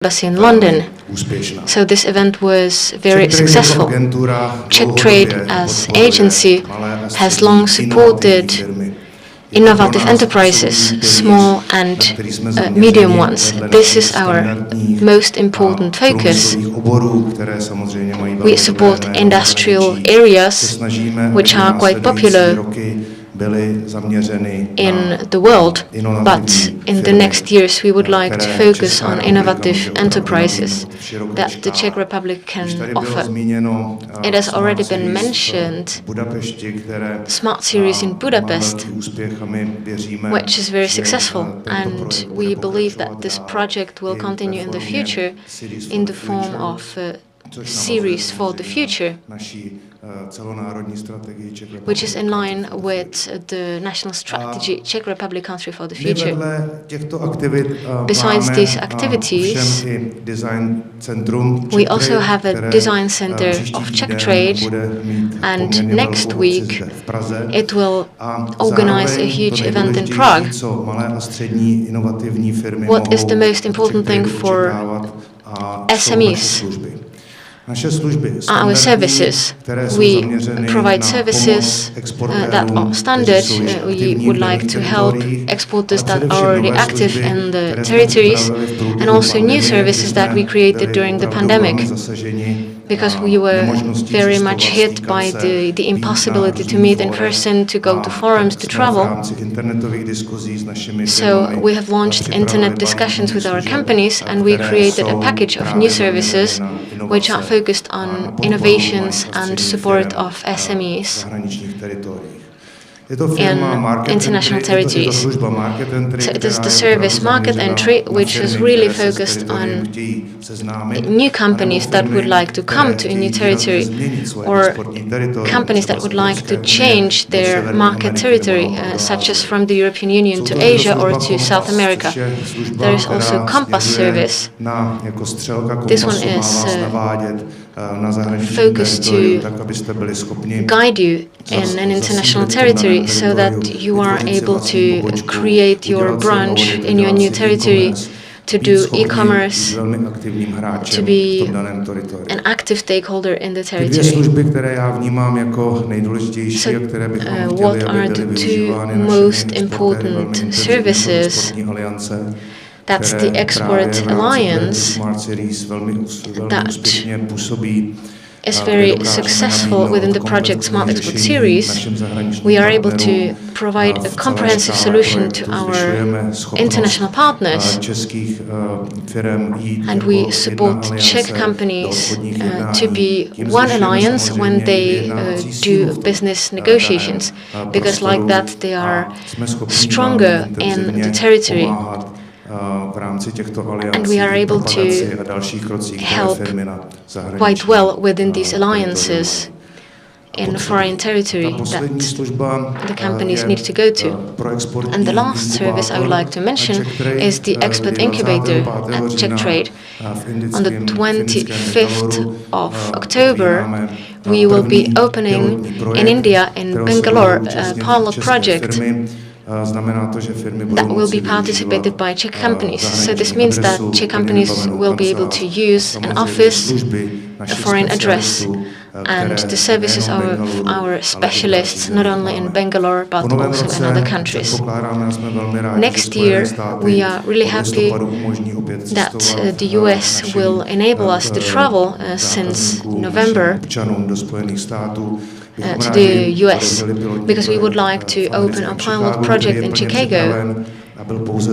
embassy in London. So this event was very successful. Czech Trade as agency has long supported innovative enterprises, small and medium ones. This is our most important focus. We support industrial areas which are quite popular in the world, but in the next years we would like to focus on innovative enterprises that the Czech Republic can offer. It has already been mentioned, Smart Series in Budapest, which is very successful, and we believe that this project will continue in the future in the form of series for the future, which is in line with the national strategy Czech Republic country for the future. Besides these activities, we also have a design center of Czech Trade, and next week it will organize a huge event in Prague. What is the most important thing for SMEs? Our services. We provide services that are standard. We would like to help exporters that are already active in the territories, and also new services that we created during the pandemic, because we were very much hit by the impossibility to meet in person, to go to forums, to travel. So we have launched internet discussions with our companies, and we created a package of new services which are focused on innovations and support of SMEs in international territories. So it is the service market entry, which is really focused on new companies that would like to come to a new territory, or companies that would like to change their market territory, such as from the European Union to Asia or to South America. There is also Compass service. This one is focused to guide you in an international territory so that you are able to create your branch in your new territory, to do e-commerce, to be an active stakeholder in the territory. So, what are the two most important services? That's the Export Alliance that is very successful within the project Smart Export Series. We are able to provide a comprehensive solution to our international partners, and we support Czech companies to be one alliance when they do business negotiations, because like that they are stronger in the territory. And we are able to help quite well within these alliances in foreign territory that the companies need to go to. And the last service I would like to mention is the Expert Incubator at Czech Trade. On the 25th of October, we will be opening in India, in Bangalore, a pilot project that will be participated by Czech companies. So this means that Czech companies will be able to use an office, a foreign address, and the services of our specialists, not only in Bangalore, but also in other countries. Next year, we are really happy that the US will enable us to travel since November to the US, because we would like to open a pilot project in Chicago.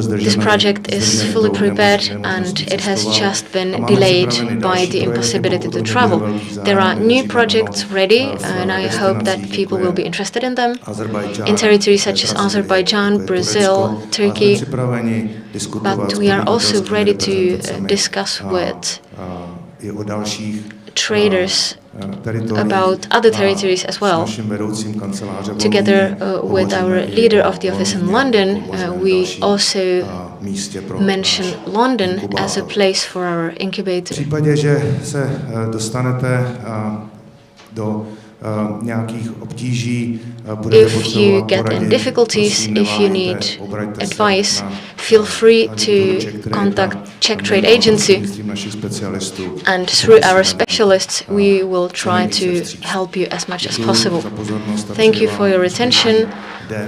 This project is fully prepared, and it has just been delayed by the impossibility to travel. There are new projects ready, and I hope that people will be interested in them in territories such as Azerbaijan, Brazil, Turkey. But we are also ready to discuss with traders about other territories as well. Together with our leader of the office in London, we also mention London as a place for our incubator. do nějakých obtíží If you get in difficulties, if you need advice, feel free to contact Czech Trade Agency, and through our specialists we will try to help you as much as possible. Thank you for your attention,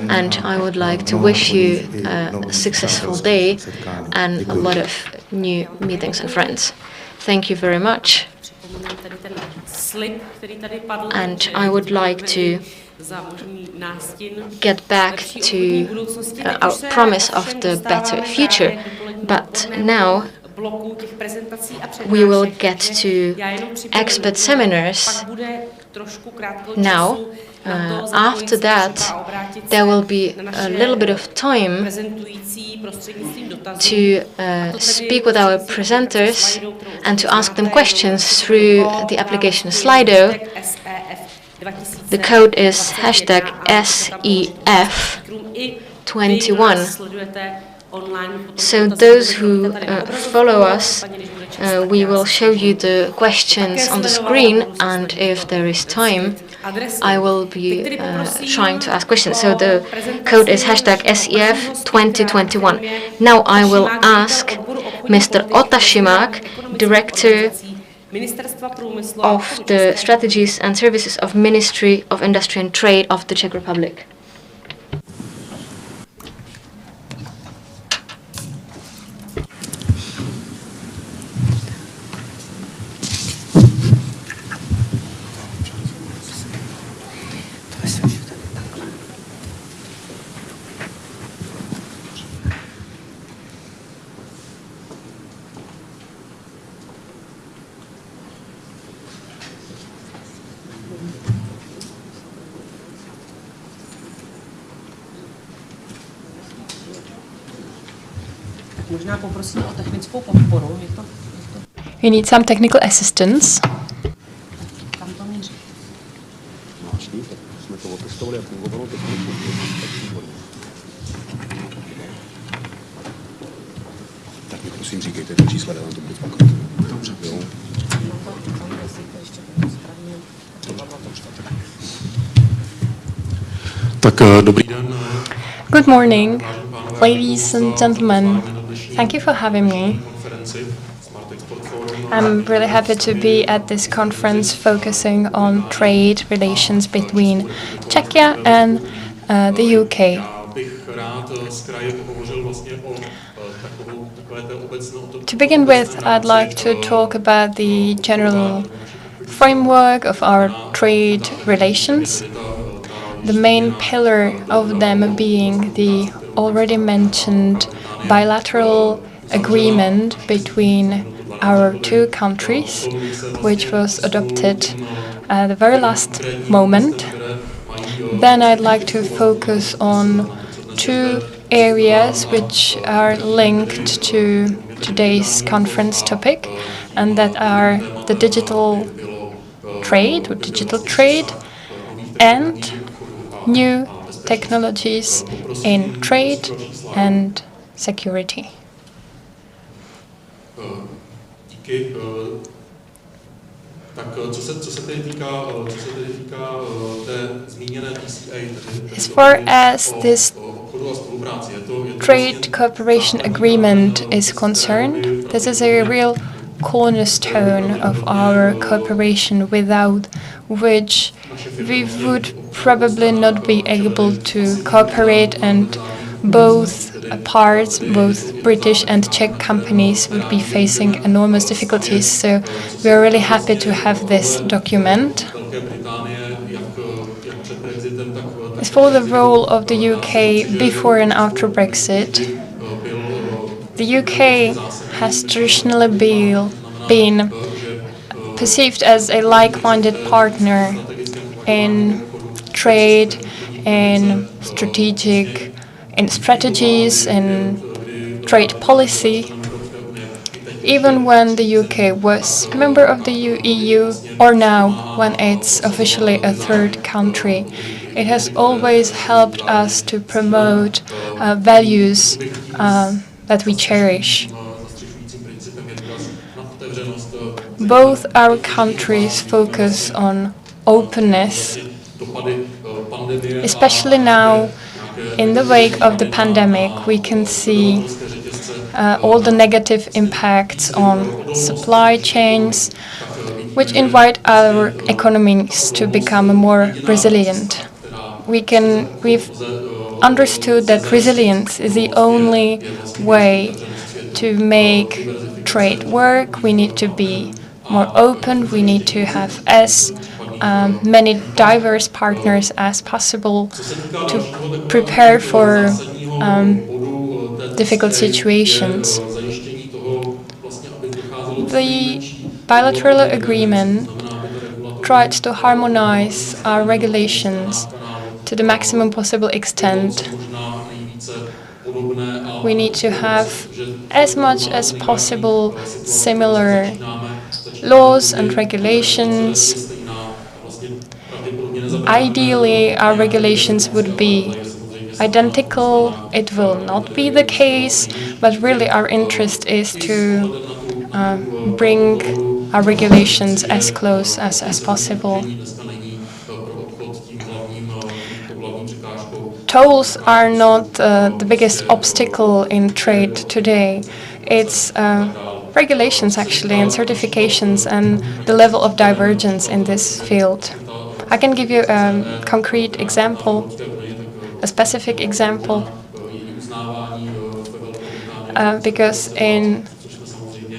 and I would like to wish you a successful day and a lot of new meetings and friends. Thank you very much. And I would like to get back to our promise of the better future. But now we will get to expert seminars. Now, after that, there will be a little bit of time to speak with our presenters and to ask them questions through the application Slido. The code is #SEF21. So those who follow us, we will show you the questions on the screen, and if there is time, I will be trying to ask questions. So the code is #SEF2021. Now I will ask Mr. Otashimak, Director of the Strategies and Services of Ministry of Industry and Trade of the Czech Republic. We need some technical assistance. Tak mi prosím říkejte to čísla, dávám to budu spakovat. Dobře. Jo. Tak dobrý den. Good morning, ladies and gentlemen. Thank you for having me. I'm really happy to be at this conference focusing on trade relations between Czechia and the UK. To begin with, I'd like to talk about the general framework of our trade relations, the main pillar of them being the already mentioned bilateral agreement between our two countries, which was adopted at the very last moment. Then I'd like to focus on two areas which are linked to today's conference topic, and that are the digital trade and new technologies in trade and security. As far as this trade cooperation agreement is concerned, this is a real cornerstone of our cooperation, without which we would probably not be able to cooperate, and both parts, both British and Czech companies, would be facing enormous difficulties. So we are really happy to have this document. As for the role of the UK before and after Brexit, the UK has traditionally been perceived as a like-minded partner in trade, in strategies, in trade policy. Even when the UK was a member of the EU, or now when it's officially a third country, it has always helped us to promote values that we cherish. Both our countries focus on openness Especially now, in the wake of the pandemic, we can see all the negative impacts on supply chains, which invite our economies to become more resilient. We've understood that resilience is the only way to make trade work. We need to be more open. We need to have as many diverse partners as possible to prepare for difficult situations. The bilateral agreement tried to harmonize our regulations to the maximum possible extent. We need to have as much as possible similar laws and regulations. Ideally, our regulations would be identical. It will not be the case, but really our interest is to bring our regulations as close as possible. Tolls are not the biggest obstacle in trade today. It's regulations, actually, and certifications, and the level of divergence in this field. I can give you a concrete example, a specific example, because in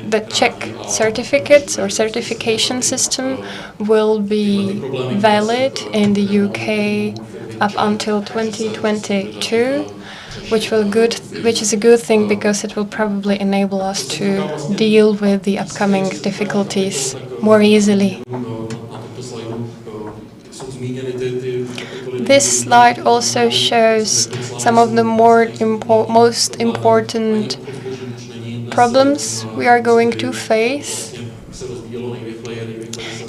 the Czech certificates or certification system will be valid in the UK up until 2022, which is a good thing because it will probably enable us to deal with the upcoming difficulties more easily. This slide also shows some of the most important problems we are going to face.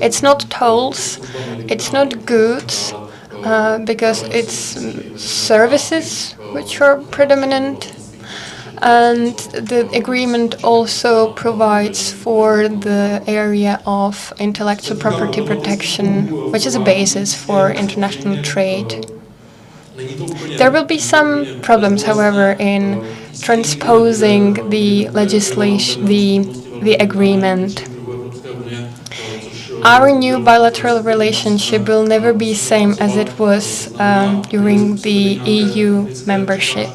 It's not tolls, it's not goods, because it's services which are predominant. And the agreement also provides for the area of intellectual property protection, which is a basis for international trade. There will be some problems, however, in transposing the legislation, the agreement. Our new bilateral relationship will never be same as it was during the EU membership.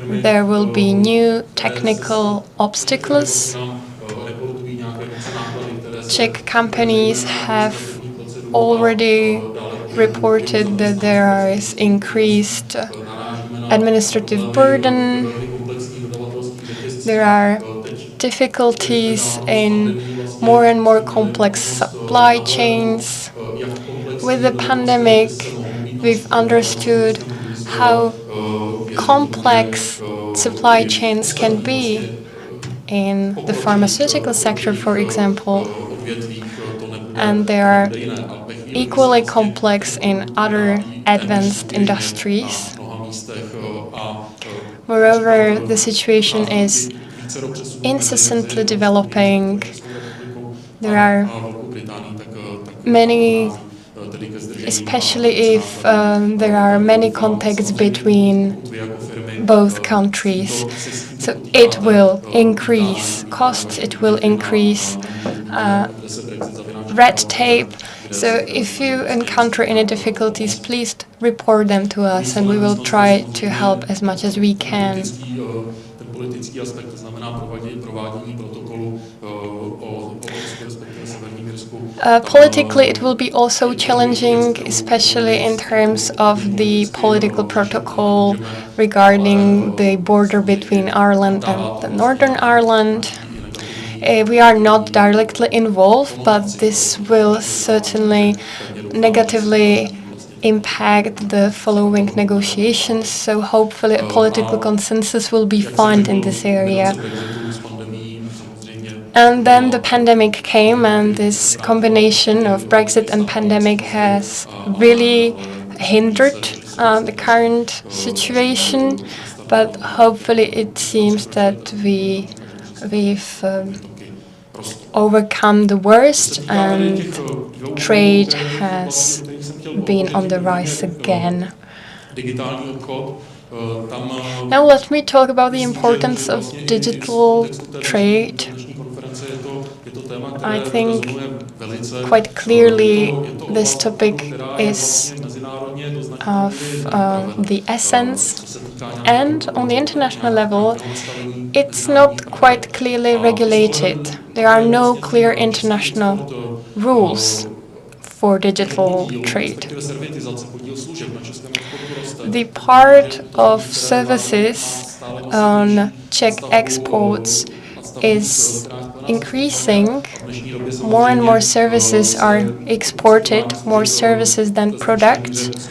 There will be new technical obstacles. Czech companies have already reported that there is increased administrative burden. There are difficulties in more and more complex supply chains. With the pandemic, we've understood how complex supply chains can be in the pharmaceutical sector, for example, and they are equally complex in other advanced industries. Moreover, the situation is incessantly developing. There are many, especially if there are many contacts between both countries. So it will increase costs, it will increase red tape. So if you encounter any difficulties, please report them to us and we will try to help as much as we can. Politically, it will be also challenging, especially in terms of the political protocol regarding the border between Ireland and the Northern Ireland. We are not directly involved, but this will certainly negatively impact the following negotiations, so hopefully a political consensus will be found in this area. And then the pandemic came, and this combination of Brexit and pandemic has really hindered the current situation, but hopefully it seems that we've overcome the worst and trade has been on the rise again. Now let me talk about the importance of digital trade. I think quite clearly this topic is of the essence, and on the international level it's not quite clearly regulated. There are no clear international rules for digital trade. The part of services on Czech exports is increasing. More and more services are exported, more services than products.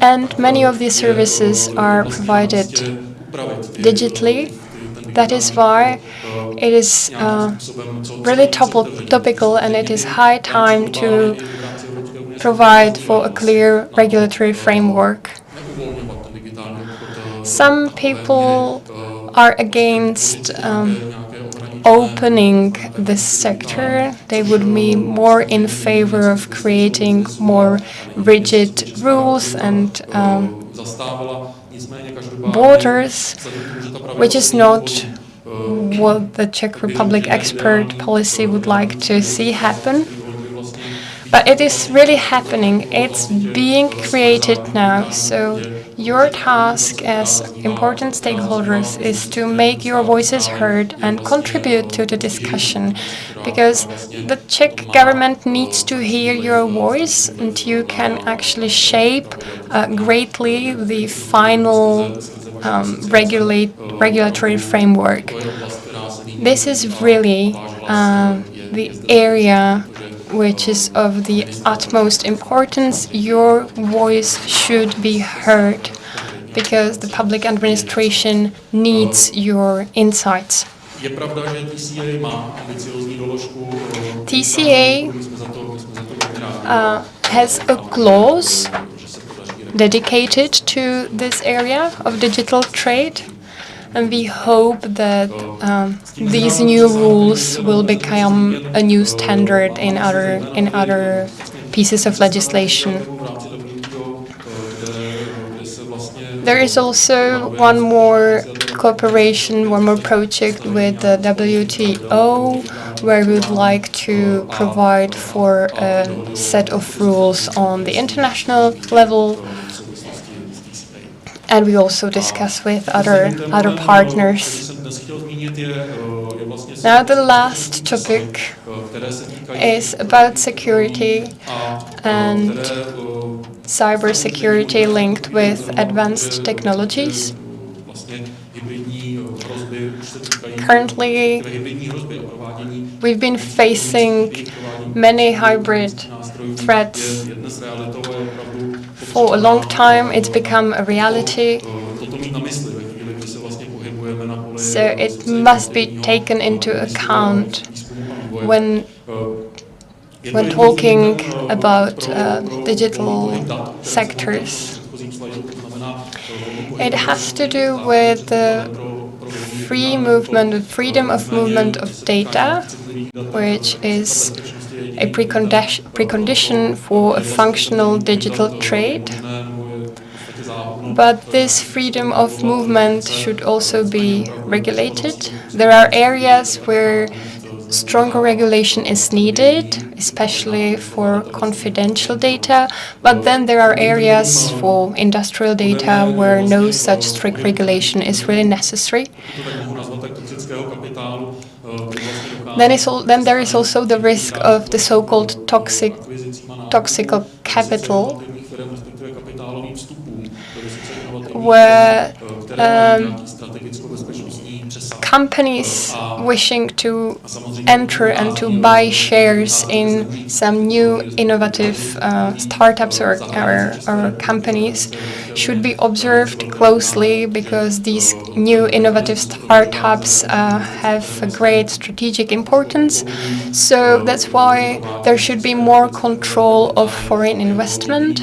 And many of these services are provided digitally. That is why it is really topical, and it is high time to provide for a clear regulatory framework. Some people are against opening this sector. They would be more in favor of creating more rigid rules and borders, which is not what the Czech Republic expert policy would like to see happen. But it is really happening. It's being created now. So your task as important stakeholders is to make your voices heard and contribute to the discussion, because the Czech government needs to hear your voice, and you can actually shape greatly the final regulatory framework. This is really the area which is of the utmost importance. Your voice should be heard, because the public administration needs your insights. TCA has a clause dedicated to this area of digital trade, and we hope that these new rules will become a new standard in other pieces of legislation. There is also one more cooperation, one more project with the WTO, where we would like to provide for a set of rules on the international level. And we also discuss with other partners. Now the last topic is about security and cybersecurity linked with advanced technologies. Currently, we've been facing many hybrid threats. For a long time, it's become a reality. So it must be taken into account when talking about digital sectors. It has to do with the freedom of movement of data, which is a precondition for a functional digital trade. But this freedom of movement should also be regulated. There are areas where stronger regulation is needed, especially for confidential data, but then there are areas for industrial data where no such strict regulation is really necessary. Then there is also the risk of the so-called toxic capital, where companies wishing to enter and to buy shares in some new innovative startups or companies should be observed closely, because these new innovative startups have a great strategic importance. So that's why there should be more control of foreign investment.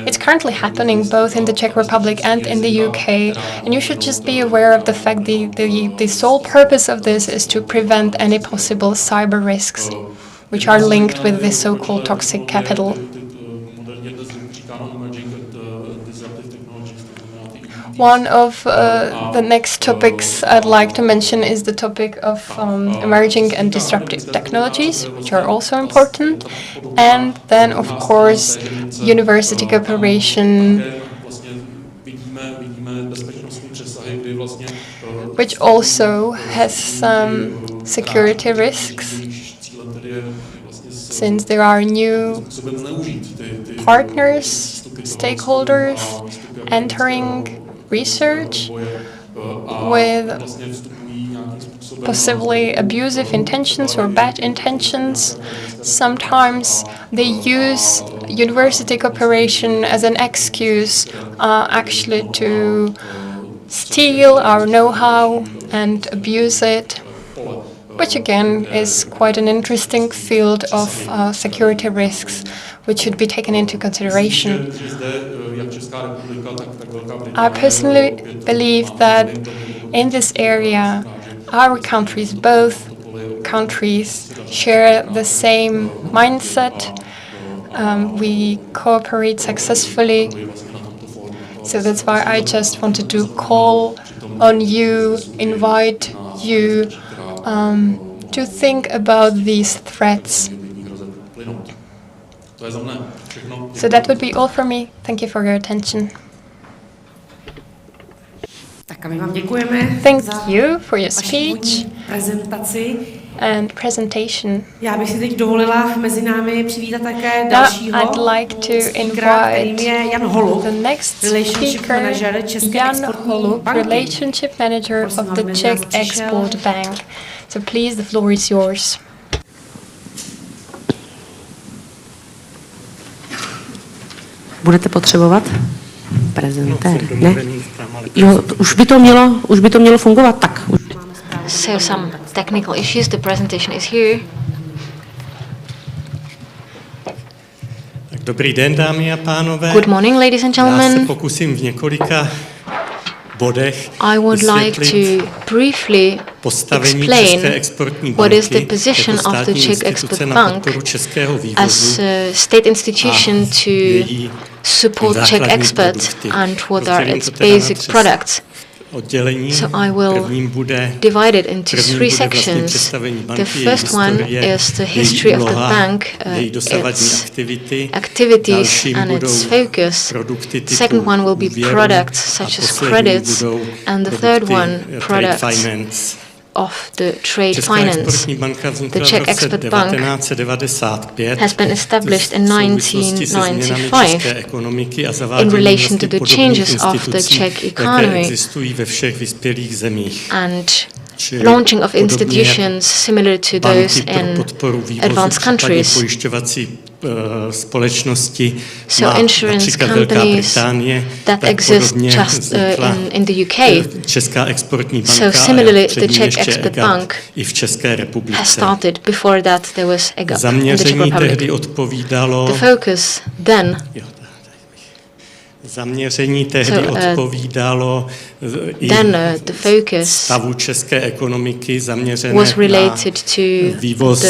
It's currently happening both in the Czech Republic and in the UK, and you should just be aware of the fact the sole purpose of this is to prevent any possible cyber risks. which are linked with the so-called toxic capital. One of the next topics I'd like to mention is the topic of emerging and disruptive technologies, which are also important. And then, of course, university cooperation, which also has some security risks, since there are new partners, stakeholders entering research with possibly abusive intentions or bad intentions. Sometimes they use university cooperation as an excuse actually to steal our know-how and abuse it, which again is quite an interesting field of security risks which should be taken into consideration. I personally believe that in this area, our countries, both countries, share the same mindset. We cooperate successfully. So that's why I just wanted to call on you, invite you to think about these threats. So that would be all for me. Thank you for your attention. Thank you for your speech and presentation. Now I'd like to invite the next speaker, Jan Holub, Relationship Manager of the Czech Export Bank. So please, the floor is yours. Budete potřebovat prezentér, ne? Jo, už by to mělo fungovat tak. So some technical issues. The presentation is here. Dobrý den, dámy a pánové. Good morning, ladies and gentlemen. Já se pokusím v několika bodech I would like to briefly explain what is the position of the Czech Export Bank as a state institution to support Czech exports and what are its basic products. So I will divide it into three sections. The first one is the history of the bank, its activities and its focus. The second one will be products such as credits, and the third one, products of the trade finance. The Czech Export Bank has been established in 1995 in relation to the changes of the Czech economy and launching of institutions similar to those in advanced countries. So insurance companies that exist just in the UK. So similarly, the Czech Export Bank has started. Before that, there was EGAP in the Czech Republic. The focus then Zaměření tehdy odpovídalo the focus stavu české ekonomiky zaměřené was related to vývoz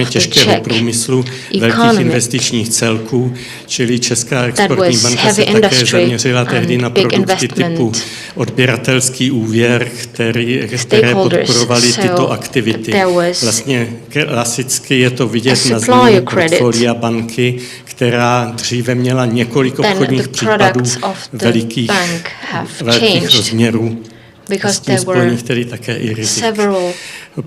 těžkého průmyslu, velkých investičních celků, čili Česká exportní banka se také zaměřila tehdy na produkty typu odběratelský úvěr, které podporovaly tyto aktivity. Vlastně klasicky je to vidět na změně portfolia banky, která dříve měla několik obchodních případů velkých rozměrů, s tím spojených tedy také i rizik.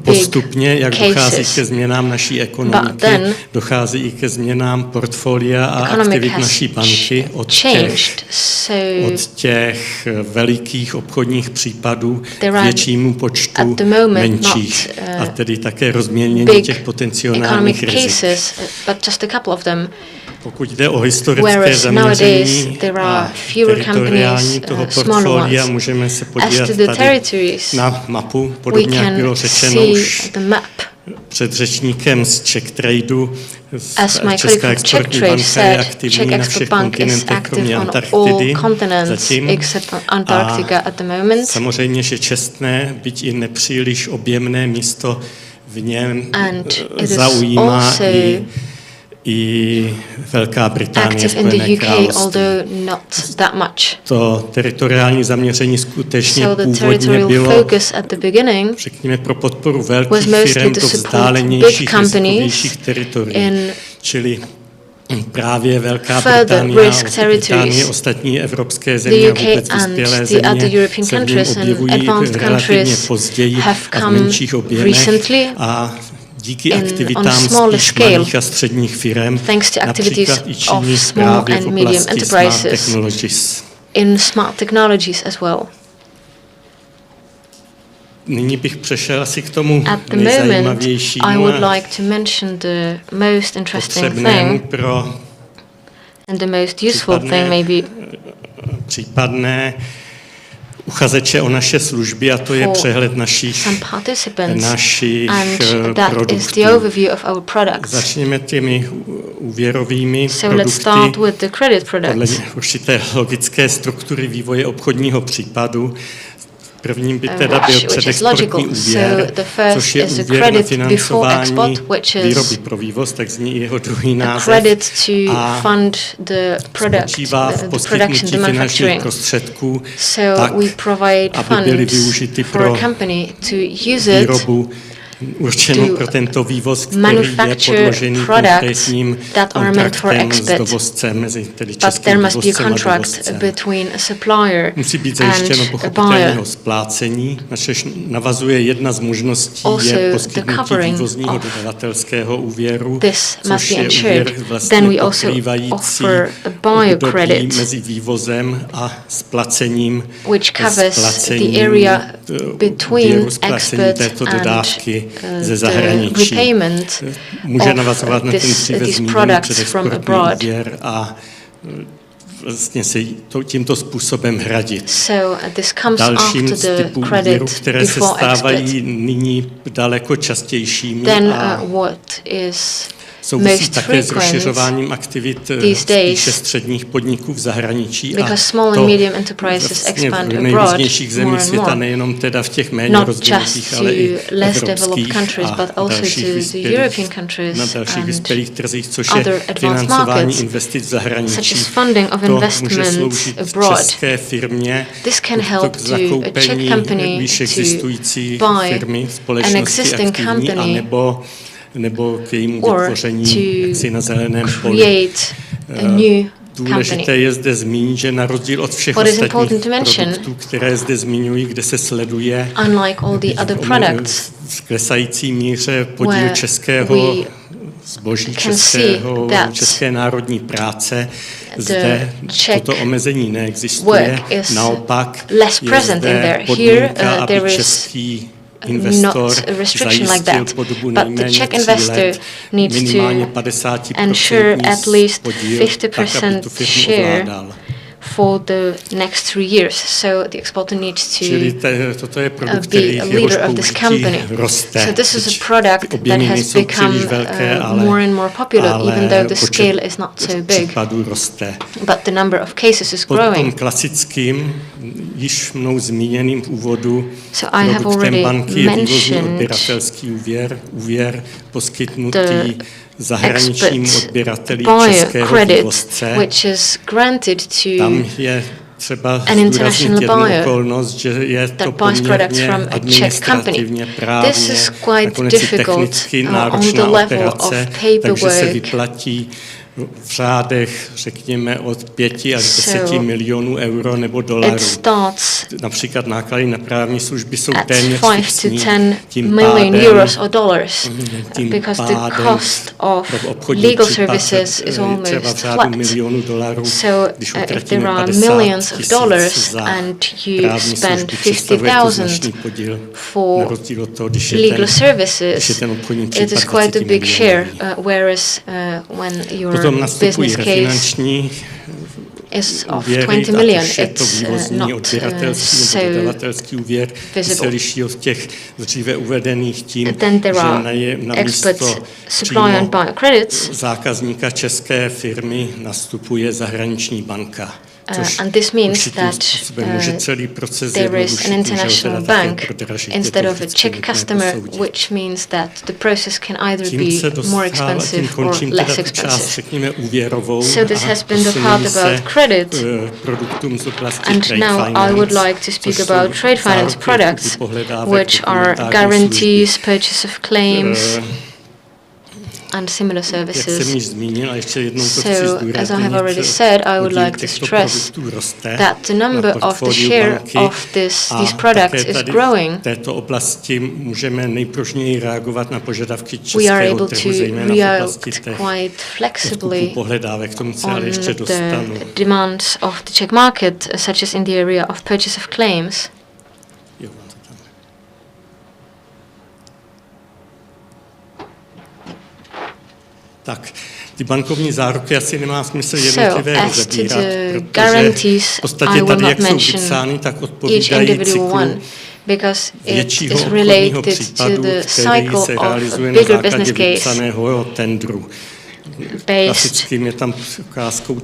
Postupně, jak dochází ke změnám naší ekonomiky, dochází i ke změnám portfolia a aktivit naší banky od těch velikých obchodních případů k většímu počtu menších a tedy také rozmělnění těch potenciálních rizik. Pokud jde o historické zaměření a teritoriální toho portfolia, můžeme se podívat tady na mapu, podobně jak bylo řečeno už předřečníkem z Czech Tradu. Česká exportní banka je aktivní na všech kontinentech, kromě Antarktidy zatím. A samozřejmě, že čestné, byť i nepříliš objemné místo v něm and it is zaujímá also i Velká Británie, active in Spojené the UK, království. although not that much. To teritoriální zaměření skutečně So the původně territorial bylo, focus at the beginning řekněme, pro podporu was velkých mostly firm to do support vzdálenějších, big companies rizikovějších teritorií. in Čili právě Velká further risk territories. ostatní evropské země a The UK vůbec and vyspělé the země other European se v něm countries and objevují advanced relativně countries později have a v come menších objemech recently a díky on aktivitám smaller spíš scale, malých a středních firm, thanks to activities například i of činí small právě v and medium oblasti smart enterprises technologies. in smart technologies as well. Nyní bych přešel asi k tomu At the moment, nejzajímavějšímu I would a like to mention the most interesting potřebnému thing pro and the most useful thing maybe případné uchazeče o naše služby, a to je for přehled našich some participants, and that is produktů. the overview of our products. Začněme těmi úvěrovými So let's start produkty with the credit podle products. určité logické struktury vývoje obchodního případu. Prvním by teda byl which is předexportní logical. úvěr, So the first což je is a úvěr na credit before financování export, which is výroby pro vývoz, tak zní i jeho druhý a název. credit to A fund the product, spočívá v the production, poskytnutí the finančních manufacturing. prostředků So tak, we provide aby byly funds využity for pro a company to use it výrobu určenou to pro tento vývoz, který je manufacture podložený products konkrétním that are meant for kontraktem s export. dovozcem, mezi tedy But there českým must be a dovozcem a contract dovozcem. between a supplier Musí být zajištěno and a pochopitelného buyer. splácení, načež navazuje jedna z možností Also, je the poskytnutí covering vývozního of dodavatelského úvěru, this must což be je ensured. úvěr vlastně Then we also pokrývající offer a buyer období credit, mezi vývozem a splacením, which covers the area between export této and dodávky ze the zahraničí. repayment Může navazovat of na ten dříve these zmíněný products from předexportní abroad. úvěr a vlastně se tímto způsobem hradit. So this comes Dalším after z the typů úvěrů, credit které se before stávají export. nyní daleko častějšími Then a what is souvisí most také s frequent rozšiřováním aktivit these days, spíše středních podniků v zahraničí. because A small and to medium enterprises vlastně expand v abroad nejrůznějších zemích more and světa, more. nejenom teda v těch méně Not rozvinutých, just ale i to less developed evropských countries, a but also dalších to the vyspělých, European countries na dalších and vyspělých trzích, což other je advanced financování markets, investic v such zahraničí. as funding of To může investments sloužit abroad. české firmě This can buď help k to a Czech zakoupení company výš to existující buy firmy, an společnosti existing aktivní, company nebo k jejímu or vytvoření jaksi na zeleném to poli. create a new Důležité company. je zde zmínit, že na rozdíl od všech What is ostatních important to mention, produktů, které zde zmiňují, kde se sleduje unlike all the other products, v klesající míře podíl where českého we zboží, can see that české národní práce, the zde Czech toto omezení neexistuje. work is Naopak less je present in zde there. podmínka, Here, aby there is český investor not a restriction like zajistil that, po dobu but the nejméně Czech 3 investor let needs minimálně to 50% ensure at least podíl, 50% tak, aby tu firmu share ovládal. for the next 3 years. So the exporter needs to Čili toto je produkt, be který a jehož leader of this použití company. roste. So this is Byť a product that objemy has nejsou become příliš velké, more and more popular, ale even though the počet scale is not so big. případů roste. But the number of cases is Pod tom growing. klasickým, již mnou zmíněným v úvodu So I have produktem already banky je vývozní mentioned odběratelský úvěr poskytnutý the zahraničním expert odběrateli buyer českého credit, vývozce. which is granted Tam to je třeba an international zdůraznit jednu buyer okolnost, že je to that buys products poměrně from a Czech company. administrativně právně, This is quite nakonec i difficult technicky on náročná the level of operace, takže se paperwork. vyplatí v řádech, řekněme, od 5 až 10 So milionů euro nebo it dolarů. starts Například náklady na právní služby jsou at téměř 5 fixní. to 10 Tím million pádem- euros or dollars, tím because the pádem cost of pro obchodní legal případ services is třeba v almost řádu flat. milionu dolarů, So když if utratíme there are 50 millions of 000 dollars za and you právní spend služby, představuje to 50,000 značný podíl, na for rozdíl od toho, když je legal ten services, ten obchodní it případ is quite a 20 big share, milionový. whereas when your Potom nastupují business case refinanční is of úvěry, 20 million, ať už je to it's vývozní, not odběratelský nebo so dodavatelský úvěr, visible. se liší od těch dříve uvedených tím, Then there že are na expert místo supply and buyer credits. zákazníka české firmy nastupuje zahraniční banka. And this means that there is an international bank instead of a Czech customer, which means that the process can either be more expensive or less expensive. So this has been the part about credit. And now I would like to speak about trade finance products, which are guarantees, purchase of claims, and similar services. So, as I have already said, I would like to stress that the number of the share of these products is growing. We are able to react quite flexibly on the demands of the Czech market, such as in the area of purchase of claims. Tak, ty bankovní záruky asi nemá smysl jednotlivé rozebírat, protože v podstatě tady, jak jsou vypsány, tak odpovídají cyklu většího obchodního případu, který se realizuje na základě vypsaného tendru. Klasickým je tam ukázkou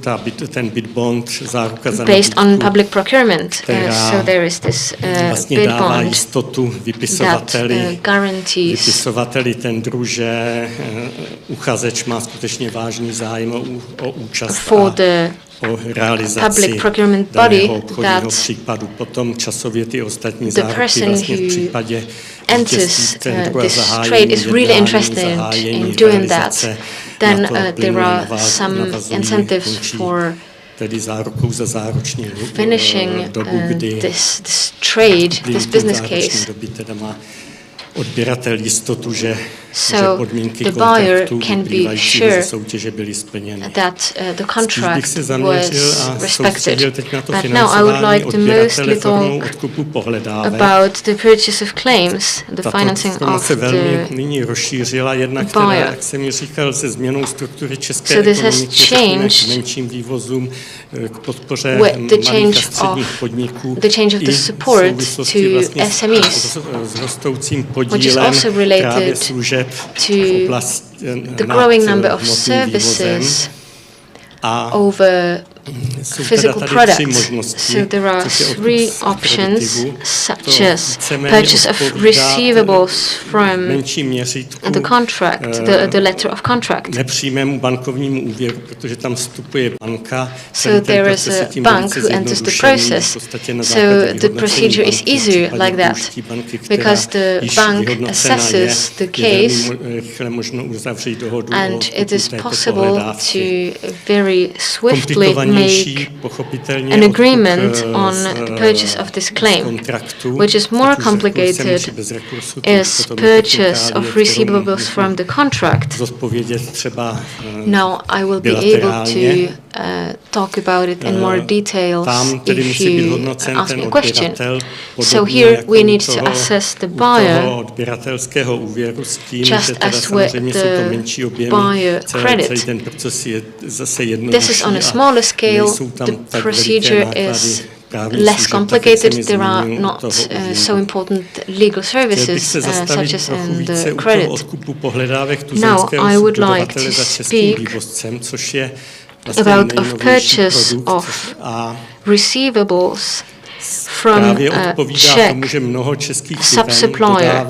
ten bid bond, záruka za based on public procurement. So there is this vlastně dává jistotu vypisovateli tendru, že uchazeč má skutečně vážný zájem o účast a o realizaci daného obchodního případu. Potom časově ty ostatní záruky vlastně v případě vítězství tendru a zahájení realizace. Then there are some incentives for finishing this trade, this business case. Odběratel jistotu, že podmínky the buyer kontraktu can be sure soutěže byly splněny. That the contract was respected. But now I would like to mostly talk about the purchase of claims, the financing of the buyer. So this has changed with the change of the support to SMEs, which is also related to the growing number of services over physical products. So there are three options, such as purchase of receivables from the contract, the letter of contract. So there is a bank who enters the process. So the procedure is easier like that, because the bank assesses the case, and it is possible to very swiftly make an agreement on the purchase of this claim. Which is more complicated is purchase of receivables from the contract. Now I will be able to talk about it in more details if you ask me a question. So here we need to assess the buyer just as with the buyer credit. This is on a smaller scale. The procedure is less complicated. There are not so important legal services such as in the credit. Now I would like to speak about a purchase of receivables from a Czech sub-supplier.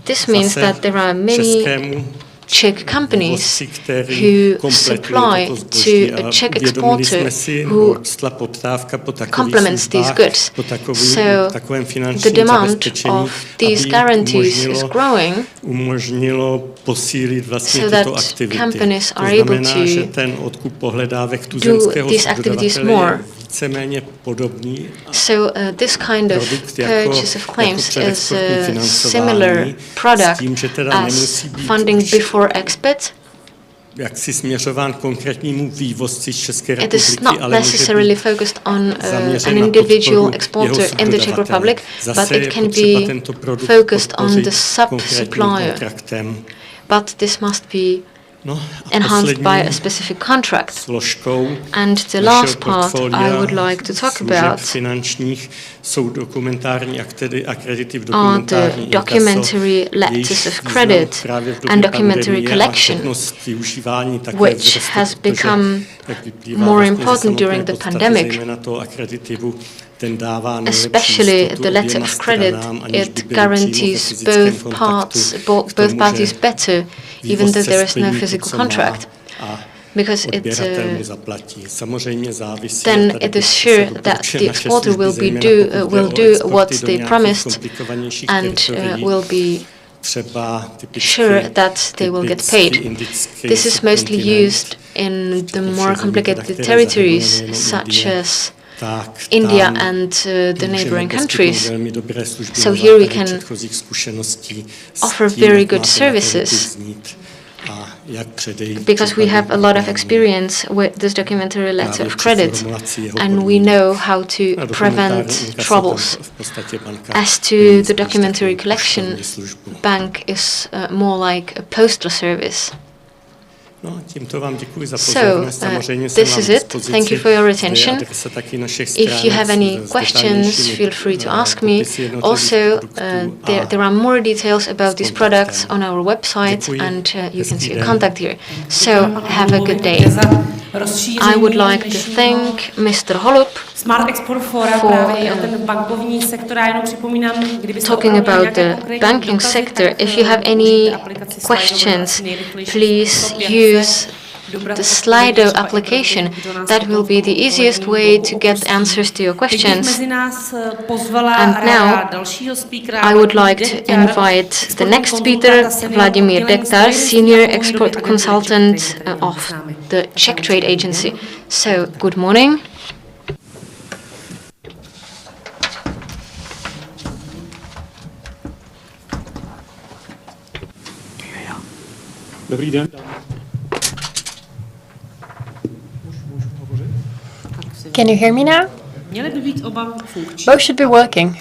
This means that there are many Czech companies who supply to a Czech exporter who complements these goods. So the demand of these guarantees is growing, so that companies are able to do these activities more. So this kind of purchase of claims is a similar product as funding before export. It is not necessarily focused on an individual exporter in the Czech Republic, but it can be focused on the sub-supplier. But this must be enhanced by a specific contract. And the last part I would like to talk about are the documentary letters of credit and documentary collection, which has become more important during the pandemic. Especially the letter of credit, it guarantees both parties better, even though there is no physical contract, because then it is sure that the exporter will do what they promised and will be sure that they will get paid. This is mostly used in the more complicated territories, such as India and the neighboring countries. So here we can offer very good services because we have a lot of experience with this documentary letter of credit and we know how to prevent troubles. As to the documentary collection, bank is more like a postal service. So, this is it. Thank you for your attention. If you have any questions, feel free to ask me. Also, there are more details about these products on our website, and you can see a contact here. So, have a good day. I would like to thank Mr. Holub for talking about the banking sector. If you have any questions, please use the Slido application. That will be the easiest way to get answers to your questions. And now I would like to invite the next speaker, Vladimír Dektar, Senior Export Consultant of the Czech Trade Agency. So, good morning. Dobrý den. Can you hear me now? Both should be working,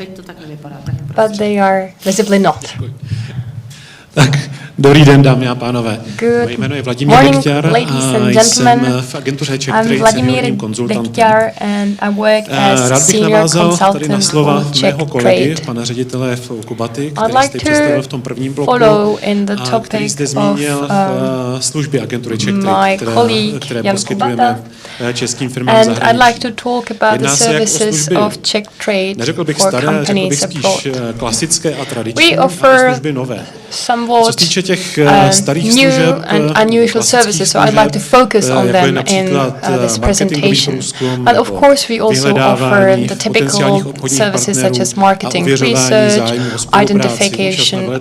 but they are visibly not. Tak, dobrý den, dámy a pánové. Moje jméno je Vladimír Dektar a jsem v agentuře Czech Trade seniorním konzultantem. Rád bych navázal tady na slova mého kolegy, pana ředitele Kubaty, který jste představil v tom prvním bloku a který zde zmínil služby agentury Czech Trade, které poskytujeme českým firmám v zahraničí. Jedná se jak o služby, neřekl bych staré, řekl bych spíš klasické a tradiční a služby nové. Co se týče těch starých služeb, and unusual services, so I'd like to focus on them in this presentation. But of course, we also offer the typical services such as marketing research, identification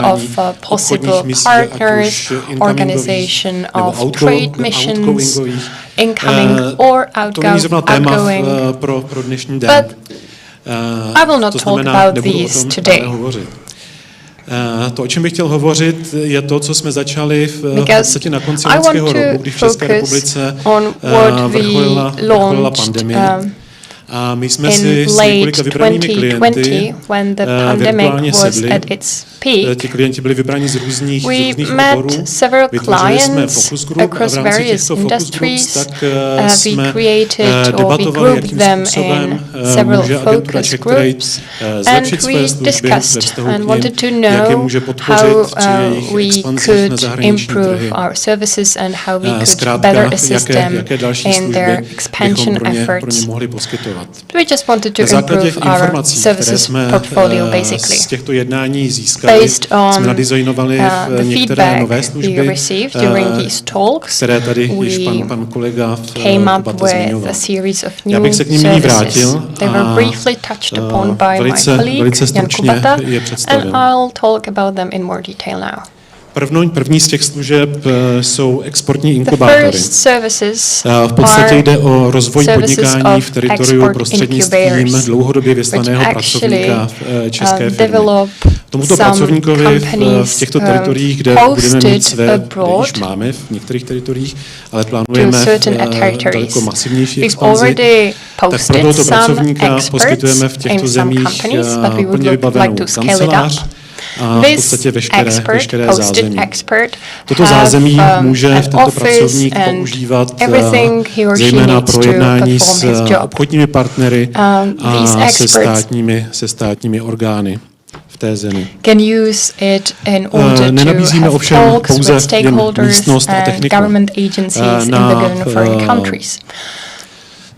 of possible partners, organization of trade missions, incoming or outgoing. But I will not talk about these today. To, o čem bych chtěl hovořit, je to, co jsme začali v podstatě na konci loňského roku, když v České republice vrcholila pandemie. A my jsme si s několika vybranými klienty virtuálně sedli. Ti klienti byli vybráni z různých oborů. Vytvořili jsme focus group a v rámci těchto focus groups tak jsme debatovali, jakým způsobem může agentura Czech Trade zlepšit své služby ve vztahu k nim, jak je může podpořit při jejich expanzích na zahraniční trhy. Zkrátka, jaké další služby bychom pro ně mohli poskytovat. We just wanted to improve our services portfolio, basically. Z těchto jednání získali, jsme nadizajnovali některé nové služby, které tady již pan kolega v Kubate zmiňoval. Já bych se k nim nyní vrátil a velice stručně je představil. První z těch služeb jsou exportní inkubátory. V podstatě jde o rozvoj podnikání v teritoriu prostřednictvím dlouhodobě vyslaného pracovníka české firmy. Tomuto pracovníkovi v těchto teritoriích, kde budeme mít své, kde již máme v některých teritoriích, ale plánujeme daleko masivnější expanzi, tak pro tohoto pracovníka poskytujeme v těchto zemích plně vybavenou kancelář, a v podstatě veškeré zázemí. Toto have, zázemí může an tento office pracovník and používat everything he or she zejména needs pro to jednání perform s his job. obchodními partnery These a experts se státními orgány v té zemi. can use it in order Nenabízíme to have ovšem talks pouze with jen stakeholders místnost a and techniku. government agencies in the given foreign countries.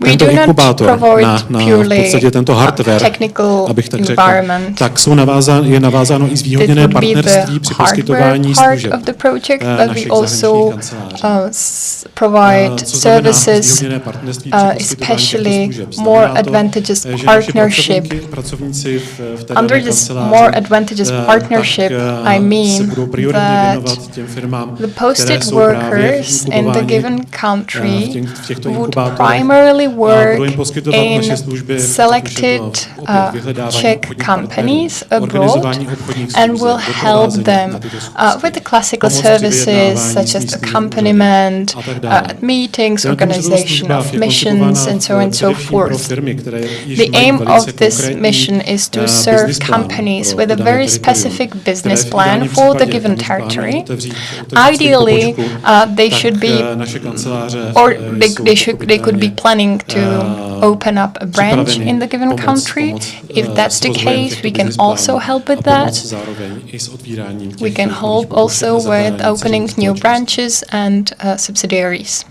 We Tento do not inkubátor provide na v purely podstatě tento hardware, technical abych tak řekl, environment. tak je navázáno i zvýhodněné partnerství při poskytování služeb of the project, but we našich also zahraničních kanceláří. provide Co znamená services, zvýhodněné partnerství při poskytování especially těchto služeb? more Znamená to, advantageous že naši partnership. pracovníci v té dané Under this kanceláři, more advantageous partnership, tak, I se mean budou prioritně that věnovat těm firmám, the které posted jsou právě workers in the inkubováni, given country v těchto would inkubátorech, primarily a budou work jim poskytovat naše in služby, selected Czech companies abroad and will help them with the classical services such as accompaniment, at meetings, organization of missions, and so on and so forth. The aim of this mission is to serve companies with a very specific business plan for the given territory. Ideally, they should be, or they could be planning to open up a branch in the given country. If that's the case, we can also help with that. We can help also with opening new branches and subsidiaries.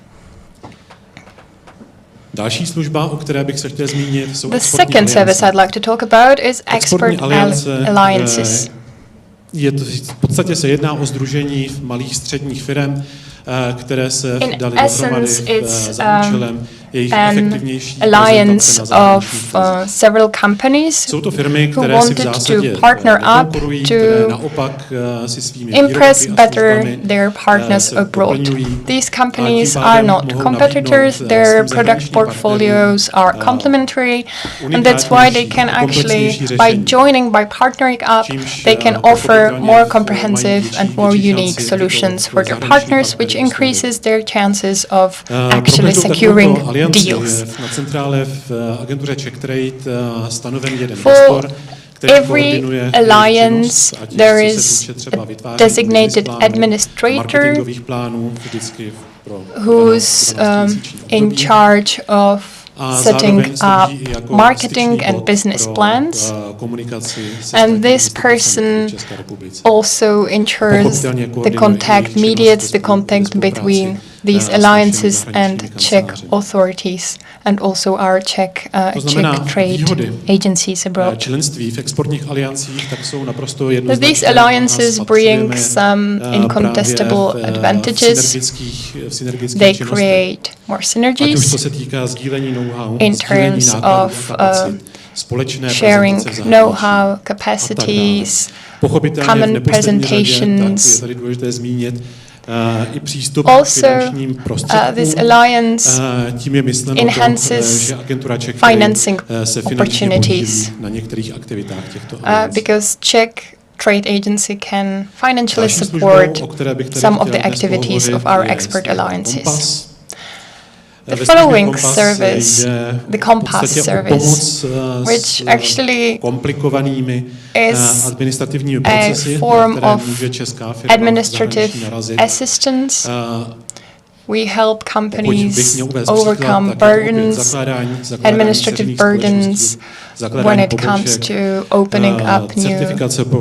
Další služba, o které bych se chtěl zmínit, jsou The second service I'd like to talk about is export alliances. V podstatě se jedná o sdružení malých středních firm, které se dali dohromady za účelem jejich efektivnější alliance of several companies who wanted to partner up to impress better their partners abroad. These companies are not competitors, their product portfolios are complementary, and that's why they can actually, by partnering up, they can offer more comprehensive and more unique solutions for their partners, which increases their chances of actually securing deals. Na centrále v agentuře Czech Trade stanoven jeden For every alliance, there is a designated administrator who's in charge of setting up marketing and business plans, and this person also ensures the contact, mediates the contact between these alliances and Czech authorities and also our Czech trade agencies abroad. These alliances bring some incontestable advantages. They create more synergies in terms of sharing know-how, capacities, common presentations. Also, this alliance enhances financing opportunities because Czech trade agency can financially support some of the activities of our export alliances. The following service, the Compass service, which actually is a form of administrative assistance. We help companies overcome burdens, administrative burdens, when it comes to opening up new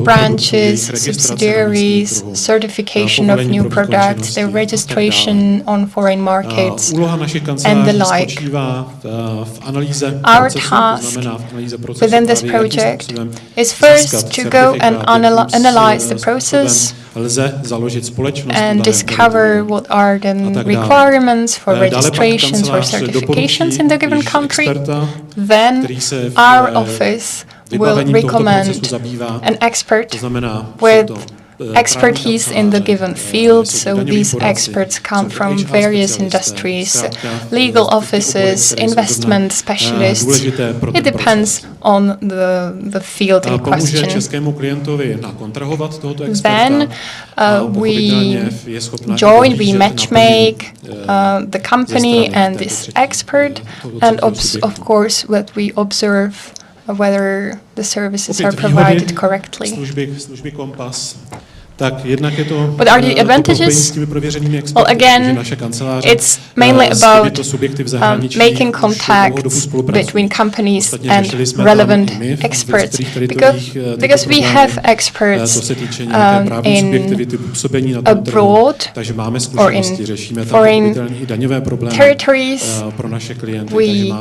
branches, subsidiaries, certification of new products, their registration on foreign markets, and the like. Our task within this project is first to go and analyze the process and discover what are the requirements for registrations or certifications in the given country. Then our office will recommend an expert with expertise in the given field, so these experts come from various industries, legal offices, investment specialists. It depends on the field in question. Then we matchmake the company and this expert, and of course what we observe whether the services are provided correctly. Služby Kompas. Tak jednak je to What are the advantages? Well, again, it's mainly about making contacts between companies and relevant experts, because we have experts in abroad or in foreign territories. We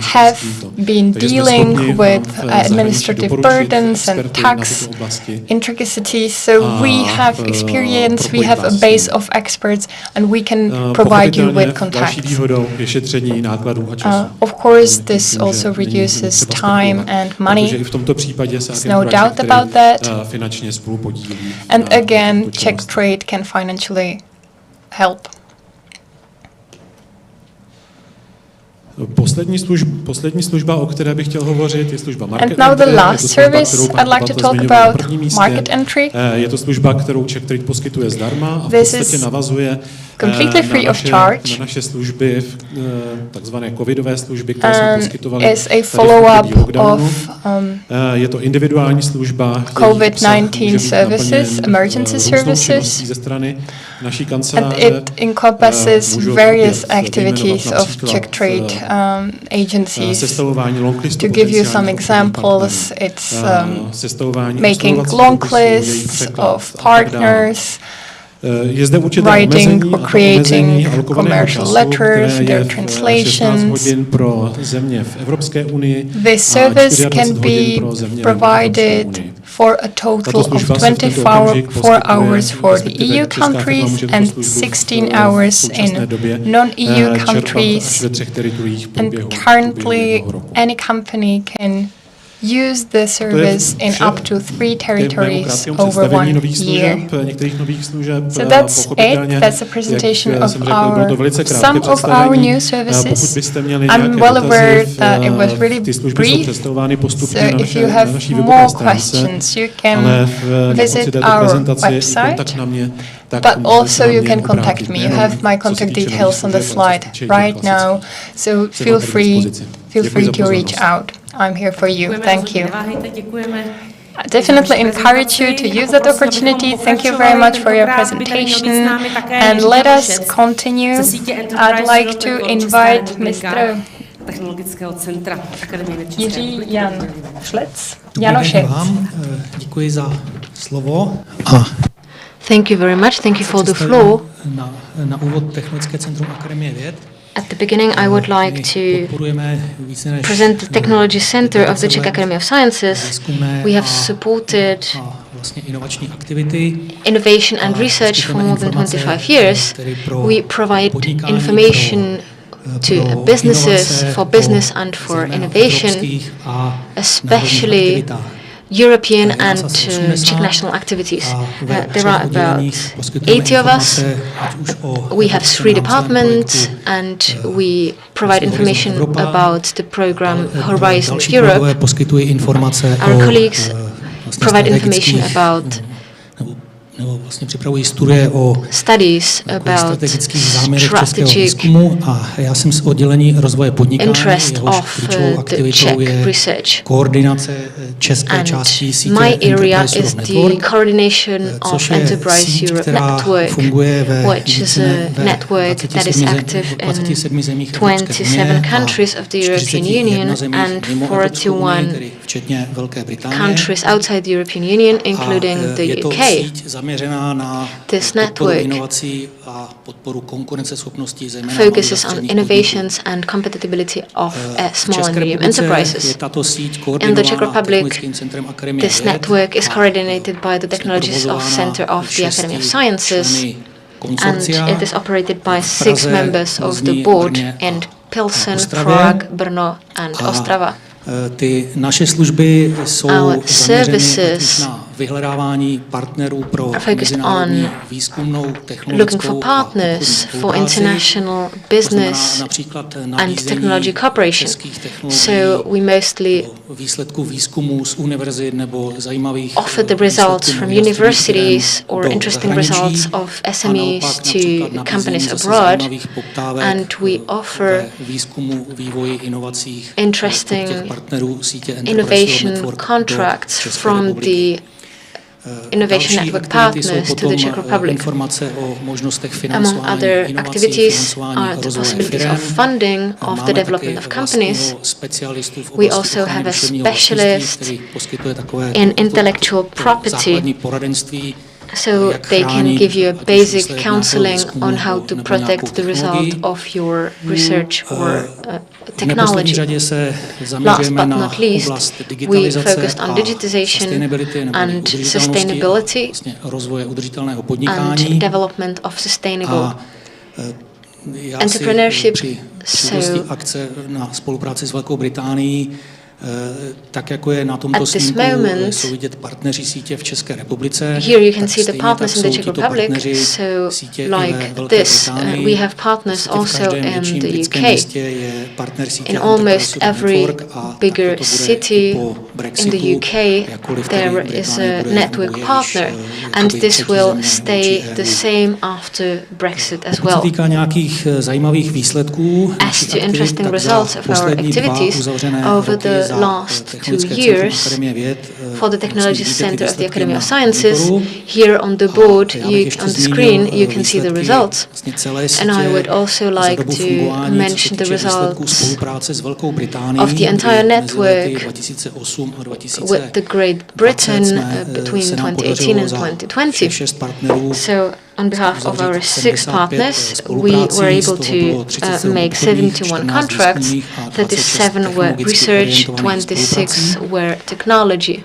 have been dealing with administrative burdens and tax intricacies, so we have experience, we have a base of experts, and we can provide you with contacts. Of course, this also reduces time and money. There's no doubt about that. And again, Czech trade can financially help. Poslední služba, o které bych chtěl hovořit, je služba market entry. And now the last service I'd like to talk about, market entry. Je to služba, kterou Czech Trade poskytuje zdarma a v podstatě navazuje completely free of charge. Na naše služby, takzvané covidové služby, které jsme poskytovali. Is a follow-up of je to individuální služba COVID-19 services, emergency services. Ze strany naší kanceláře. And it encompasses various activities of Czech Trade agencies. To give you some examples, it's making long lists of partners, writing or creating commercial letters, their translations. This service can be provided for a total of 24 hours for the EU countries and 16 hours in non-EU countries. And currently, any company can use the service in up to 3 territories over 1 year. So that's it. That's a presentation of some of our new services. I'm well aware that it was really brief, so if you have more questions, you can visit our website, but also you can contact me. You have my contact details on the slide right now, so feel free to reach out. I'm here for you. Thank you. I definitely encourage you to use that opportunity. Thank you very much for your presentation. And let us continue. I'd like to invite Mr. Jiří Janošek. Děkuji za slovo. Thank you very much. Thank you for the floor. Na úvod Technologické centrum Akademie věd. At the beginning, I would like to present the Technology Center of the Czech Academy of Sciences. We have supported innovation and research for more than 25 years. We provide information to businesses, for business and for innovation, especially European and Czech national activities. There are about 80 of us. We have 3 departments and we provide information about the program Horizon Europe. Our colleagues provide information about studies about strategic interest of the Czech research. And my area is the coordination of Enterprise Europe Network, which is a network that is active in 27 countries of the European Union and 41 countries outside the European Union, including the UK. This network focuses on innovations and compatibility of small and medium enterprises. In the Czech Republic, this network is coordinated by the Technologies Center of the Academy of Sciences, and it is operated by 6 members of the board in Pilsen, Prague, Brno, and Ostrava. Our services vyhledávání partnerů pro mezinárodní výzkumnou, looking for technologickou partners for international business and technology cooperation. So we mostly výsledků výzkumů z univerzit nebo zajímavých offer the results from universities or interesting results of SMEs to companies abroad, and we offer interesting innovation contracts from the innovation network partners to the Czech Republic. Among other activities are the possibilities of funding of the development of companies. We also have a specialist in intellectual property, so they can give you a basic counseling on how to protect the result of your research or technology. Last but not least, we focused on digitization and sustainability and development of sustainable entrepreneurship. So, tak jako je na tomto snímku, jsou vidět partneři sítě v České republice. Here you can see the partners in the Czech Republic. So like this, we have partners also in the UK. In almost every bigger city in the UK, there is a network partner, and this will stay the same after Brexit as well. As to interesting results of our activities over the last 2 years for the Technology Center of the Academy of Sciences, here on the board, on the screen, you can see the results. And I would also like to mention the results of the entire network with the Great Britain between 2018 and 2020. So, on behalf of our 6 partners, we were able to make 71 contracts. 37 were research, 26 were technology.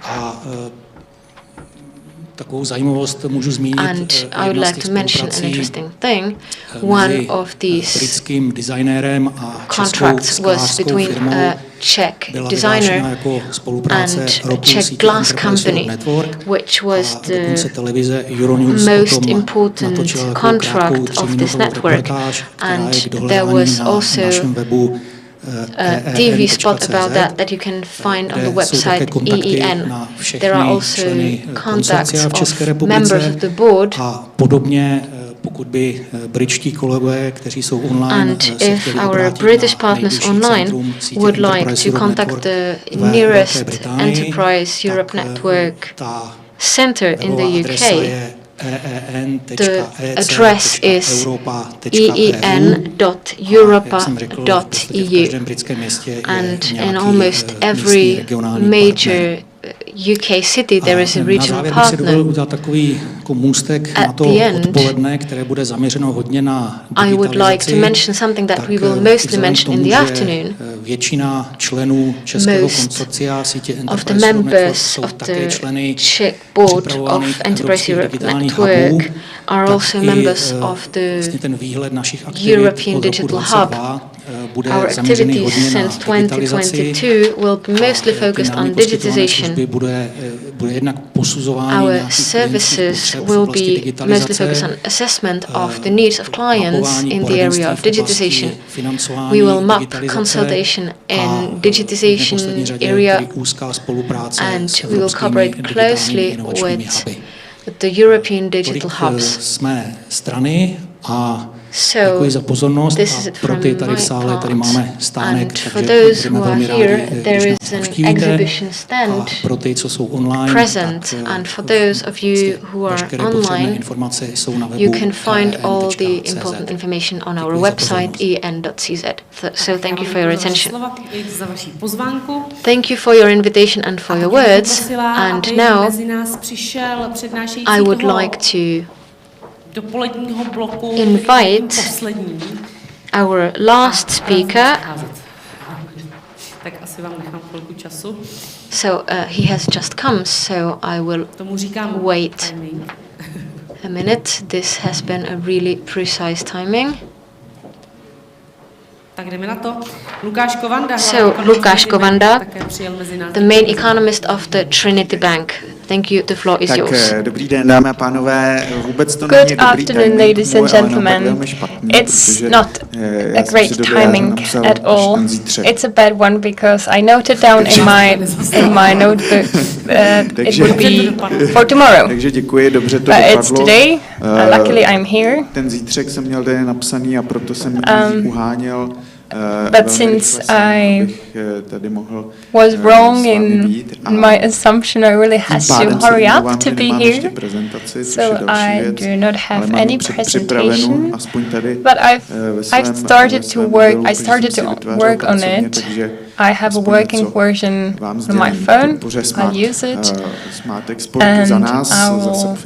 And I would like to mention an interesting thing. One of these contracts was between a Czech designer and a Czech glass company, which was the most important contract of this network. And there was also a TV spot about that you can find on the website EEN. There are also contacts of members of the board. And if our British partners online would like to contact the nearest Enterprise Europe Network center in the UK, the address is een.europa.eu, and in almost every major UK city there is a regional partner. At the end, I would like to mention something that we will mostly mention in the afternoon. Most of the members of the Czech board of Enterprise Europe Network are also members of the European Digital Hub. Our activities since 2022 will be mostly focused on digitization. Our services will be mostly focused on assessment of the needs of clients in the area of digitization. We will map consultation in digitization area, and we will cooperate closely with the European digital hubs. So, this is it from my part. And for those who are here, there is an exhibition stand present. And for those of you who are online, you can find all the important information on our website, en.cz. So thank you for your attention. Thank you for your invitation and for your words. And now, I would like to invite our last speaker. So he has just come, so I will wait a minute. This has been a really precise timing. So Lukáš Kovanda, the main economist of the Trinity Bank, Thank you. The floor is yours. Dobrý den, dámy a pánové. Vůbec to není dobrý afternoon, ladies and gentlemen. It's not a great timing at all. It's a bad one because I noted down in my notebook it would be for tomorrow. Takže děkuji, dobře to dopadlo. But it's today. Luckily I'm here. Ten zítřek jsem měl tady napsaný a proto jsem uháněl. But since I was wrong in my assumption, I really had to hurry up to be here. So I do not have any presentation. But I started to work on it. I have a working version on my phone. I'll use it, and I will,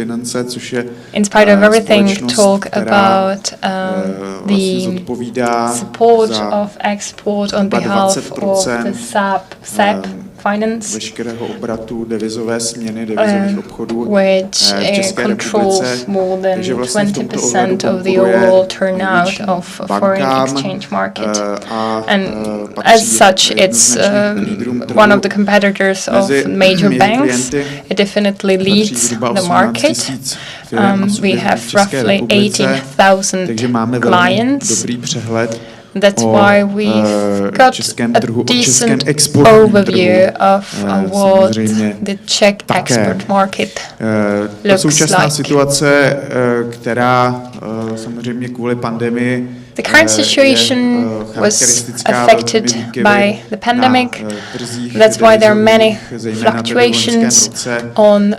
in spite of everything, talk about the support of export on behalf of the SAP finance, which controls more than 20% of the overall turnout of foreign exchange market. And as such, it's one of the competitors of major banks. It definitely leads the market. We have roughly 18,000 clients. That's why we've got a decent overview of what the Czech export market looks like. Situace, která samozřejmě kvůli pandemii the current situation was affected by the pandemic. That's why there are many fluctuations on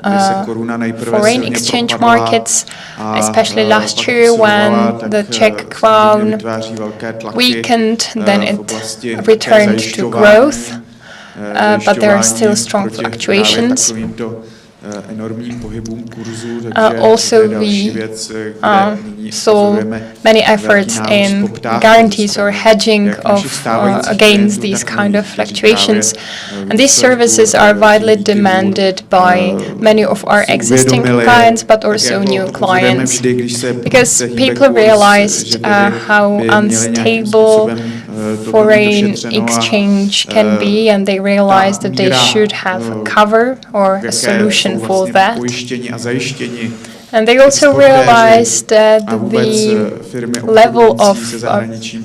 foreign exchange markets, especially last year when the Czech crown weakened, then it returned to growth, but there are still strong fluctuations. Also, we saw many efforts in guarantees or hedging of against these kind of fluctuations, and these services are widely demanded by many of our existing clients, but also new clients, because people realized how unstable foreign exchange can be, and they realized that they should have a cover or a solution for that. And they also realized that the level of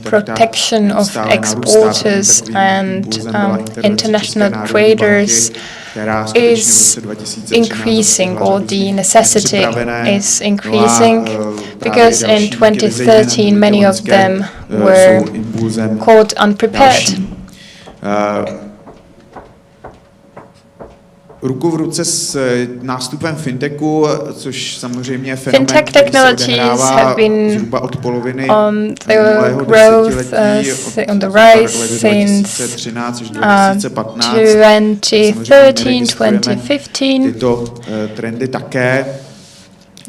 protection of exporters and international traders is increasing, or the necessity is increasing, because in 2013 many of them were caught unprepared. Ruku v ruce s nástupem fintechu, což samozřejmě je fenomén, fintech technologies have been on the growth, on the rise since 2013, 2015. Tyto trendy také.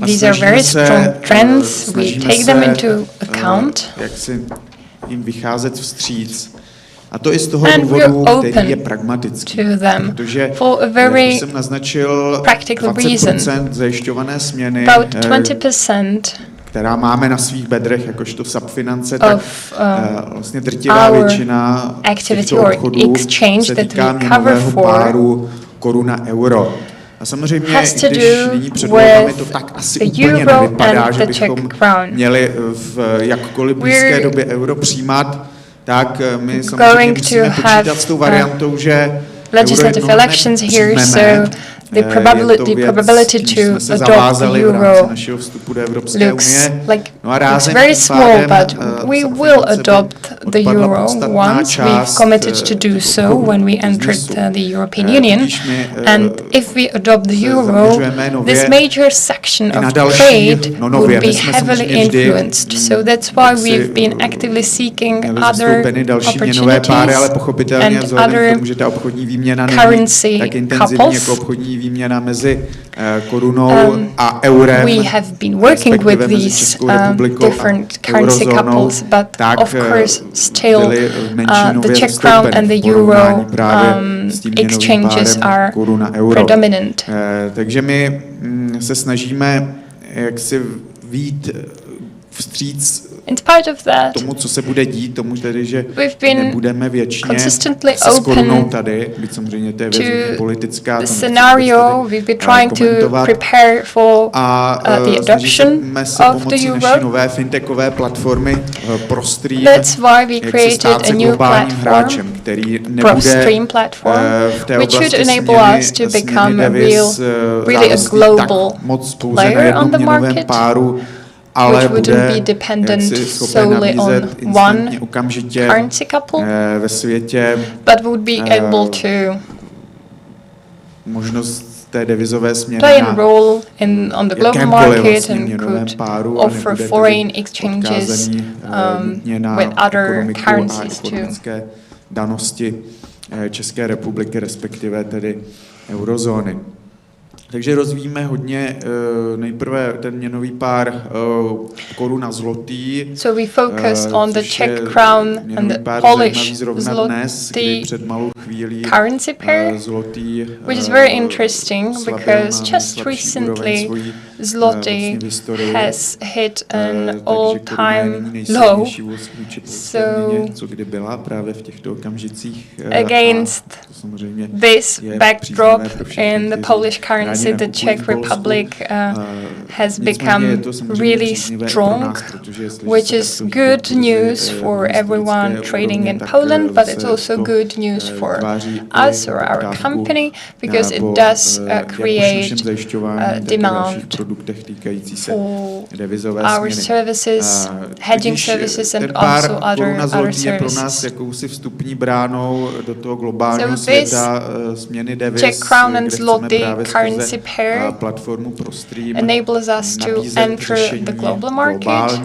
These are very strong trends. We take them into account. Jak si jim vycházet vstříc. A to i z toho důvodu, který je pragmatický, protože, jak jsem naznačil, 20% zajišťované směny, která máme na svých bedrech, jakožto subfinance, tak vlastně drtivá většina těchto obchodů se týká měnového páru koruna-euro. A samozřejmě, když nyní před volbami to tak asi úplně nevypadá, že bychom měli v jakkoliv blízké době euro přijímat, tak my samozřejmě musíme počítat s tou variantou, že legislative elections here, so the probability to adopt the euro looks very small, but we will adopt the euro once. We've committed to do so when we entered the European Union. And if we adopt the euro, this major section of trade would be heavily influenced. So that's why we've been actively seeking other opportunities and other currency couples. Výměna mezi korunou a eurem. We have been working with these different currency couples, but of course still the Czech crown and the euro exchanges are predominant. Takže my se snažíme jaksi vyjít vstříc that, tomu, co se bude dít, tomu tedy, že been nebudeme věčně se s open korunou tady, byť samozřejmě to je věc politická, the scenario we've been trying to prepare for the adoption of the euro. Naší nové fintechové platformy Prostream, That's why we created a new platform, který Prostream platform, which should enable us to become really a global player on the market, which wouldn't be dependent solely on one currency couple, but would be able to play a role on the global market and could offer foreign exchanges with other currencies too. Danosti České republiky, respektive tedy eurozóny. Takže rozvíjíme hodně nejprve ten měnový pár koruna zlotý. So we focus on the Czech crown and the Polish zloty currency pair, which is very interesting because just recently zloty has hit an all-time low. So against this backdrop in the Polish currency, the Czech Republic has become really strong, which is good news for everyone trading in Poland, but it's also good news for us or our company because it does create demand for our services, hedging services and also other services. So this Czech crown and zloty currency pair enables us to enter the global market,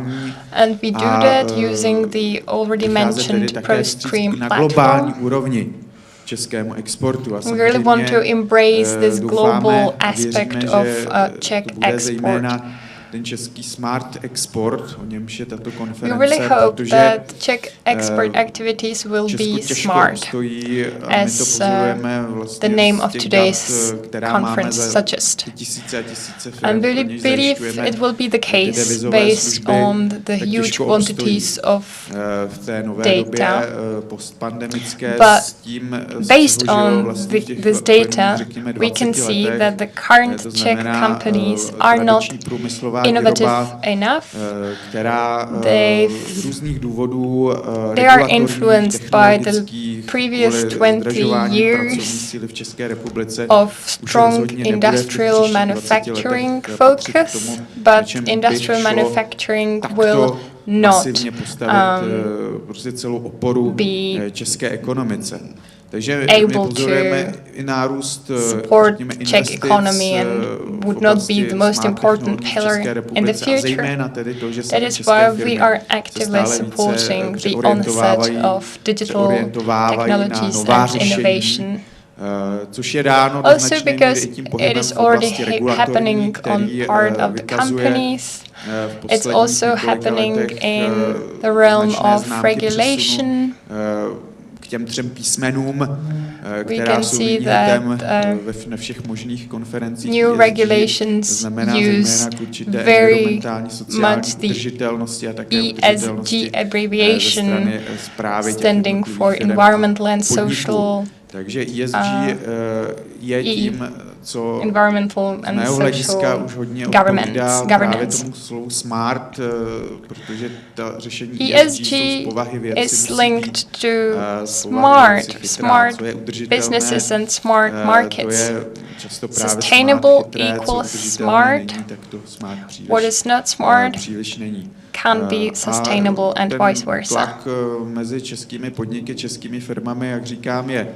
and we do that using the already mentioned Prostream platform. We really want to embrace this global aspect of Czech export. Ten český smart export, o němž je tato konference, we really hope that Czech export activities will be smart, as the name of today's conference suggests. And we believe it will be the case based on the huge quantities of data. But based on this data, we can see that the current Czech companies are not innovative enough. They are influenced by the previous 20 years of strong industrial manufacturing focus, but industrial manufacturing will not be able to support Czech economy and would not be the most important pillar in the future. That is why we are actively supporting the onset of digital technologies and innovation. Also because it is already happening on part of the companies, it's also happening in the realm of regulation. Těm třem písmenům, která jsou výhledem na všech možných konferencích. New regulations use very much the ESG abbreviation standing for environmental and social takže ESG je tím, co environmental z mého hlediska už hodně odpovídá právě tomu slovu smart, protože ta řešení ESG jsou z povahy věci is linked to smart businesses and smart markets. Sustainable equals smart. What is not smart can't be sustainable and vice versa. Tlak mezi českými podniky, českými firmami, jak říkám, je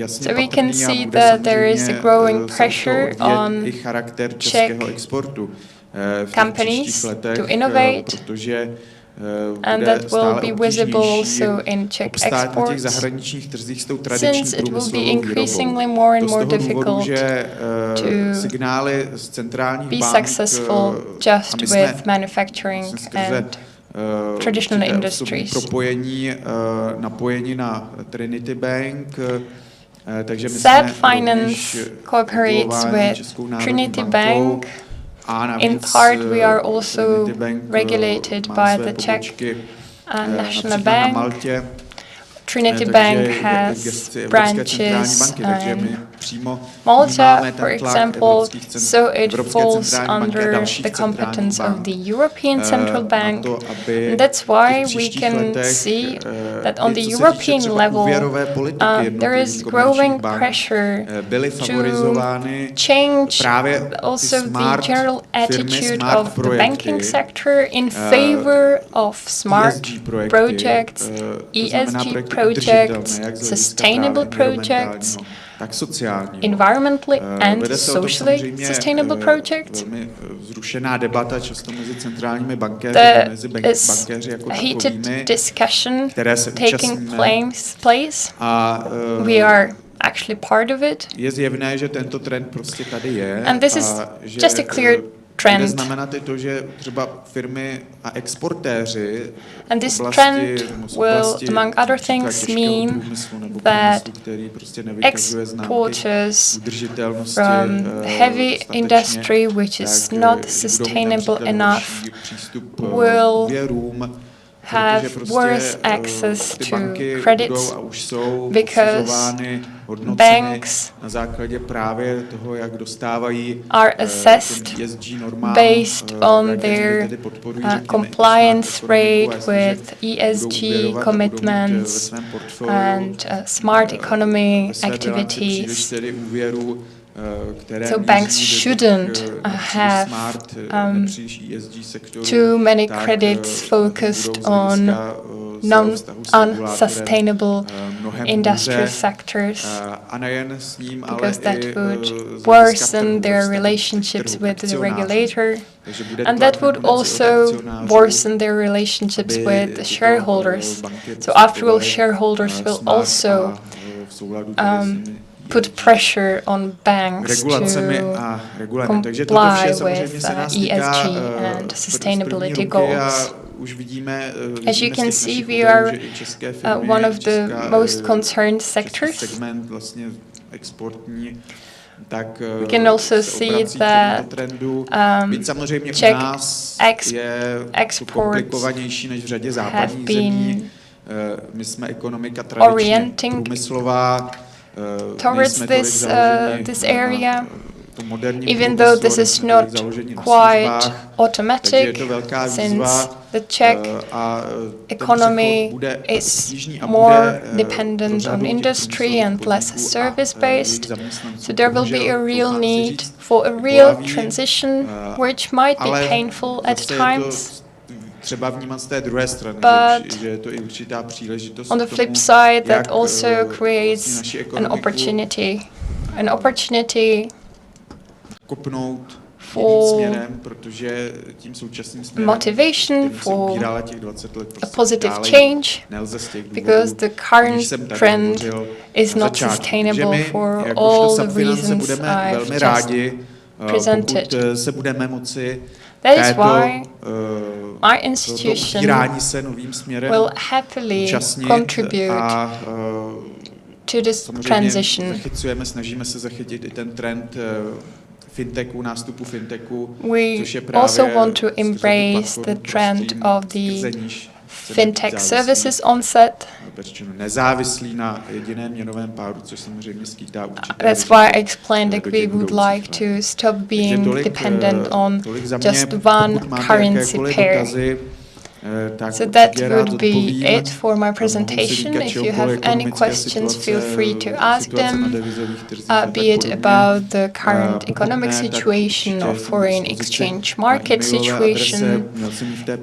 so we can see that there is a growing pressure on Czech companies to innovate, and that will be visible also in Czech exports, since it will be increasingly more and more difficult to be successful just with manufacturing and traditional industries. Napojení na Trinity Bank. SAP Finance cooperates with Trinity Bank In part, we are also regulated by the Czech National Bank. Trinity Bank has branches in Malta, for example, so it falls under the competence of the European Central Bank. And that's why we can see that on the European level, there is growing pressure to change also the general attitude of the banking sector in favor of smart projects, ESG projects, sustainable projects, environmentally and socially sustainable projects. There is a heated discussion taking place. We are actually part of it. And this is just a clear trend. And this trend will, among other things, mean that exporters from heavy industry, which is not sustainable enough, will have worse access to credits because banks are assessed based on their compliance rate with ESG commitments and smart economy activities. So banks shouldn't have too many credits focused on non-unsustainable industrial sectors, because that would worsen their relationships with the regulator, and that would also worsen their relationships with the shareholders. So after all, shareholders will also put pressure on banks to comply with ESG and sustainability goals. As you can see, we are one of the most concerned sectors. We can also see that Czech exports have been orienting towards this area, even though this is not quite automatic, since the Czech economy is more dependent on industry and less service-based. So there will be a real need for a real transition, which might be painful at times. But on the flip side, that also creates an opportunity for motivation, for a positive change, because the current trend is not sustainable for all the reasons I've just presented. That is why my institution will happily contribute to this transition. We also want to embrace the trend of the fintech services onset. That's why I explained that we would like to stop being dependent on just one currency pair. So that would be it for my presentation. If you have any questions, feel free to ask them, be it about the current economic situation or foreign exchange market situation.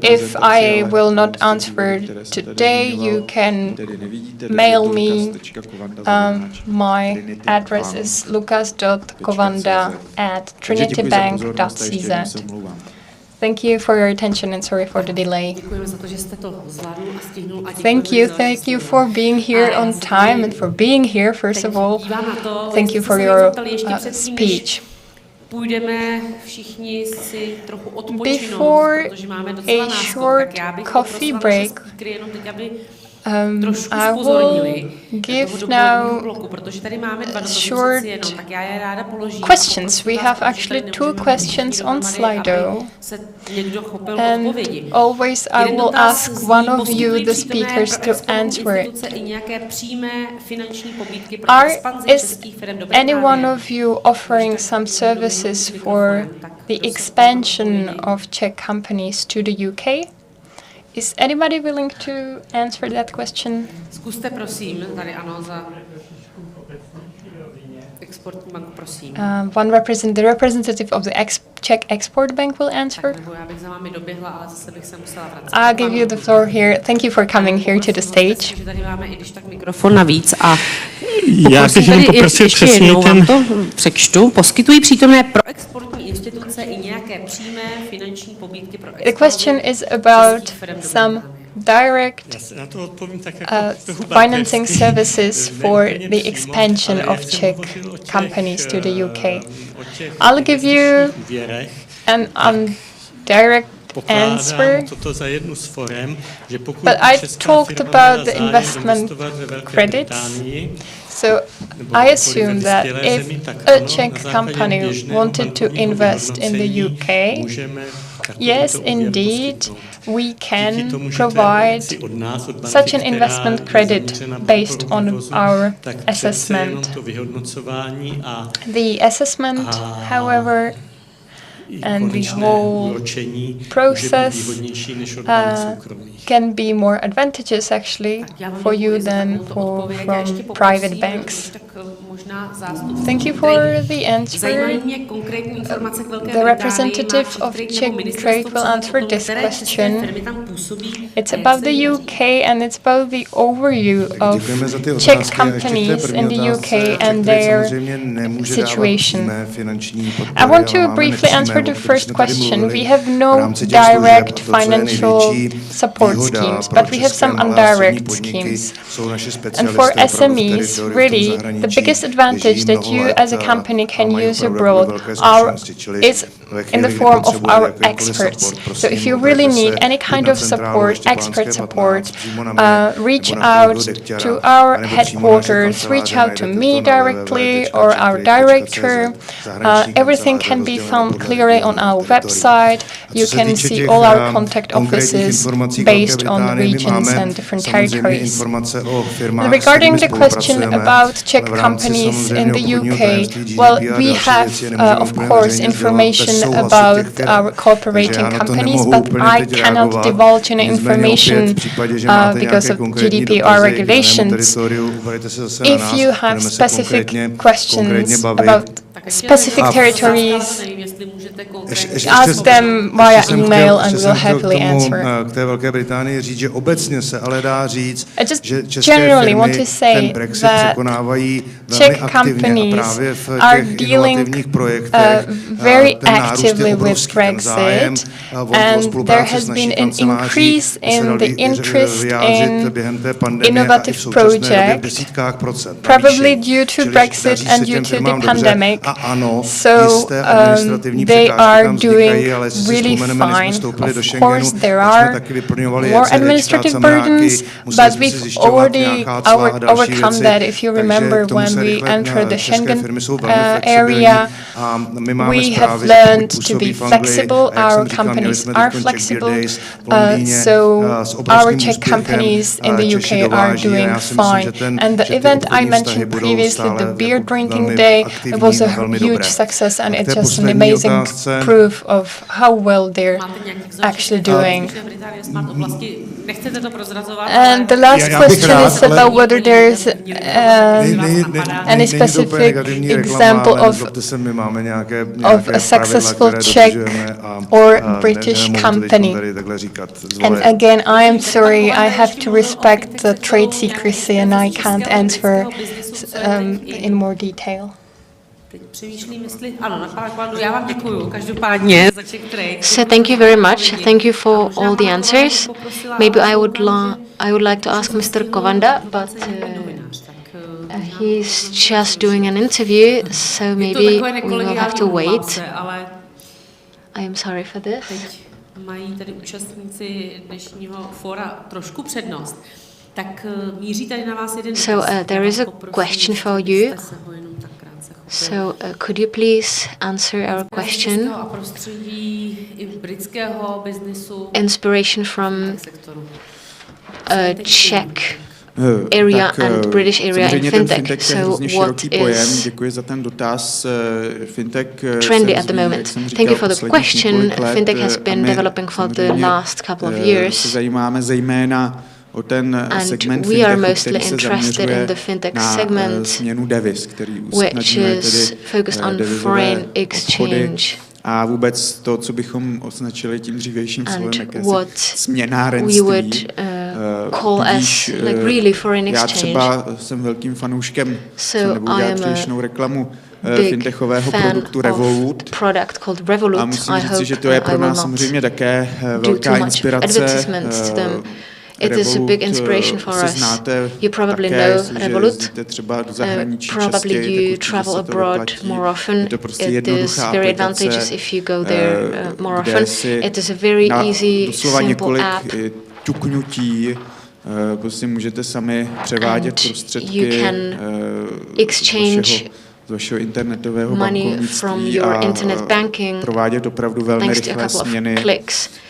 If I will not answer today, you can mail me. My address is lukas.kovanda@trinitybank.cz. Thank you for your attention and sorry for the delay. Thank you for being here on time and for being here, first of all. Thank you for your speech. Before a short coffee break, I will give now short questions. We have actually 2 questions on Slido. And always I will ask one of you, the speakers, to answer it. Is any one of you offering some services for the expansion of Czech companies to the UK? Is anybody willing to answer that question? Zkuste prosím, tady ano, za exportní banku, prosím. The representative of the Czech Export Bank will answer. Já bych za vámi doběhla, ale zase bych se musela vracet. I'll give you the floor here. Thank you for coming here to the stage. Tady máme i když tak mikrofon navíc a já bych jenom poprosil přesně ten... to přečtu. Poskytují přítomné pro exportní instituce i nějaké přímé finanční pobídky pro The question is about some direct financing services for the expansion of Czech companies to the UK. I'll give you an indirect answer, but I talked about the investment credits. So I assume that if a Czech company wanted to invest in the UK, yes, indeed, we can provide such an investment credit based on our assessment. The assessment, however, and the whole process can be more advantageous actually for you than from private banks. Thank you for the answer. The representative of Czech Trade will answer this question. It's about the UK and it's about the overview of Czech companies in the UK and their situation. I want to briefly answer the first question. We have no direct financial support schemes, but we have some indirect schemes. And for SMEs, really, the biggest advantage that you as a company can use abroad is in the form of our experts. So if you really need any kind of support, expert support, reach out to our headquarters, reach out to me directly or our director. Everything can be found clearly on our website. You can see all our contact offices based on regions and different territories. Regarding the question about Czech companies in the UK, well, we have, of course, information about our cooperating companies, but I cannot divulge any information because of GDPR regulations. If you have specific questions about specific territories, ask them via email and we'll happily answer. I just generally want to say that Czech companies are dealing very actively with Brexit, and there has been an increase in the interest in innovative projects, probably due to Brexit and due to the pandemic. So they are doing really fine. Of course, there are more administrative burdens, but we've already overcome that. If you remember, when we entered the Schengen area, we have learned to be flexible. Our companies are flexible. So our Czech companies in the UK are doing fine. And the event I mentioned previously, the beer drinking day, it was a huge success, and it's just an amazing proof of how well they're actually doing. And the last question is about whether there is any specific example of a successful Czech or British company. And again, I am sorry, I have to respect the trade secrecy and I can't answer in more detail. So thank you very much. Thank you for all the answers. Maybe I would like to ask Mr. Kovanda, but he's just doing an interview, so maybe we will have to wait. I am sorry for this. Mají tedy účastníci dnešního fóra trošku přednost. So there is a question for you. So could you please answer our question? Inspiration from Czech area and British area in fintech. So what is trendy at the moment? Thank you for the question. Fintech has been developing for the last couple of years. And we are mostly interested in the fintech segment, which is focused on foreign exchange. A vůbec to, co bychom označili tím dřívějším slovem, jakési we would call as like really foreign exchange. Já třeba jsem velkým fanouškem, nebudu dělat přílišnou reklamu, fintechového produktu Revolut. A musím říct, že to je pro nás samozřejmě také velká inspirace. It is a big inspiration for us. You probably know Revolut. Probably you travel abroad more often. It is very advantageous if you go there more often. It is a very easy, simple app. Prostě můžete sami převádět prostředky z vašeho internetového bankovnictví a provádět opravdu velmi rychlé směny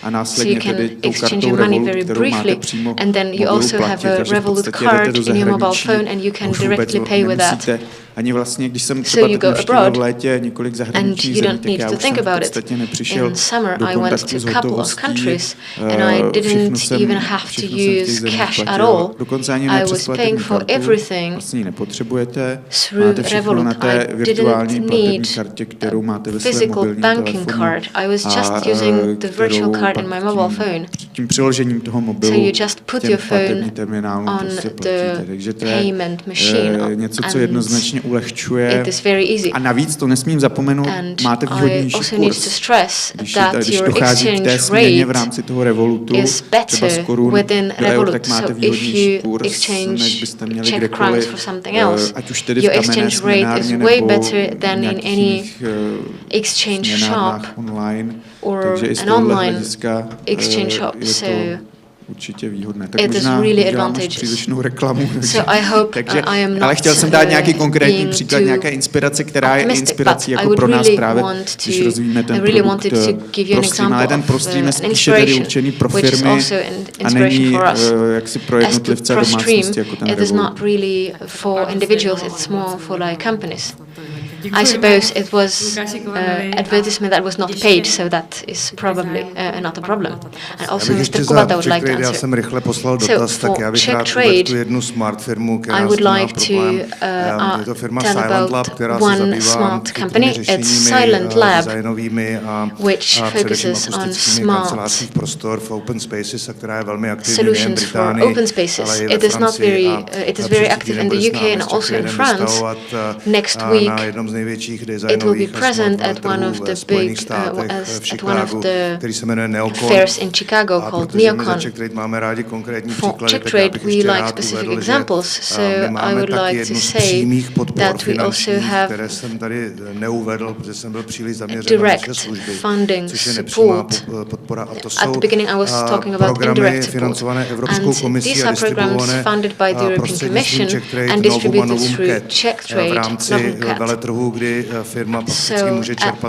a následně tedy tou kartou Revolut, kterou máte přímo v mobilu, platit, takže v podstatě jdete do zahraničí, už vůbec nemusíte ani vlastně, když jsem třeba teď navštívil v létě několik zahraničních zemí, tak já už jsem v podstatě nepřišel do kontaktu s hotovostí, všechno jsem v těch zemích platil, dokonce ani nepřesplatit vlastně nepotřebujete, máte všechno na té virtuální platební kartě, kterou máte ve svém mobilním telefonu a kterou pak tím přiložením toho mobilu těm platební terminálům prostě platíte. Takže to je něco, co jednoznačně ulehčuje. A navíc to nesmím zapomenout, máte výhodnější kurz. Když dochází k té směně v rámci toho Revolutu, třeba z korun do eur, tak máte výhodnější kurz, než byste měli kdekoliv, ať už tedy v kamenné směnárně nebo v nějakých směnárnách online. Takže i z tohohle hlediska je to určitě výhodné. Tak možná dělám přílišnou reklamu. Ale chtěl jsem dát nějaký konkrétní příklad, nějaké inspirace, která je inspirací jako pro nás právě, když rozvíjíme ten produkt prostřím. Ale ten prostřím je spíše tedy určený pro firmy a není jaksi pro jednotlivce a domácnosti jako ten Revolut. I suppose it was advertisement that was not paid, so that is probably not a problem. And also Mr. Kubata would like to answer. Já jsem rychle poslal dotaz, tak já bych rád uvedl tu jednu smart firmu, která I would like to tell about one smart company. It's Silent Lab, which focuses on smart solutions for open spaces. It is very active in the UK and also in France. Next week, it will be present at one of the big fairs in Chicago called Neocon. For Czech trade, we like specific examples, so I would like to say that we also have direct funding support. At the beginning, I was talking about indirect support, and these are programs funded by the European Commission and distributed through Czech trade, so at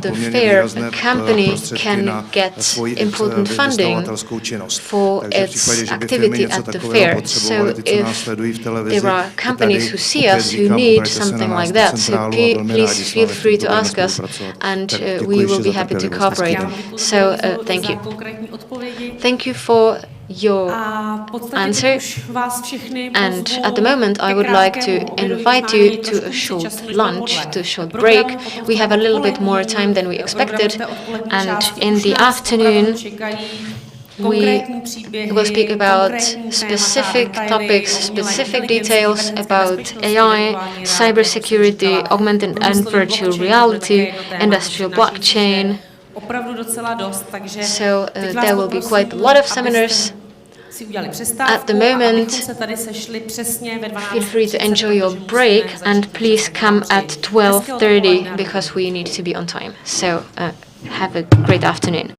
the fair, a company can get important funding for its activity at the fair. So if there are companies who see us who need something like that, so please feel free to ask us, and we will be happy to cooperate. So thank you. Thank you for your answer. And at the moment, I would like to invite you to a short lunch, to a short break. We have a little bit more time than we expected, and in the afternoon, we will speak about specific topics, specific details about AI, cybersecurity, augmented and virtual reality, industrial blockchain. So there will be quite a lot of seminars. At the moment, feel free to enjoy your break and please come at 12:30 because we need to be on time. So have a great afternoon.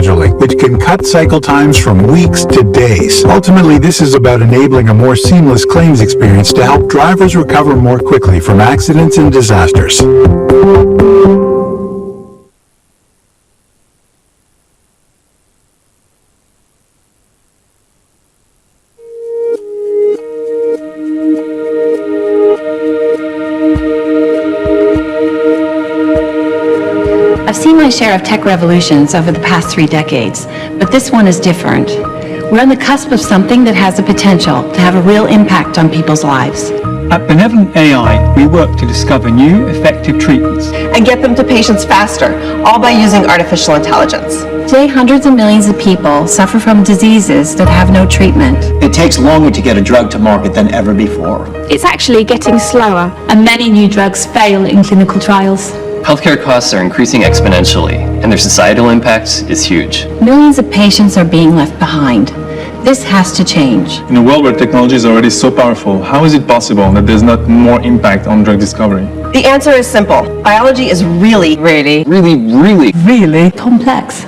scheduling, which can cut cycle times from weeks to days. Ultimately, this is about enabling a more seamless claims experience to help drivers recover more quickly from accidents and disasters. I've seen my share of tech revolutions over the past 3 decades, but this one is different. We're on the cusp of something that has the potential to have a real impact on people's lives. At Benevolent AI, we work to discover new, effective treatments and get them to patients faster, all by using artificial intelligence. Today, hundreds of millions of people suffer from diseases that have no treatment. It takes longer to get a drug to market than ever before. It's actually getting slower, and many new drugs fail in clinical trials. Healthcare costs are increasing exponentially, and their societal impact is huge. Millions of patients are being left behind. This has to change. In a world where technology is already so powerful, how is it possible that there's not more impact on drug discovery? The answer is simple. Biology is really complex.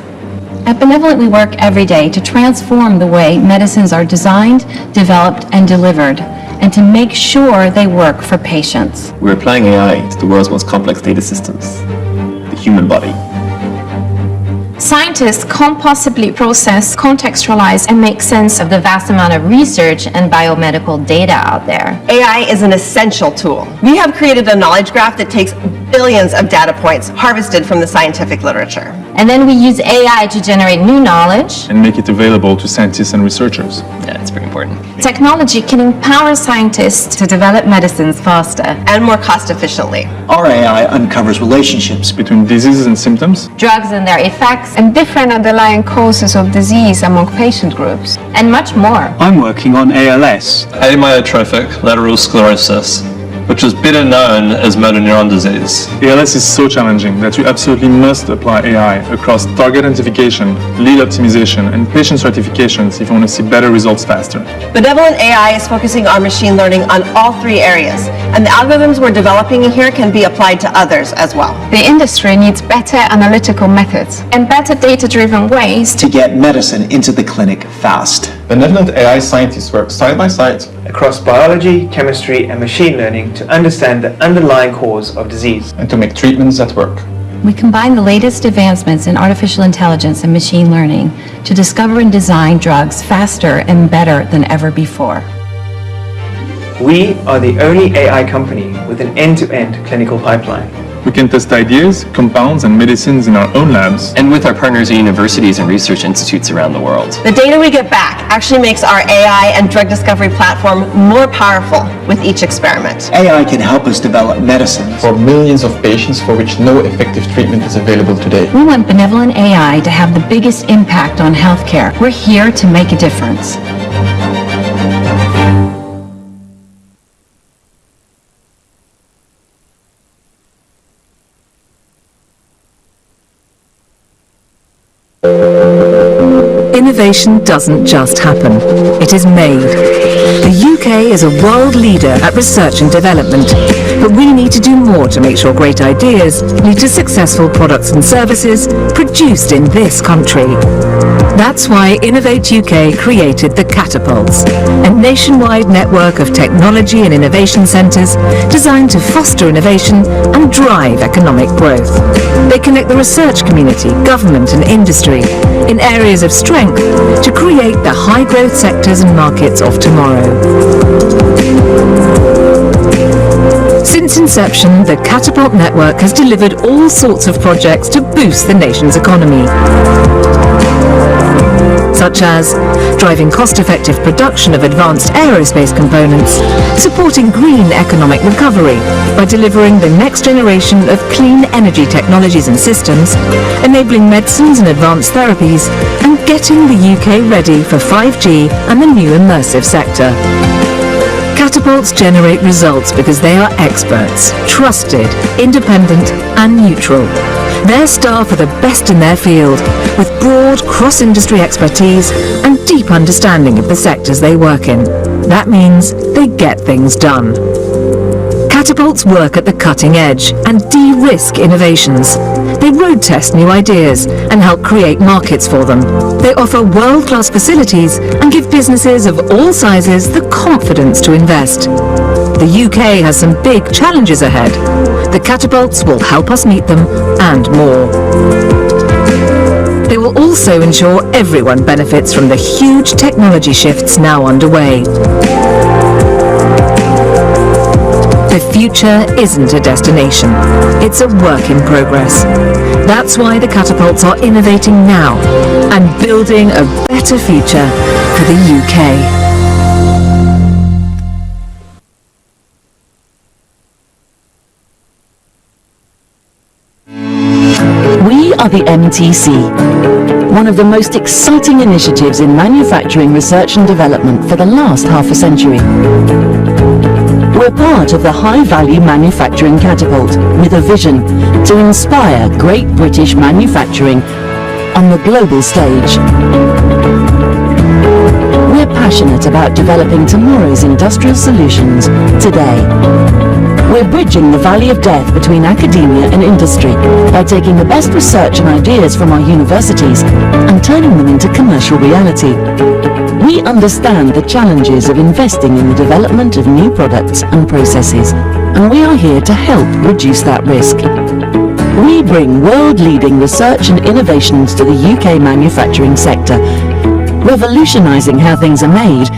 At Benevolent, we work every day to transform the way medicines are designed, developed, and delivered, and to make sure they work for patients. We're applying AI to the world's most complex data systems, the human body. Scientists can't possibly process, contextualize, and make sense of the vast amount of research and biomedical data out there. AI is an essential tool. We have created a knowledge graph that takes billions of data points harvested from the scientific literature. And then we use AI to generate new knowledge and make it available to scientists and researchers. Yeah, it's very important. Technology can empower scientists to develop medicines faster and more cost efficiently. Our AI uncovers relationships between diseases and symptoms, drugs and their effects, and different underlying causes of disease among patient groups, and much more. I'm working on ALS, amyotrophic lateral sclerosis, which is better known as motor neuron disease. ALS is so challenging that you absolutely must apply AI across target identification, lead optimization, and patient stratifications if you want to see better results faster. Benevolent AI is focusing on machine learning on all 3 areas, and the algorithms we're developing here can be applied to others as well. The industry needs better analytical methods and better data-driven ways to get medicine into the clinic fast. Benevolent AI scientists work side by side across biology, chemistry, and machine learning to understand the underlying cause of disease and to make treatments that work. We combine the latest advancements in artificial intelligence and machine learning to discover and design drugs faster and better than ever before. We are the only AI company with an end-to-end clinical pipeline. We can test ideas, compounds, and medicines in our own labs. And with our partners at universities and research institutes around the world. The data we get back actually makes our AI and drug discovery platform more powerful with each experiment. AI can help us develop medicines for millions of patients for which no effective treatment is available today. We want Benevolent AI to have the biggest impact on healthcare. We're here to make a difference. Innovation doesn't just happen, it is made. The UK is a world leader at research and development, but we need to do more to make sure great ideas lead to successful products and services produced in this country. That's why Innovate UK created the Catapults, a nationwide network of technology and innovation centres designed to foster innovation and drive economic growth. They connect the research community, government and industry in areas of strength to create the high-growth sectors and markets of tomorrow. Since inception, the Catapult Network has delivered all sorts of projects to boost the nation's economy, such as driving cost-effective production of advanced aerospace components, supporting green economic recovery by delivering the next generation of clean energy technologies and systems, enabling medicines and advanced therapies, and getting the UK ready for 5G and the new immersive sector. Catapults generate results because they are experts, trusted, independent, and neutral. Their staff are the best in their field, with broad cross-industry expertise and deep understanding of the sectors they work in. That means they get things done. Catapults work at the cutting edge and de-risk innovations. They They road test new ideas and help create markets for them. They offer world-class facilities and give businesses of all sizes the confidence to invest. The UK has some big challenges ahead. The catapults will help us meet them and more. They will also ensure everyone benefits from the huge technology shifts now underway. The future isn't a destination, it's a work in progress. That's why the catapults are innovating now and building a better future for the UK. We are the MTC, one of the most exciting initiatives in manufacturing research and development for the last half a century. We're part of the high-value manufacturing catapult with a vision to inspire great British manufacturing on the global stage. We're passionate about developing tomorrow's industrial solutions today. We're bridging the valley of death between academia and industry by taking the best research and ideas from our universities and turning them into commercial reality. We understand the challenges of investing in the development of new products and processes, and we are here to help reduce that risk. We bring world-leading research and innovations to the UK manufacturing sector, revolutionising how things are made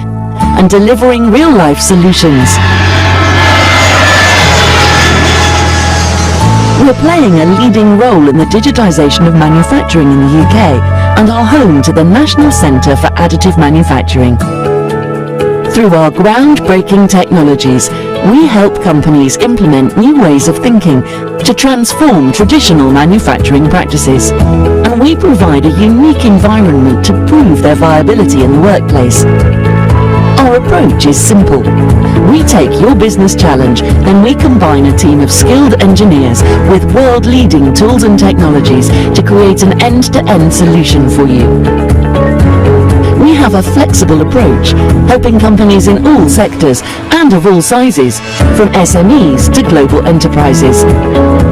and delivering real-life solutions. We're playing a leading role in the digitisation of manufacturing in the UK and are home to the National Centre for Additive Manufacturing. Through our groundbreaking technologies, we help companies implement new ways of thinking to transform traditional manufacturing practices. And we provide a unique environment to prove their viability in the workplace. Our approach is simple. We take your business challenge, then we combine a team of skilled engineers with world-leading tools and technologies to create an end-to-end solution for you. We have a flexible approach, helping companies in all sectors and of all sizes, from SMEs to global enterprises.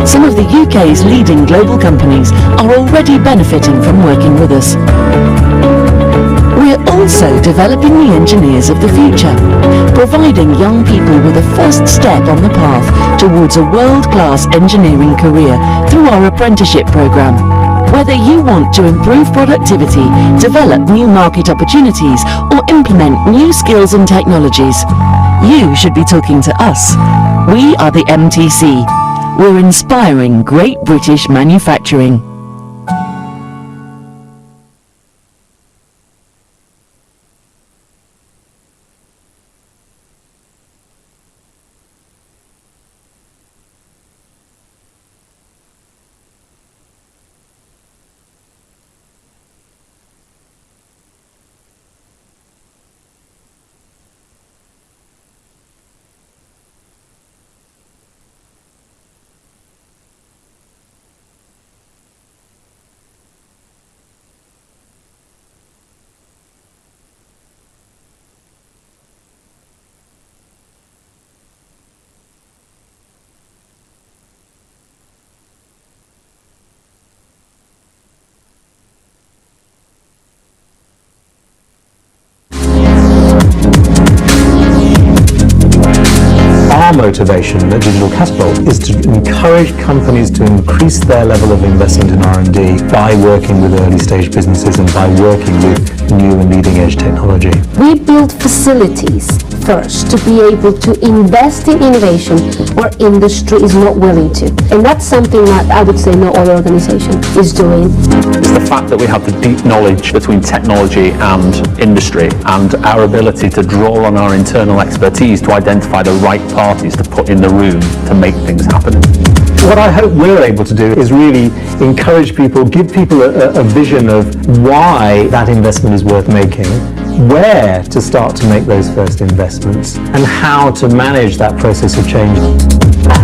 Some of the UK's leading global companies are already benefiting from working with us. We're also developing the engineers of the future, providing young people with a first step on the path towards a world-class engineering career through our apprenticeship programme. Whether you want to improve productivity, develop new market opportunities, or implement new skills and technologies, you should be talking to us. We are the MTC. We're inspiring great British manufacturing. Our motivation at Digital Catapult is to encourage companies to increase their level of investment in R&D by working with early stage businesses and by working with new and leading edge technology. We build facilities first to be able to invest in innovation where industry is not willing to. And that's something that I would say no other organization is doing. It's the fact that we have the deep knowledge between technology and industry and our ability to draw on our internal expertise to identify the right parties to put in the room to make things happen. What I hope we're able to do is really encourage people, give people a vision of why that investment is worth making, where to start to make those first investments, and how to manage that process of change.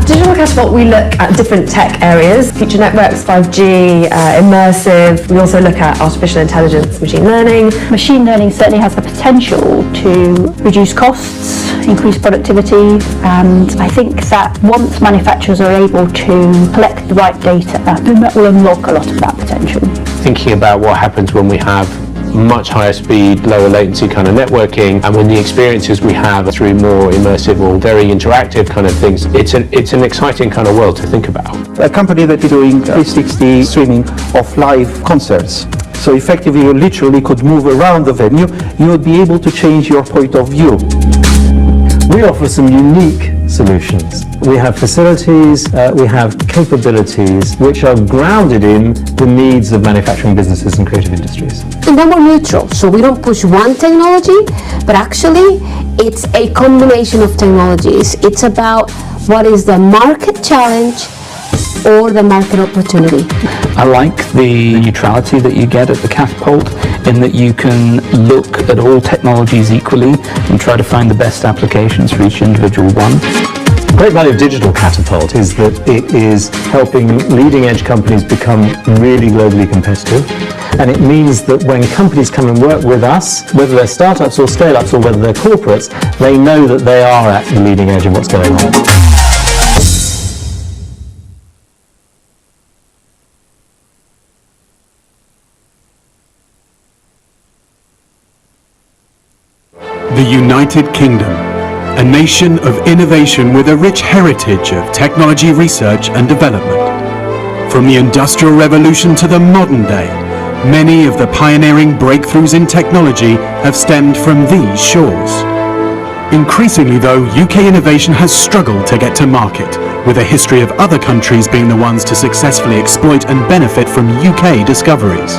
At Digital Catapult, we look at different tech areas, future networks, 5G, immersive. We also look at artificial intelligence, machine learning. Machine learning certainly has the potential to reduce costs, increase productivity, and I think that once manufacturers are able to collect the right data, then that will unlock a lot of that potential. Thinking about what happens when we have much higher speed, lower latency kind of networking, and when the experiences we have through more immersive or very interactive kind of things, it's an exciting kind of world to think about. A company that is doing 360 streaming of live concerts. So effectively you literally could move around the venue, you would be able to change your point of view. We offer some unique solutions. We have facilities, we have capabilities which are grounded in the needs of manufacturing businesses and creative industries. And then we're neutral, so we don't push one technology, but actually it's a combination of technologies. It's about what is the market challenge or the market opportunity. I like the neutrality that you get at the Catapult, in that you can look at all technologies equally and try to find the best applications for each individual one. The great value of Digital Catapult is that it is helping leading edge companies become really globally competitive. And it means that when companies come and work with us, whether they're startups or scale-ups or whether they're corporates, they know that they are at the leading edge of what's going on. The United Kingdom, a nation of innovation with a rich heritage of technology research and development. From the Industrial Revolution to the modern day, many of the pioneering breakthroughs in technology have stemmed from these shores. Increasingly though, UK innovation has struggled to get to market, with a history of other countries being the ones to successfully exploit and benefit from UK discoveries.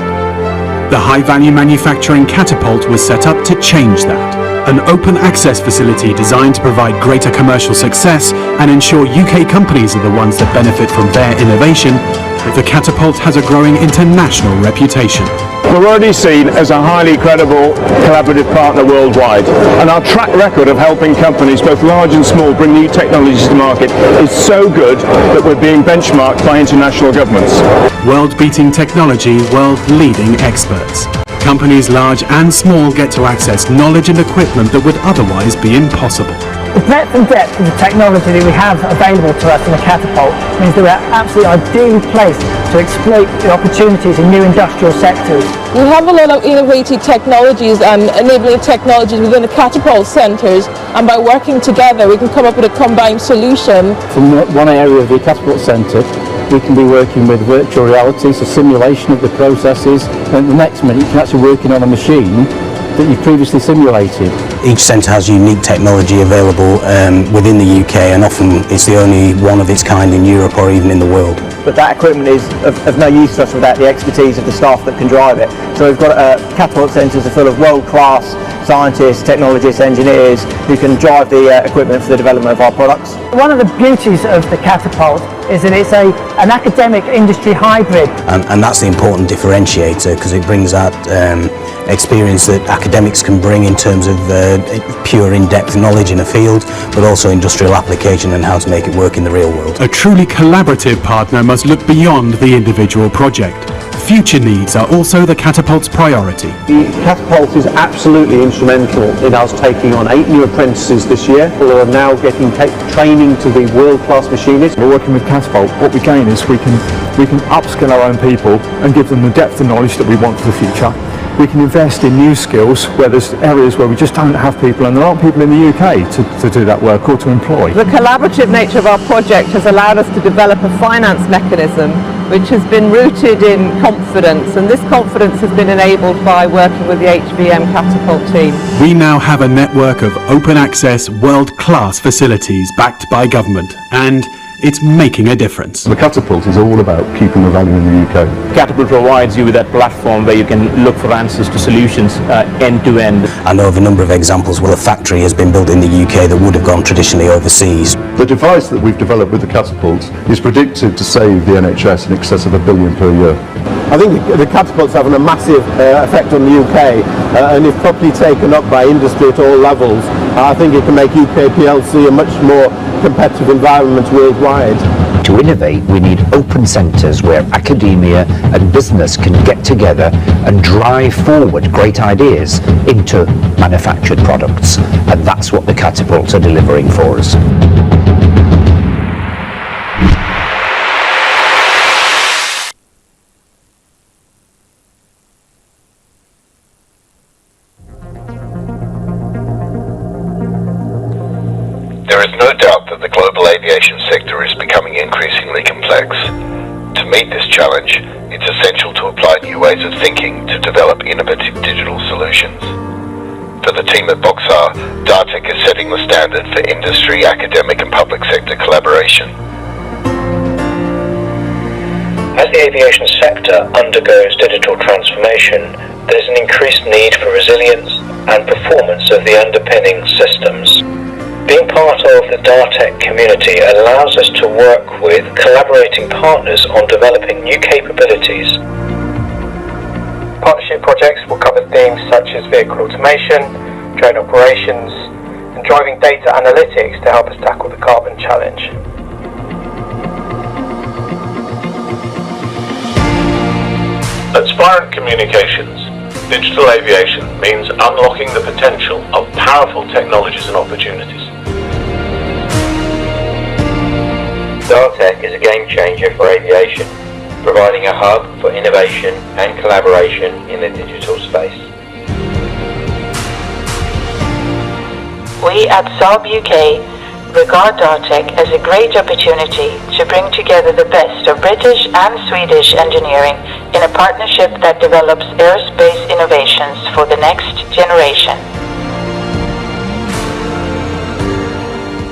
The high-value manufacturing Catapult was set up to change that. An open access facility designed to provide greater commercial success and ensure UK companies are the ones that benefit from their innovation, the Catapult has a growing international reputation. We're already seen as a highly credible collaborative partner worldwide, and our track record of helping companies, both large and small, bring new technologies to market is so good that we're being benchmarked by international governments. World-beating technology, world-leading experts. Companies large and small get to access knowledge and equipment that would otherwise be impossible. The breadth and depth of the technology that we have available to us in the Catapult means that we're absolutely ideally placed to exploit the opportunities in new industrial sectors. We have a lot of innovative technologies and enabling technologies within the Catapult centres, and by working together we can come up with a combined solution. From one area of the Catapult Centre, we can be working with virtual reality, so simulation of the processes, and the next minute you can actually working on a machine that you previously simulated. Each centre has unique technology available within the UK, and often it's the only one of its kind in Europe or even in the world. But that equipment is of no use to us without the expertise of the staff that can drive it. So we've got Catapult centres are full of world-class scientists, technologists, engineers who can drive the equipment for the development of our products. One of the beauties of the Catapult is that it's an academic industry hybrid. And that's the important differentiator, because it brings that experience that academics can bring in terms of pure in-depth knowledge in a field, but also industrial application and how to make it work in the real world. A truly collaborative partner must look beyond the individual project. Future needs are also the Catapult's priority. The Catapult is absolutely instrumental in us taking on 8 new apprentices this year, who are now getting training to be world-class machinists. We're working with Catapult. What we gain is we can upskill our own people and give them the depth of knowledge that we want for the future. We can invest in new skills where there's areas where we just don't have people, and there aren't people in the UK to do that work or to employ. The collaborative nature of our project has allowed us to develop a finance mechanism which has been rooted in confidence, and this confidence has been enabled by working with the HVM Catapult team. We now have a network of open access, world-class facilities backed by government, and it's making a difference. The Catapult is all about keeping the value in the UK. Catapult provides you with that platform where you can look for answers to solutions end to end. I know of a number of examples where a factory has been built in the UK that would have gone traditionally overseas. The device that we've developed with the Catapult is predicted to save the NHS in excess of £1 billion per year. I think the catapult's having a massive effect on the UK, and if properly taken up by industry at all levels, I think it can make UK PLC a much more competitive environment worldwide. To innovate, we need open centres where academia and business can get together and drive forward great ideas into manufactured products. And that's what the catapults are delivering for us. There is no doubt that the global aviation sector is becoming increasingly complex. To meet this challenge, it's essential to apply new ways of thinking to develop innovative digital solutions. For the team at Boxar, DARTEC is setting the standard for industry, academic and public sector collaboration. As the aviation sector undergoes digital transformation, there is an increased need for resilience and performance of the underpinning systems. Being part of the DARTEC community allows us to work with collaborating partners on developing new capabilities. Partnership projects will cover themes such as vehicle automation, drone operations, and driving data analytics to help us tackle the carbon challenge. At Spirent Communications, digital aviation means unlocking the potential of powerful technologies and opportunities. DARTEC is a game changer for aviation, providing a hub for innovation and collaboration in the digital space. We at Saab UK regard DARTEC as a great opportunity to bring together the best of British and Swedish engineering in a partnership that develops aerospace innovations for the next generation.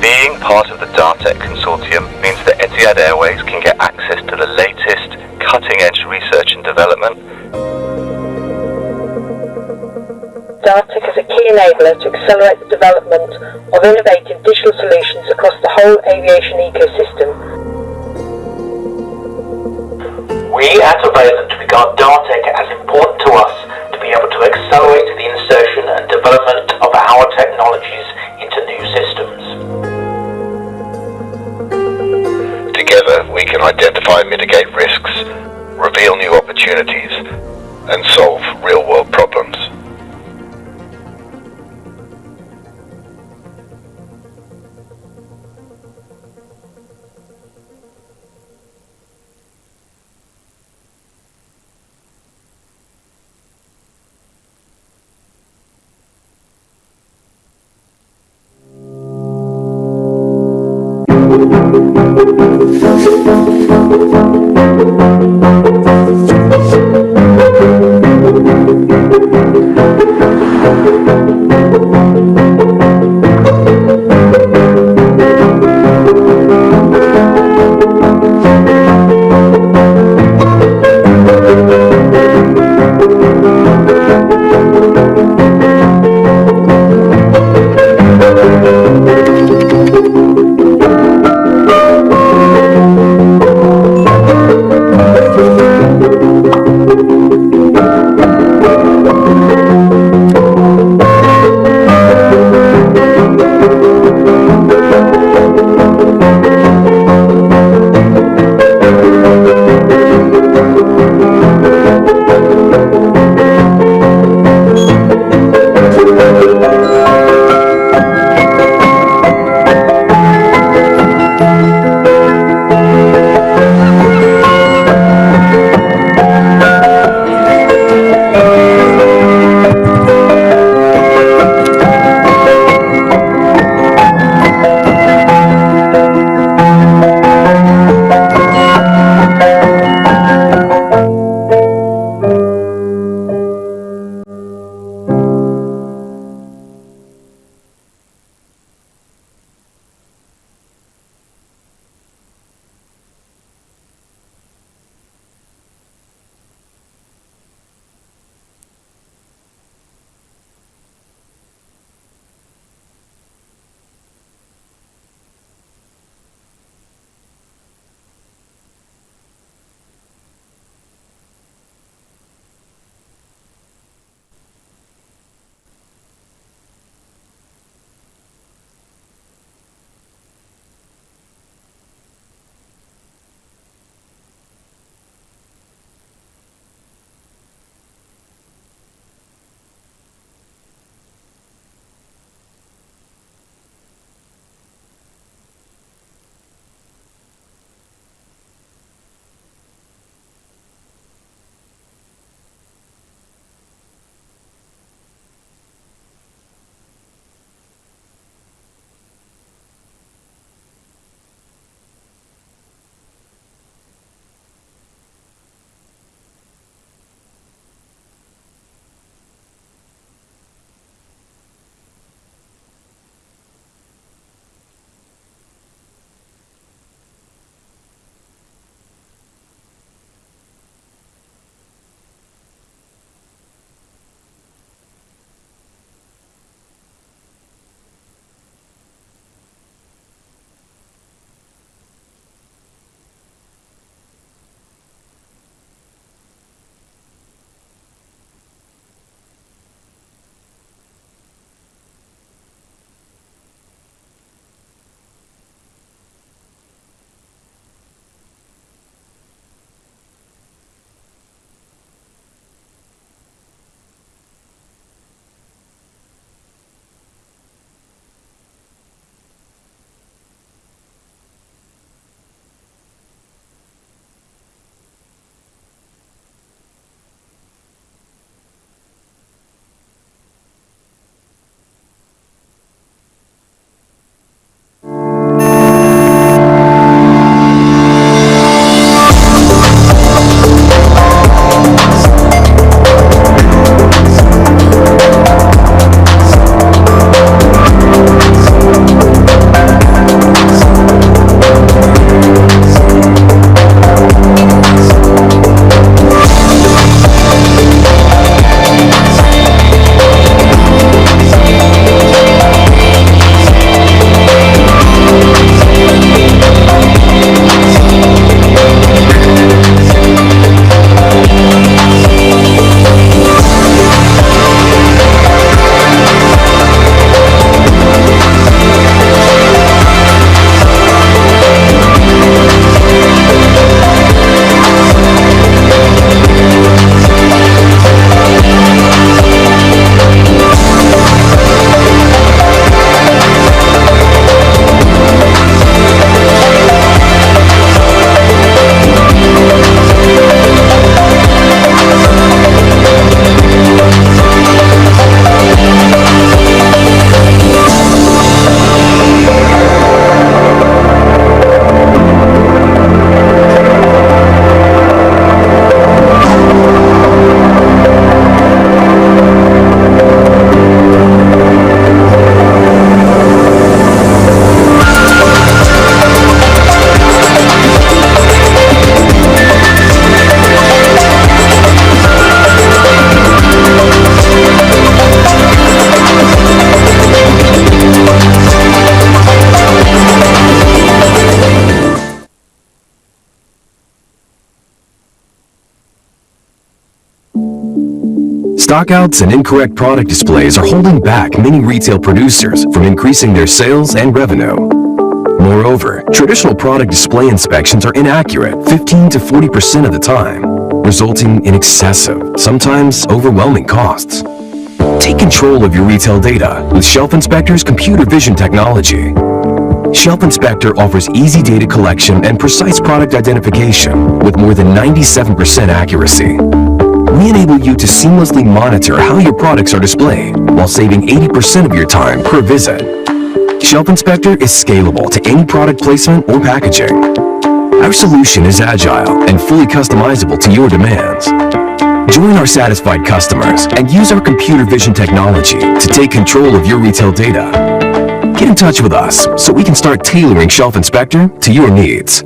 Being part of the DARTEC consortium means that Etihad Airways can get access to the latest cutting-edge research and development. DARTEC is a key enabler to accelerate the development of innovative digital solutions across the whole aviation ecosystem. We at Availent regard DARTEC as important to us to be able to accelerate the insertion and development of our technologies into new systems. Together, we can identify and mitigate risks, reveal new opportunities, and solve real-world problems. Stockouts and incorrect product displays are holding back many retail producers from increasing their sales and revenue. Moreover, traditional product display inspections are inaccurate 15 to 40% of the time, resulting in excessive, sometimes overwhelming costs. Take control of your retail data with Shelf Inspector's computer vision technology. Shelf Inspector offers easy data collection and precise product identification with more than 97% accuracy. We enable you to seamlessly monitor how your products are displayed while saving 80% of your time per visit. Shelf Inspector is scalable to any product placement or packaging. Our solution is agile and fully customizable to your demands. Join our satisfied customers and use our computer vision technology to take control of your retail data. Get in touch with us so we can start tailoring Shelf Inspector to your needs.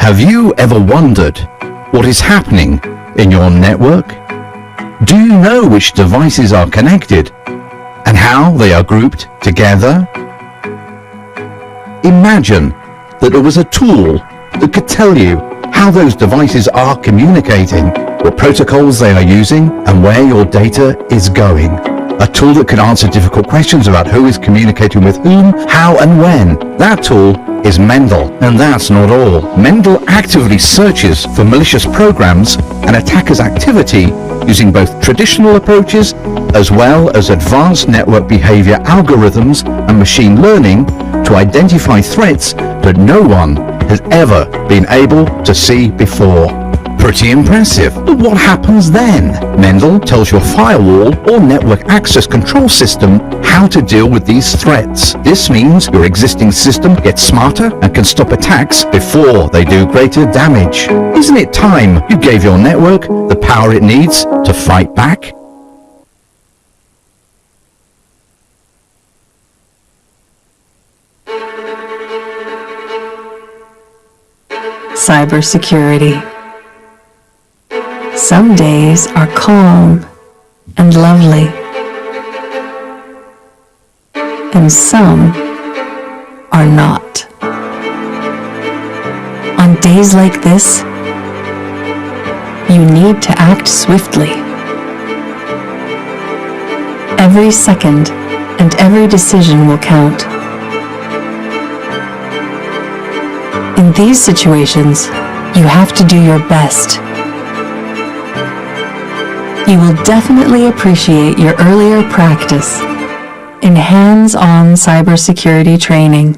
Have you ever wondered what is happening in your network? Do you know which devices are connected and how they are grouped together? Imagine that there was a tool that could tell you how those devices are communicating, what protocols they are using, and where your data is going. A tool that can answer difficult questions about who is communicating with whom, how and when. That tool is Mendel, and that's not all. Mendel actively searches for malicious programs and attackers' activity using both traditional approaches as well as advanced network behavior algorithms and machine learning to identify threats that no one has ever been able to see before. Pretty impressive. But what happens then? Mendel tells your firewall or network access control system how to deal with these threats. This means your existing system gets smarter and can stop attacks before they do greater damage. Isn't it time you gave your network the power it needs to fight back? Cybersecurity. Some days are calm and lovely, and some are not. On days like this, you need to act swiftly. Every second and every decision will count. In these situations, you have to do your best. You will definitely appreciate your earlier practice in hands-on cybersecurity training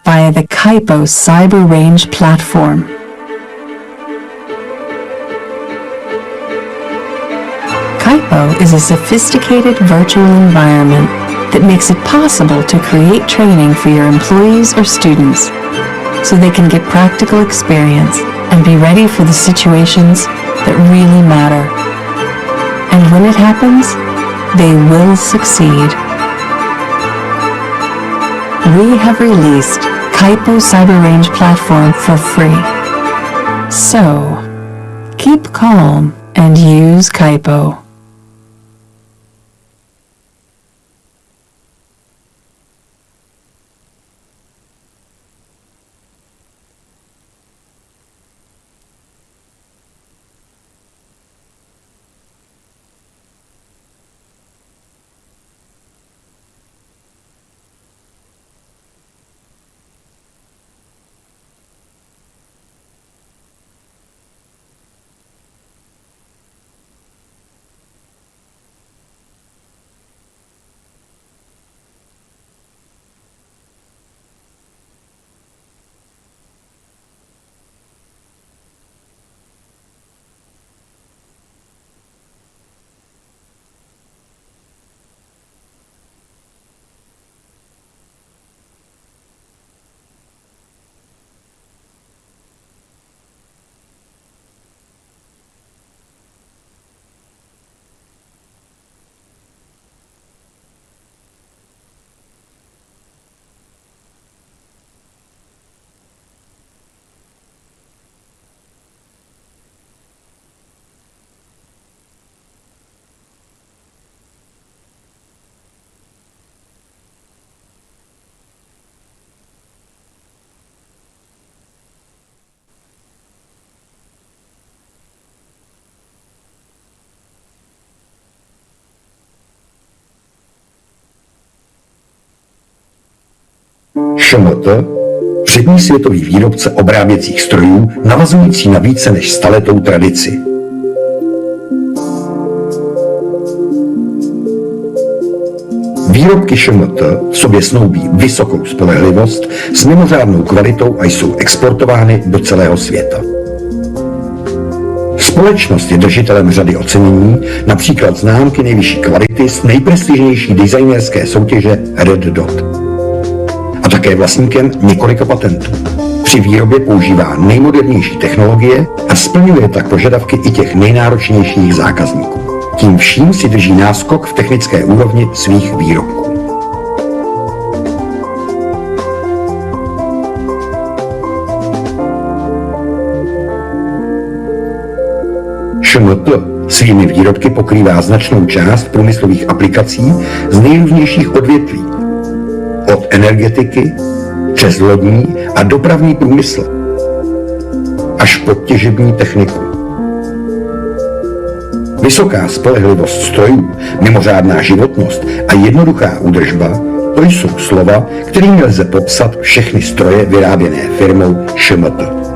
via the Kindom Cyber Range platform. Kindom is a sophisticated virtual environment that makes it possible to create training for your employees or students so they can get practical experience and be ready for the situations that really matter. And when it happens, they will succeed. We have released Kindom Cyber Range platform for free. So, keep calm and use Kindom. ŠMT, přední světový výrobce obráběcích strojů, navazující na více než staletou tradici. Výrobky ŠMT v sobě snoubí vysokou spolehlivost s mimořádnou kvalitou a jsou exportovány do celého světa. Společnost je držitelem řady ocenění, například známky nejvyšší kvality z nejprestižnější designerské soutěže Red Dot. A také vlastníkem několika patentů. Při výrobě používá nejmodernější technologie a splňuje tak požadavky i těch nejnáročnějších zákazníků. Tím vším si drží náskok v technické úrovni svých výrobků. ŠMT svými výrobky pokrývá značnou část průmyslových aplikací z nejrůznějších odvětví. Od energetiky přes lodní a dopravní průmysl až po těžební techniku. Vysoká spolehlivost strojů, mimořádná životnost a jednoduchá údržba, to jsou slova, kterými lze popsat všechny stroje vyráběné firmou ŠMT.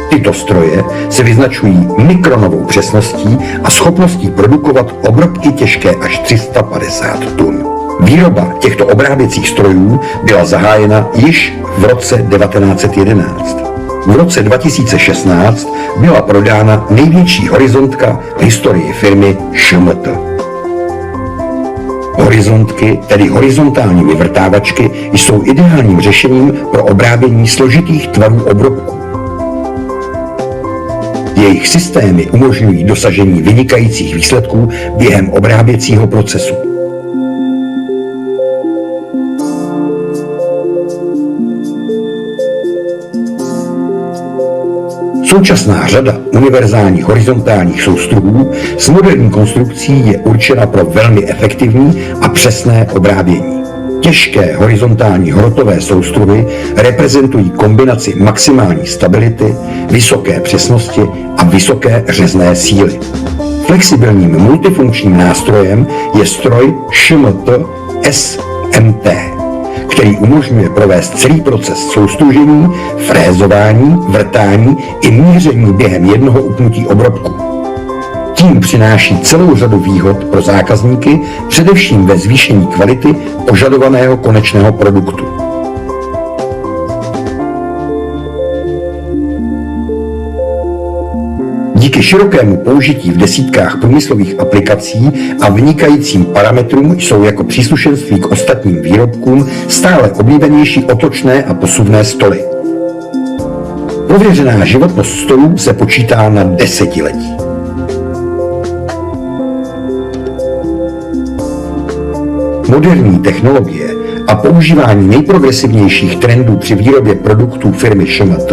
Tyto stroje se vyznačují mikronovou přesností a schopností produkovat obrobky těžké až 350 tun. Výroba těchto obráběcích strojů byla zahájena již v roce 1911. V roce 2016 byla prodána největší horizontka v historii firmy ŠMT. Horizontky, tedy horizontální vyvrtávačky, jsou ideálním řešením pro obrábění složitých tvarů obrobků. Jejich systémy umožňují dosažení vynikajících výsledků během obráběcího procesu. Současná řada univerzálních horizontálních soustruhů s moderní konstrukcí je určena pro velmi efektivní a přesné obrábění. Těžké horizontální hrotové soustruhy reprezentují kombinaci maximální stability, vysoké přesnosti a vysoké řezné síly. Flexibilním multifunkčním nástrojem je stroj ŠMT SMT, který umožňuje provést celý proces soustružení, frézování, vrtání i míření během jednoho upnutí obrobku. Tím přináší celou řadu výhod pro zákazníky, především ve zvýšení kvality požadovaného konečného produktu. Díky širokému použití v desítkách průmyslových aplikací a vynikajícím parametrům jsou jako příslušenství k ostatním výrobkům stále oblíbenější otočné a posuvné stoly. Prověřená životnost stolů se počítá na desetiletí. Moderní technologie a používání nejprogresivnějších trendů při výrobě produktů firmy ŠMT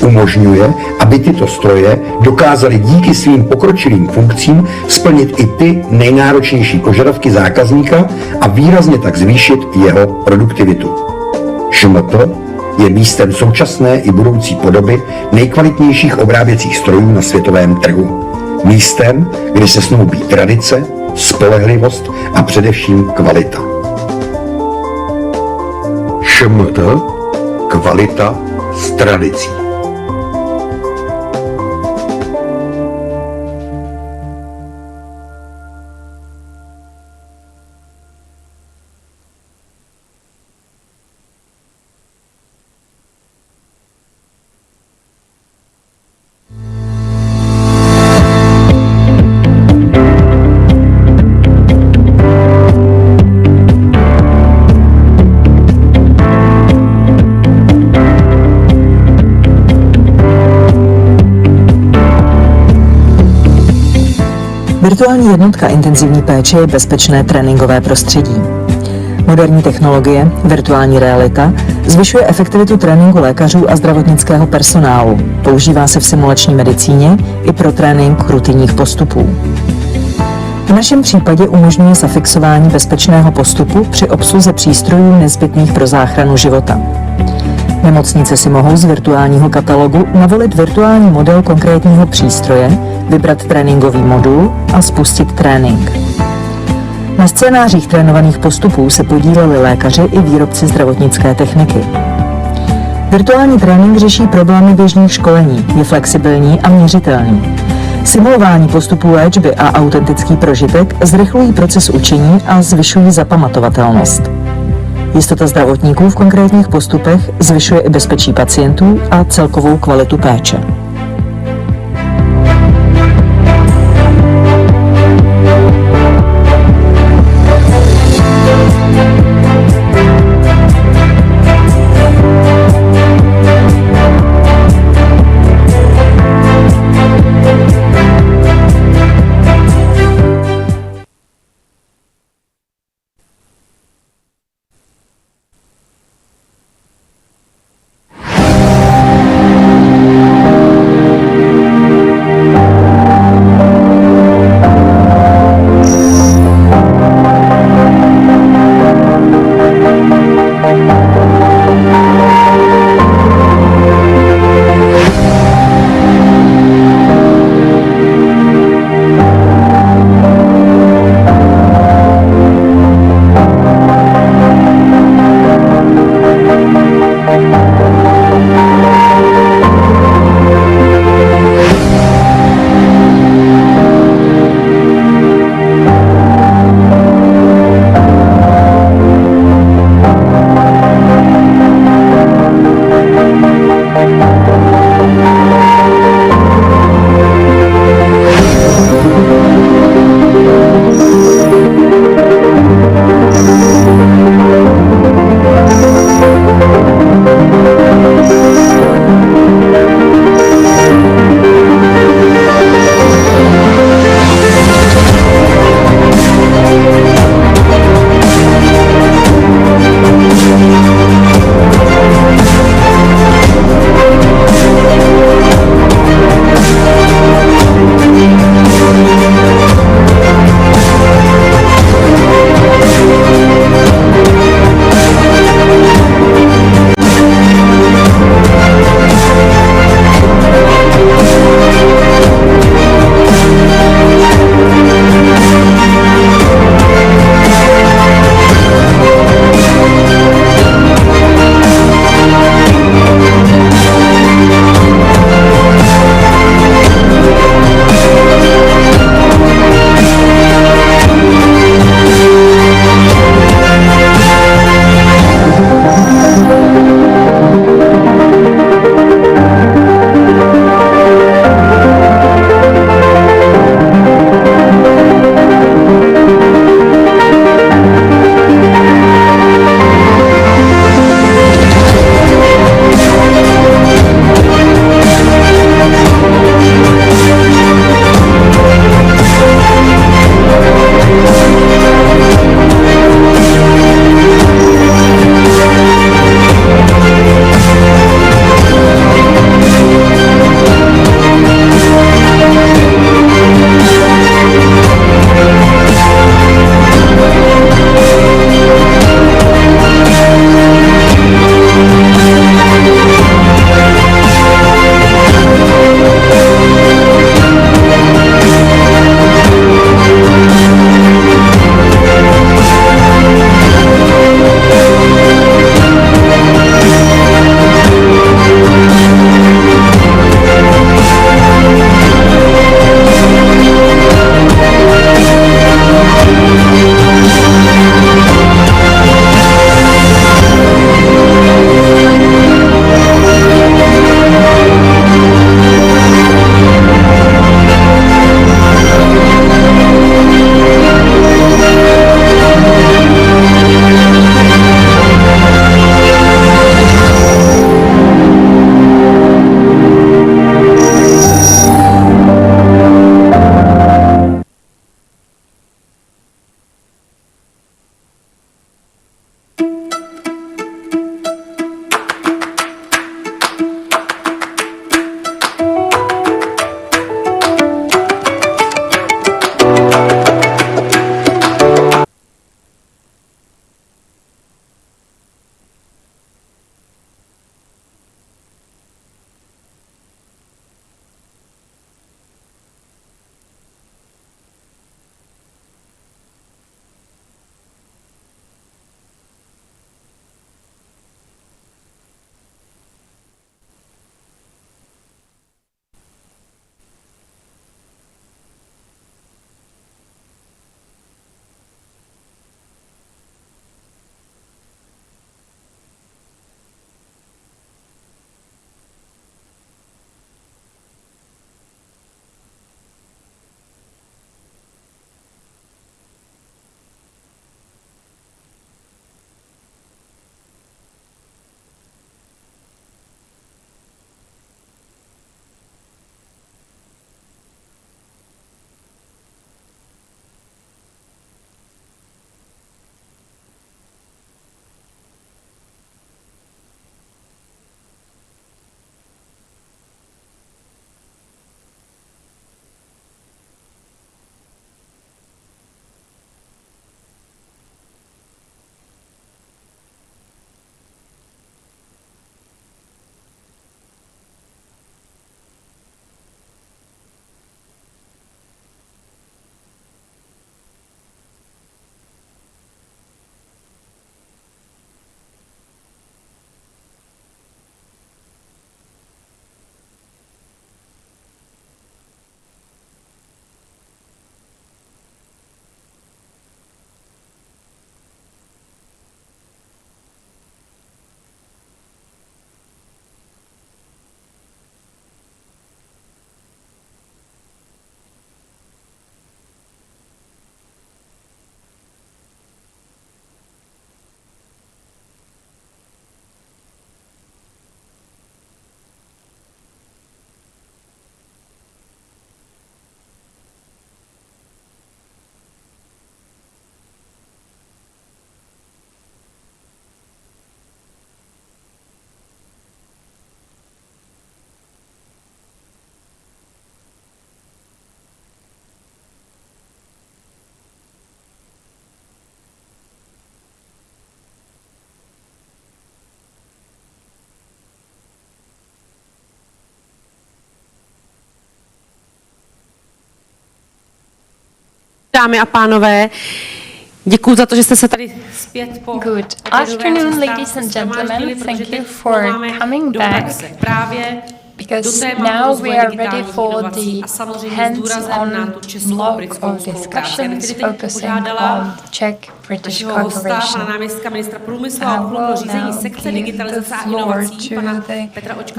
umožňuje, aby tyto stroje dokázaly díky svým pokročilým funkcím splnit i ty nejnáročnější požadavky zákazníka a výrazně tak zvýšit jeho produktivitu. ŠMT je místem současné i budoucí podoby nejkvalitnějších obráběcích strojů na světovém trhu. Místem, kde se snoubí tradice, spolehlivost a především kvalita. ŠMT, kvalita s tradicí. Virtuální jednotka intenzivní péče je bezpečné tréninkové prostředí. Moderní technologie, virtuální realita, zvyšuje efektivitu tréninku lékařů a zdravotnického personálu. Používá se v simulační medicíně i pro trénink rutinních postupů. V našem případě umožňuje zafixování bezpečného postupu při obsluze přístrojů nezbytných pro záchranu života. Nemocnice si mohou z virtuálního katalogu navolit virtuální model konkrétního přístroje, vybrat tréninkový modul a spustit trénink. Na scénářích trénovaných postupů se podíleli lékaři i výrobci zdravotnické techniky. Virtuální trénink řeší problémy běžných školení, je flexibilní a měřitelný. Simulování postupů léčby a autentický prožitek zrychlují proces učení a zvyšují zapamatovatelnost. Jistota zdravotníků v konkrétních postupech zvyšuje i bezpečí pacientů a celkovou kvalitu péče. Dámy a pánové, děkuji za to, že jste se tady zpět po Good afternoon, ladies and gentlemen. Thank you for coming back. Because now we are ready for the hands-on block of discussions focusing on Czech-British cooperation. I will now give the floor to the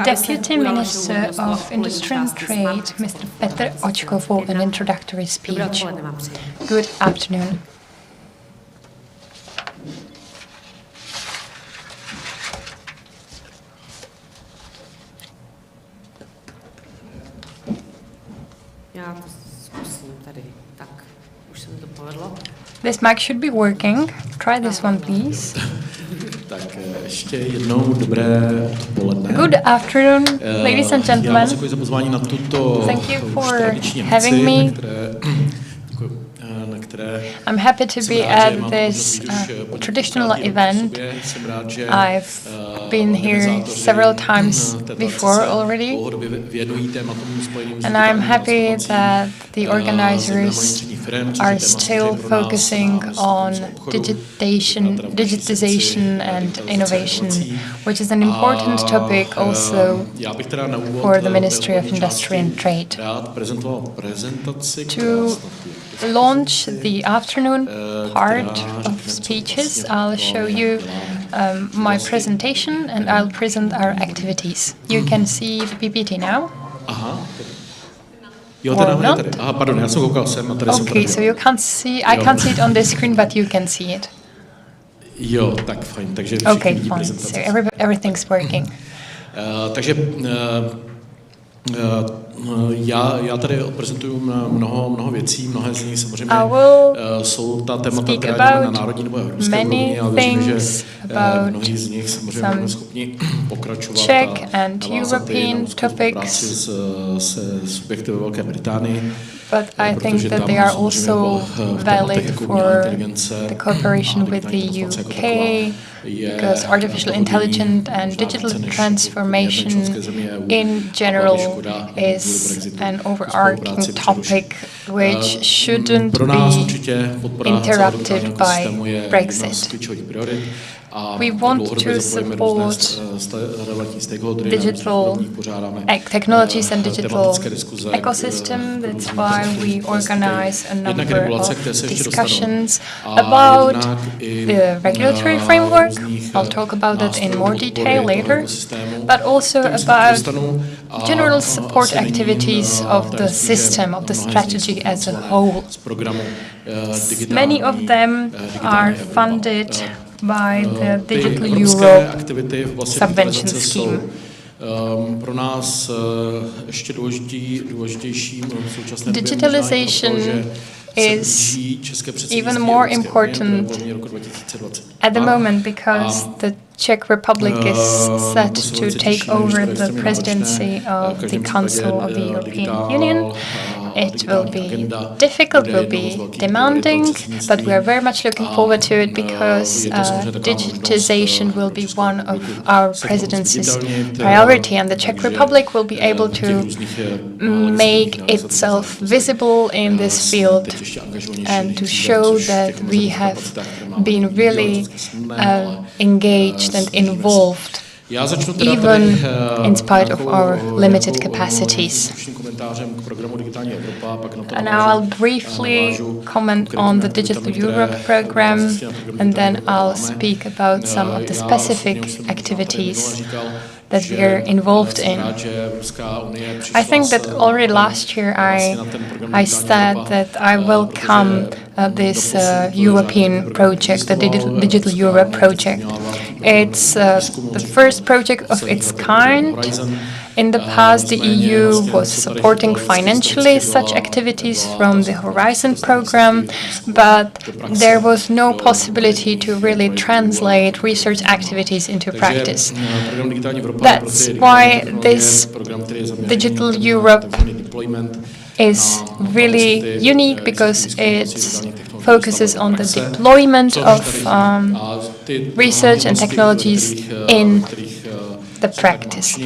Deputy Minister of Industry and Trade, Mr. Petr Očko, for an introductory speech. Good afternoon. Já to zkusím tady. Tak, už se mi to povedlo. This mic should be working. Try this one, please. Tak ještě jednou dobré odpoledne. Good afternoon, ladies and gentlemen. Já děkuji za pozvání na tuto Thank you for tradiční having me. Na které I'm happy to be at this traditional event. I've been here several times before already, and I'm happy that the organizers are still focusing on digitization and innovation, which is an important topic also for the Ministry of Industry and Trade. To launch the afternoon part of speeches, I'll show you my presentation and I'll present our activities. You can see the PPT now. Or not. Pardon, já jsem koukal sem a tady jsem Okay, so you can't see, I can't see it on the screen, but you can see it. Jo, tak fajn, takže okay, fine. So everything's working. Takže já tady odprezentuju mnoho věcí, mnohé z nich samozřejmě jsou ta témata, která jdeme na národní nebo evropské úrovni, ale věřím, že mnohí z nich samozřejmě budeme schopni pokračovat Czech a and European topics. se subjekty ve Velké Británii. But I think that they are also valid for the cooperation with the UK, because artificial intelligence and digital transformation in general is an overarching topic which shouldn't be interrupted by Brexit. We want to support digital technologies and digital ecosystem. That's why we organize a number of discussions about the regulatory framework. I'll talk about that in more detail later, but also about general support activities of the system, of the strategy as a whole. Many of them are funded by the Digital Europe subvention scheme. Pro nás ještě důležitějším v současné době digitalization is even more important at the moment because the Czech Republic is set to take over the presidency of the Council of the European Union. It will be difficult, will be demanding, but we are very much looking forward to it because digitization will be one of our presidency's priority, and the Czech Republic will be able to make itself visible in this field and to show that we have been really engaged and involved, even in spite of our limited capacities. And now I'll briefly comment on the Digital Europe program, and then I'll speak about some of the specific activities that we are involved in. I think that already last year I said that I welcome this European project, the Digital Europe project. It's the first project of its kind. In the past, the EU was supporting financially such activities from the Horizon program, but there was no possibility to really translate research activities into practice. That's why this Digital Europe is really unique, because it focuses on the deployment of research and technologies in the practice.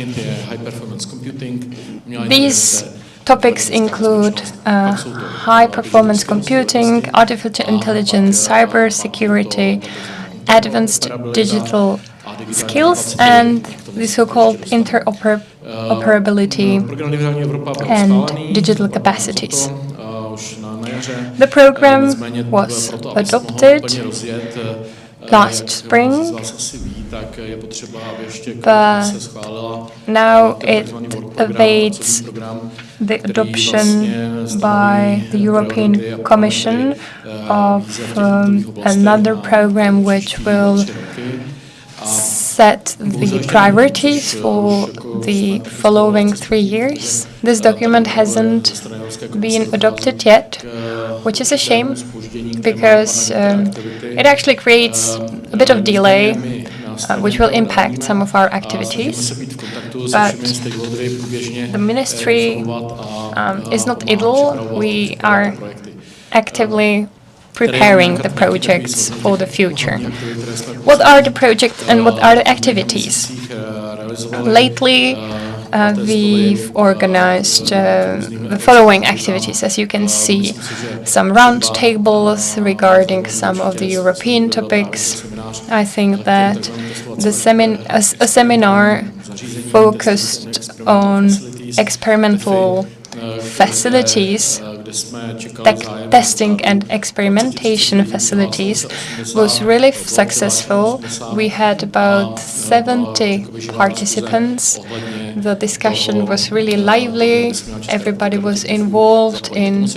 These topics include high-performance computing, artificial intelligence, cyber security, advanced digital skills, and the so-called interoperability and digital capacities. The program was adopted last spring, but now it awaits the adoption by the European Commission of another program which will set the priorities for the following 3 years. This document hasn't been adopted yet, which is a shame because it actually creates a bit of delay, which will impact some of our activities. But the ministry is not idle. We are actively preparing the projects for the future. What are the projects and what are the activities? Lately, we've organized the following activities. As you can see, some roundtables regarding some of the European topics. I think that a seminar focused on experimental facilities, testing and experimentation facilities, was really successful. We had about 70 participants. The discussion was really lively. Everybody was involved in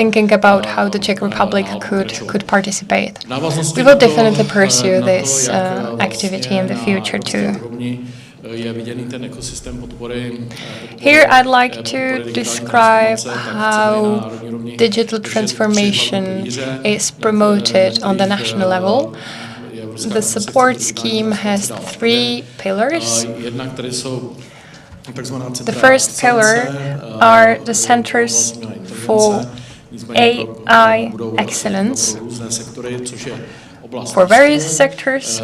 thinking about how the Czech Republic could participate. We will definitely pursue this activity in the future too. Here I'd like to describe how digital transformation is promoted on the national level. The support scheme has 3 pillars. The first pillar are the centers for AI excellence for various sectors.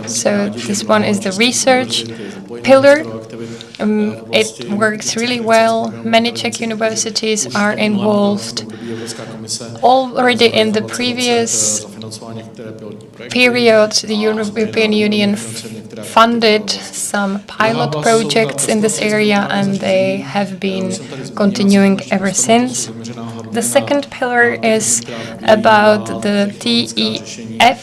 So this one is the research pillar. It works really well. Many Czech universities are involved. Already in the previous period, the European Union funded some pilot projects in this area, and they have been continuing ever since. The second pillar is about the TEF,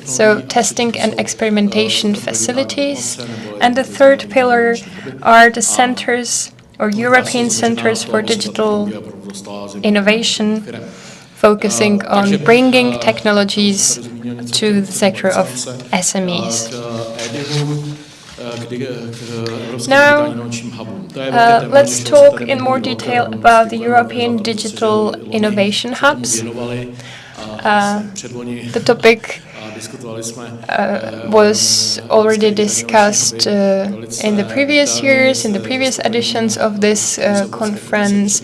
so testing and experimentation facilities. And the third pillar are the centers or European centers for digital innovation, focusing on bringing technologies to the sector of SMEs. Now, let's talk in more detail about the European Digital Innovation Hubs. The topic was already discussed in the previous years, in the previous editions of this conference.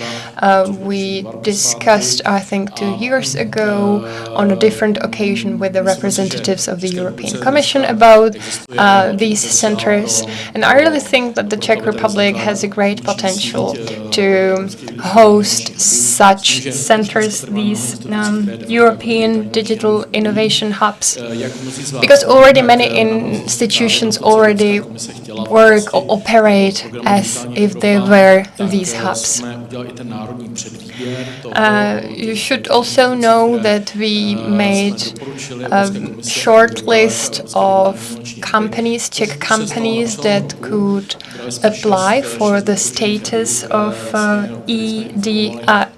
We discussed, I think, 2 years ago on a different occasion with the representatives of the European Commission about these centers. And I really think that the Czech Republic has a great potential to host such centers, these European Digital Innovation Hubs. Because already many institutions already work or operate as if they were these hubs. You should also know that we made a short list of companies, Czech companies, that could apply for the status of EDIH.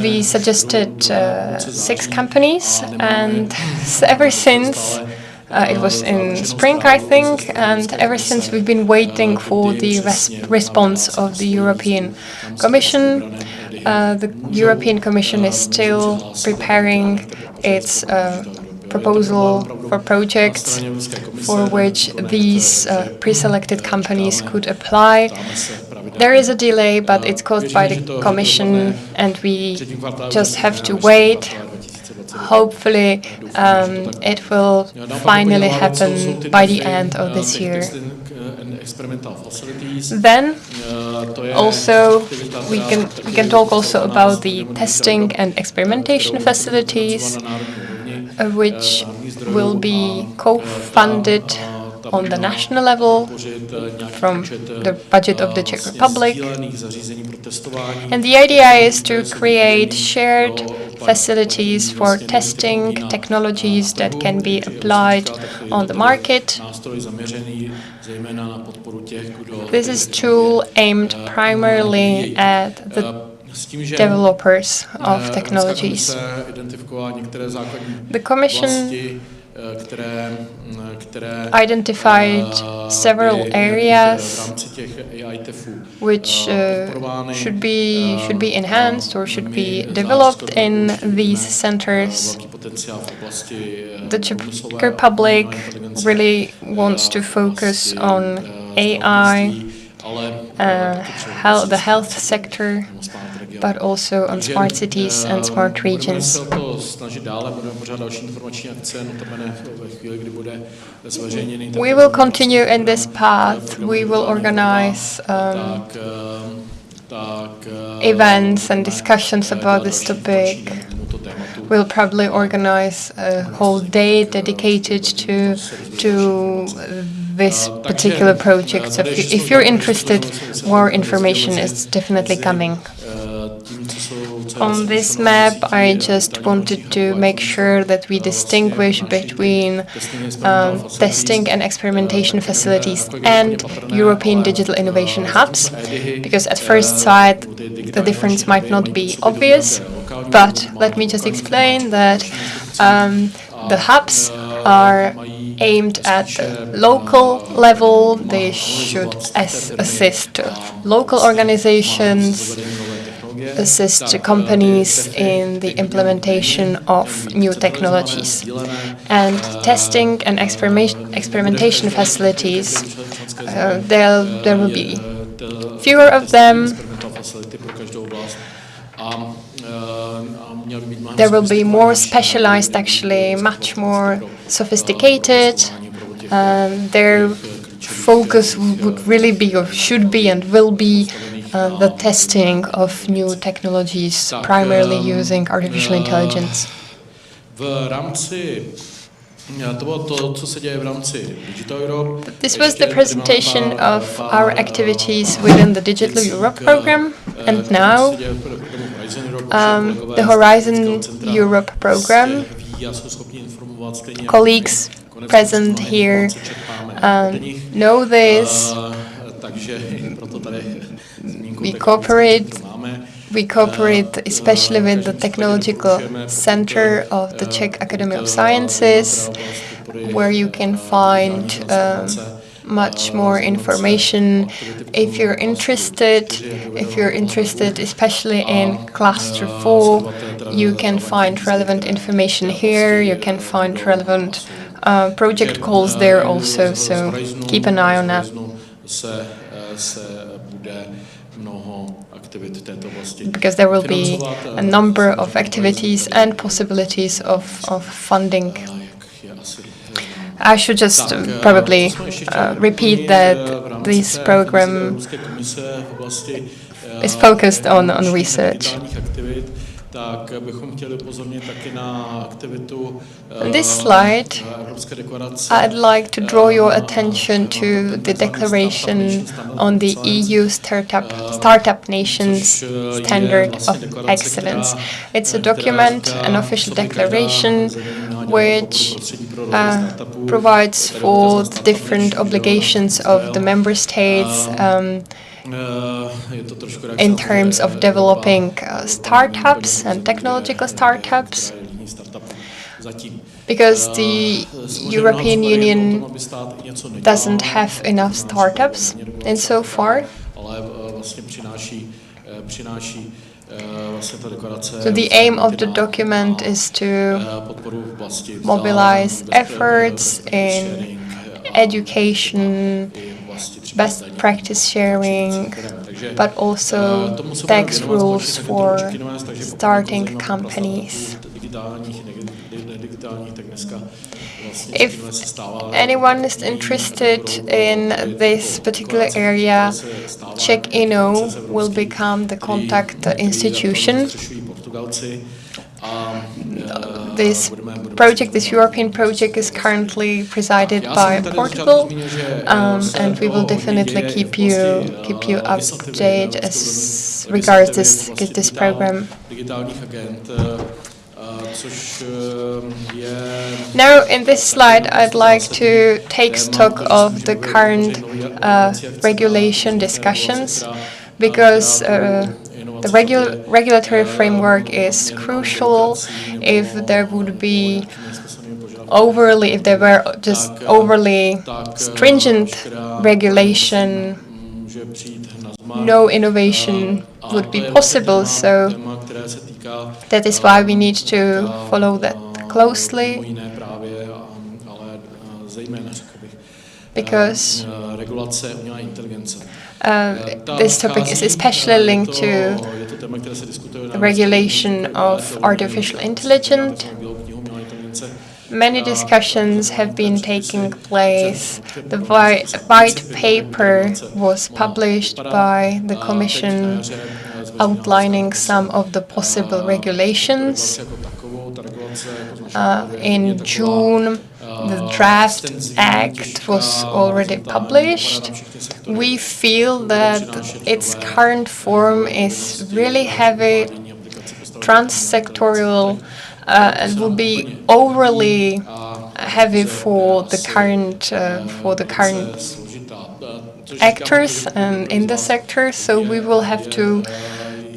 We suggested 6 companies, and ever since, it was in spring, I think, and ever since we've been waiting for the response of the European Commission. The European Commission is still preparing its proposal for projects for which these pre-selected companies could apply. There is a delay, but it's caused by the Commission, and we just have to wait hopefully it will finally happen by the end of this year. Then also we can talk also about the testing and experimentation facilities, which will be co-funded on the national level from the budget of the Czech Republic. And the idea is to create shared facilities for testing technologies that can be applied on the market. This is a tool aimed primarily at the developers of technologies. The Commission identified several areas which should be enhanced or should be developed in these centers. The Czech Republic really wants to focus on AI, the health sector, but also on smart cities and smart regions. We will continue in this path. We will organize events and discussions about this topic. We'll probably organize a whole day dedicated to this particular project. So if you're interested, more information is definitely coming. On this map, I just wanted to make sure that we distinguish between testing and experimentation facilities and European digital innovation hubs, because at first sight the difference might not be obvious, but let me just explain that the hubs are aimed at the local level. They should assist local organizations, assist companies in the implementation of new technologies. And testing and experimentation facilities, there will be fewer of them. There will be more specialized, actually, much more sophisticated. Their focus would really be, or should be, and will be the testing of new technologies, primarily using artificial intelligence. This was the presentation of our activities within the Digital Europe program, and now the Horizon Europe program. Colleagues present here know this. We cooperate especially with the Technological Center of the Czech Academy of Sciences, where you can find much more information. If you're interested especially in Cluster 4, you can find relevant information here. You can find relevant project calls there also, so keep an eye on that. Because there will be a number of activities and possibilities of funding. I should just probably repeat that this program is focused on research. On this slide, I'd like to draw your attention to the declaration on the EU Startup Nations Standard of Excellence. It's a document, an official declaration, which provides for the different obligations of the member states in terms of developing startups and technological startups, because the European Union doesn't have enough startups in so far. So the aim of the document is to mobilize efforts in education, best practice sharing, but also tax rules for starting companies. If anyone is interested in this particular area, Czech INO will become the contact institution. This project, this European project, is currently presided by Portugal, and we will definitely keep you up to date as regards this program. Now, in this slide, I'd like to take stock of the current regulation discussions, because the regulatory framework is crucial. If there were just overly stringent regulation, no innovation would be possible. So that is why we need to follow that closely, because this topic is especially linked to the regulation of artificial intelligence. Many discussions have been taking place. The white paper was published by the Commission outlining some of the possible regulations. In June, the draft act was already published. We feel that its current form is really heavy, trans-sectorial, and will be overly heavy for the current actors in the sector. So we will have to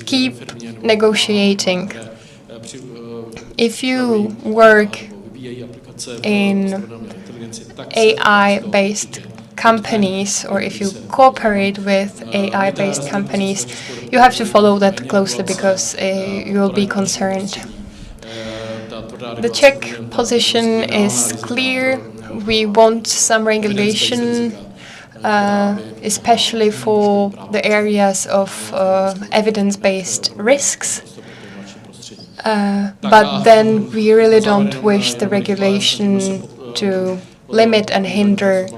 keep negotiating. If you work in AI-based companies, or if you cooperate with AI-based companies, you have to follow that closely, because you will be concerned. The Czech position is clear. We want some regulation, especially for the areas of evidence-based risks. But then we really don't wish the regulation to limit and hinder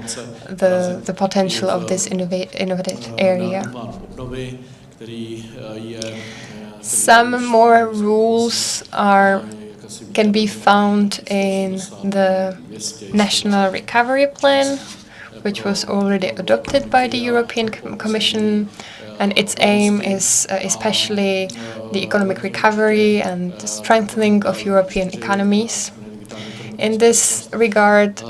the potential of this innovative area. Some more rules can be found in the National Recovery Plan, which was already adopted by the European Commission, and its aim is especially the economic recovery and the strengthening of European economies. In this regard,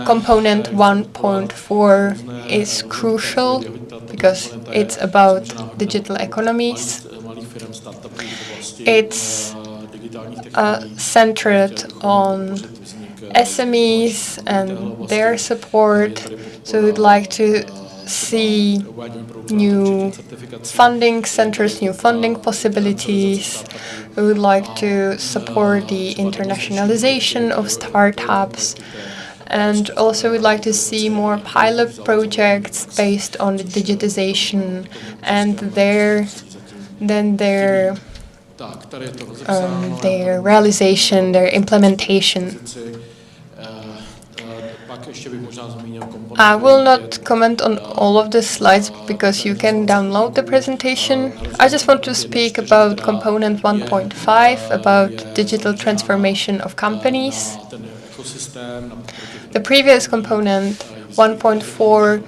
component 1.4 is crucial, because it's about digital economies. It's centered on SMEs and their support, so we'd like to see new funding centers, new funding possibilities. We would like to support the internationalization of startups, and also we'd like to see more pilot projects based on the digitization and their realization, their implementation. I will not comment on all of the slides, because you can download the presentation. I just want to speak about component 1.5, about digital transformation of companies. The previous component, 1.4,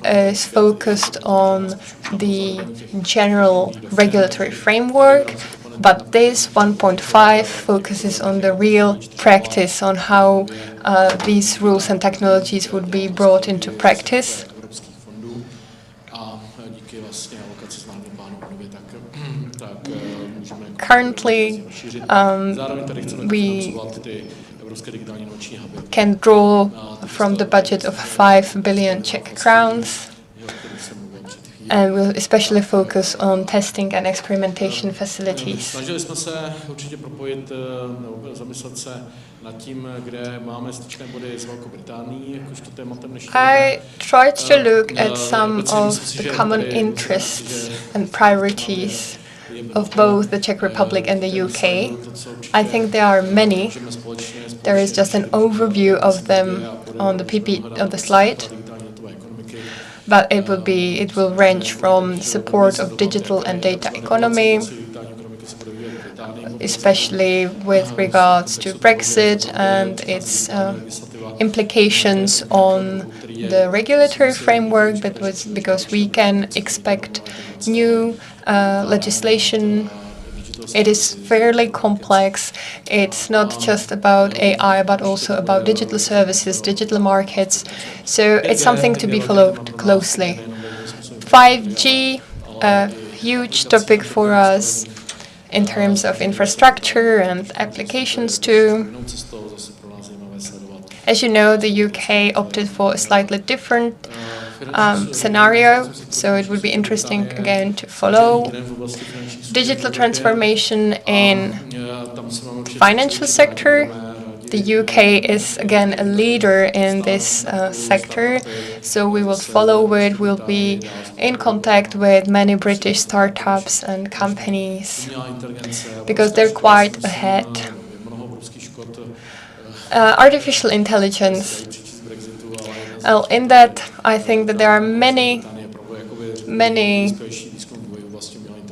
is focused on the general regulatory framework, but this 1.5 focuses on the real practice, on how these rules and technologies would be brought into practice. Currently, we can draw from the budget of 5 billion Czech crowns, and we'll especially focus on testing and experimentation facilities. I tried to look at some of the common interests and priorities of both the Czech Republic and the UK. I think there are many. There is just an overview of them on the slide. But it will range from support of digital and data economy, especially with regards to Brexit and its implications on the regulatory framework, because we can expect new legislation. It is fairly complex. It's not just about AI, but also about digital services, digital markets. So it's something to be followed closely. 5G, a huge topic for us in terms of infrastructure and applications too. As you know, the UK opted for a slightly different scenario, so it would be interesting again to follow. Digital transformation in financial sector. The UK is again a leader in this sector, so we will follow it. We'll be in contact with many British startups and companies because they're quite ahead. Artificial intelligence. Well, in that, I think that there are many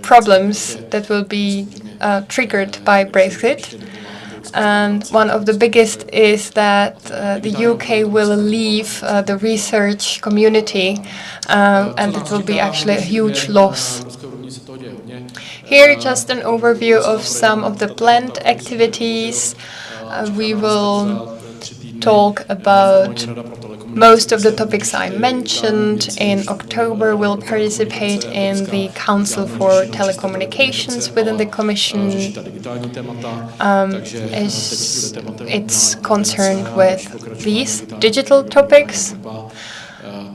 problems that will be triggered by Brexit. And one of the biggest is that the UK will leave the research community, and it will be actually a huge loss. Here, just an overview of some of the planned activities. We will talk about most of the topics I mentioned. In October, we'll participate in the Council for Telecommunications within the Commission. It's concerned with these digital topics.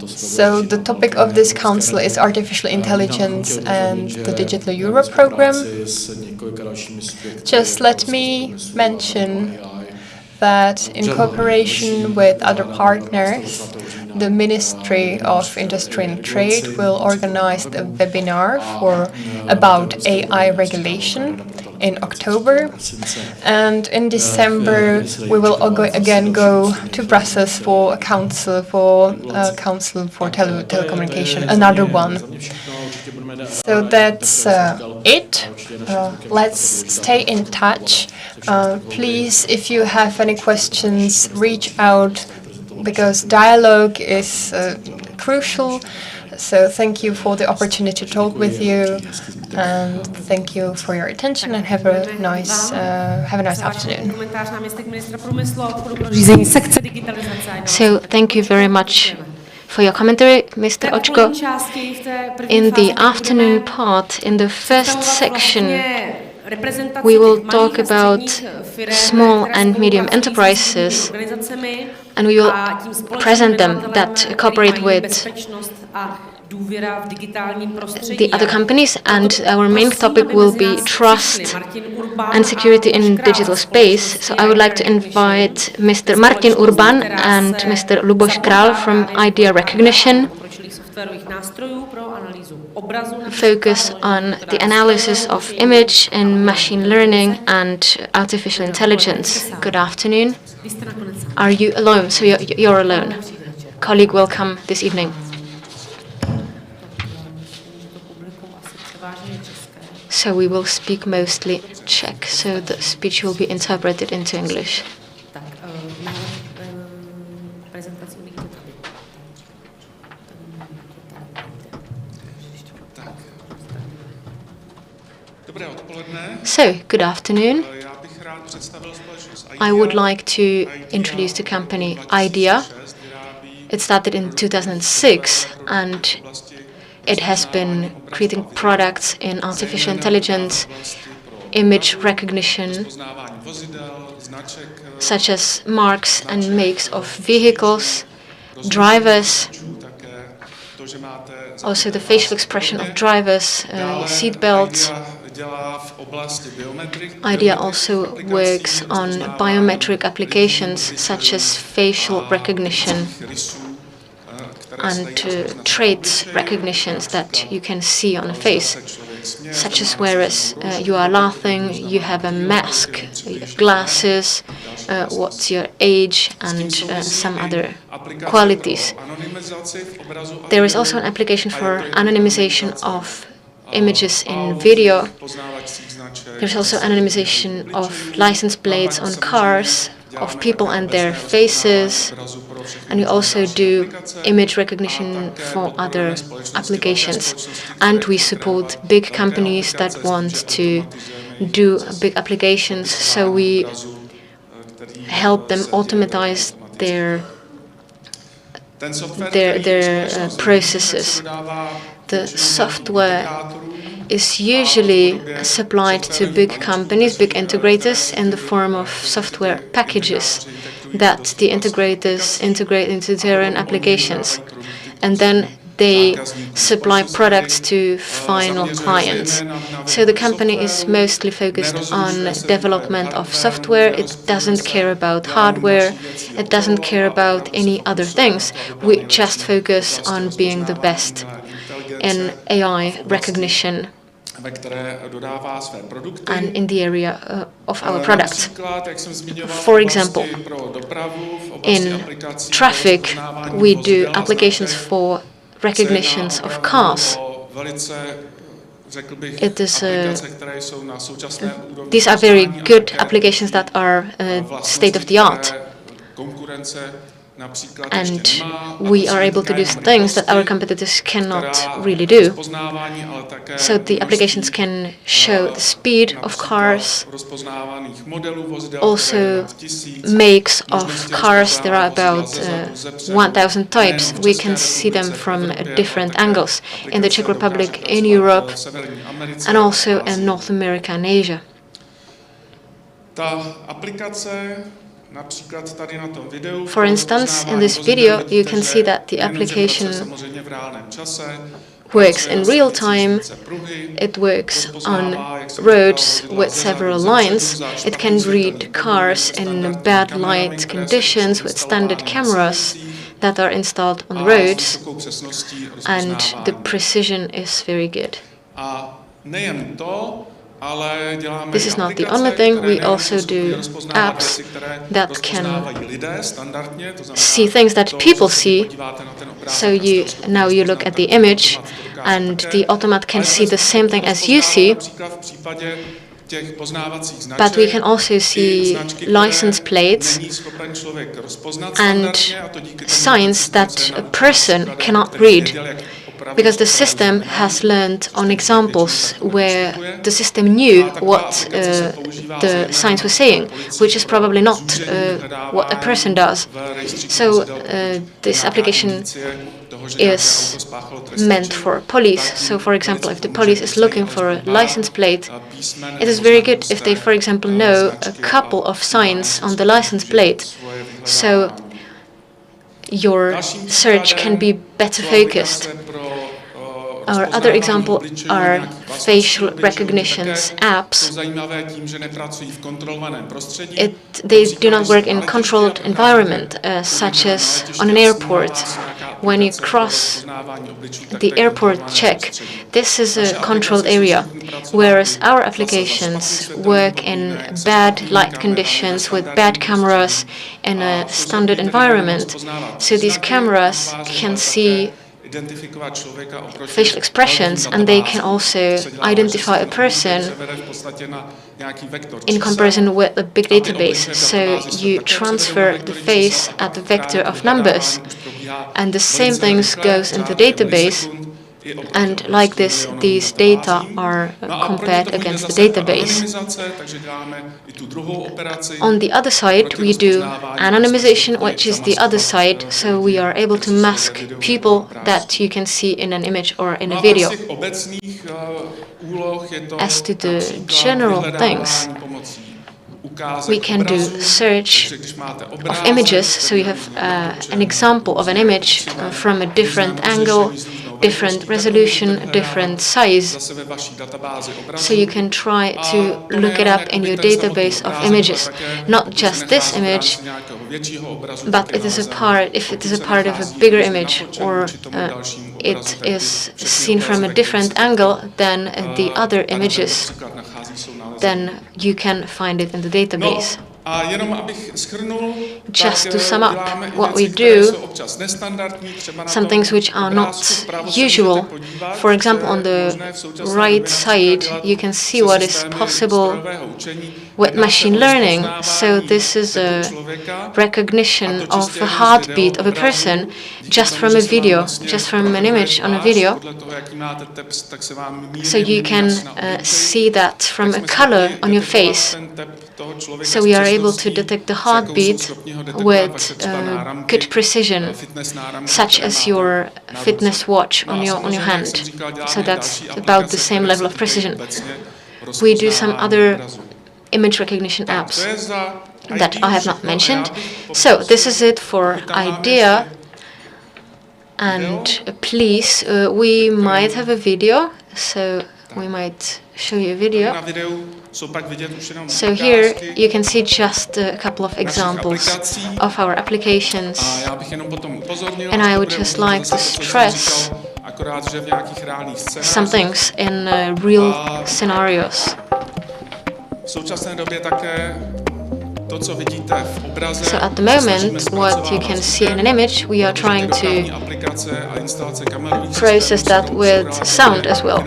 So the topic of this council is artificial intelligence and the Digital Europe program. Just let me mention that in cooperation with other partners, the Ministry of Industry and Trade will organize a webinar about AI regulation in October. And in December, we will again go to Brussels for a council for telecommunication, another one. So that's it. Let's stay in touch. Please, if you have any questions, reach out, because dialogue is crucial. So thank you for the opportunity to talk with you, and thank you for your attention, and have a nice afternoon. So thank you very much for your commentary, Mr. Očko. In the afternoon part, in the first section, we will talk about small and medium enterprises, and we will present them that cooperate with the other companies, and our main topic will be trust and security in digital space. So I would like to invite Mr. Martin Urban and Mr. Luboš Král from Idea Recognition, focus on the analysis of image and machine learning and artificial intelligence. Good afternoon. Are you alone? So you're alone. Colleague will come this evening. So we will speak mostly Czech, so the speech will be interpreted into English. So, good afternoon. I would like to introduce the company Idea. It started in 2006, and it has been creating products in artificial intelligence, image recognition, such as marks and makes of vehicles, drivers, also the facial expression of drivers, seat belts. Idea also works on biometric applications such as facial recognition and traits recognitions that you can see on a face. such as whereas you are laughing, you have a mask, you have glasses, what's your age, and some other qualities. There is also an application for anonymization of images in video. There's also anonymization of license plates on cars, of people and their faces, and we also do image recognition for other applications. And we support big companies that want to do big applications, so we help them automatize their processes. The software is usually supplied to big companies, big integrators, in the form of software packages that the integrators integrate into their own applications. And then they supply products to final clients. So the company is mostly focused on development of software. It doesn't care about hardware. It doesn't care about any other things. We just focus on being the best in AI recognition and in the area of our products. For example, in traffic, we do applications for recognitions of cars. It is these are very good applications that are state of the art. And we are able to do things that our competitors cannot really do. So the applications can show the speed of cars, also makes of cars. There are about 1,000 types. We can see them from different angles in the Czech Republic, in Europe, and also in North America and Asia. For instance, in this video, you can see that the application works in real time. It works on roads with several lines. It can read cars in bad light conditions with standard cameras that are installed on the roads, and the precision is very good. This is not the only thing. We also do apps that can see things that people see. So now you look at the image, and the automat can see the same thing as you see. But we can also see license plates and signs that a person cannot read, because the system has learned on examples where the system knew what the signs were saying, which is probably not what a person does. So this application is meant for police. So, for example, if the police is looking for a license plate, it is very good if they, for example, know a couple of signs on the license plate. So your search can be better focused. Our other example are facial recognitions apps. They do not work in controlled environment, such as on an airport. When you cross the airport check, this is a controlled area, whereas our applications work in bad light conditions with bad cameras in a standard environment. So these cameras can see facial expressions, and they can also identify a person in comparison with a big database. So you transfer the face at the vector of numbers, and the same things goes in the database. And like this, these data are compared against the database. On the other side, we do anonymization, which is the other side, so we are able to mask people that you can see in an image or in a video. As to the general things, we can do search of images, so you have an example of an image from a different angle, different resolution, different size. So you can try to look it up in your database of images. Not just this image, but it is a part, if it is a part of a bigger image, or it is seen from a different angle than the other images, then you can find it in the database. Just to sum up what we do, some things which are not usual. For example, on the right side, you can see what is possible with machine learning. So this is a recognition of the heartbeat of a person just from a video, just from an image on a video. So you can see that from a color on your face. So we are able to detect the heartbeat with good precision, such as your fitness watch on your hand. So that's about the same level of precision. We do some other image recognition apps that I have not mentioned. So this is it for IDEA. And please, we might have a video, so we might show you a video. So here you can see just a couple of examples of our applications. And I would just like to stress some things in real scenarios. So at the moment, what you can see in an image, we are trying to process that with sound as well,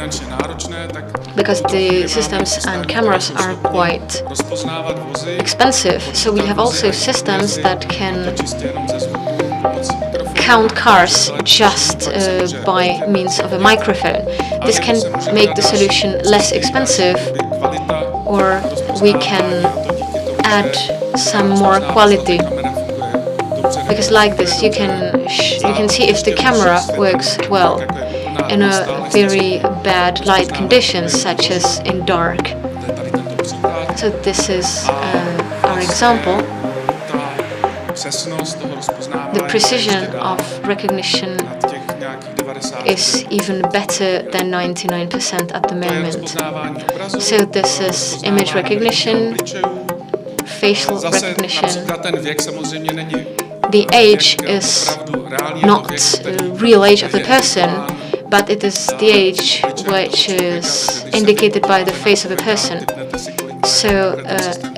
because the systems and cameras are quite expensive. So we have also systems that can count cars just by means of a microphone. This can make the solution less expensive, or we can add some more quality, because like this you can see if the camera works well in a very bad light conditions, such as in dark. So this is our example. The precision of recognition is even better than 99% at the moment. So this is image recognition, facial recognition. The age is not the real age of the person, but it is the age which is indicated by the face of a person. So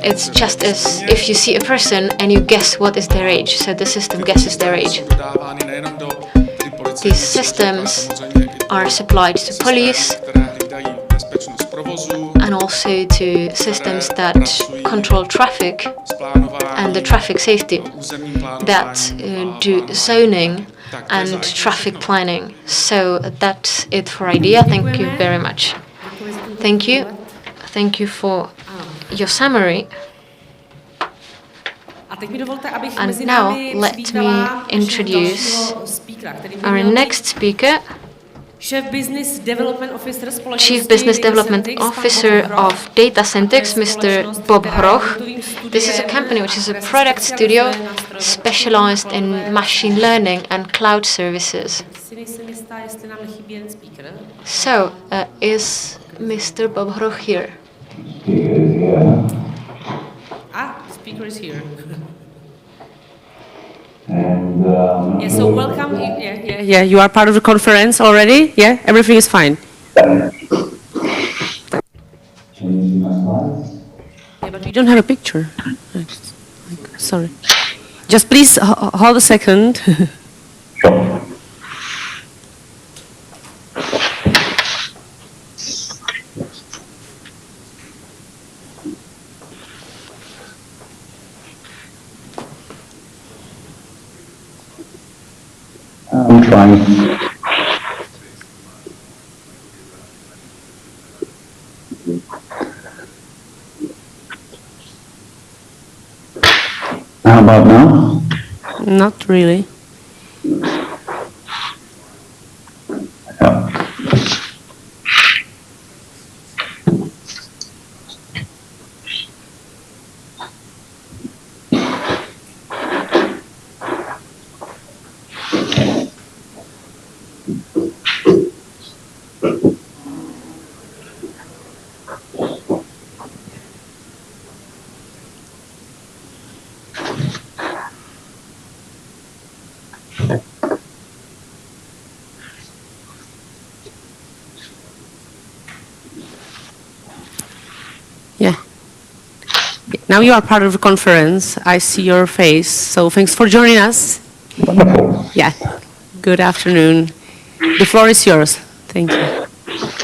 it's just as if you see a person and you guess what is their age. So the system guesses their age. These systems are supplied to police and also to systems that control traffic and the traffic safety, that do zoning and traffic planning. So that's it for IDEA. Thank you very much. Thank you. Thank you for your summary. And now let me introduce our next speaker, Chief Business Development Officer of Data Syntax, Mr. Bob Hroch. This is a company which is a product studio specialized in machine learning and cloud services. So, is Mr. Bob Hroch here? The speaker is here. And, so welcome. Yeah. You are part of the conference already. Yeah, everything is fine. Yeah, but we don't have a picture. Sorry. Just please hold a second. Sure. I'm trying. How about now? Not really. Yeah. Now you are part of the conference. I see your face, so thanks for joining us. Wonderful. Yeah. Good afternoon. The floor is yours. Thank you.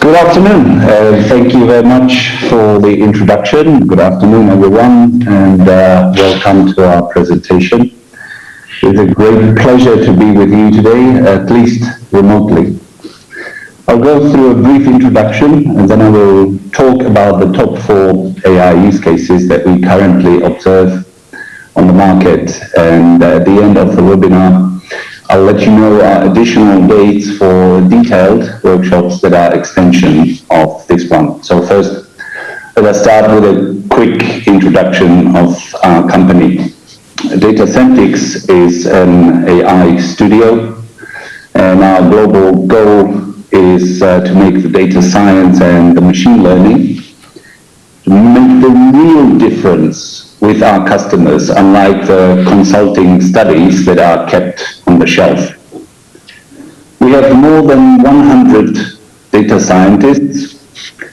Good afternoon. Thank you very much for the introduction. Good afternoon, everyone, and welcome to our presentation. It's a great pleasure to be with you today, at least remotely. I'll go through a brief introduction, and then I will talk about the top 4 AI use cases that we currently observe on the market. And at the end of the webinar, I'll let you know additional dates for detailed workshops that are extension of this one. So first, let's start with a quick introduction of our company. Datacentrics is an AI studio, and our global goal is to make the data science and the machine learning to make the real difference with our customers, unlike the consulting studies that are kept on the shelf. We have more than 100 data scientists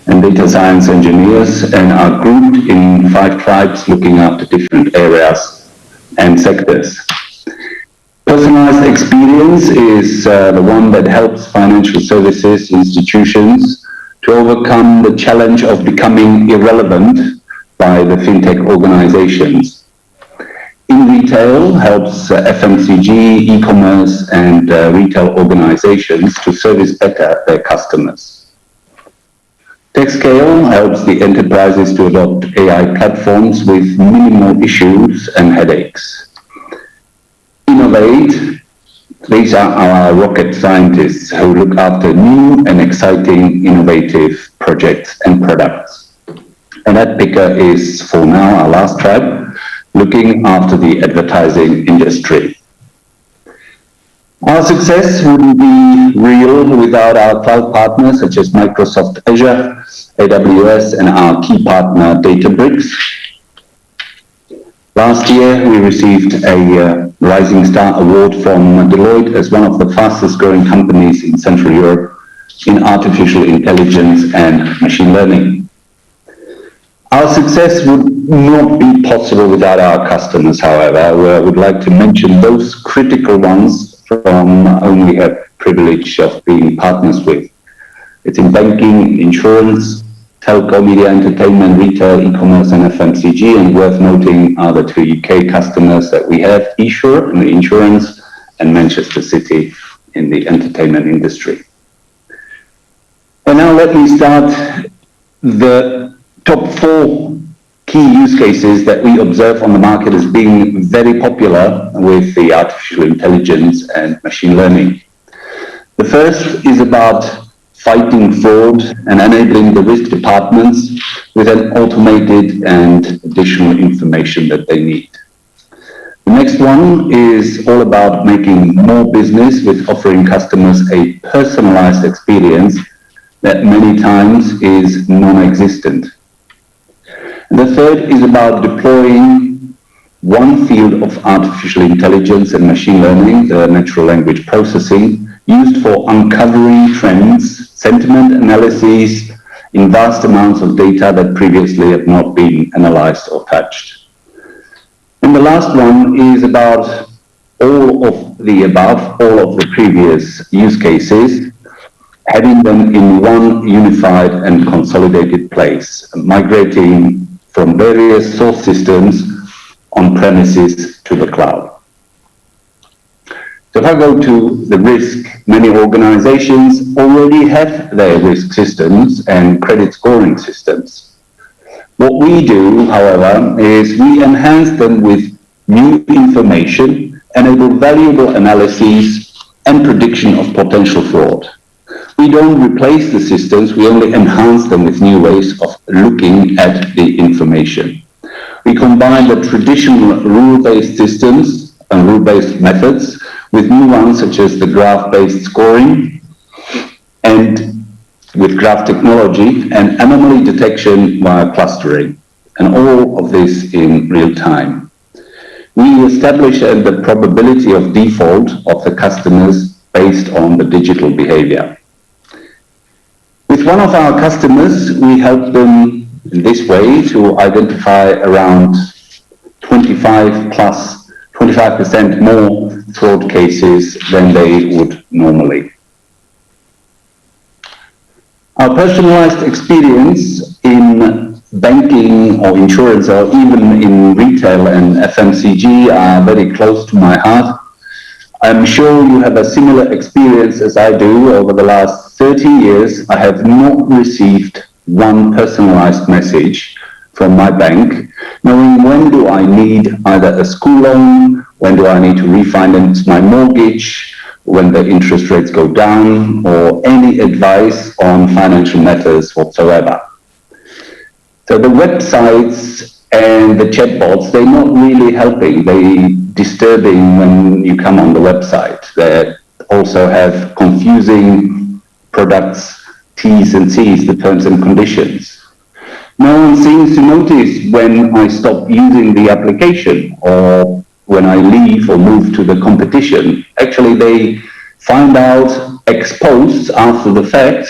and data science engineers, and are grouped in 5 tribes looking after different areas and sectors. Personalized experience is the one that helps financial services institutions to overcome the challenge of becoming irrelevant by the fintech organizations. In retail helps FMCG, e-commerce, and retail organizations to service better their customers. TechScale helps the enterprises to adopt AI platforms with minimal issues and headaches. Innovate, these are our rocket scientists who look after new and exciting innovative projects and products. And that picker is, for now, our last tribe, looking after the advertising industry. Our success wouldn't be real without our cloud partners such as Microsoft Azure, AWS, and our key partner, Databricks. Last year, we received a Rising Star Award from Deloitte as one of the fastest growing companies in Central Europe in artificial intelligence and machine learning. Our success would not be possible without our customers, however. I would like to mention those critical ones from whom we have privilege of being partners with. It's in banking, insurance, telco, media, entertainment, retail, e-commerce, and FMCG, and worth noting are the 2 UK customers that we have, Esure in the insurance and Manchester City in the entertainment industry. And now let me start the top 4 key use cases that we observe on the market as being very popular with the artificial intelligence and machine learning. The first is about fighting fraud and enabling the risk departments with an automated and additional information that they need. The next one is all about making more business with offering customers a personalized experience that many times is non-existent. The third is about deploying one field of artificial intelligence and machine learning, the natural language processing, used for uncovering trends, sentiment analyses in vast amounts of data that previously have not been analyzed or touched. And the last one is about all of the above, all of the previous use cases, having them in one unified and consolidated place, migrating from various source systems on premises to the cloud. So if I go to the risk, many organizations already have their risk systems and credit scoring systems. What we do, however, is we enhance them with new information, enable valuable analyses and prediction of potential fraud. We don't replace the systems, we only enhance them with new ways of looking at the information. We combine the traditional rule-based systems and rule-based methods with new ones such as the graph-based scoring and with graph technology and anomaly detection via clustering, and all of this in real time. We establish the probability of default of the customers based on the digital behavior. With one of our customers, we help them in this way to identify around 25% more fraud cases than they would normally. Our personalized experience in banking or insurance or even in retail and FMCG are very close to my heart. I'm sure you have a similar experience as I do. Over the last 30 years, I have not received one personalized message from my bank, knowing when do I need either a school loan, when do I need to refinance my mortgage, when the interest rates go down, or any advice on financial matters whatsoever. So the websites and the chatbots, they're not really helping. They're disturbing when you come on the website. They also have confusing products, T's and C's, the terms and conditions. No one seems to notice when I stop using the application or when I leave or move to the competition. Actually, they find out ex post after the fact,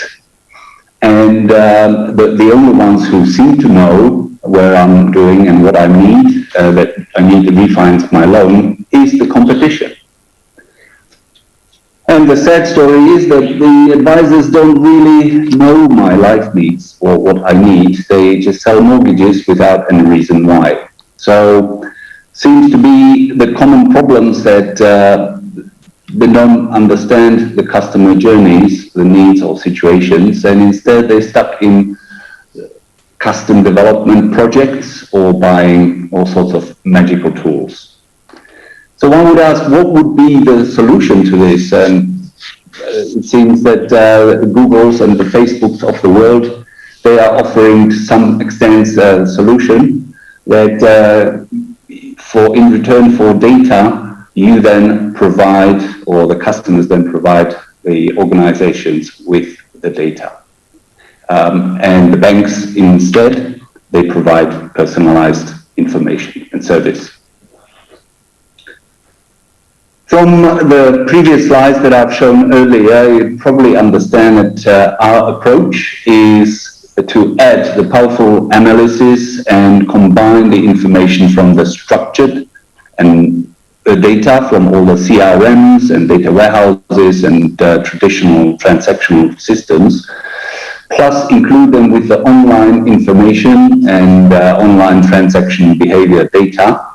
and the only ones who seem to know where I'm doing and what I need, that I need to refinance my loan, is the competition. And the sad story is that the advisors don't really know my life needs or what I need. They just sell mortgages without any reason why. So seems to be the common problems that they don't understand the customer journeys, the needs or situations, and instead they're stuck in custom development projects or buying all sorts of magical tools. So one would ask, what would be the solution to this? It seems that the Googles and the Facebooks of the world, they are offering to some extent a solution that in return for data, you then provide, or the customers then provide the organizations with the data. And the banks instead, they provide personalized information and service. From the previous slides that I've shown earlier, you probably understand that our approach is to add the powerful analysis and combine the information from the structured and the data from all the CRMs and data warehouses and traditional transactional systems, plus include them with the online information and online transaction behavior data,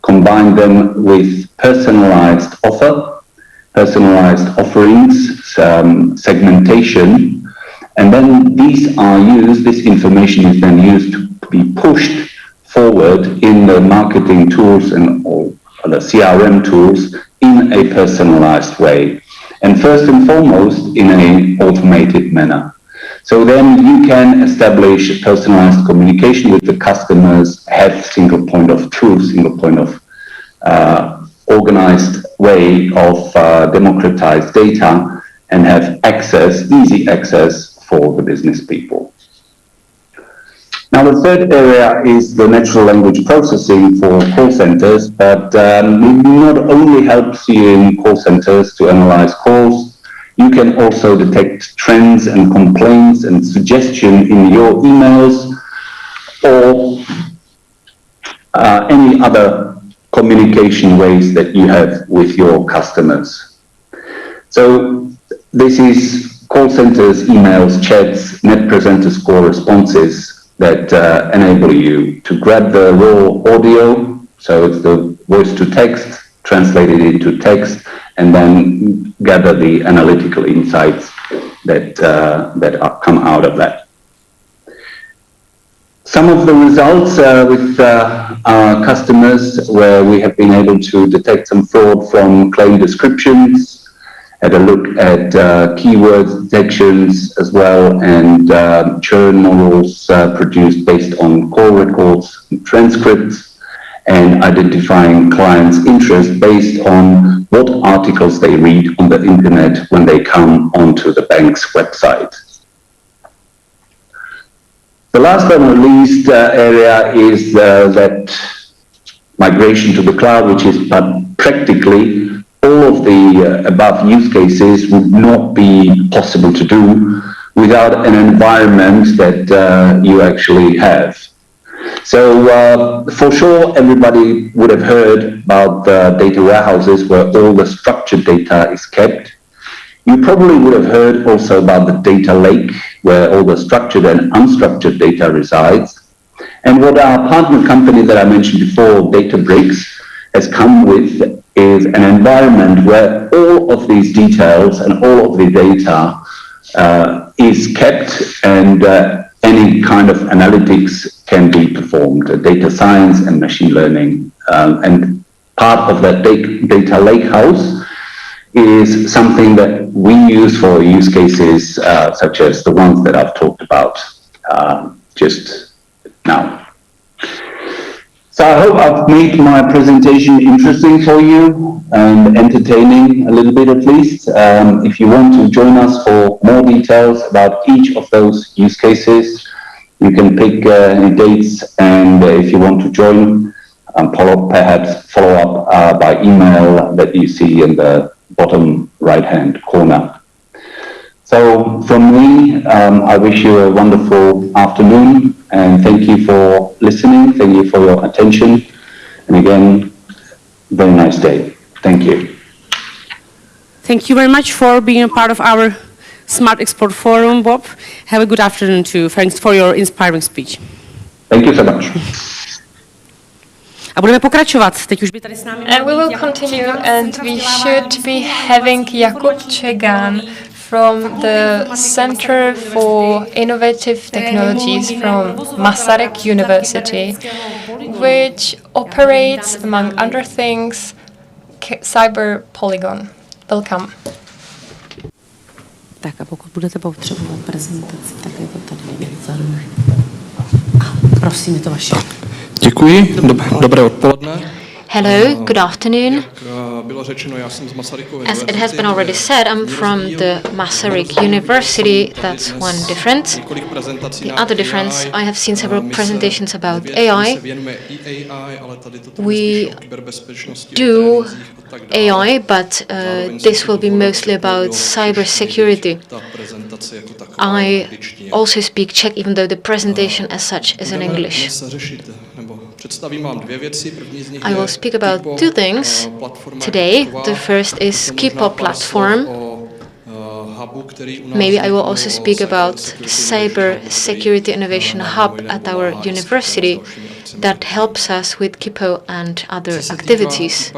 combine them with personalized personalized offerings, segmentation, and then this information is then used to be pushed forward in the marketing tools and all the CRM tools in a personalized way, and first and foremost in an automated manner. So then you can establish personalized communication with the customers, have single point of truth, single point of organized way of democratized data, and have easy access for the business people. Now the third area is the natural language processing for call centers, but it not only helps you in call centers to analyze calls, you can also detect trends and complaints and suggestions in your emails or any other communication ways that you have with your customers. So this is call centers, emails, chats, net promoter score responses that enable you to grab the raw audio, so it's the voice to text, translate it into text, and then gather the analytical insights that come out of that. Some of the results with our customers, where we have been able to detect some fraud from claim descriptions, had a look at keyword detections as well, and churn models produced based on call records and transcripts, and identifying clients' interest based on what articles they read on the internet when they come onto the bank's website. The last but not least area is that migration to the cloud, which is practically all of the above use cases would not be possible to do without an environment that you actually have. So for sure, everybody would have heard about the data warehouses where all the structured data is kept. You probably would have heard also about the data lake, where all the structured and unstructured data resides. And what our partner company that I mentioned before, Databricks, has come with is an environment where all of these details and all of the data is kept, and any kind of analytics can be performed, data science and machine learning. And part of that data lake house is something that we use for use cases such as the ones that I've talked about just now. So I hope I've made my presentation interesting for you and entertaining a little bit at least. If you want to join us for more details about each of those use cases, you can pick dates, and if you want to join, perhaps follow up by email that you see in the bottom right-hand corner. So from me, I wish you a wonderful afternoon, and thank you for listening. Thank you for your attention. And again, very nice day. Thank you. Thank you very much for being a part of our Smart Export Forum, Bob. Have a good afternoon too. Thanks for your inspiring speech. Thank you so much. A budeme pokračovat. Teď už by tady s námi And we will continue, and we should be having Jakub Čegan from the Center for Innovative Technologies from Masaryk University, which operates, among other things, Cyber Polygon. Welcome. Tak a pokud budete potřebovat prezentaci, tak je to tady někde vzadu. Prosím, je to vaše. Děkuji, dobré odpoledne. Hello, good afternoon. As it has been already said, I'm from the Masaryk University. That's one difference. The other difference, I have seen several presentations about AI. We do AI, but this will be mostly about cybersecurity. I also speak Czech, even though the presentation as such is in English. I will speak about two things today. The first is Kindom platform. Maybe I will also speak about Cyber Security Innovation Hub at our university that helps us with KIPO and other activities.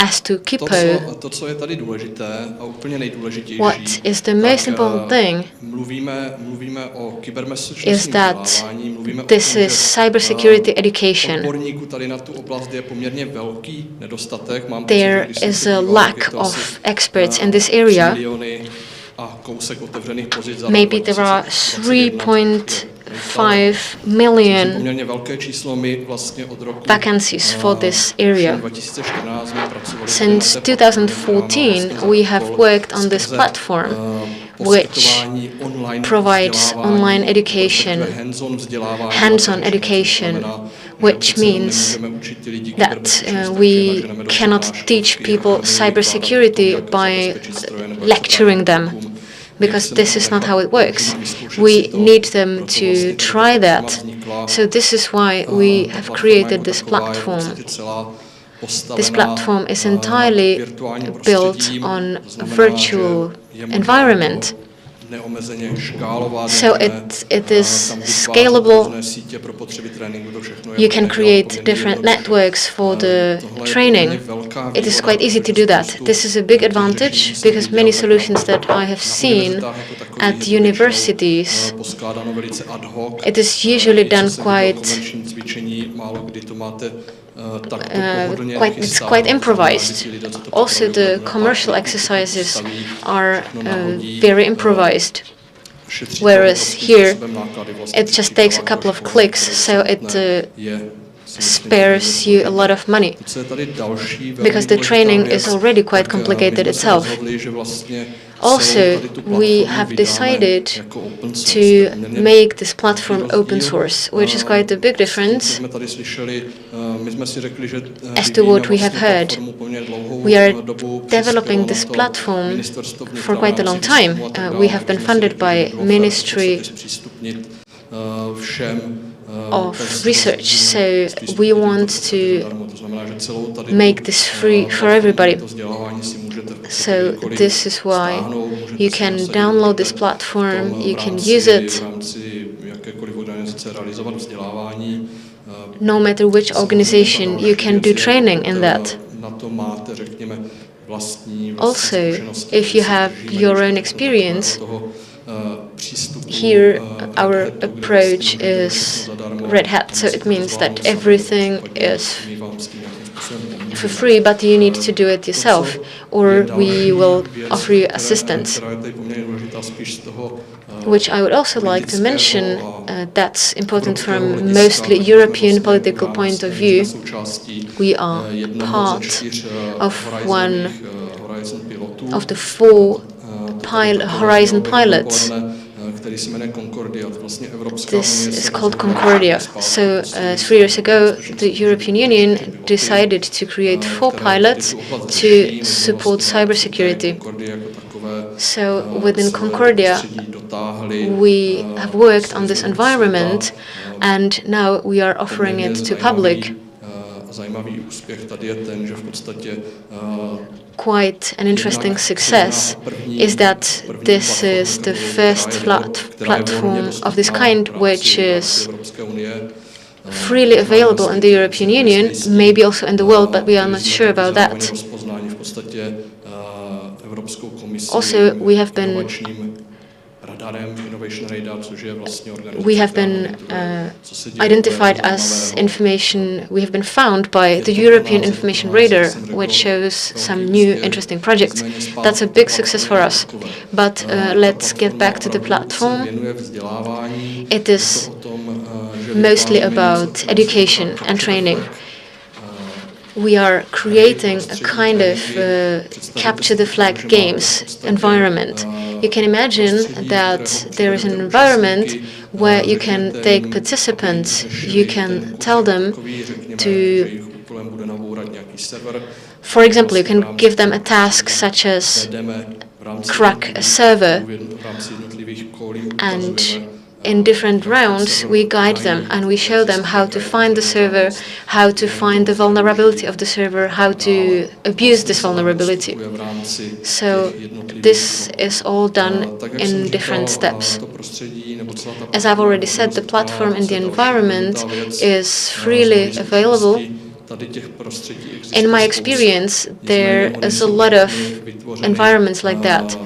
As to KIPO, what is the most important thing is that this is cybersecurity education. There is a lack of experts in this area. Maybe there are 3.5 million vacancies for this area. Since 2014, we have worked on this platform, which provides online education, hands-on education, which means that we cannot teach people cybersecurity by lecturing them, because this is not how it works. We need them to try that. So this is why we have created this platform. This platform is entirely built on a virtual environment. So it is scalable. You can create different networks for the training. It is quite easy to do that. This is a big advantage because many solutions that I have seen at universities, it is usually done it's quite improvised. Also, the commercial exercises are very improvised, whereas here it just takes a couple of clicks, so spares you a lot of money, because the training is already quite complicated itself. Also, we have decided to make this platform open source, which is quite a big difference as to what we have heard. We are developing this platform for quite a long time. We have been funded by Ministry of Research, so we want to make this free for everybody. So this is why you can download this platform, you can use it no matter which organization, you can do training in that. Also, if you have your own experience, here our approach is Red Hat, so it means that everything is for free, but you need to do it yourself, or we will offer you assistance. Which I would also like to mention, that's important from mostly European political point of view. We are part of one of the 4 Horizon pilots. This is called Concordia. So 3 years ago, the European Union decided to create 4 pilots to support cybersecurity. So within Concordia, we have worked on this environment, and now we are offering it to public. Quite an interesting success is that this is the first platform of this kind which is freely available in the European Union, maybe also in the world, but we are not sure about that. Also, we have been identified as information, we have been found by the European Information Radar, which shows some new interesting projects. That's a big success for us. But let's get back to the platform. It is mostly about education and training. We are creating a kind of capture the flag games environment. You can imagine that there is an environment where you can take participants, you can tell them to, for example, you can give them a task such as crack a server, and in different rounds, we guide them and we show them how to find the server, how to find the vulnerability of the server, how to abuse this vulnerability. So this is all done in different steps. As I've already said, the platform and the environment is freely available. In my experience, there is a lot of environments like that.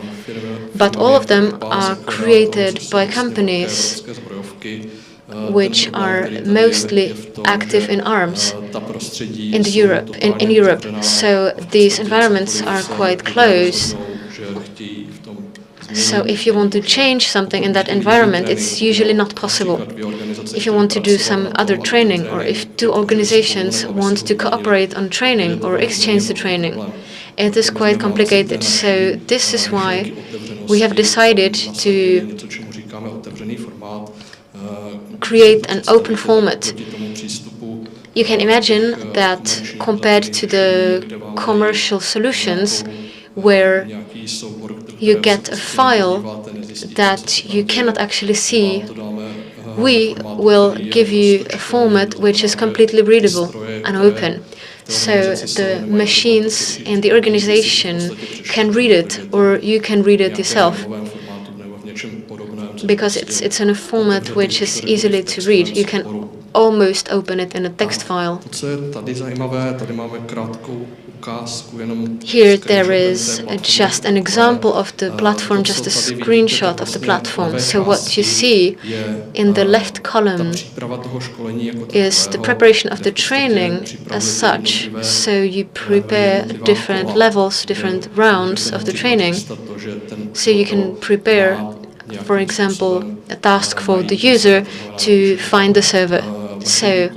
But all of them are created by companies which are mostly active in arms in Europe. So these environments are quite close. So if you want to change something in that environment, it's usually not possible. If you want to do some other training, or if 2 organizations want to cooperate on training or exchange the training, it is quite complicated. So this is why we have decided to create an open format. You can imagine that compared to the commercial solutions where you get a file that you cannot actually see, we will give you a format which is completely readable and open. So the machines in the organization can read it, or you can read it yourself, because it's in a format which is easily to read. You can almost open it in a text file. Here there is just an example of the platform, just a screenshot of the platform. So what you see in the left column is the preparation of the training as such. So you prepare different levels, different rounds of the training. So you can prepare, for example, a task for the user to find the server. So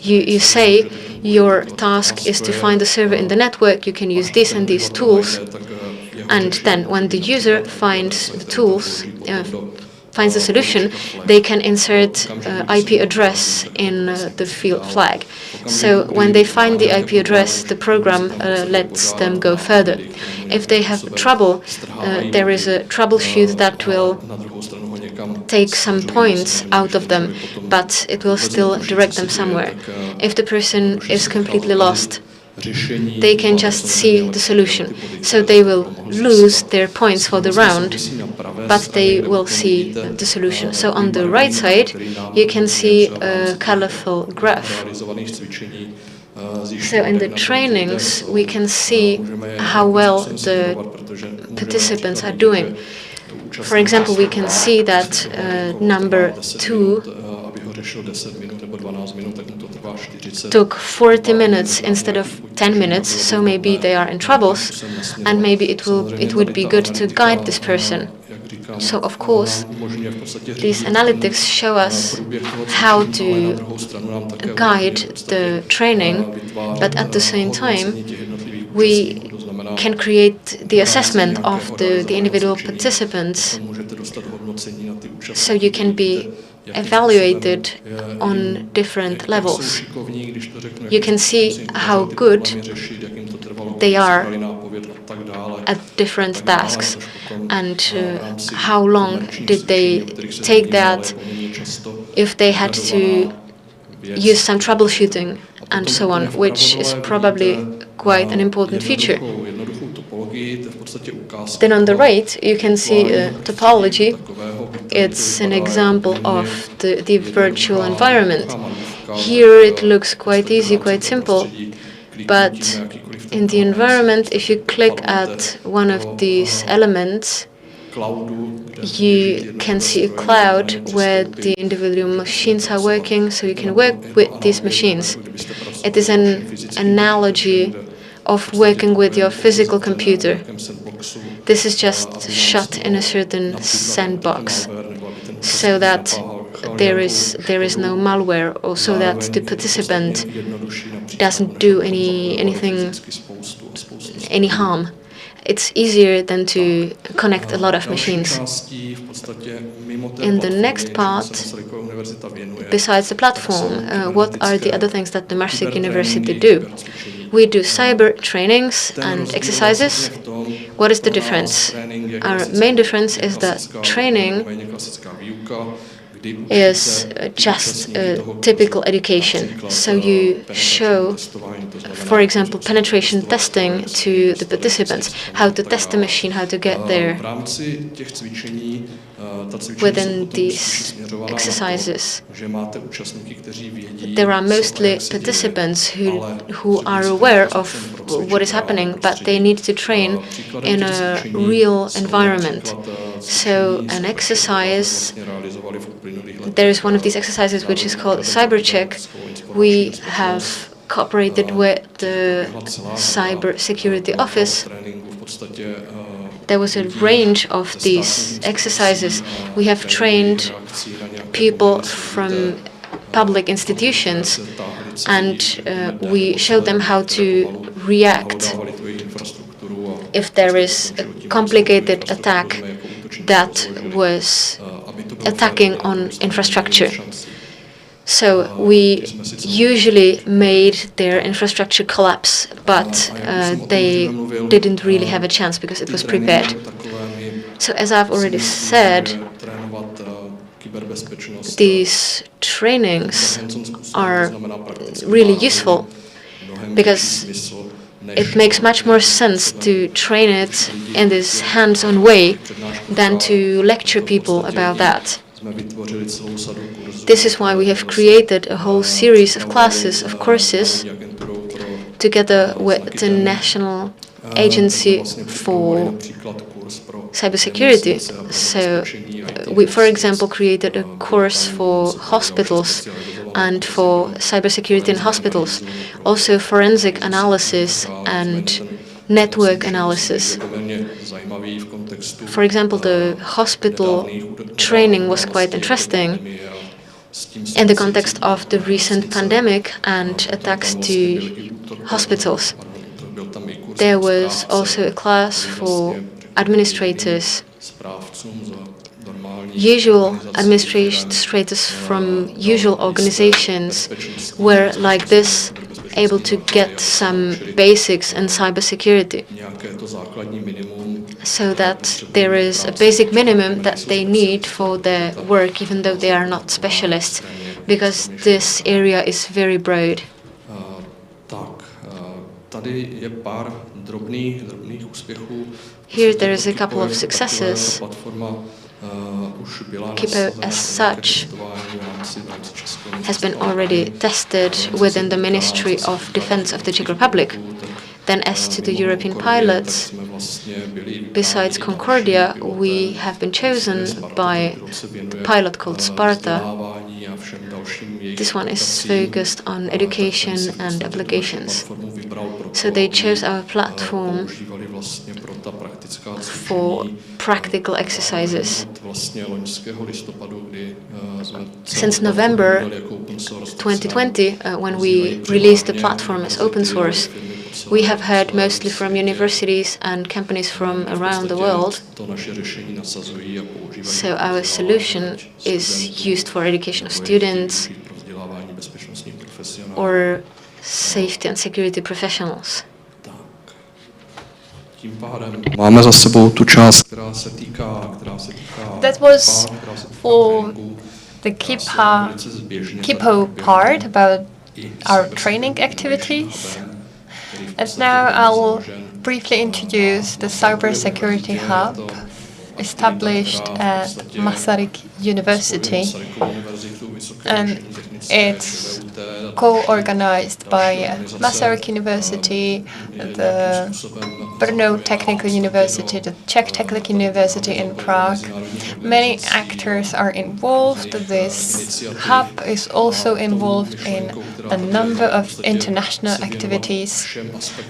You say your task is to find a server in the network, you can use these and these tools, and then when the user finds the tools, finds the solution, they can insert IP address in the field flag. So when they find the IP address, the program lets them go further. If they have trouble, there is a troubleshoot that will take some points out of them, but it will still direct them somewhere. If the person is completely lost, they can just see the solution. So they will lose their points for the round, but they will see the solution. So on the right side, you can see a colorful graph. So in the trainings, we can see how well the participants are doing. For example, we can see that number 2 took 40 minutes instead of 10 minutes, so maybe they are in troubles, and maybe it would be good to guide this person. So of course, these analytics show us how to guide the training, but at the same time, we can create the assessment of the individual participants, so you can be evaluated on different levels. You can see how good they are at different tasks and how long did they take that, if they had to use some troubleshooting and so on, which is probably quite an important feature. Then on the right, you can see a topology. It's an example of the virtual environment. Here it looks quite easy, quite simple, but in the environment, if you click at one of these elements, you can see a cloud where the individual machines are working, so you can work with these machines. It is an analogy of working with your physical computer. This is just shut in a certain sandbox, so that there is no malware, or so that the participant doesn't do any harm. It's easier than to connect a lot of machines. In the next part, besides the platform, what are the other things that the Masaryk University do? We do cyber trainings and exercises. What is the difference? Our main difference is that training is just a typical education. So you show, for example, penetration testing to the participants, how to test the machine, how to get there. Within these exercises, there are mostly participants who are aware of what is happening, but they need to train in a real environment. So an exercise, there is one of these exercises which is called Cyber Check. We have cooperated with the Cyber Security Office. There was a range of these exercises. We have trained people from public institutions, and we showed them how to react if there is a complicated attack that was attacking on infrastructure. So we usually made their infrastructure collapse, but they didn't really have a chance because it was prepared. So as I've already said, these trainings are really useful because it makes much more sense to train it in this hands-on way than to lecture people about that. This is why we have created a whole series of classes, of courses, together with the National Agency for Cybersecurity. So we, for example, created a course for hospitals and for cybersecurity in hospitals, also forensic analysis and network analysis. For example, the hospital training was quite interesting. in the context of the recent pandemic and attacks to hospitals. There was also a class for administrators, usual administrators from usual organizations were like this able to get some basics in cybersecurity, so that there is a basic minimum that they need for their work, even though they are not specialists, because this area is very broad. Here there is a couple of successes. Kindom as such has been already tested within the Ministry of Defense of the Czech Republic. Then as to the European pilots, besides Concordia, we have been chosen by the pilot called Sparta. This one is focused on education and applications. So they chose our platform for practical exercises. Since November 2020, when we released the platform as open source, we have heard mostly from universities and companies from around the world. So our solution is used for education of students or safety and security professionals. Máme za sebou tu část, That was for the KIPO part about our training activities. And now I will briefly introduce the Cybersecurity Hub established at Masaryk University. And it's co-organized by Masaryk University, the Brno Technical University, the Czech Technical University in Prague. Many actors are involved. This hub is also involved in a number of international activities.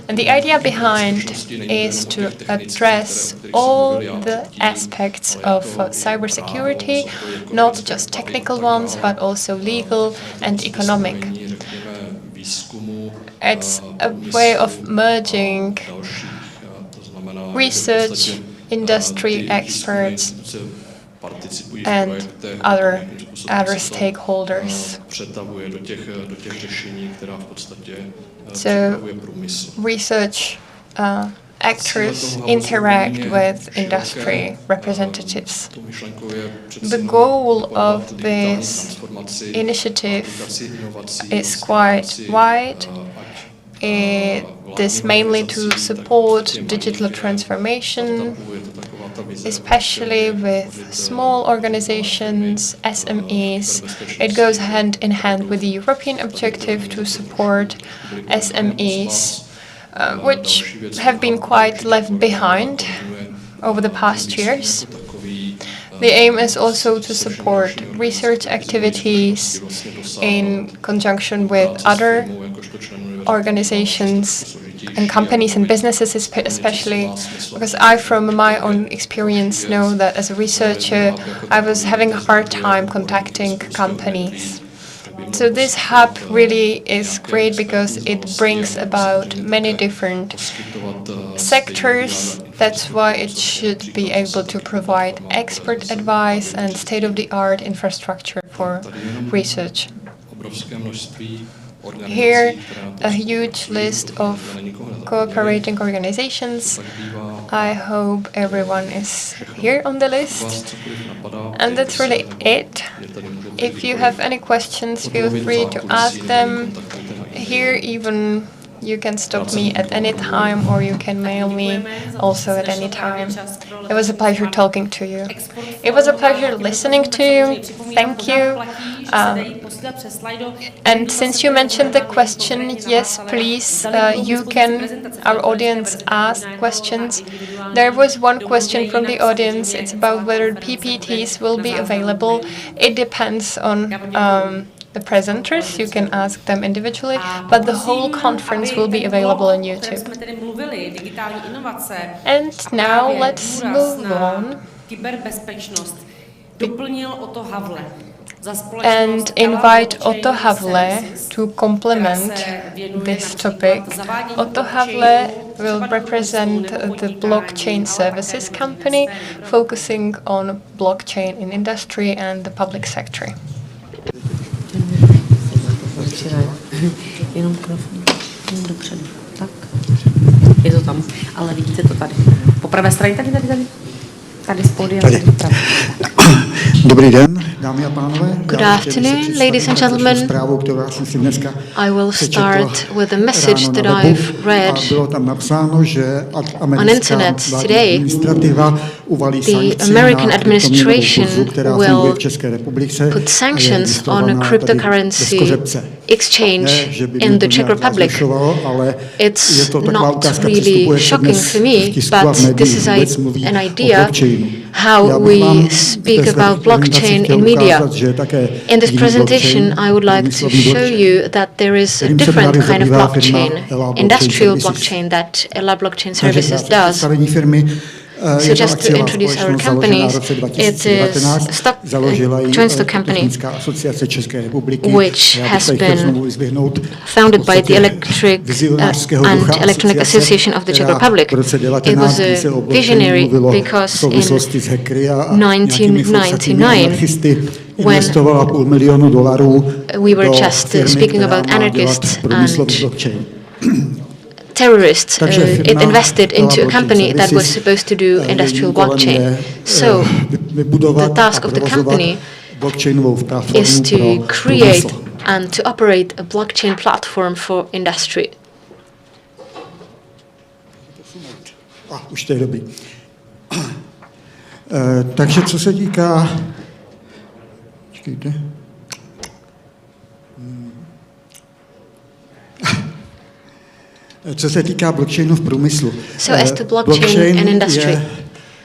And the idea behind is to address all the aspects of cybersecurity, not just technical ones, but also legal and economic. It's a way of merging research, industry experts, and other stakeholders. So research actors interact with industry representatives. The goal of this initiative is quite wide. It is mainly to support digital transformation, especially with small organizations, SMEs. It goes hand in hand with the European objective to support SMEs, which have been quite left behind over the past years. The aim is also to support research activities in conjunction with other organizations and companies and businesses, especially because I, from my own experience, know that as a researcher, I was having a hard time contacting companies. So this hub really is great because it brings about many different sectors. That's why it should be able to provide expert advice and state-of-the-art infrastructure for research. Here, a huge list of cooperating organizations. I hope everyone is here on the list. And that's really it. If you have any questions, feel free to ask them. Here, even you can stop me at any time, or you can mail me also at any time. It was a pleasure talking to you. It was a pleasure listening to you. Thank you. And since you mentioned the question, yes, please, you can, our audience, ask questions. There was one question from the audience. It's about whether PPTs will be available. It depends on the presenters. You can ask them individually, but the whole conference will be available on YouTube. And now let's move on. and invite Otto Havle to complement this topic. Otto Havle will represent the blockchain services company, focusing on blockchain in industry and the public sector. Je to tam, ale vidíte to tady. Po pravé straně, tady z pódia. Dobrý den, dámy a pánové. Good afternoon, ladies and gentlemen. I will start with a message that I've read on internet today. The American administration will put sanctions on a cryptocurrency exchange in the Czech Republic. It's not really shocking for me, but this is an idea how we speak about blockchain in media. In this presentation, I would like to show you that there is a different kind of blockchain, industrial blockchain that Ella Blockchain Services does. So just to introduce our companies, it is a joint stock company which has been founded by the and Electronic Association of the Czech Republic. It was a visionary because in 1999, when we were just speaking about anarchists and terrorists, it invested into a company that was supposed to do industrial blockchain. So the task of the company is to create and to operate a blockchain platform for industry. Už to je dobrý. Takže co se týká... Počkejte. Co se týká blockchainu v průmyslu. So as to blockchain in industry.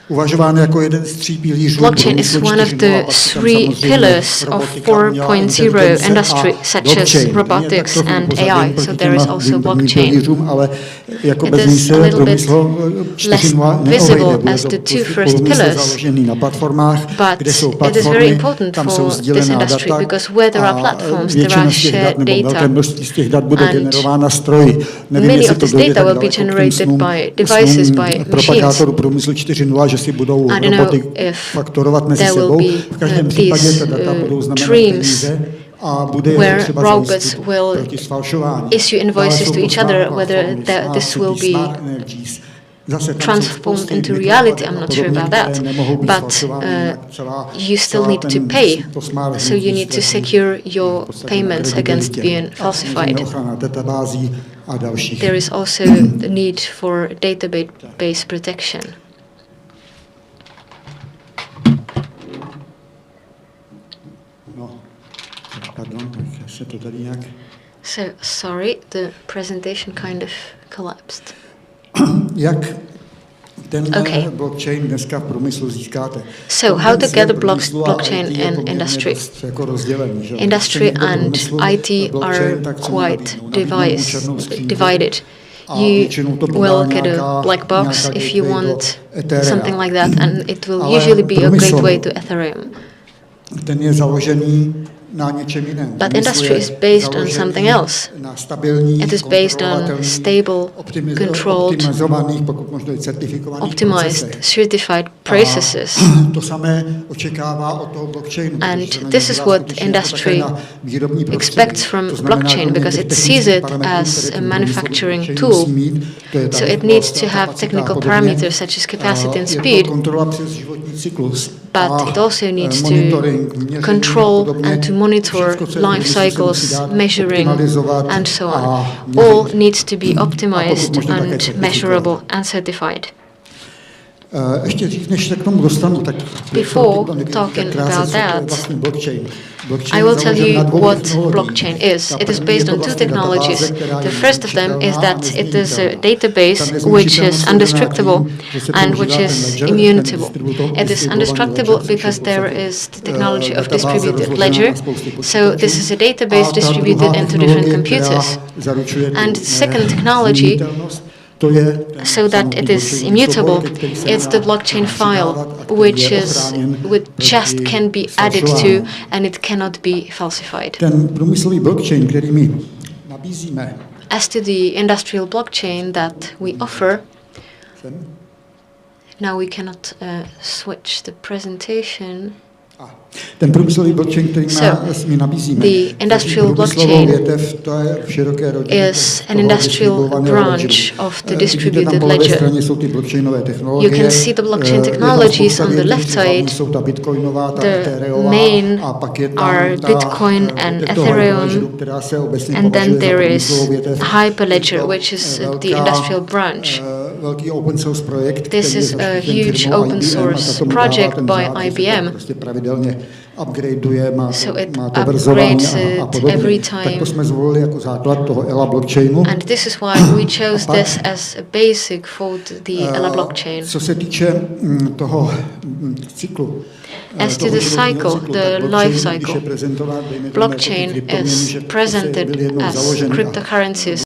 Uvažován jako jeden z tří pilířů. Blockchain is one of the three pillars of 4.0 industry, such as robotics and AI. So there is also blockchain. It is a little bit less visible as the two first pillars, but it is very important for this industry because where there are platforms, there are shared data, and many of this data will be generated by devices, by machines. I don't know if there will be these dreams where robots will issue invoices to each other, whether this will be transformed into reality. I'm not sure about that, but you still need to pay, so you need to secure your payments against being falsified. There is also the need for database protection. So, sorry, the presentation kind of collapsed. Okay. So, how to get a blockchain in industry? Industry and IT are quite divided. You will get a black box if you want something like that, and it will usually be a gateway to Ethereum. But industry is based on something else. It is based on stable, controlled, optimized, certified processes. And this is what industry expects from blockchain because it sees it as a manufacturing tool. So it needs to have technical parameters such as capacity and speed, but it also needs to control and to monitor life cycles, measuring, and so on. All needs to be optimized and measurable and certified. Before talking about that, I will tell you what blockchain is. It is based on two technologies. The first of them is that it is a database which is indestructible and which is immutable. It is indestructible because there is the technology of distributed ledger. So this is a database distributed into different computers. And the second technology so that it is immutable. It's the blockchain file which just can be added to and it cannot be falsified. As to the industrial blockchain that we offer, now we cannot switch the presentation. Ten průmyslový blockchain, který my nabízíme, the industrial blockchain is an industrial branch of the distributed ledger. You can see the blockchain technologies on the left side. The main are Bitcoin and Ethereum, and then there is Hyperledger, which is the industrial branch. This is a huge open source project by IBM. So it upgrades it every time. And this is why we chose this as a basic for the ELA blockchain. As to the cycle, the life cycle, blockchain is presented as cryptocurrencies.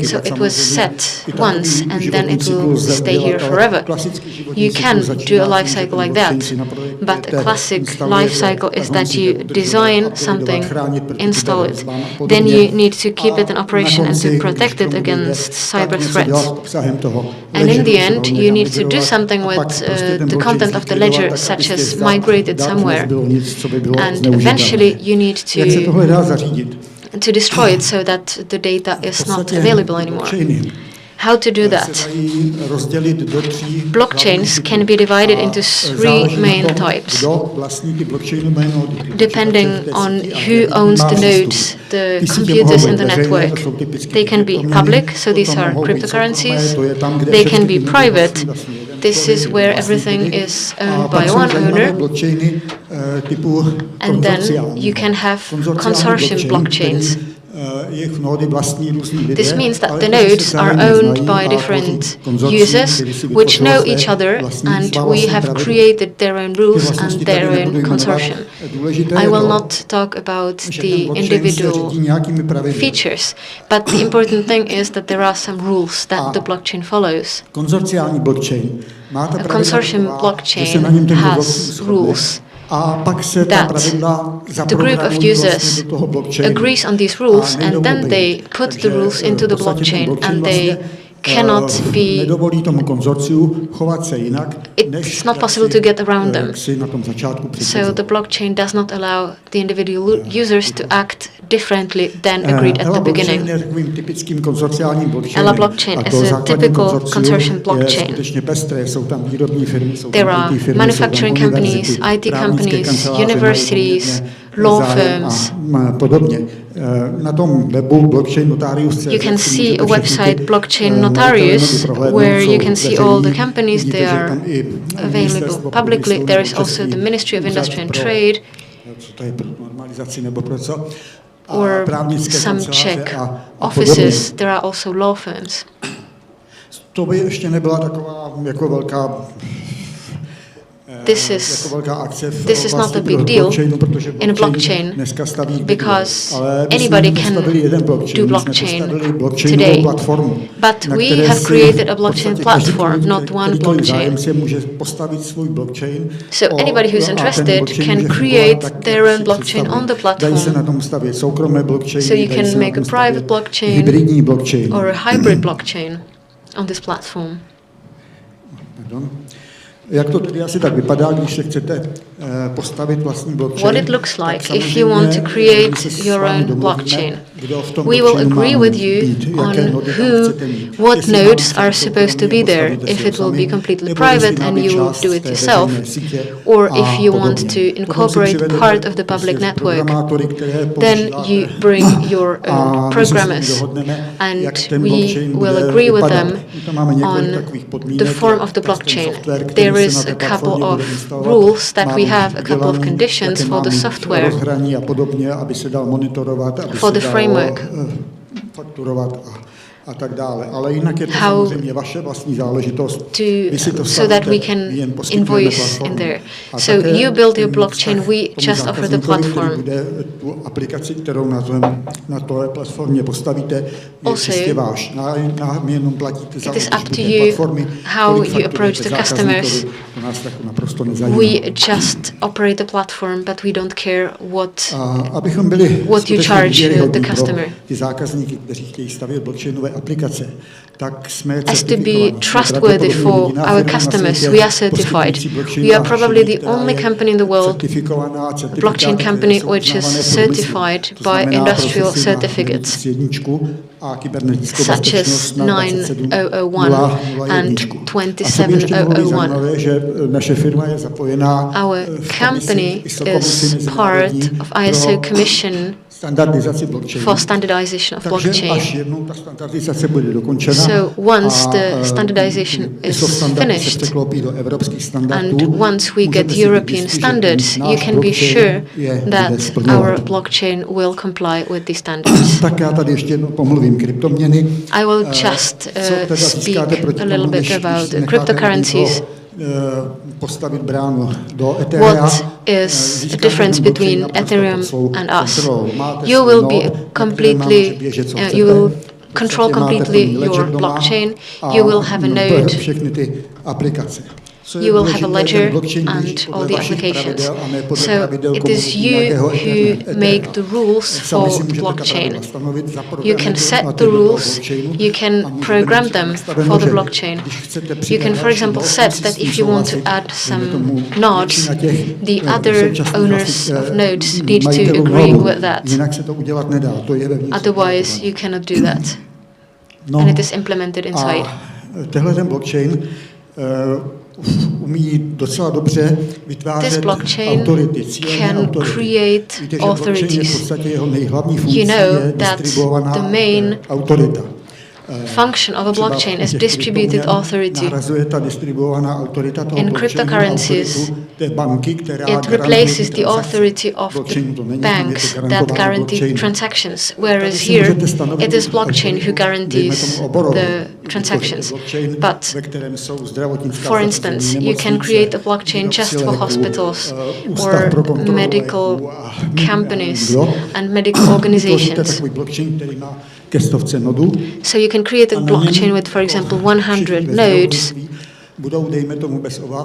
So it was set once and then it will stay here forever. You can do a life cycle like that, but a classic life cycle is that you design something, install it, then you need to keep it in operation and to protect it against cyber threats. And in the end, you need to do something with the content of the ledger, such as migrate it somewhere. And eventually, you need to destroy it so that the data is not available anymore. How to do that? Blockchains can be divided into three main types, depending on who owns the nodes, the computers in the network. They can be public, so these are cryptocurrencies. They can be private. This is where everything is owned by one owner. And then you can have consortium blockchains. This means that the nodes are owned by different users which know each other, and we have created their own rules and their own consortium. I will not talk about the individual features, but the important thing is that there are some rules that the blockchain follows. A consortium blockchain has rules that the group of users agrees on these rules, and then they put the rules into the blockchain, and they cannot be, it's not possible to get around them. So the blockchain does not allow the individual users to act differently than agreed at the beginning. ELA blockchain is a typical consortium blockchain. There are manufacturing companies, IT companies, universities, law firms. You can see a website, Blockchain Notarius, where you can see all the companies. They are available publicly. There is also the Ministry of Industry and Trade, or some Czech offices. There are also law firms. This is not a big deal in a blockchain, because anybody can do blockchain today. But we have created a blockchain platform, not one blockchain. So anybody who's interested can create their own blockchain on the platform. So you can make a private blockchain or a hybrid blockchain on this platform. What it looks like if you want to create your own blockchain. We will agree with you on what nodes are supposed to be there, if it will be completely private and you will do it yourself, or if you want to incorporate part of the public network, then you bring your own programmers, and we will agree with them on the form of the blockchain. There is a couple of rules that we have, a couple of conditions for the software, for the framework. a tak dále. Ale jinak je to samozřejmě vaše vlastní záležitost. So that we can invoice in there. So you build your blockchain, we just offer the platform. Tu aplikaci, kterou na té platformě postavíte, je čistě váš. My jenom platíte za platformy. How you approach the customers. We just operate the platform, but we don't care what you charge the customer. As to be trustworthy for our customers, we are certified. We are probably the only company in the world, a blockchain company, which is certified by industrial certificates, such as 9001 and 27001. Our company is part of ISO Commission for standardization of blockchain. So once the standardization is finished and once we get European standards, you can be sure that our blockchain will comply with these standards. I will just speak a little bit about cryptocurrencies. What is the difference between Ethereum and us? You will be completely, you will control completely your blockchain. You will have a node. You will have a ledger and all the applications. So it is you who make the rules for blockchain. You can set the rules, you can program them for the blockchain. You can, for example, set that if you want to add some nodes, the other owners of nodes need to agree with that. Otherwise, you cannot do that. And it is implemented inside. This blockchain can create authorities. You know that the main function of a blockchain is distributed authority. In cryptocurrencies, it replaces the authority of the banks that guarantee transactions, whereas here it is blockchain who guarantees the transactions. But, for instance, you can create a blockchain just for hospitals or medical companies and medical organizations. So you can create a blockchain with, for example, 100 nodes,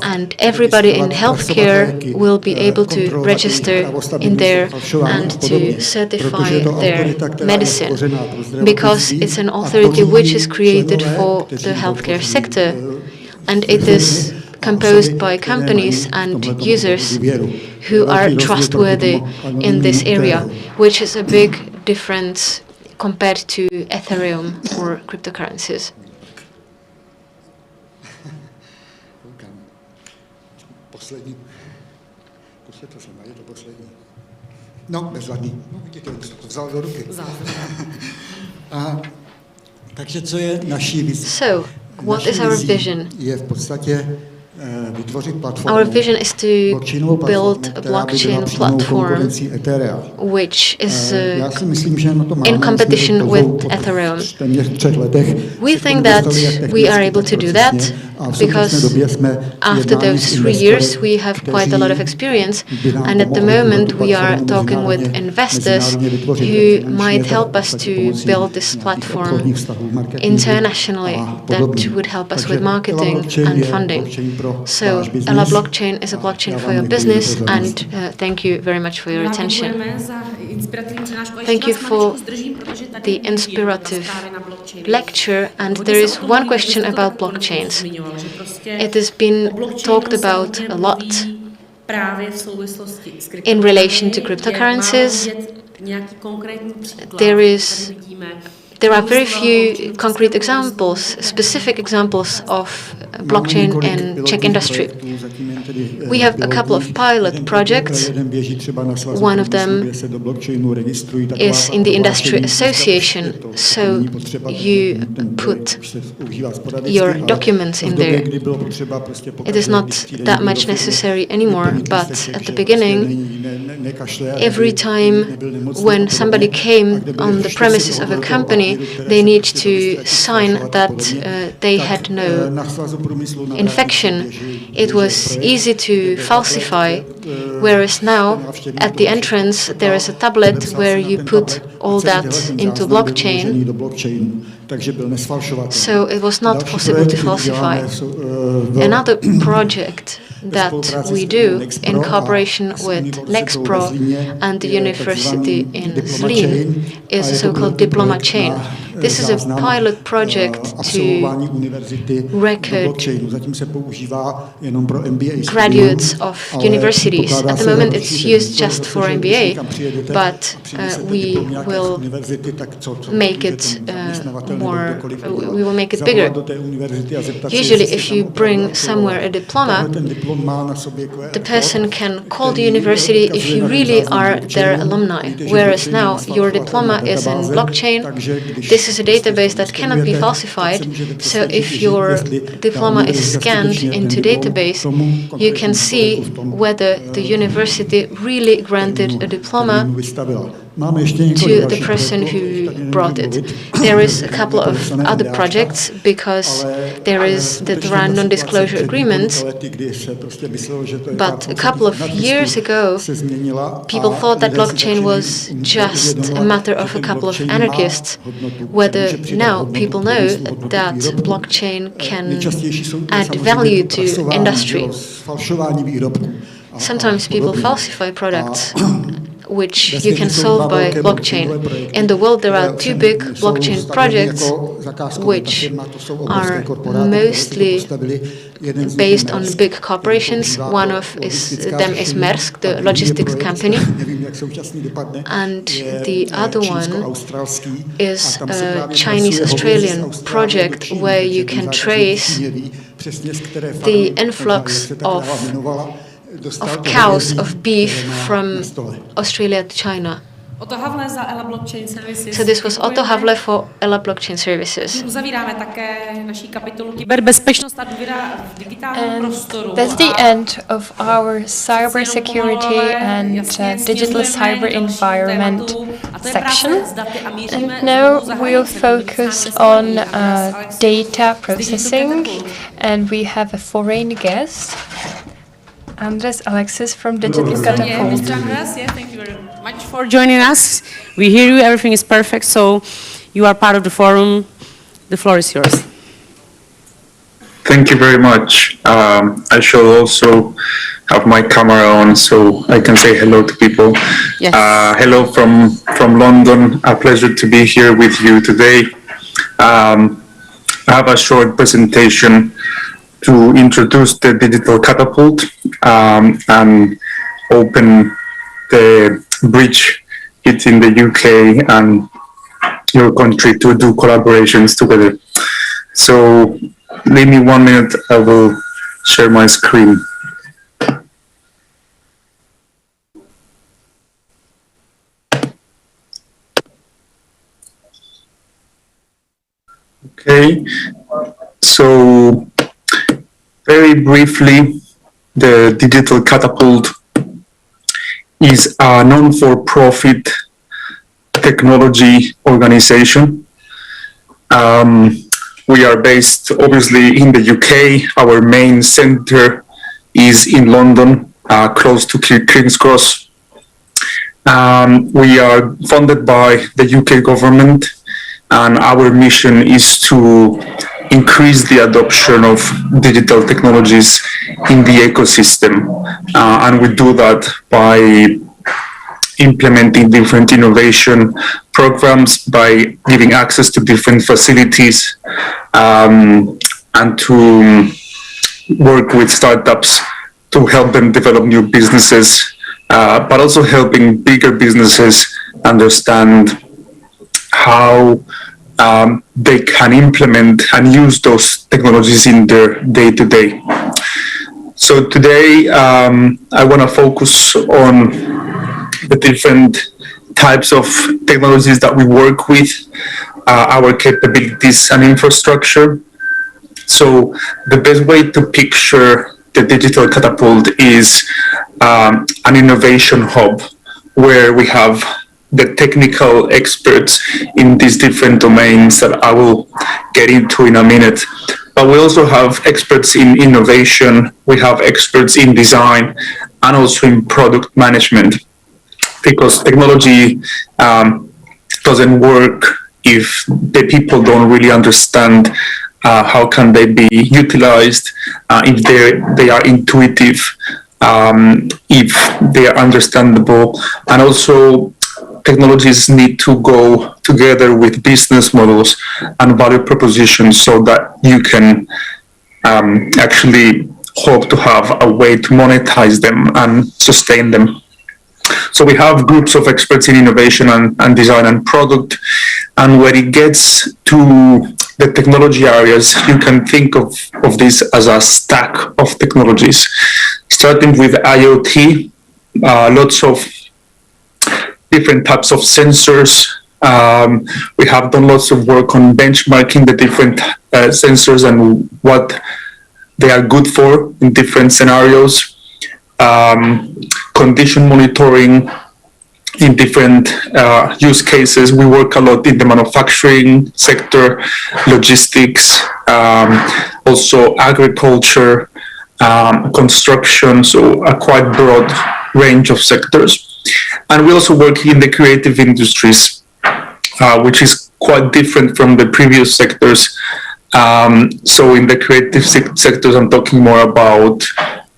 and everybody in healthcare will be able to register in there and to certify their medicine, because it's an authority which is created for the healthcare sector, and it is composed by companies and users who are trustworthy in this area, which is a big difference compared to Ethereum or cryptocurrencies. So, what is our vision? Our vision is to build a blockchain platform which is in competition with Ethereum. We think that we are able to do that because after those 3 years we have quite a lot of experience, and at the moment we are talking with investors who might help us to build this platform internationally that would help us with marketing and funding. So, Ella Blockchain is a blockchain for your business, and thank you very much for your attention. Thank you for the inspirative lecture, and there is one question about blockchains. It has been talked about a lot in relation to cryptocurrencies. There are very few concrete examples, specific examples of blockchain in Czech industry. We have a couple of pilot projects. One of them is in the industry association, so you put your documents in there. It is not that much necessary anymore, but at the beginning, every time when somebody came on the premises of a company, they need to sign that they had no infection. It was easy to falsify, whereas now at the entrance there is a tablet where you put all that into blockchain, so it was not possible to falsify. Another project that we do in cooperation with Nexpro and the university in Zlín is a so-called diploma chain. This is a pilot project to record graduates of universities. At the moment it's used just for MBA, but we will make it we will make it bigger. Usually if you bring somewhere a diploma, the person can call the university if you really are their alumni, whereas now your diploma is in blockchain. This is a database that cannot be falsified, so if your diploma is scanned into database, you can see whether the university really granted a diploma to the person who brought it. There is a couple of other projects because there are non-disclosure agreements, but a couple of years ago people thought that blockchain was just a matter of a couple of anarchists, whether now people know that blockchain can add value to industry. Sometimes people falsify products which you can solve by blockchain. In the world there are two big blockchain projects which are mostly based on big corporations. One of them is Maersk, the logistics company, and the other one is a Chinese-Australian project where you can trace the influx of cows, of beef from Australia to China. So this was Otto Havle for Ella Blockchain Services. And that's the end of our cybersecurity and digital cyber environment section. And now we'll focus on data processing, and we have a foreign guest. Andres Alexis from Digital Catapult. Mr. Andres, thank you very much for joining us. We hear you, everything is perfect, so you are part of the forum. The floor is yours. Thank you very much. I shall also have my camera on so I can say hello to people. Yes. Hello from London. A pleasure to be here with you today. I have a short presentation to introduce the Digital Catapult and open the bridge between the UK and your country to do collaborations together. So leave me 1 minute, I will share my screen. Okay, so very briefly, the Digital Catapult is a non-for-profit technology organization. We are based obviously in the UK. Our main center is in London, close to King's Cross. We are funded by the UK government, and our mission is to increase the adoption of digital technologies in the ecosystem. And we do that by implementing different innovation programs, by giving access to different facilities, and to work with startups to help them develop new businesses, but also helping bigger businesses understand how they can implement and use those technologies in their day-to-day. So today, I want to focus on the different types of technologies that we work with, our capabilities and infrastructure. So the best way to picture the digital catapult is an innovation hub where we have the technical experts in these different domains that I will get into in a minute. But we also have experts in innovation, we have experts in design, and also in product management, because technology doesn't work if the people don't really understand how can they be utilized, if they are intuitive, if they are understandable, and also technologies need to go together with business models and value propositions so that you can actually hope to have a way to monetize them and sustain them. So we have groups of experts in innovation and design and product. And when it gets to the technology areas, you can think of this as a stack of technologies, starting with IoT, lots of different types of sensors. We have done lots of work on benchmarking the different sensors and what they are good for in different scenarios. Condition monitoring in different use cases. We work a lot in the manufacturing sector, logistics, also agriculture, construction, so a quite broad range of sectors. And we also work in the creative industries, which is quite different from the previous sectors. So in the creative sectors, I'm talking more about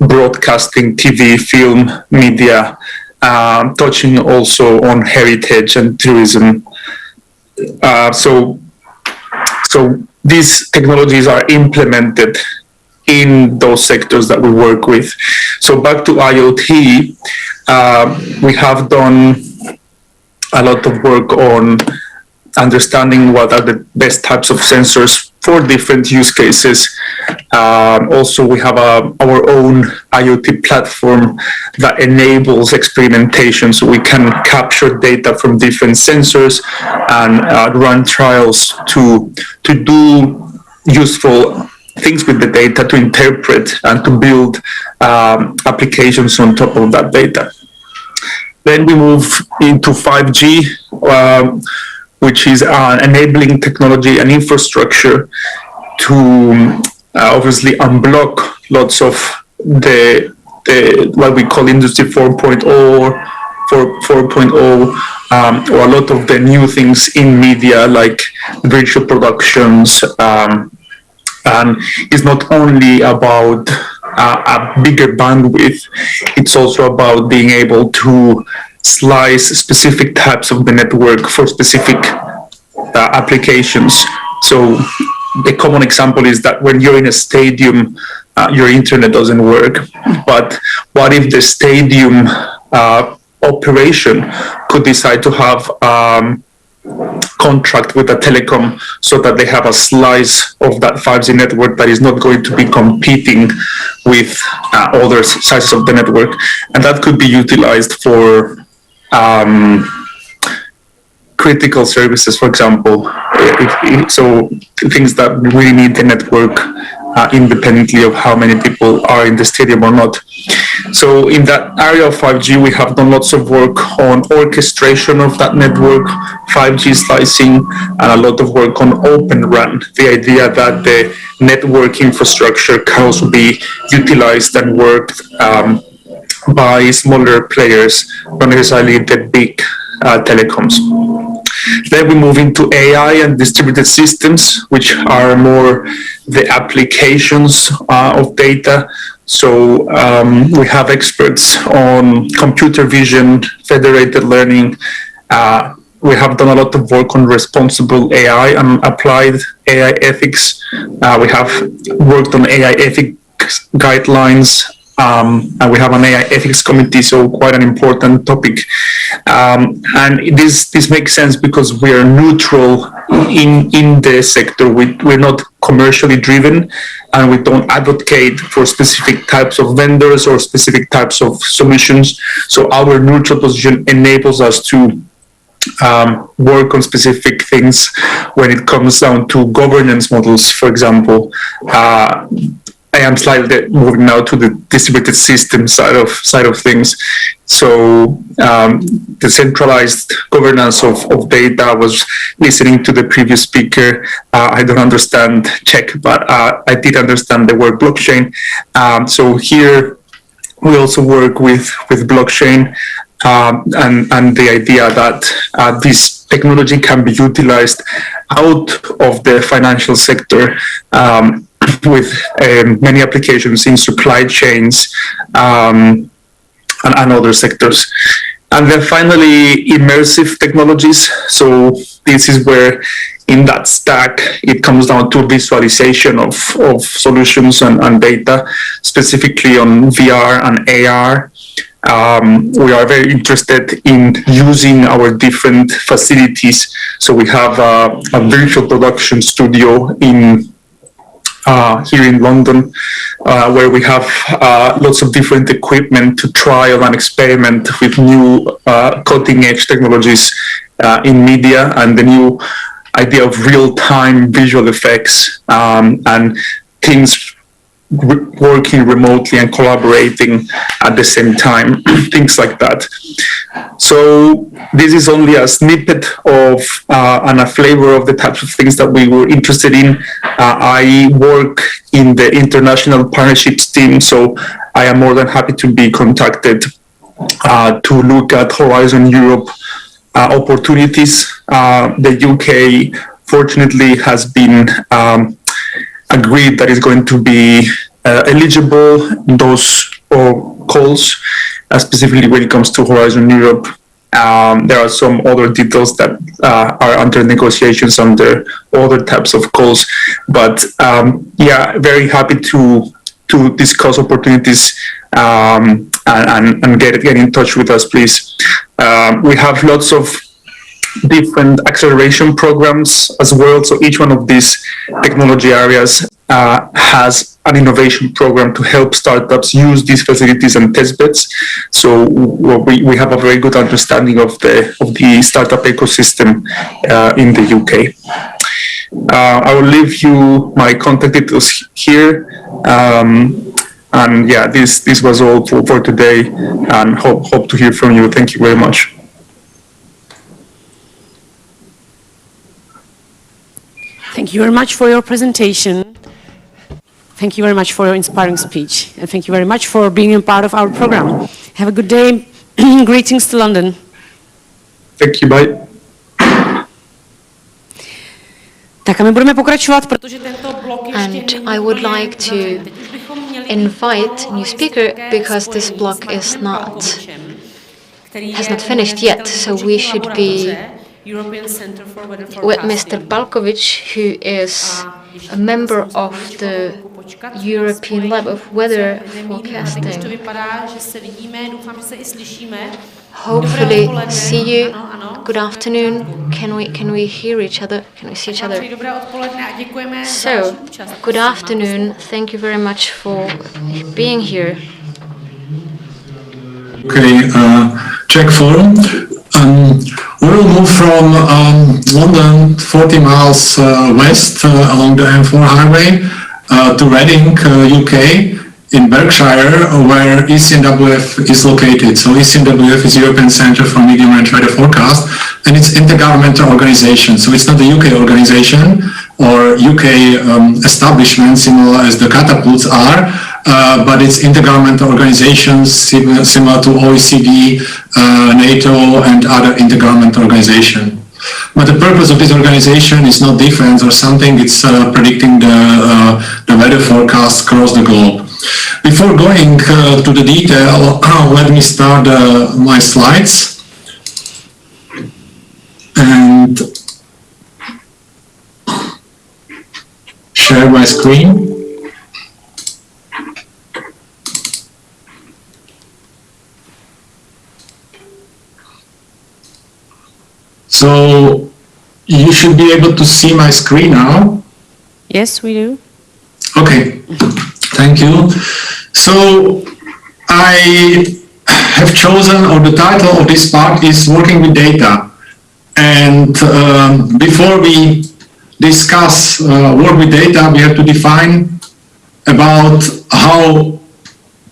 broadcasting, TV, film, media, touching also on heritage and tourism. So these technologies are implemented in those sectors that we work with. So back to IoT, we have done a lot of work on understanding what are the best types of sensors for different use cases. Also, we have our own IoT platform that enables experimentation, so we can capture data from different sensors and run trials to do useful things with the data, to interpret and to build applications on top of that data. Then we move into 5G, which is enabling technology and infrastructure to obviously unblock lots of the what we call Industry 4.0 or 4.0, or a lot of the new things in media like virtual productions. And it's not only about a bigger bandwidth, it's also about being able to slice specific types of the network for specific applications. So the common example is that when you're in a stadium, your internet doesn't work. But what if the stadium operation could decide to have contract with a telecom so that they have a slice of that 5G network that is not going to be competing with other slices of the network, and that could be utilized for critical services, for example. So things that really need the network independently of how many people are in the stadium or not. So in that area of 5G, we have done lots of work on orchestration of that network, 5G slicing, and a lot of work on Open RAN, the idea that the network infrastructure can also be utilized and worked by smaller players, not necessarily the big telecoms. Then we move into AI and distributed systems, which are more the applications of data. So we have experts on computer vision, federated learning. We have done a lot of work on responsible AI and applied AI ethics. We have worked on AI ethics guidelines and we have an AI ethics committee, so quite an important topic. And this makes sense because we are neutral in the sector. We're not commercially driven, and we don't advocate for specific types of vendors or specific types of solutions. So our neutral position enables us to work on specific things when it comes down to governance models. For example, I am slightly moving now to the distributed system side of things. So the centralized governance of data. I was listening to the previous speaker. I don't understand Czech, but I did understand the word blockchain. So here we also work with blockchain. And the idea that this technology can be utilized out of the financial sector with many applications in supply chains and other sectors. And then finally, immersive technologies. So this is where in that stack, it comes down to visualization of solutions and data, specifically on VR and AR. We are very interested in using our different facilities. So we have a virtual production studio here in London, where we have lots of different equipment to trial and experiment with new cutting-edge technologies in media and the new idea of real-time visual effects and things working remotely and collaborating at the same time, things like that. So this is only a snippet of and a flavor of the types of things that we were interested in. I work in the international partnerships team, so I am more than happy to be contacted to look at Horizon Europe opportunities. The UK, fortunately, has been agreed that is going to be eligible in those calls, specifically when it comes to Horizon Europe. There are some other details that are under negotiations under other types of calls, but yeah, very happy to discuss opportunities and get in touch with us, please. We have lots of different acceleration programs as well. So each one of these technology areas has an innovation program to help startups use these facilities and test beds. So we have a very good understanding of the startup ecosystem in the UK. I will leave you my contact details here. And yeah, this was all for today, and hope to hear from you. Thank you very much. Thank you very much for your presentation. Thank you very much for your inspiring speech. And thank you very much for being a part of our program. Have a good day. Greetings to London. Thank you, bye. Tak a my budeme pokračovat, protože tento blok ještě And I would like to invite a new speaker because this block has not finished yet, so we should be with Mr. Balkovic, who is a member of the European Lab of Weather Forecasting. Hopefully see you. Good afternoon. Can we hear each other? Can we see each other? So, good afternoon. Thank you very much for being here. Okay, Czech Forum. We will move from London 40 miles west along the M4 highway to Reading, UK, in Berkshire, where ECNWF is located. So ECNWF is European Centre for Medium Range Weather Forecast, and it's intergovernmental organization. So it's not a UK organization or UK establishment similar as the catapults are, but it's intergovernmental organizations similar to OECD, NATO, and other intergovernmental organizations. But the purpose of this organization is not defense or something, it's predicting the weather forecasts across the globe. Before going to the detail, let me start my slides. And share my screen. So you should be able to see my screen now. Yes, we do. Okay, thank you. So I have chosen, or the title of this part is Working with Data. And before we discuss work with data, we have to define about how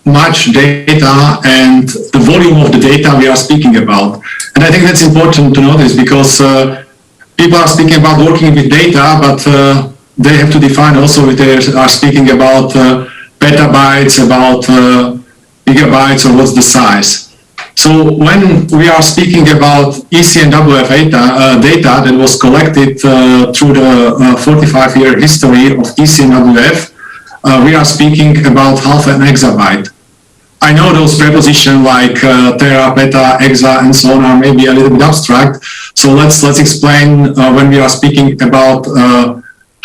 much data and the volume of the data we are speaking about. And I think that's important to notice because people are speaking about working with data, but they have to define also if they are speaking about petabytes, about gigabytes, or what's the size. So when we are speaking about ECNWF data that was collected through the 45-year history of ECNWF, we are speaking about half an exabyte. I know those prepositions like tera, peta, exa, and so on are maybe a little bit abstract. So let's explain when we are speaking about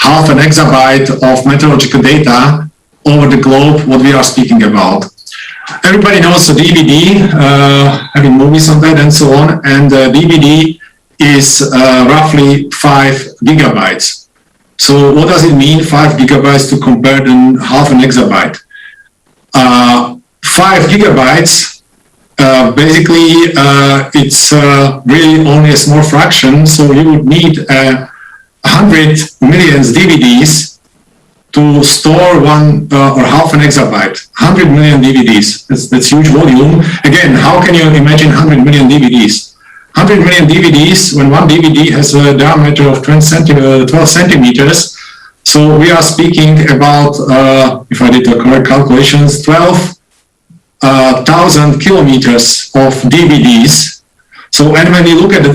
half an exabyte of meteorological data over the globe, what we are speaking about. Everybody knows a DVD, having movies on that and so on, and the DVD is roughly 5 gigabytes. So what does it mean, 5 gigabytes to compare to half an exabyte? 5 gigabytes, basically it's really only a small fraction, so you would need 100 million DVDs to store one or half an exabyte. 100 million DVDs, that's huge volume. Again, how can you imagine 100 million DVDs? 100 million DVDs, when one DVD has a diameter of 12 centimeters, so we are speaking about, if I did the correct calculations, 12,000 kilometers of DVDs. So, and when you look at the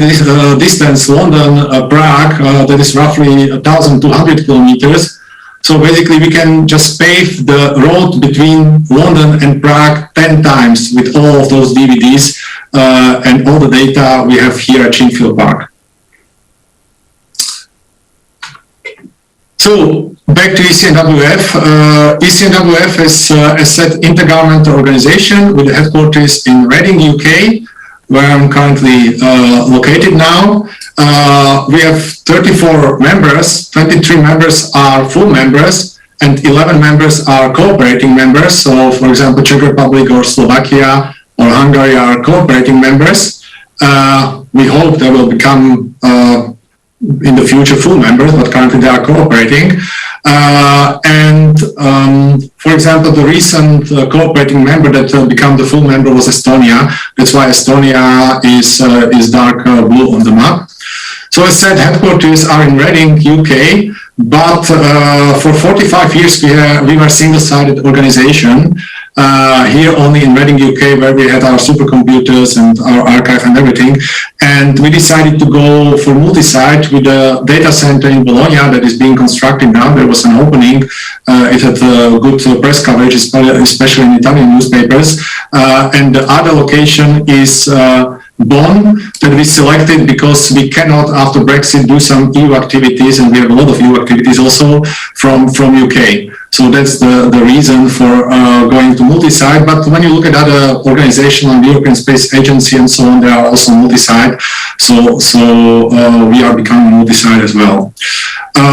distance London-Prague, that is roughly 1,200 kilometers. So basically we can just pave the road between London and Prague 10 times with all of those DVDs and all the data we have here at Chinfield Park. So back to ECNWF. ECNWF is a set intergovernmental organization with the headquarters in Reading, UK, where I'm currently located now. We have 34 members, 23 members are full members, and 11 members are cooperating members. So, for example, Czech Republic or Slovakia or Hungary are cooperating members. We hope they will become in the future full members, but currently they are cooperating. For example, the recent cooperating member that became the full member was Estonia. That's why Estonia is dark blue on the map. So as said, headquarters are in Reading, UK, but for 45 years we were a single-sided organization. Here only in Reading, UK, where we had our supercomputers and our archive and everything. And we decided to go for multi-site with a data center in Bologna that is being constructed now. There was an opening. It had good press coverage, especially in Italian newspapers. And the other location is Bonn, that we selected because we cannot, after Brexit, do some EU activities, and we have a lot of EU activities also from UK. So that's the reason for going to multi-site. But when you look at other organizations like the European Space Agency and so on, they are also multi-site. So we are becoming multi-site as well.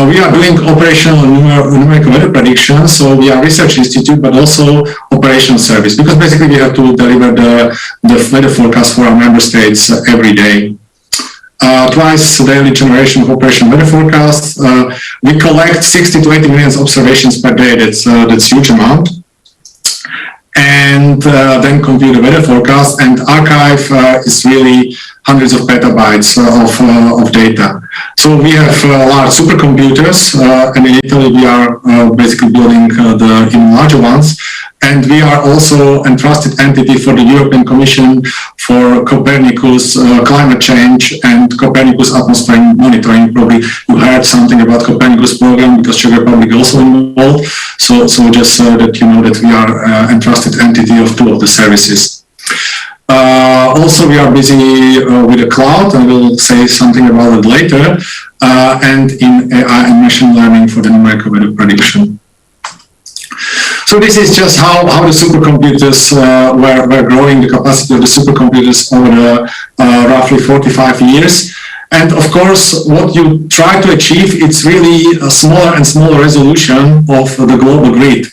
We are doing operational numerical weather prediction. So we are a research institute, but also operational service, because basically we have to deliver the weather forecast for our member states every day. Twice daily generation of operational weather forecasts. We collect 60 to 80 million observations per day. That's a huge amount. And then compute the weather forecast, and archive is really hundreds of petabytes of data. So we have large supercomputers, and in Italy we are basically building the even larger ones. And we are also entrusted entity for the European Commission for Copernicus climate change and Copernicus atmospheric monitoring. Probably you heard something about Copernicus program because Czech Republic also involved. So just that you know that we are entrusted entity of two of the services. Also, we are busy with the cloud, and we'll say something about it later, and in AI and machine learning for the numerical weather prediction. So this is just how the supercomputers were growing, the capacity of the supercomputers over roughly 45 years. And of course, what you try to achieve, it's really a smaller and smaller resolution of the global grid.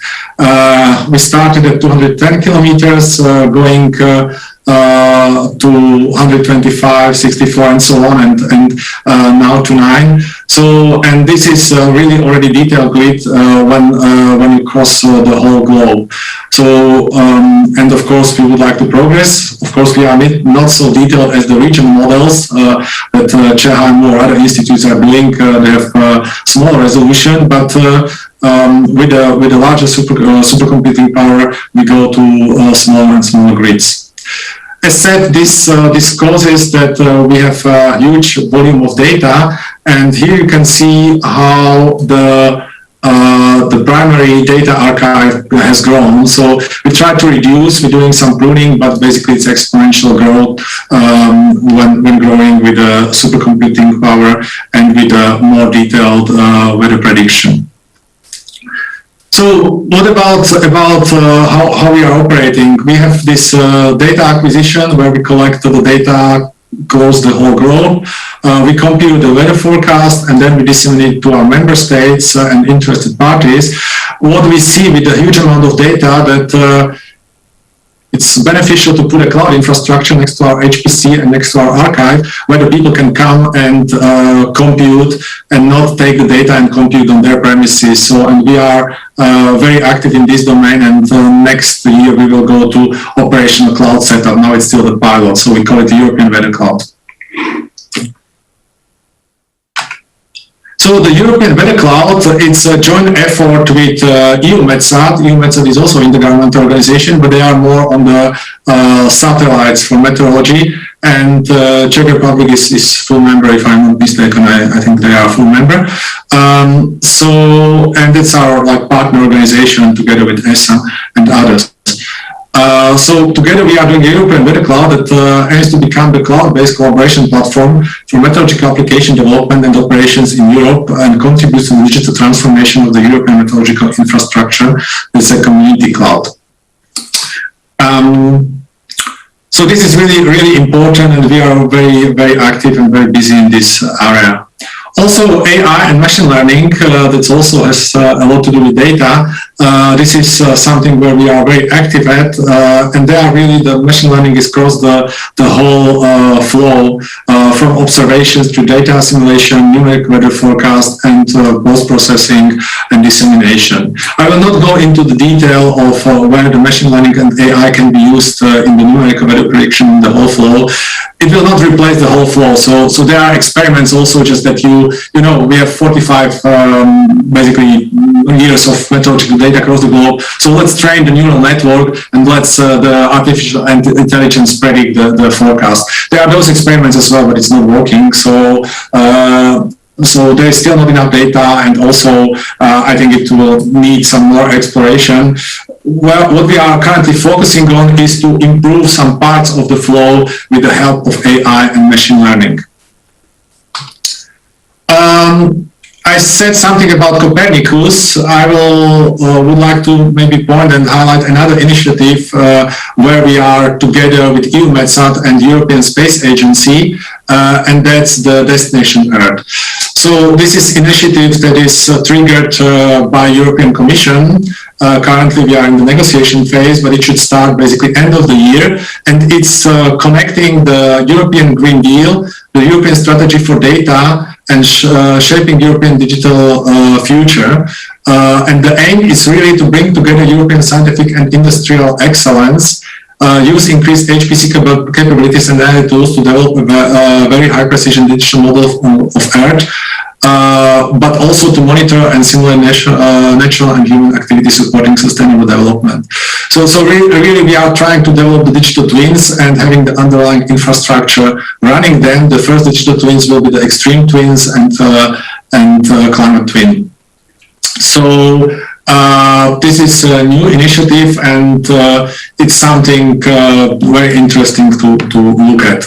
We started at 210 kilometers, going to 125, 64, and so on, and now to 9. So, and this is really already detailed grid when you cross the whole globe. So, and of course, we would like to progress. Of course, we are not so detailed as the regional models that Czech or other institutes are doing. They have smaller resolution, but with a larger supercomputing power, we go to smaller and smaller grids. As said, this causes that we have a huge volume of data, and here you can see how the primary data archive has grown. So we try to reduce, we're doing some pruning, but basically it's exponential growth when growing with a supercomputing power and with a more detailed weather prediction. So what about how we are operating? We have this data acquisition where we collect the data across the whole globe. We compute the weather forecast and then we disseminate to our member states and interested parties. What we see with the huge amount of data that it's beneficial to put a cloud infrastructure next to our HPC and next to our archive, where the people can come and compute and not take the data and compute on their premises. So, and we are very active in this domain, and next year we will go to operational cloud setup. Now it's still the pilot, so we call it the European Weather Cloud. So the European Weather Cloud, it's a joint effort with EUMETSAT. EUMETSAT is also an intergovernmental organization, but they are more on the satellites for meteorology. And Czech Republic is full member, if I'm not mistaken. I think they are full member. So, and it's our partner organization together with ESA and others. So together we are doing a European Weather Cloud that aims to become the cloud-based collaboration platform for meteorological application development and operations in Europe and contributes to the digital transformation of the European meteorological infrastructure. It's a community cloud. So this is really, really important, and we are very, very active and very busy in this area. Also, AI and machine learning, that also has a lot to do with data. This is something where we are very active at, and there really the machine learning is across the whole flow, from observations to data assimilation, numeric weather forecast, and post-processing and dissemination. I will not go into the detail of where the machine learning and AI can be used in the numeric weather prediction in the whole flow. It will not replace the whole flow. So there are experiments also, just that you know, we have 45 basically years of meteorological data across the globe. So let's train the neural network and let's the artificial intelligence predict the forecast. There are those experiments as well, but it's not working. So so there is still not enough data, and also I think it will need some more exploration. Well, what we are currently focusing on is to improve some parts of the flow with the help of AI and machine learning. I said something about Copernicus. I would like to maybe point and highlight another initiative where we are together with EUMETSAT and European Space Agency, and that's the Destination Earth. So this is initiative that is triggered by European Commission. Currently we are in the negotiation phase, but it should start basically end of the year, and it's connecting the European Green Deal, the European Strategy for Data, and shaping European digital future. And the aim is really to bring together European scientific and industrial excellence, use increased HPC capabilities and AI tools to develop a very high precision digital model of Earth, but also to monitor and simulate natural and human activity supporting sustainable development. So really we are trying to develop the digital twins and having the underlying infrastructure running them. The first digital twins will be the extreme twins and climate twin. So this is a new initiative, and it's something very interesting to look at.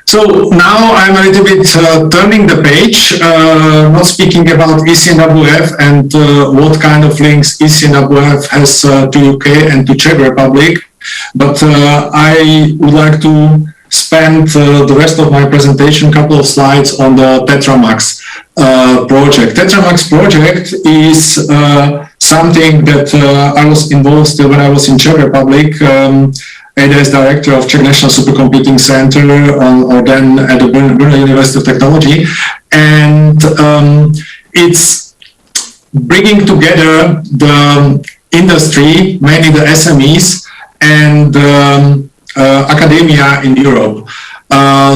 So now I'm a little bit turning the page, not speaking about ECNWF and what kind of links ECNWF has to UK and to Czech Republic, but I would like to spend the rest of my presentation, couple of slides on the TetraMax project. TetraMax project is something that I was involved still when I was in Czech Republic, as director of Czech National Supercomputing Center, or then at the Brno University of Technology, and it's bringing together the industry, mainly the SMEs, and academia in Europe.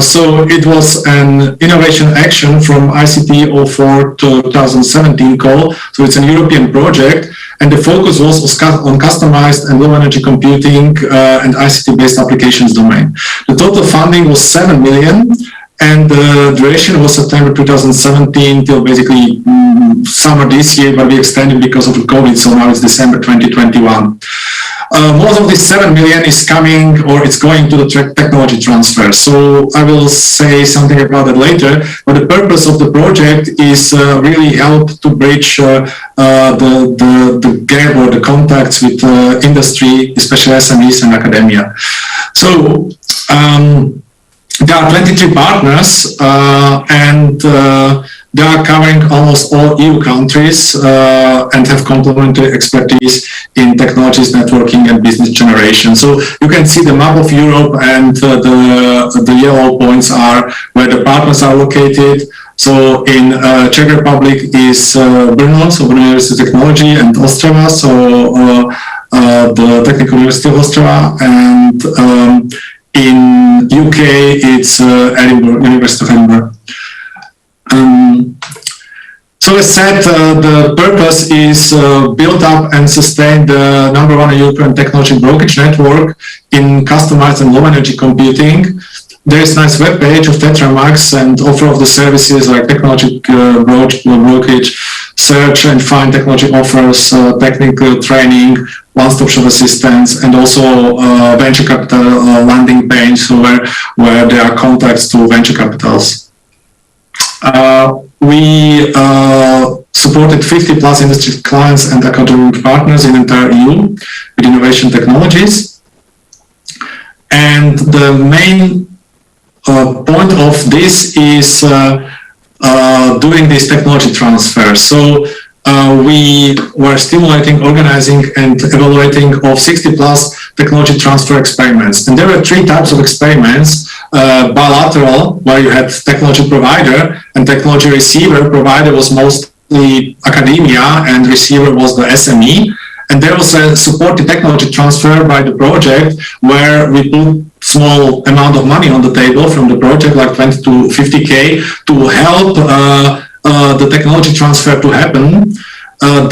So it was an innovation action from ICT 04 2017 call. So it's an European project, and the focus was on customized and low energy computing and ICT-based applications domain. The total funding was 7 million, and the duration was September 2017 till basically summer this year, but we extended because of the COVID, so now it's December 2021. Most of this 7 million is coming, or it's going to the technology transfer. So I will say something about it later, but the purpose of the project is really help to bridge the gap or the contacts with industry, especially SMEs and academia. So there are 23 partners, and they are covering almost all EU countries and have complementary expertise in technologies, networking, and business generation. So you can see the map of Europe, and the yellow points are where the partners are located. So in Czech Republic is Brno, so Brno University of Technology, and Ostrava, so the Technical University of Ostrava, and in UK it's Edinburgh, University of Edinburgh. So as said, the purpose is build up and sustain the #1 European technology brokerage network in customized and low energy computing. There is a nice web page of TetraMax and offer of the services like technology brokerage, search and find technology offers, technical training, one-stop shop assistance, and also venture capital landing page, so where there are contacts to venture capitals. We supported 50 plus industry clients and academic partners in entire EU with innovation technologies. And the main point of this is doing this technology transfer. So we were stimulating, organizing, and evaluating of 60 plus technology transfer experiments. And there were 3 types of experiments. Bilateral, where you had technology provider and technology receiver. Provider was mostly academia and receiver was the SME. And there was a supported technology transfer by the project where we put small amount of money on the table from the project, like 20 to 50K, to help the technology transfer to happen.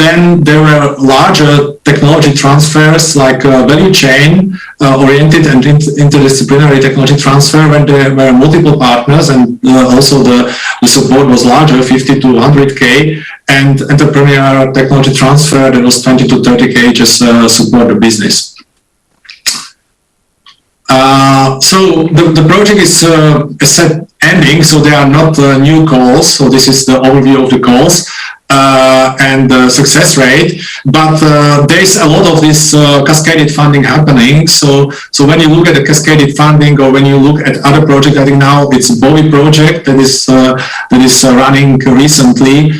Then there were larger technology transfers like value chain oriented and interdisciplinary technology transfer when there were multiple partners, and also the support was larger, 50 to 100K, and entrepreneurial technology transfer that was 20 to 30K just support the business. So the project is set ending, so there are not new calls, so this is the overview of the calls. And the success rate, but there is a lot of this cascaded funding happening. So when you look at the cascaded funding, or when you look at other projects, I think now it's a Bowie project that is running recently.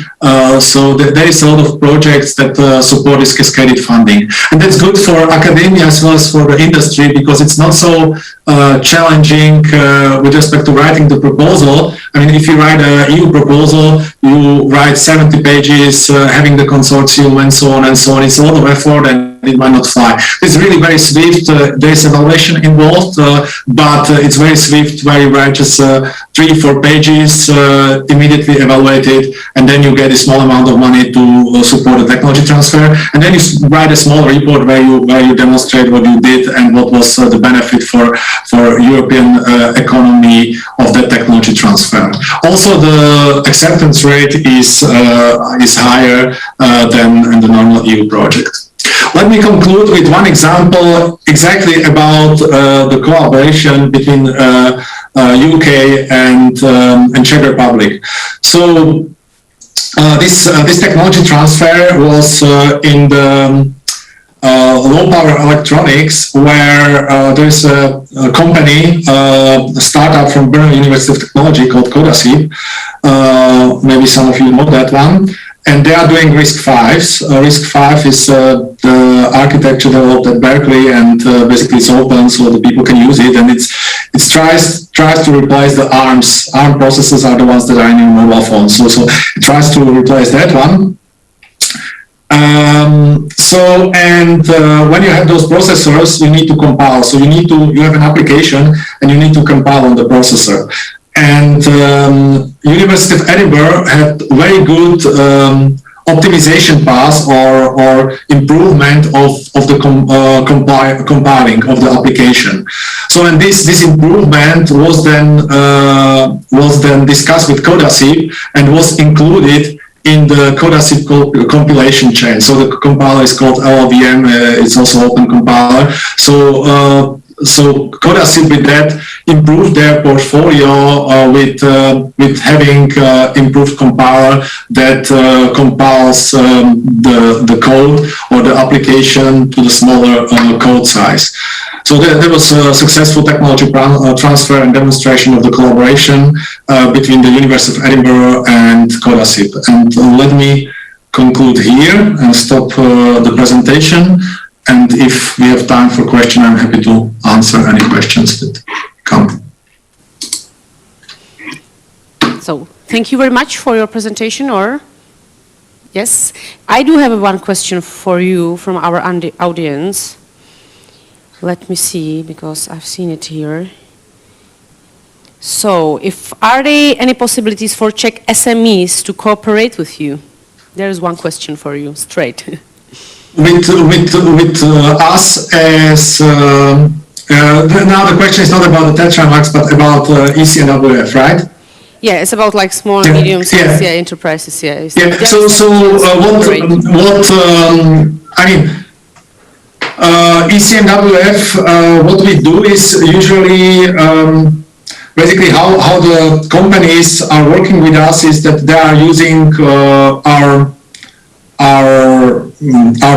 So there is a lot of projects that support this cascaded funding, and that's good for academia as well as for the industry, because it's not so challenging with respect to writing the proposal. I mean, if you write an EU proposal, you write 70 pages, having the consortium and so on and so on. It's a lot of effort and it might not fly. It's really very swift. There's evaluation involved, but it's very swift, where you write just 3-4 pages, immediately evaluated, and then you get a small amount of money to support the technology transfer. And then you write a small report where you demonstrate what you did and what was the benefit for European economy of that technology transfer. Also, the acceptance rate is higher than in the normal EU project. Let me conclude with one example exactly about the collaboration between UK and Czech Republic. So this technology transfer was in the low power electronics, where there's a company, a startup from Brno University of Technology called Codasip. Maybe some of you know that one. And they are doing RISC-Vs. RISC-V is the architecture developed at Berkeley, and basically it's open so the people can use it. And it tries to replace the ARMs. ARM processors are the ones that are in your mobile phones. So it tries to replace that one. When you have those processors, you need to compile. So you have an application and you need to compile on the processor. And University of Edinburgh had very good optimization paths or improvement of the compiling of the application. So and this improvement was then discussed with Codasip and was included in the Codasip compilation chain. So the compiler is called LLVM. It's also open compiler. So Codasip with that improved their portfolio with having improved compiler that compiles the code or the application to the smaller code size. So there was a successful technology transfer and demonstration of the collaboration between the University of Edinburgh and Codasip. And let me conclude here and stop the presentation. And if we have time for questions, I'm happy to answer any questions that come. So thank you very much for your presentation. Or yes, I do have one question for you from our audience. Let me see, because I've seen it here. So, are there any possibilities for Czech SMEs to cooperate with you? There is one question for you, straight. With us as now the question is not about the Tetramax but about ECNWF, right? Yeah, it's about like small, medium size enterprises. Yeah. ECNWF, what we do is usually basically how the companies are working with us is that they are using our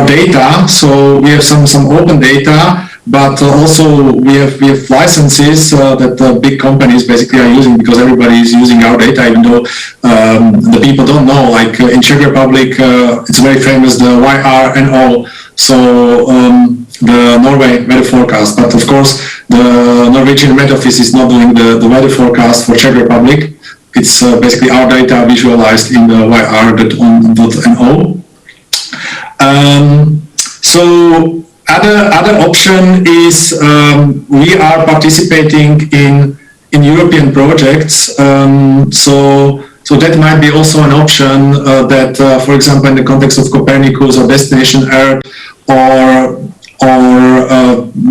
data. So we have some open data, but also we have licenses that big companies basically are using, because everybody is using our data, even though the people don't know. Like in Czech Republic, it's very famous, the YRNO. So the Norway weather forecast, but of course the Norwegian Met Office is not doing the weather forecast for Czech Republic. It's basically our data visualized in the YR.no. So other option is we are participating in European projects. So that might be also an option that, for example, in the context of Copernicus or Destination Earth or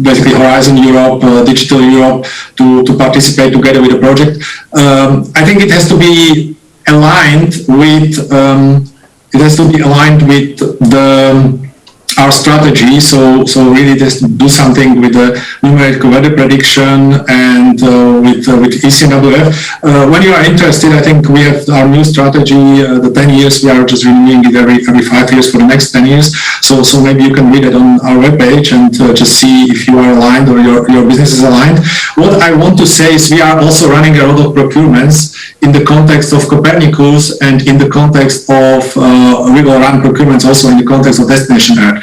basically Horizon Europe, Digital Europe, to participate together with a project. I think it has to be aligned with our strategy. So really just do something with the numerical weather prediction and with ECNWF. When you are interested, I think we have our new strategy, the 10 years, we are just renewing it every 5 years for the next 10 years. So maybe you can read it on our webpage and just see if you are aligned or your business is aligned. What I want to say is we are also running a lot of procurements in the context of Copernicus and in the context of, we will run procurements also in the context of Destination Earth.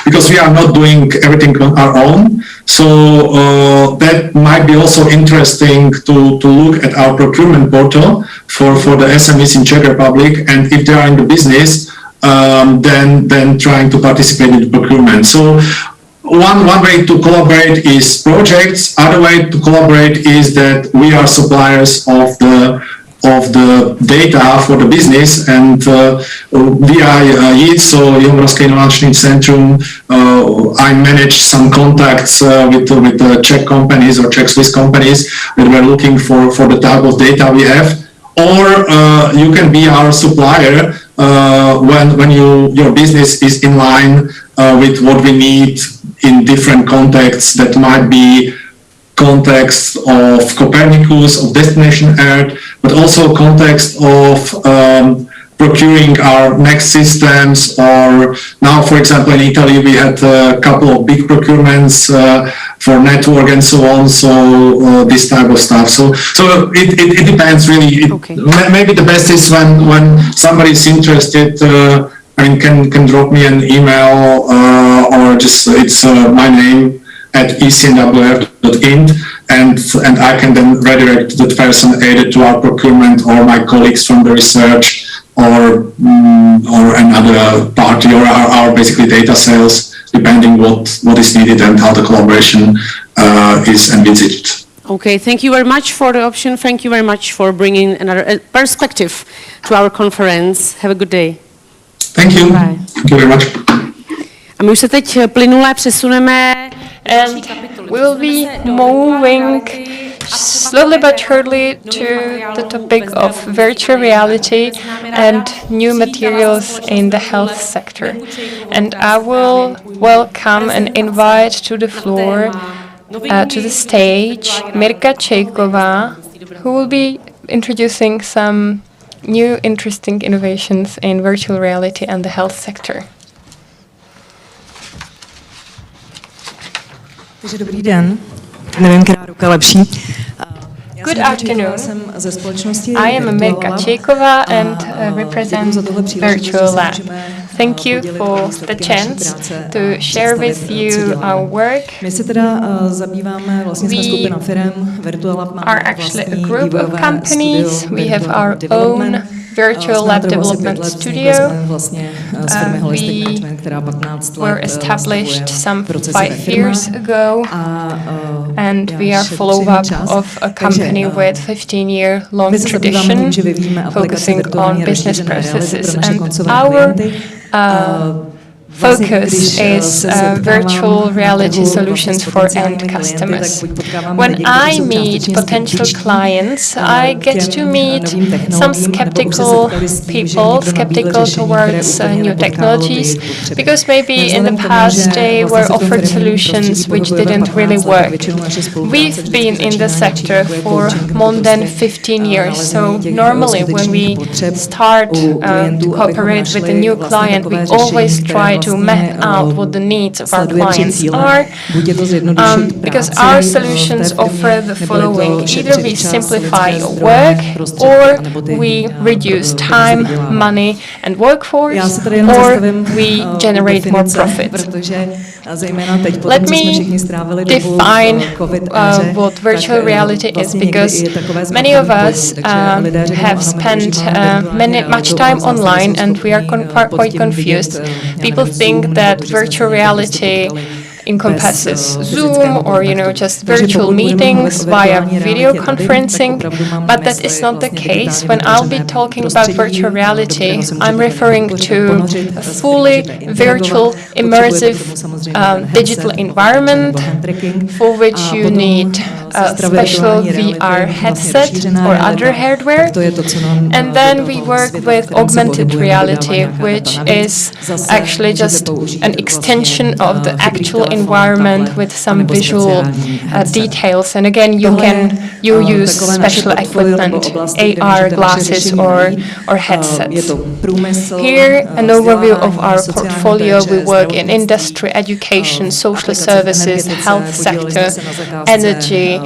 Because we are not doing everything on our own. So that might be also interesting to look at our procurement portal for the SMEs in Czech Republic, and if they are in the business, then trying to participate in the procurement. So one way to collaborate is projects. Other way to collaborate is that we are suppliers of the data for the business, and via JIT, so Jihomoravské inovační centrum, I manage some contacts with the Czech companies or Czech-Swiss companies that were looking for the type of data we have. Or you can be our supplier when your business is in line with what we need in different contexts. That might be context of Copernicus, of Destination Earth, but also context of procuring our next systems, or now, for example, in Italy, we had a couple of big procurements for network and so on. So this type of stuff. So it depends really. Maybe the best is when somebody is interested. I mean, can drop me an email or just it's my name at ecnwf.int, and I can then redirect that person either to our procurement or my colleagues from the research or another party or our basically data sales, depending what is needed and how the collaboration is envisaged. Okay, thank you very much for the option. Thank you very much for bringing another perspective to our conference. Have a good day. Thank you. Bye. Thank you very much. A my už se teď plynule přesuneme. And we will be moving slowly but surely to the topic of virtual reality and new materials in the health sector. And I will welcome and invite to the floor, to the stage, Mirka Čejková, who will be introducing some new interesting innovations in virtual reality and the health sector. Takže dobrý den. Nevím, která ruka lepší. Good afternoon. I am Mirka Čejková and represent Virtual Lab. Thank you for the chance to share with you our work. We are actually a group of companies. We have our own Virtual Lab Development Studio. We were established some 5 years ago, and we are follow-up of a company with 15-year-long tradition focusing on business processes. And our focus is virtual reality solutions for end customers. When I meet potential clients, I get to meet some skeptical people, skeptical towards new technologies, because maybe in the past they were offered solutions which didn't really work. We've been in the sector for more than 15 years, so normally when we start to cooperate with a new client, we always try to map out what the needs of our clients are, because our solutions offer the following: either we simplify your work, or we reduce time, money and workforce, or we generate more profit. Let me define what virtual reality is, because many of us have spent much time online and we are quite confused. People think that virtual reality encompasses Zoom or, just virtual meetings via video conferencing, but that is not the case. When I'll be talking about virtual reality, I'm referring to a fully virtual, immersive digital environment for which you need a special VR headset or other hardware. And then we work with augmented reality, which is actually just an extension of the actual environment with some visual details. And again, you use special equipment, AR glasses or headsets. Here, an overview of our portfolio. We work in industry, education, social services, health sector, energy.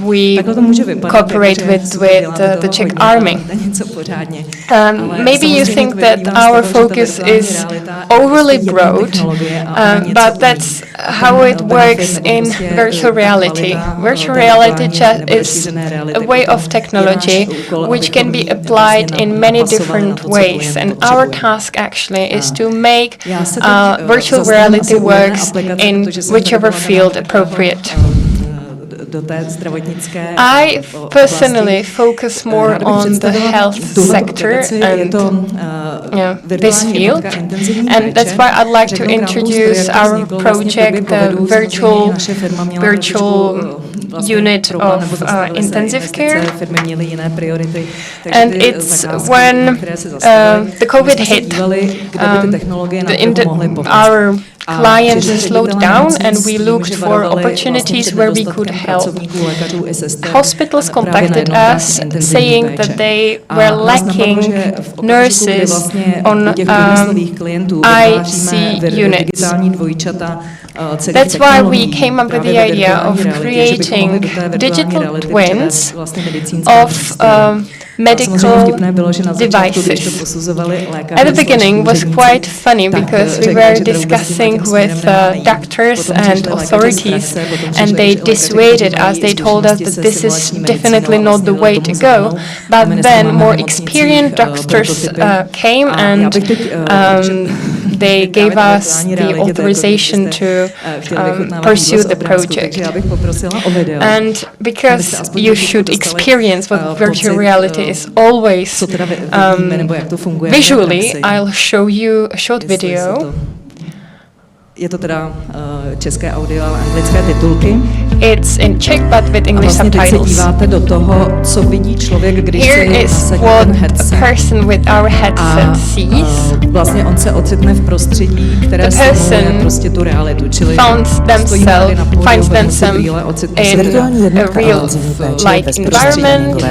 We cooperate with the Czech army. Maybe you think that our focus is overly broad, but that's how it works in virtual reality. Virtual reality is a way of technology which can be applied in many different ways, and our task actually is to make virtual reality works in whichever field appropriate. I personally focus more on the health sector and this field, and that's why I'd like to introduce our project, the virtual unit of intensive care. And it's when the COVID hit, our clients slowed down and we looked for opportunities where we could help. Hospitals contacted us saying that they were lacking nurses on IC units. That's why we came up with the idea of creating digital twins of medical devices. At the beginning was quite funny because we were discussing with doctors and authorities and they dissuaded us. They told us that this is definitely not the way to go. But then more experienced doctors came and they gave us the authorization to pursue the project. And because you should experience what virtual reality is always visually, I'll show you a short video. Je to teda české audio, ale anglické titulky. It's in Czech but with English subtitles. Teď se díváte do toho, co vidí člověk, když si nasadí ten headset. A person with our headset sees. Vlastně on se ocitne v prostředí, které simuluje prostě tu realitu, čili finds themselves in a real like environment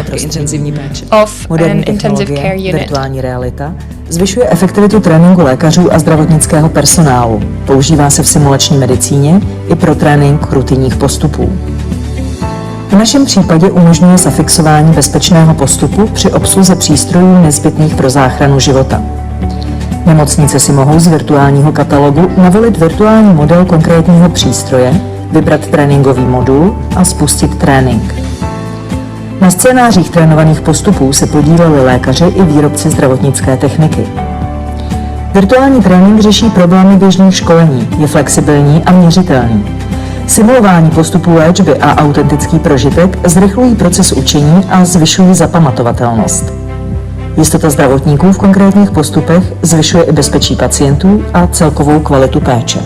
of an intensive care unit. Virtuální realita zvyšuje efektivitu tréninku lékařů a zdravotnického personálu. Používá se v simulační medicíně i pro trénink rutinních postupů. V našem případě umožňuje zafixování bezpečného postupu při obsluze přístrojů nezbytných pro záchranu života. Nemocnice si mohou z virtuálního katalogu navolit virtuální model konkrétního přístroje, vybrat tréninkový modul a spustit trénink. Na scénářích trénovaných postupů se podíleli lékaři i výrobci zdravotnické techniky. Virtuální trénink řeší problémy běžných školení, je flexibilní a měřitelný. Simulování postupů léčby a autentický prožitek zrychlují proces učení a zvyšují zapamatovatelnost. Jistota zdravotníků v konkrétních postupech zvyšuje i bezpečí pacientů a celkovou kvalitu péče.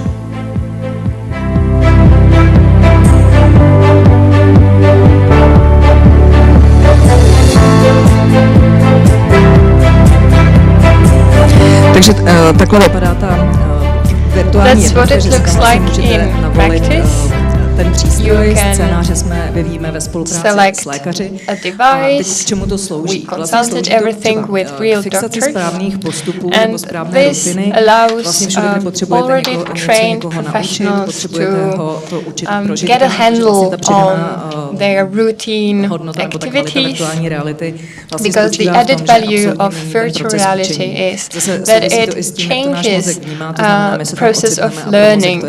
Takže takhle vypadá ta virtuální jednotka, že si tam můžete navolit ten přístroj, scénáře jsme vyvíjíme ve spolupráci s lékaři. A teď k čemu to slouží? Vlastně slouží to třeba fixaci správných postupů nebo správné rutiny. Vlastně všude, kde potřebujete někoho naučit, potřebujete ho to učit prožít. Get a handle on their routine activities, because the added value of virtual reality is that it changes the process of learning.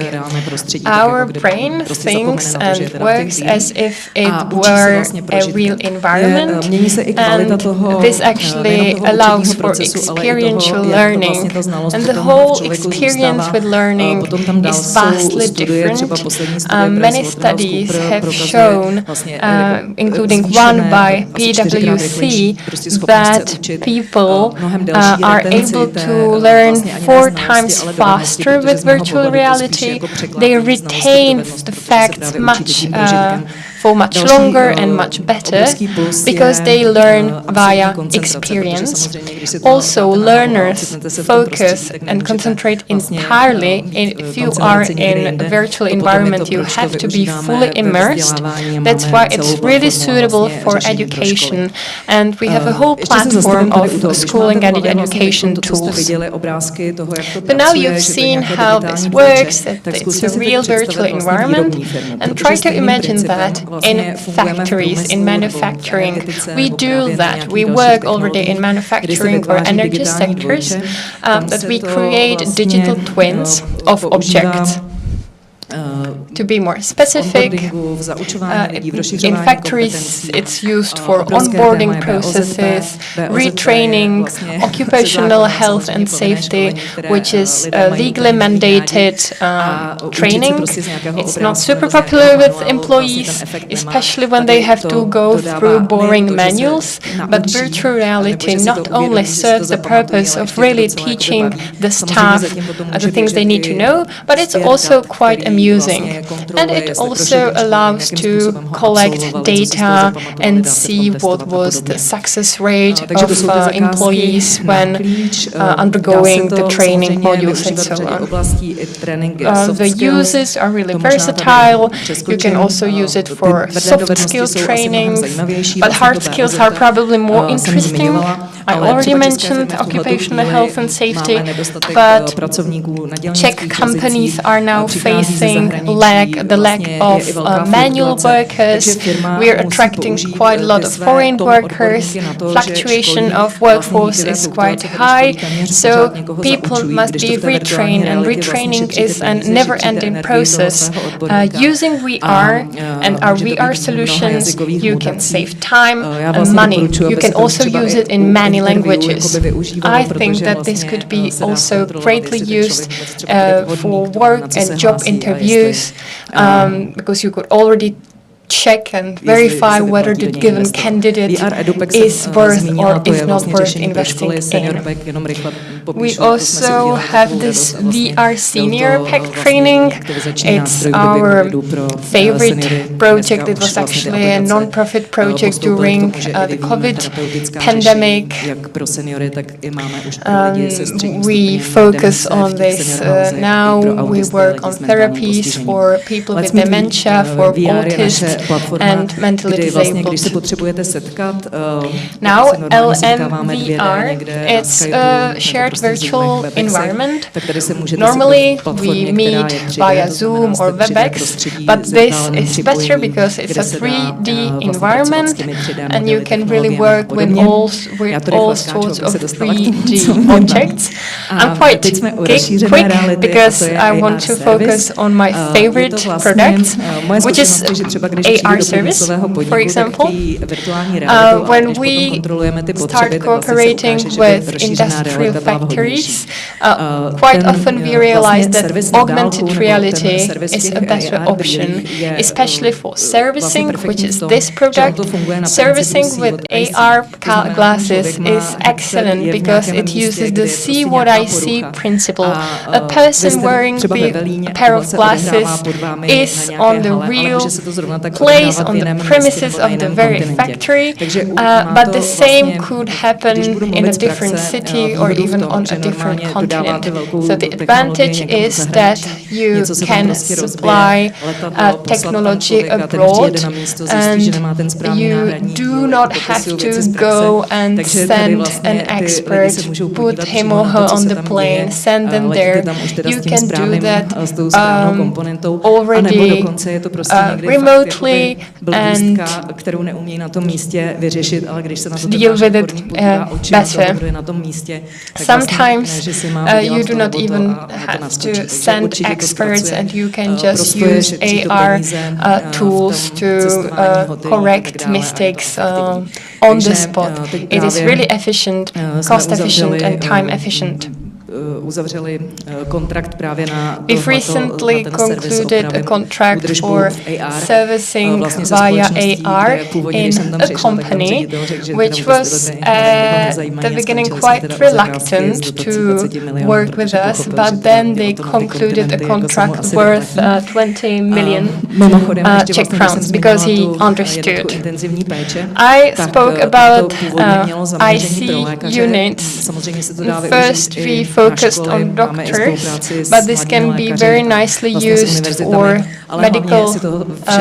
Our brain thinks and works as if it were a real environment, and this actually allows for experiential learning, and the whole experience with learning is vastly different. Many studies have shown, including one by PwC, that people are able to learn 4 times faster with virtual reality. They retain the facts for much longer and much better because they learn via experience. Also, learners focus and concentrate entirely. If you are in a virtual environment, you have to be fully immersed. That's why it's really suitable for education. And we have a whole platform of schooling and education tools. But now you've seen how this works, that it's a real virtual environment, and try to imagine that in factories, in manufacturing. We do that. We work already in manufacturing or energy sectors, that we create digital twins of objects. To be more specific, in factories it's used for onboarding processes, retraining, occupational health and safety, which is legally mandated training. It's not super popular with employees, especially when they have to go through boring manuals, but virtual reality not only serves the purpose of really teaching the staff the things they need to know, but it's also quite amusing using. And it also allows to collect data and see what was the success rate of employees when undergoing the training modules and so on. The uses are really versatile. You can also use it for soft skill trainings, but hard skills are probably more interesting. I already mentioned occupational health and safety, but Czech companies are now facing the lack of manual workers. We are attracting quite a lot of foreign workers. Fluctuation of workforce is quite high, so people must be retrained, and retraining is a never-ending process. Using VR and our VR solutions, you can save time and money. You can also use it in many languages. I think that this could be also greatly used for work and job interviews, because you could already check and verify whether the given candidate is worth or is not worth investing in. We also have this VR senior pack training. It's our favorite project. It was actually a non-profit project during the COVID pandemic. We focus on this now. We work on therapies for people with dementia, for autists, and mentally disabled. Now, LMVR, it's a shared virtual environment. Normally, we meet via Zoom or WebEx, but this is better because it's a 3D environment, and you can really work with all sorts of 3D objects. I'm quite quick because I want to focus on my favorite product, which is AR service, for example. When we start cooperating with industrial factories, quite often we realize that augmented reality is a better option, especially for servicing, which is this product. Servicing with AR glasses is excellent because it uses the see what I see principle. A person wearing a pair of glasses is on the real place, on the premises of the very factory, but the same could happen in a different city or even on a different continent. So the advantage is that you can supply technology abroad, and you do not have to go and send an expert, put him or her on the plane, send them there. You can do that already remotely and deal with it better. Sometimes you do not even have to send experts, and you can just use AR tools to correct mistakes on the spot. It is really efficient, cost efficient, and time efficient. We've recently concluded a contract for servicing via AR in a company which was at the beginning quite reluctant to work with us, but then they concluded a contract worth 20 million Czech crowns because he understood. I spoke about IC units. First, we focused on doctors, but this can be very nicely used for medical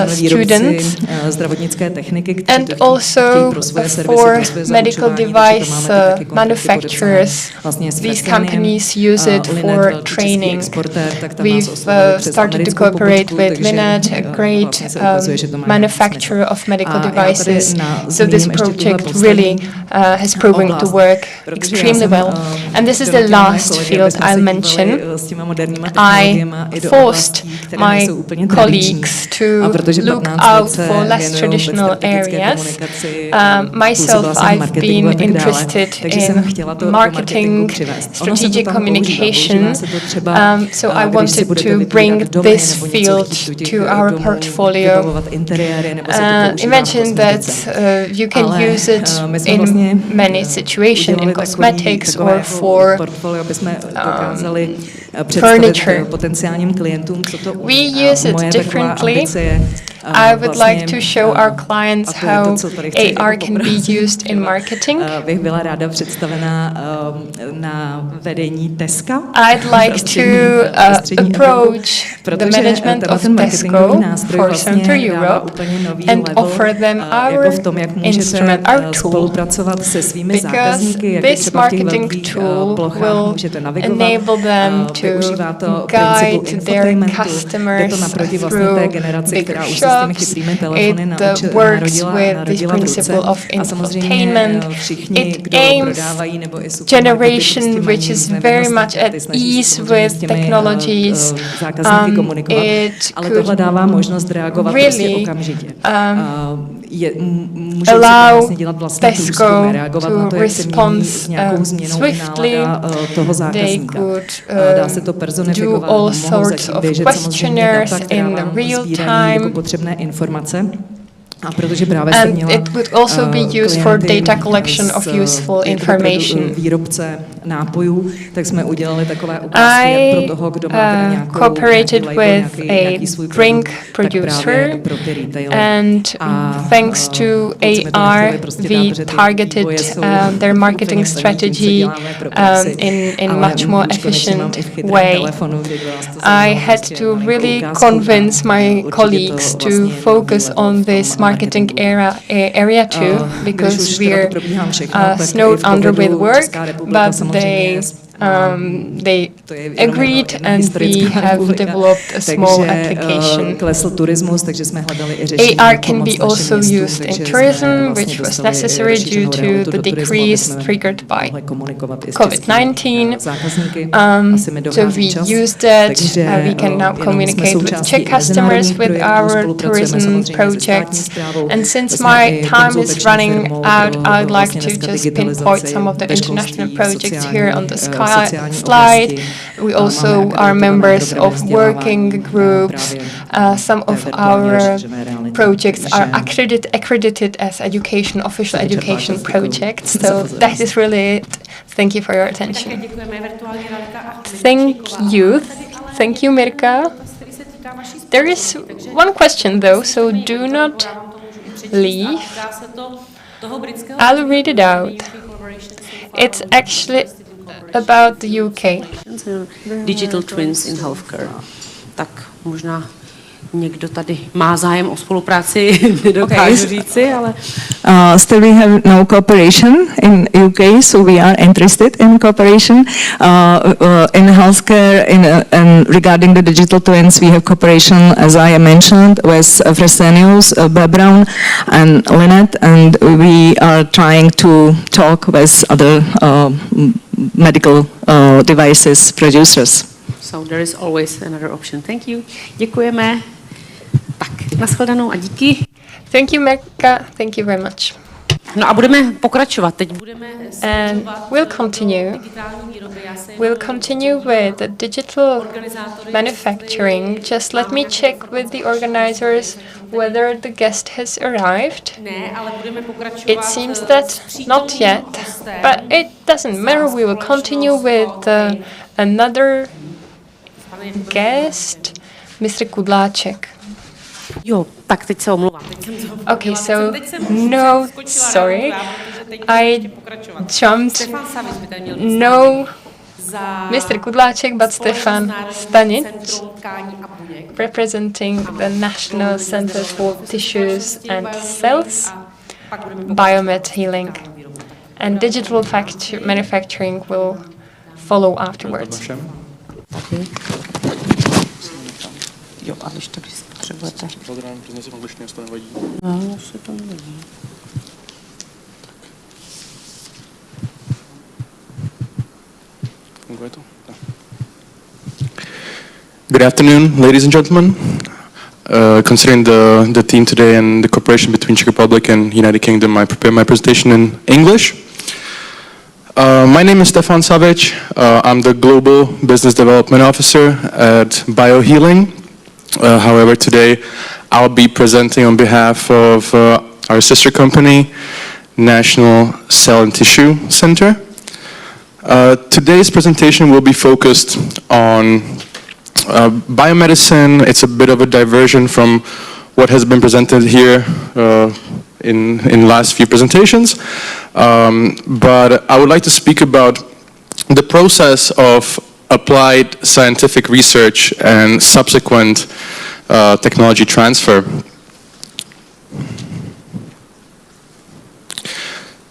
students and also for medical device manufacturers. These companies use it for training. We've started to cooperate with Linet, a great manufacturer of medical devices. So this project really has proven to work extremely well. And this is the last field I'll mention. I forced my colleagues to look out for less traditional areas. Myself, I've been interested in marketing, strategic communication, so I wanted to bring this field to our portfolio. Imagine that you can use it in many situations, in cosmetics or for představit potenciálním klientům, co to we use it differently. I would like to show our clients how AR can be used in marketing. Bych byla ráda představená na vedení Teska. I'd like to approach the management of Tesco for Central Europe and offer them our instrument, our tool, because this marketing tool will enable them to guide their customers through bigger shops. It works with the principle of infotainment. It aims generation which is very much at ease with technologies. It could really allow Tesco to respond swiftly. They could do all sorts of questionnaires in real time. And it would also be used for data collection of useful information. I cooperated with a drink producer, and thanks to AR, we targeted their marketing strategy in much more efficient way. I had to really convince my colleagues to focus on this marketing area too, because we're snowed under with work, but they agreed, and we have developed a small application. AR can be also used in tourism, which was necessary due to the decrease triggered by COVID-19. So we used it. We can now communicate with Czech customers with our tourism projects. And since my time is running out, I'd like to just pinpoint some of the international projects here on the slide. We also are members of working groups. Some of our projects are accredited as official education projects. So that is really it. Thank you for your attention. Thank you, Mirka. There is one question though, so do not leave. I'll read it out. It's actually about the UK. Digital twins in healthcare. Tak možná někdo tady má zájem o spolupráci, nedokážu říci, ale... Still we have no cooperation in UK, so we are interested in cooperation. In healthcare, and regarding the digital twins, we have cooperation, as I mentioned, with Fresenius, Brown and Lynette, and we are trying to talk with other medical devices producers. So there is always another option. Thank you. Děkujeme. Tak, nashledanou a díky. Thank you, Mirka. Thank you very much. No a budeme pokračovat. Teď budeme and we'll continue with the digital manufacturing. Just let me check with the organizers whether the guest has arrived. It seems that not yet, but it doesn't matter. We will continue with another guest, Mr. Kudláček. Jo, tak teď se omlouvám. Okay, so no, sorry, I jumped. No, Mr. Kudláček, but Stefan Stanic, representing the National Center for Tissues and Cells, Biomed Healing, and digital manufacturing will follow afterwards. Okay. Jo, a když to potřebujete. No, se to nevadí. Good afternoon, ladies and gentlemen. Considering the theme today and the cooperation between Czech Republic and United Kingdom, I prepared my presentation in English. My name is Stefan Savic. I'm the Global Business Development Officer at BioHealing. However, today I'll be presenting on behalf of our sister company, National Cell and Tissue Center. Today's presentation will be focused on biomedicine. It's a bit of a diversion from what has been presented here in last few presentations. But I would like to speak about the process of applied scientific research and subsequent technology transfer.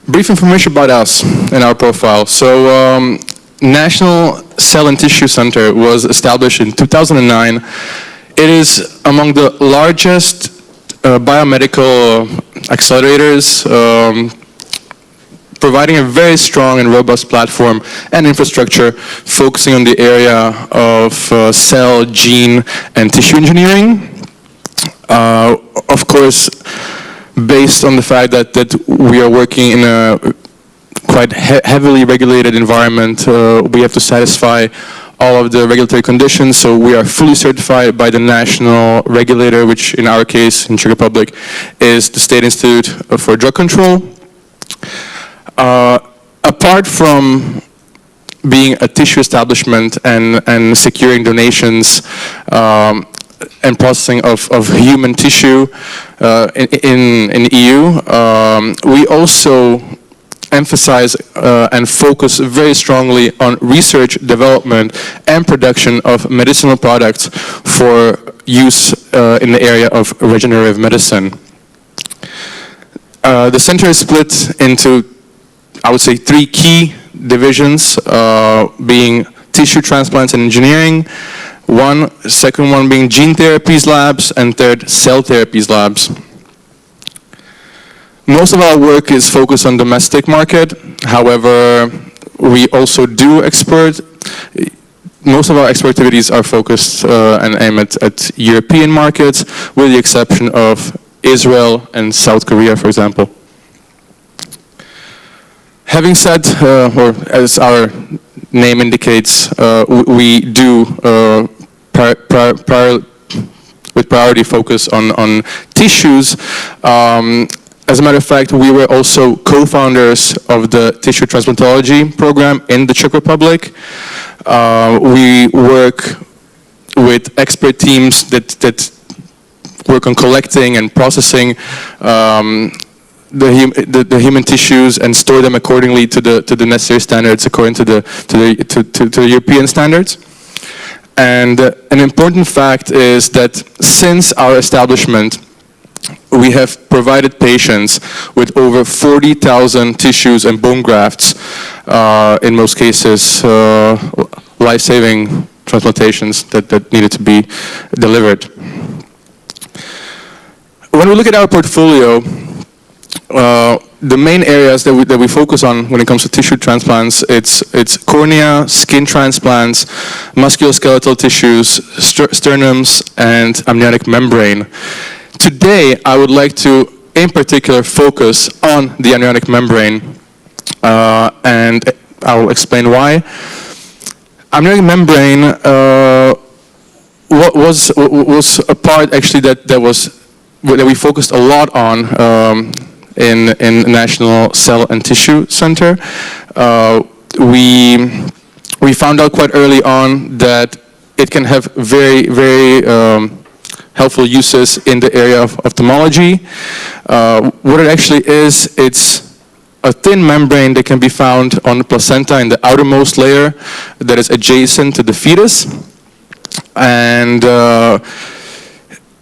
Brief information about us and our profile. So, National Cell and Tissue Center was established in 2009. It is among the largest biomedical accelerators, providing a very strong and robust platform and infrastructure focusing on the area of cell, gene, and tissue engineering. Of course, based on the fact that we are working in a quite heavily regulated environment, we have to satisfy all of the regulatory conditions, so we are fully certified by the national regulator, which in our case, in Czech Republic, is the State Institute for Drug Control. Apart from being a tissue establishment and securing donations and processing of human tissue in EU, we also emphasize and focus very strongly on research, development, and production of medicinal products for use in the area of regenerative medicine. The center is split into, I would say, 3 key divisions, being tissue transplants and engineering, second one being gene therapies labs, and third, cell therapies labs. Most of our work is focused on domestic market. However, we also do most of our export activities are focused and aim at European markets, with the exception of Israel and South Korea, for example. Having said, or as our name indicates, we do with priority focus on tissues. As a matter of fact, we were also co-founders of the tissue transplantology program in the Czech Republic. We work with expert teams that work on collecting and processing the human tissues and store them accordingly to the necessary standards, according to the European standards. And an important fact is that since our establishment, we have provided patients with over 40,000 tissues and bone grafts, in most cases life-saving transplantations that needed to be delivered. When we look at our portfolio, the main areas that we focus on when it comes to tissue transplants, it's cornea, skin transplants, musculoskeletal tissues, sternums, and amniotic membrane. Today, I would like to, in particular, focus on the amniotic membrane, and I will explain why. Amniotic membrane was a part actually that we focused a lot on in National Cell and Tissue Center. We found out quite early on that it can have very, very helpful uses in the area of ophthalmology. What it actually is, it's a thin membrane that can be found on the placenta in the outermost layer that is adjacent to the fetus. And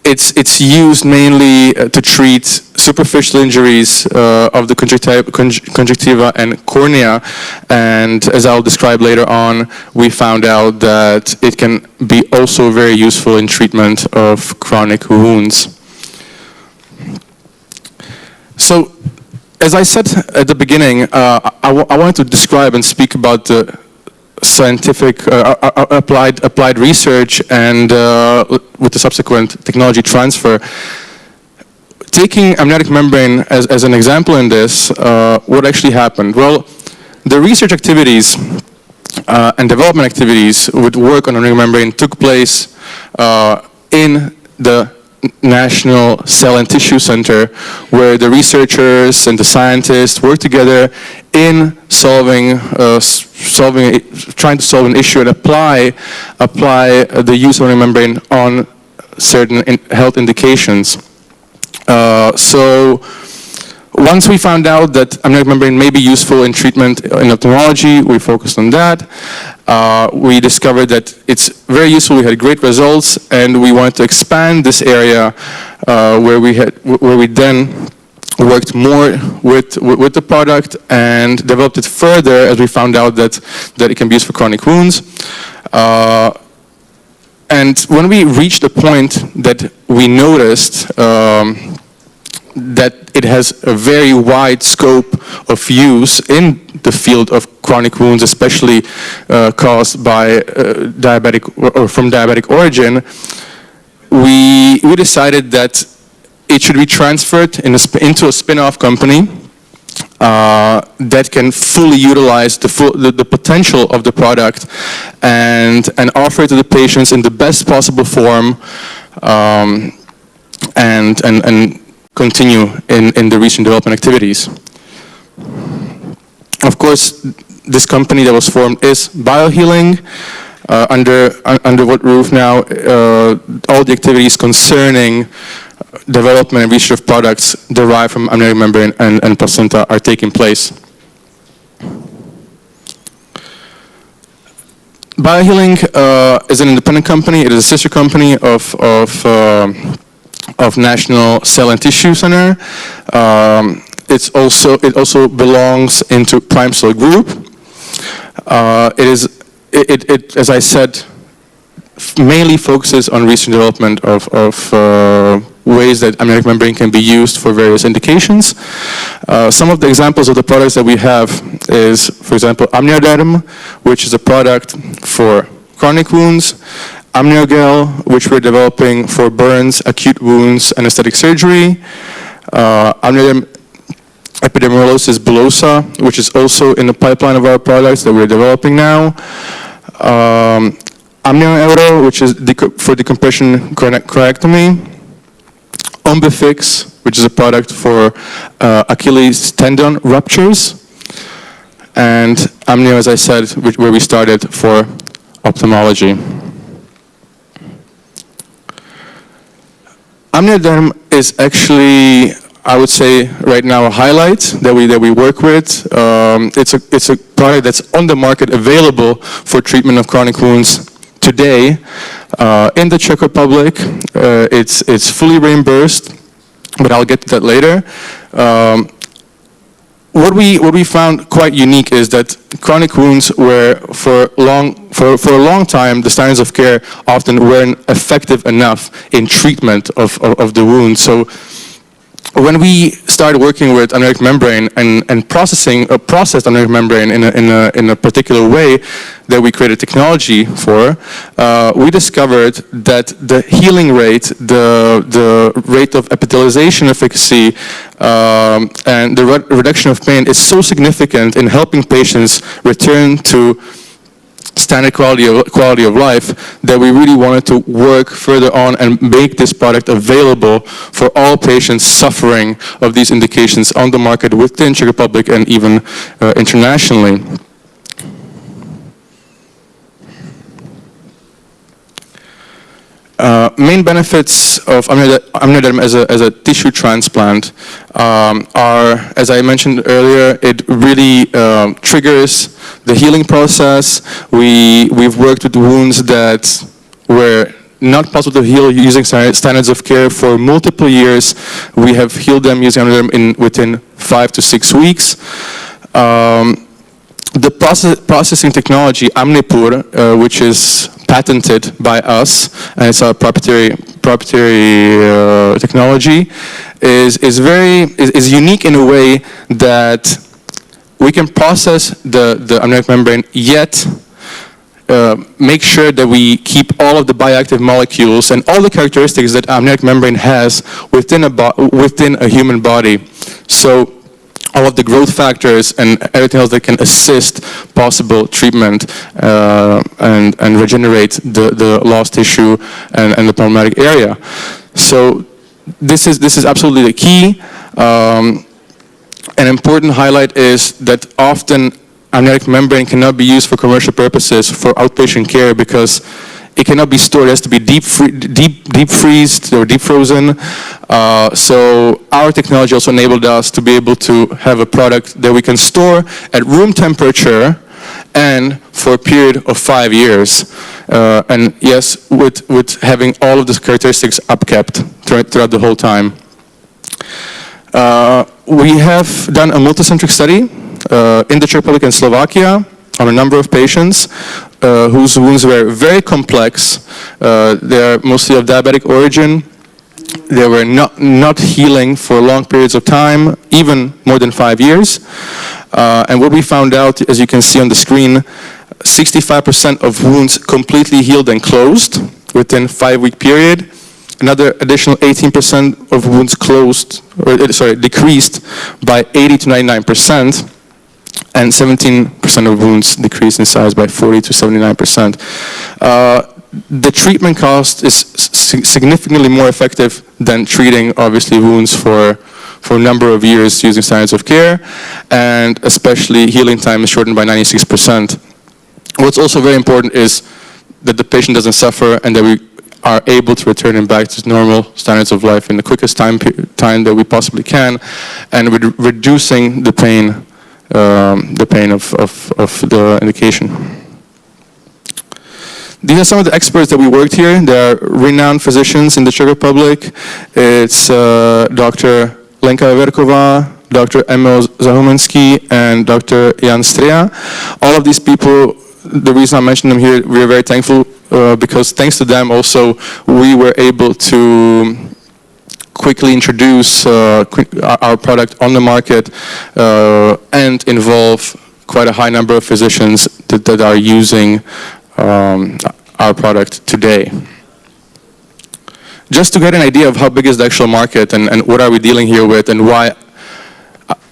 it's used mainly to treat superficial injuries of the conjunctiva and cornea. And as I'll describe later on, we found out that it can be also very useful in treatment of chronic wounds. So, as I said at the beginning, I wanted to describe and speak about the scientific applied research and with the subsequent technology transfer. Taking amniotic membrane as an example in this, what actually happened? Well, the research activities and development activities with work on amniotic membrane took place in the National Cell and Tissue Center, where the researchers and the scientists work together in trying to solve an issue and apply the use of a membrane on certain health indications. So once we found out that amniotic membrane may be useful in treatment in ophthalmology, we focused on that. We discovered that it's very useful. We had great results, and we wanted to expand this area where we then worked more with the product and developed it further as we found out that it can be used for chronic wounds. And when we reached the point that we noticed that it has a very wide scope of use in the field of chronic wounds, especially caused by diabetic or from diabetic origin, we decided that it should be transferred into a spin-off company that can fully utilize the potential of the product and offer it to the patients in the best possible form and continue in the research and development activities. Of course, this company that was formed is BioHealing. Under what roof now? All the activities concerning development and research of products derived from amniotic membrane and placenta are taking place. BioHealing is an independent company. It is a sister company of National Cell and Tissue Center. It also belongs into Prime Cell Group. It, as I said, mainly focuses on research and development of ways that amniotic membrane can be used for various indications. Some of the examples of the products that we have is, for example, Amnioderm, which is a product for chronic wounds, Amniogel, which we're developing for burns, acute wounds, and aesthetic surgery, Amnioderm epidermolysis bullosa, which is also in the pipeline of our products that we're developing now, Amnioeuro, which is for decompression craniotomy, Ombifix, which is a product for Achilles tendon ruptures, and Amnio, as I said, where we started for ophthalmology. Amnioderm is actually, I would say, right now a highlight that we work with. It's a product that's on the market, available for treatment of chronic wounds today in the Czech Republic. It's fully reimbursed, but I'll get to that later. What we found quite unique is that chronic wounds were for a long time the standards of care often weren't effective enough in treatment of the wound. So when we started working with amniotic membrane and processed amniotic membrane in a particular way that we created technology for, we discovered that the healing rate, the rate of epithelialization efficacy, and the reduction of pain is so significant in helping patients return to standard quality of life that we really wanted to work further on and make this product available for all patients suffering of these indications on the market within Czech Republic and even internationally. Main benefits of Amnioderm as a tissue transplant are, as I mentioned earlier, it really triggers the healing process. We've worked with wounds that were not possible to heal using standards of care for multiple years. We have healed them using Amnioderm within 5 to 6 weeks. The processing technology, Amnipur, which is patented by us, and it's our proprietary technology, is unique in a way that we can process the amniotic membrane, yet make sure that we keep all of the bioactive molecules and all the characteristics that amniotic membrane has within a human body. So all of the growth factors and everything else that can assist possible treatment and regenerate the lost tissue and the problematic area. So this is absolutely the key. An important highlight is that often amniotic membrane cannot be used for commercial purposes for outpatient care because it cannot be stored. It has to be deep freezed or deep frozen. So our technology also enabled us to be able to have a product that we can store at room temperature and for a period of 5 years. And yes, with having all of the characteristics upkept throughout the whole time. We have done a multicentric study in the Czech Republic and Slovakia on a number of patients whose wounds were very complex. They are mostly of diabetic origin. They were not healing for long periods of time, even more than 5 years. And what we found out, as you can see on the screen, 65% of wounds completely healed and closed within a 5-week period. Another additional 18% of wounds decreased by 80 to 99%. And 17% of wounds decreased in size by 40 to 79%. The treatment cost is significantly more effective than treating, obviously, wounds for a number of years using standards of care, and especially healing time is shortened by 96%. What's also very important is that the patient doesn't suffer and that we are able to return him back to normal standards of life in the quickest time that we possibly can, and reducing the pain of the indication. These are some of the experts that we worked here. They are renowned physicians in the Czech Republic. It's Dr. Lenka Veverková, Dr. Emil Zahumenský, and Dr. Jan Stria. All of these people, the reason I mention them here, we are very thankful because thanks to them also we were able to quickly introduce our product on the market and involve quite a high number of physicians that are using our product today. Just to get an idea of how big is the actual market and what are we dealing here with and why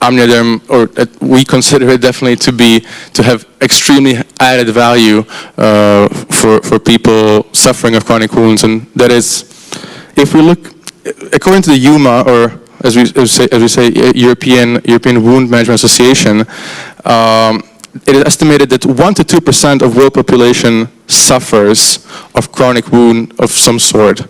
AmnioDerm, or we consider it definitely to have extremely added value for people suffering of chronic wounds, and that is, if we look, according to the EUMA, or as we say, European Wound Management Association, it is estimated that 1 to 2% of world population suffers of chronic wound of some sort.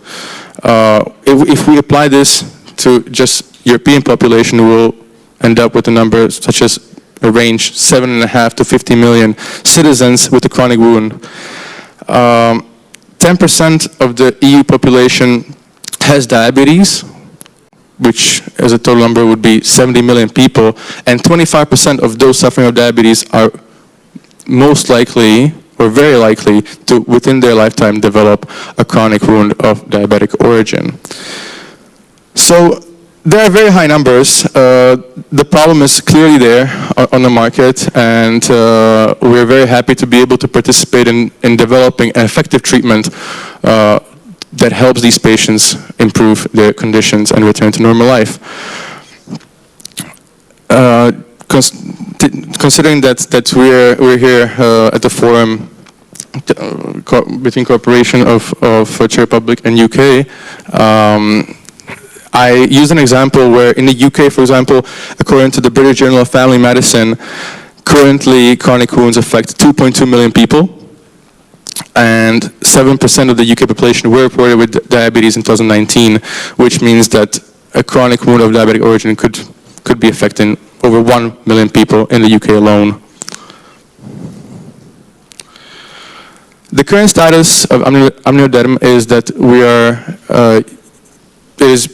If we apply this to just European population, we'll end up with a number such as a range 7.5 to 50 million citizens with a chronic wound. 10% of the EU population has diabetes, which as a total number would be 70 million people, and 25% of those suffering of diabetes are most likely or very likely to, within their lifetime, develop a chronic wound of diabetic origin. So there are very high numbers. The problem is clearly there on the market, and we're very happy to be able to participate in developing an effective treatment that helps these patients improve their conditions and return to normal life. Considering that we're here at the forum between cooperation of Czech Republic and UK, I use an example where in the UK, for example, according to the British Journal of Family Medicine, currently chronic wounds affect 2.2 million people, and 7% of the UK population were reported with diabetes in 2019, which means that a chronic wound of diabetic origin could be affecting over 1 million people in the UK alone. The current status of AmnioDerm is that it is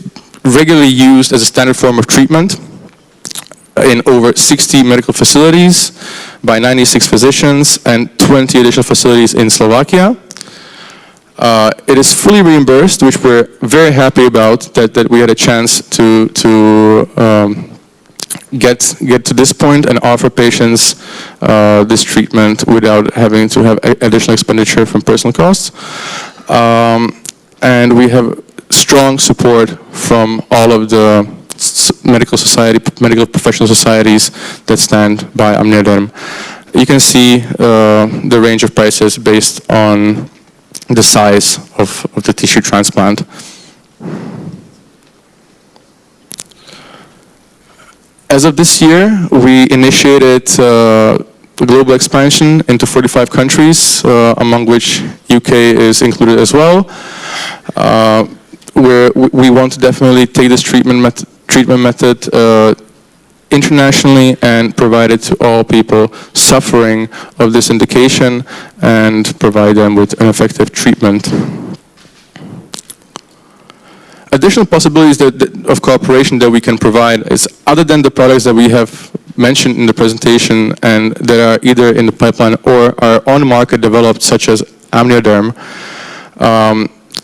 regularly used as a standard form of treatment in over 60 medical facilities by 96 physicians and 20 additional facilities in Slovakia. It is fully reimbursed, which we're very happy about, that we had a chance to get to this point and offer patients this treatment without having to have additional expenditure from personal costs. And we have strong support from all of the medical professional societies that stand by AmnioDerm. You can see the range of prices based on the size of the tissue transplant. As of this year, we initiated global expansion into 45 countries, among which UK is included as well. Where we want to definitely take this treatment method internationally and provide it to all people suffering of this indication and provide them with an effective treatment. Additional possibilities of cooperation that we can provide is, other than the products that we have mentioned in the presentation and that are either in the pipeline or are on the market developed, such as amnioderm,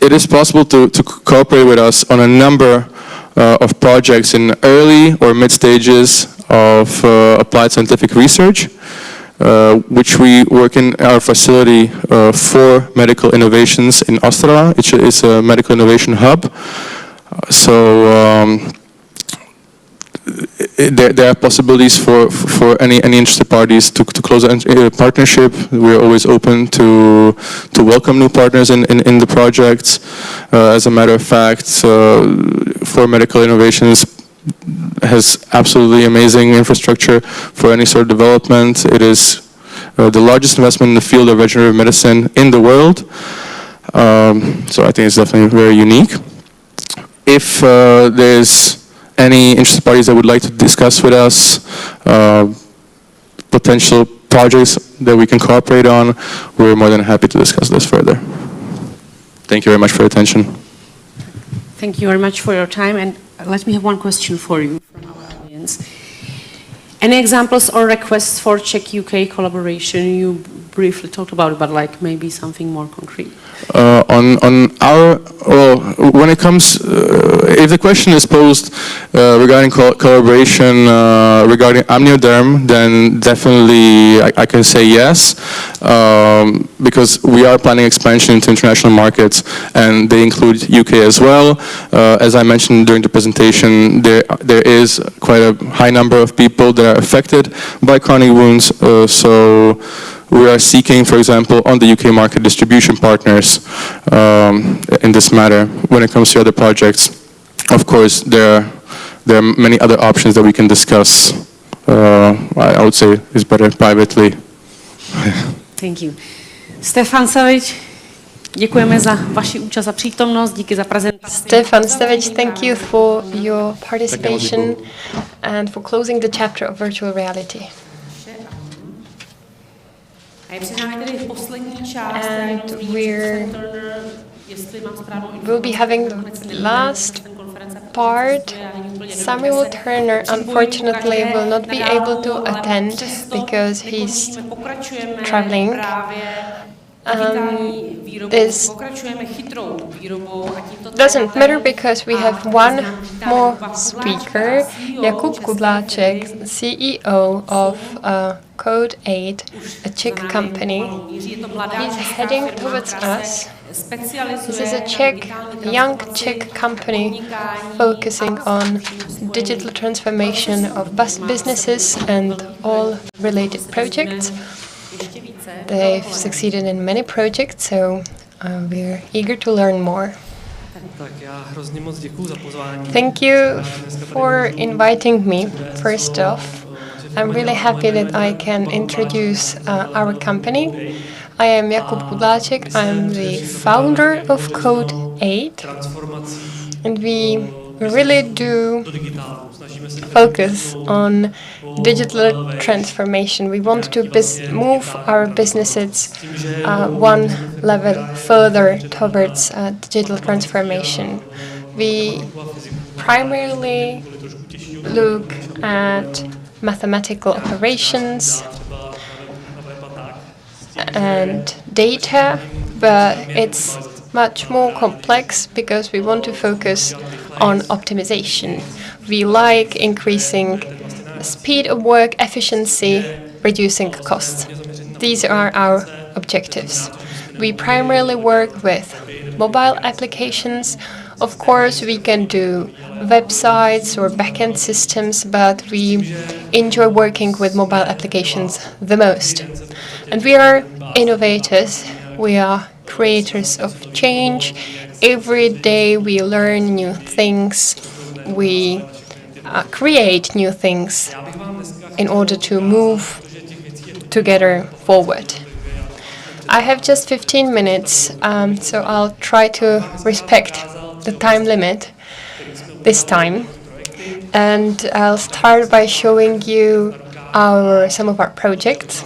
it is possible to cooperate with us on a number of projects in early or mid stages of applied scientific research, which we work in our facility for medical innovations in Ostra. It's a medical innovation hub. So there are possibilities for any interested parties to close a partnership. We're always open to welcome new partners in the projects. As a matter of fact, for medical innovations has absolutely amazing infrastructure for any sort of development. It is the largest investment in the field of regenerative medicine in the world. So I think it's definitely very unique. If there's any interested parties that would like to discuss with us potential projects that we can cooperate on, we're more than happy to discuss this further. Thank you very much for your attention. Thank you very much for your time, and let me have one question for you from our audience. Any examples or requests for Czech-UK collaboration? You briefly talked about it, but like maybe something more concrete. When it comes, if the question is posed regarding collaboration regarding amnioderm, then definitely I can say yes, because we are planning expansion into international markets, and they include UK as well. As I mentioned during the presentation, there is quite a high number of people that are affected by chronic wounds, so we are seeking, for example, on the UK market, distribution partners in this matter. When it comes to other projects, of course, there are many other options that we can discuss. I would say it's better privately. Thank you. Stefan Savic, děkujeme za vaši účast a přítomnost, díky za prezentaci. Stefan Savic, thank you for your participation and for closing the chapter of virtual reality. And we'll be having the last part. Samuel Turner unfortunately will not be able to attend because he's traveling. This doesn't matter because we have one more speaker, Jakub Kudláček, CEO of Code 8, a Czech company. He's heading towards us. This is a young Czech company focusing on digital transformation of businesses and all related projects. They've succeeded in many projects, so we're eager to learn more. Thank you for inviting me. First off, I'm really happy that I can introduce our company. I am Jakub Kudláček. I'm the founder of Code 8, and we really do focus on digital transformation. We want to move our businesses one level further towards digital transformation. We primarily look at mathematical operations and data, but it's much more complex because we want to focus on optimization. We like increasing the speed of work, efficiency, reducing costs. These are our objectives. We primarily work with mobile applications. Of course, we can do websites or backend systems, but we enjoy working with mobile applications the most. And we are innovators. We are creators of change. Every day we learn new things, we create new things in order to move together forward. I have just 15 minutes, so I'll try to respect the time limit this time. And I'll start by showing you some of our projects,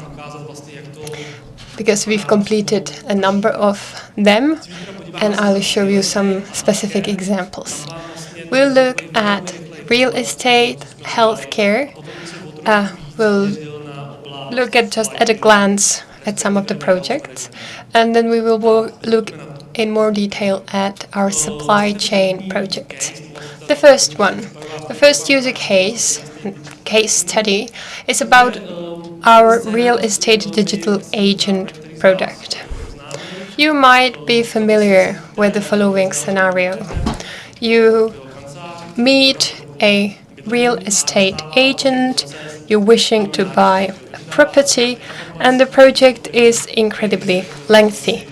because we've completed a number of them, and I'll show you some specific examples. We'll look at real estate, healthcare. We'll look at just at a glance at some of the projects, and then we will look in more detail at our supply chain projects. The first one, the first user case study, is about our real estate digital agent product. You might be familiar with the following scenario. You meet a real estate agent, you're wishing to buy a property, and the project is incredibly lengthy.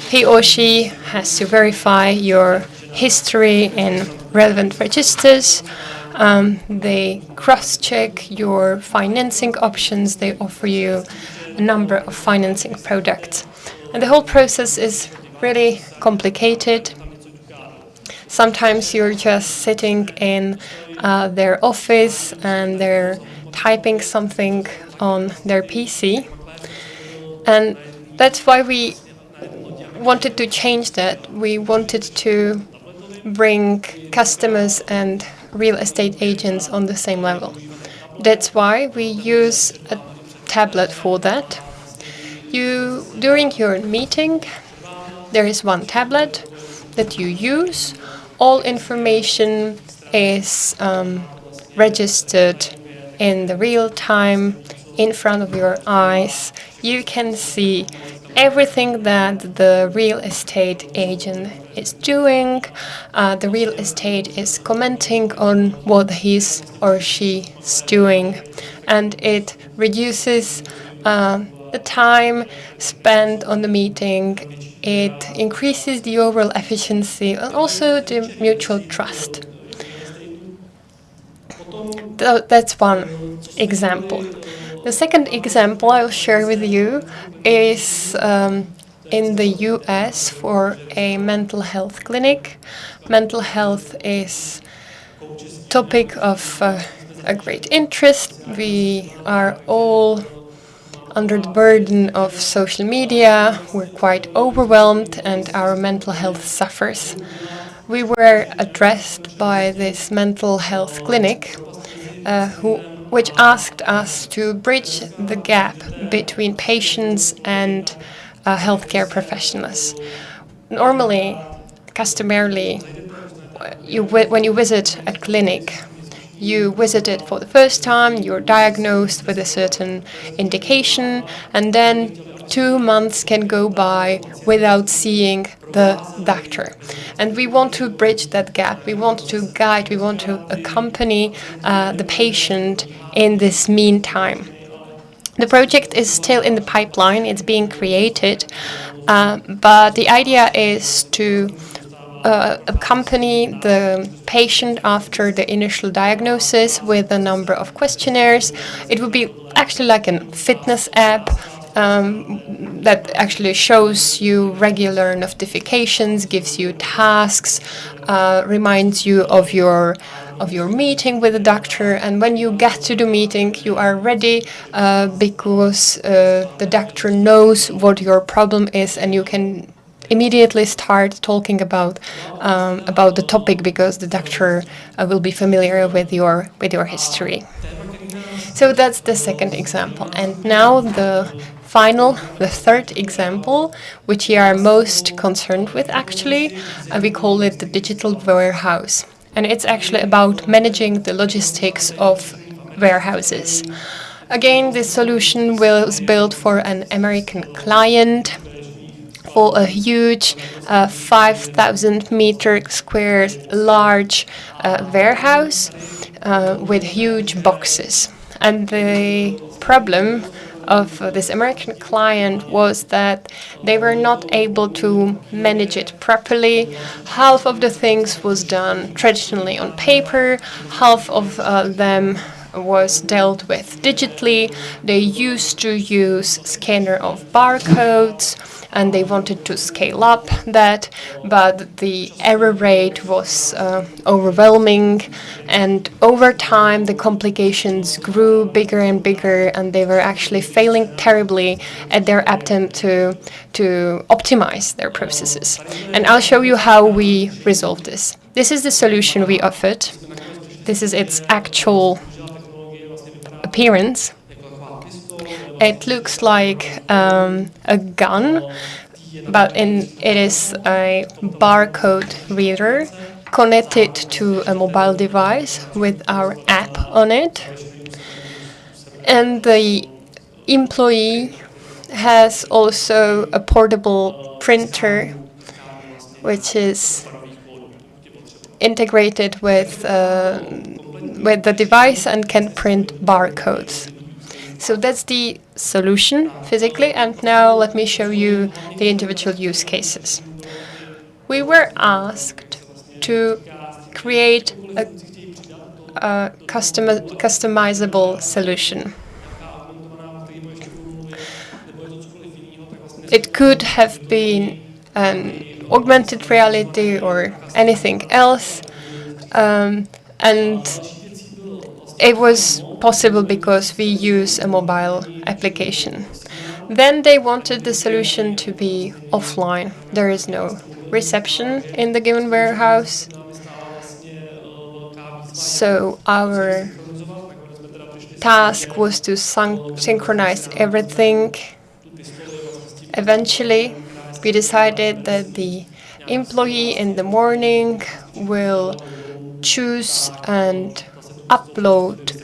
He or she has to verify your history in relevant registers. They cross-check your financing options. They offer you a number of financing products. And the whole process is really complicated. Sometimes you're just sitting in their office and they're typing something on their PC. And that's why we wanted to change that. We wanted to bring customers and real estate agents on the same level. That's why we use a tablet for that. During your meeting, there is one tablet that you use. All information is registered in the real time in front of your eyes. You can see everything that the real estate agent is doing. The real estate is commenting on what he's or she is doing, and it reduces the time spent on the meeting. It increases the overall efficiency and also the mutual trust. That's one example. The second example I'll share with you is in the US for a mental health clinic. Mental health is a topic of a great interest. We are all under the burden of social media. We're quite overwhelmed and our mental health suffers. We were addressed by this mental health clinic which asked us to bridge the gap between patients and healthcare professionals. Normally, customarily, when you visit a clinic, you visit it for the first time, you're diagnosed with a certain indication, and then 2 months can go by without seeing the doctor. And we want to bridge that gap. We want to guide, we want to accompany the patient in this meantime. The project is still in the pipeline, it's being created, but the idea is to accompany the patient after the initial diagnosis with a number of questionnaires. It would be actually like a fitness app that actually shows you regular notifications, gives you tasks, reminds you of your meeting with the doctor, and when you get to the meeting you are ready because the doctor knows what your problem is, and you can immediately start talking about the topic because the doctor will be familiar with your history. So that's the second example. And now the third example, which we are most concerned with actually, we call it the digital warehouse. And it's actually about managing the logistics of warehouses. Again, this solution was built for an American client for a huge 5,000 meter square large warehouse with huge boxes. And the problem of this American client was that they were not able to manage it properly. Half of the things was done traditionally on paper, half of them was dealt with digitally. They used to use scanner of barcodes and they wanted to scale up that, but the error rate was overwhelming, and over time the complications grew bigger and bigger, and they were actually failing terribly at their attempt to optimize their processes. And I'll show you how we resolved this. This is the solution we offered. This is its actual appearance. It looks like a gun, but it is a barcode reader connected to a mobile device with our app on it. And the employee has also a portable printer, which is integrated with the device and can print barcodes. So that's the solution physically, and now let me show you the individual use cases. We were asked to create a customizable solution. It could have been an augmented reality or anything else, and it was possible because we use a mobile application. Then they wanted the solution to be offline. There is no reception in the given warehouse. So our task was to synchronize everything. Eventually, we decided that the employee in the morning will choose and upload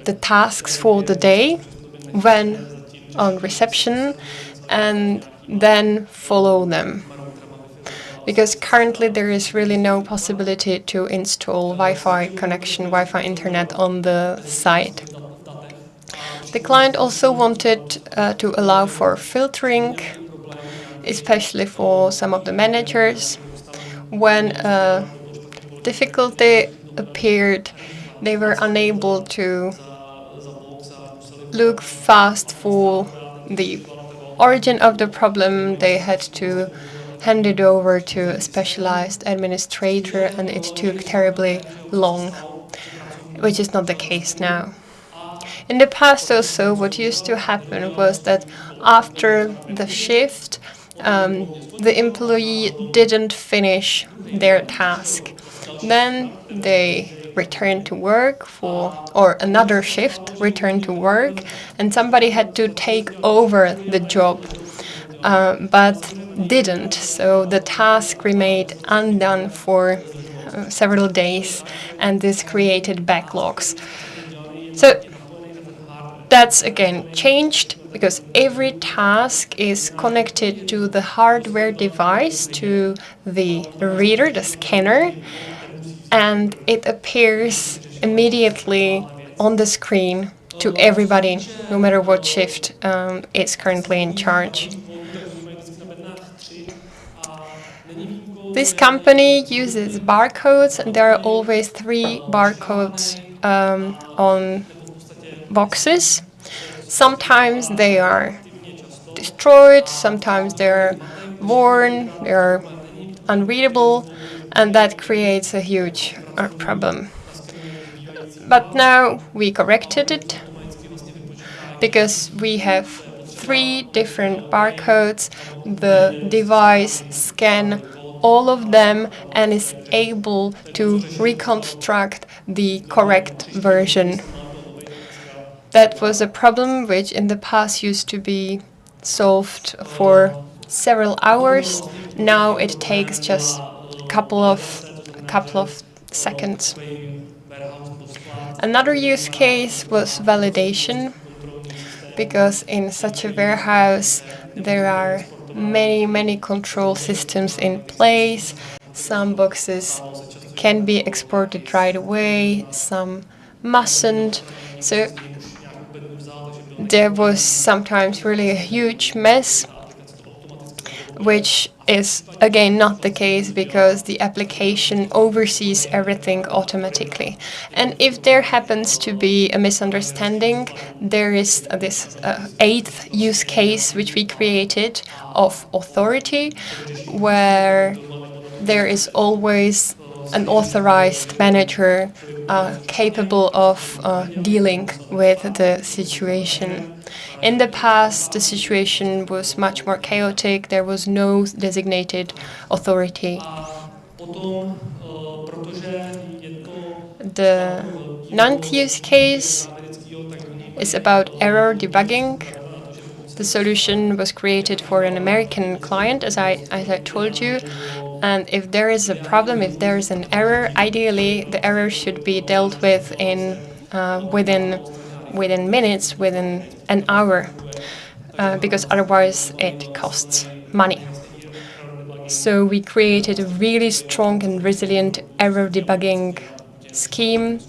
the tasks for the day when on reception, and then follow them. Because currently there is really no possibility to install Wi-Fi connection, Wi-Fi internet on the site. The client also wanted to allow for filtering, especially for some of the managers. When a difficulty appeared, they were unable to look fast for the origin of the problem. They had to hand it over to a specialized administrator, and it took terribly long, which is not the case now. In the past also, what used to happen was that after the shift, the employee didn't finish their task. Then they returned to work or another shift returned to work, and somebody had to take over the job, but didn't. So the task remained undone for several days, and this created backlogs. So that's again changed because every task is connected to the hardware device, to the reader, the scanner, and it appears immediately on the screen to everybody, no matter what shift is currently in charge. This company uses barcodes, and there are always 3 barcodes on boxes. Sometimes they are destroyed, sometimes they're worn, they're unreadable, and that creates a huge problem. But now we corrected it because we have 3 different barcodes. The device scans all of them and is able to reconstruct the correct version. That was a problem which in the past used to be solved for several hours. Now it takes just a couple of seconds. Another use case was validation, because in such a warehouse there are many control systems in place. Some boxes can be exported right away, some mustn't. So there was sometimes really a huge mess, which is again not the case because the application oversees everything automatically. And if there happens to be a misunderstanding, there is this eighth use case which we created of authority, where there is always an authorized manager capable of dealing with the situation. In the past, the situation was much more chaotic. There was no designated authority. The ninth use case is about error debugging. The solution was created for an American client, as I told you. And if there is a problem, if there is an error, ideally the error should be dealt with within minutes, within an hour, because otherwise it costs money. So we created a really strong and resilient error debugging scheme,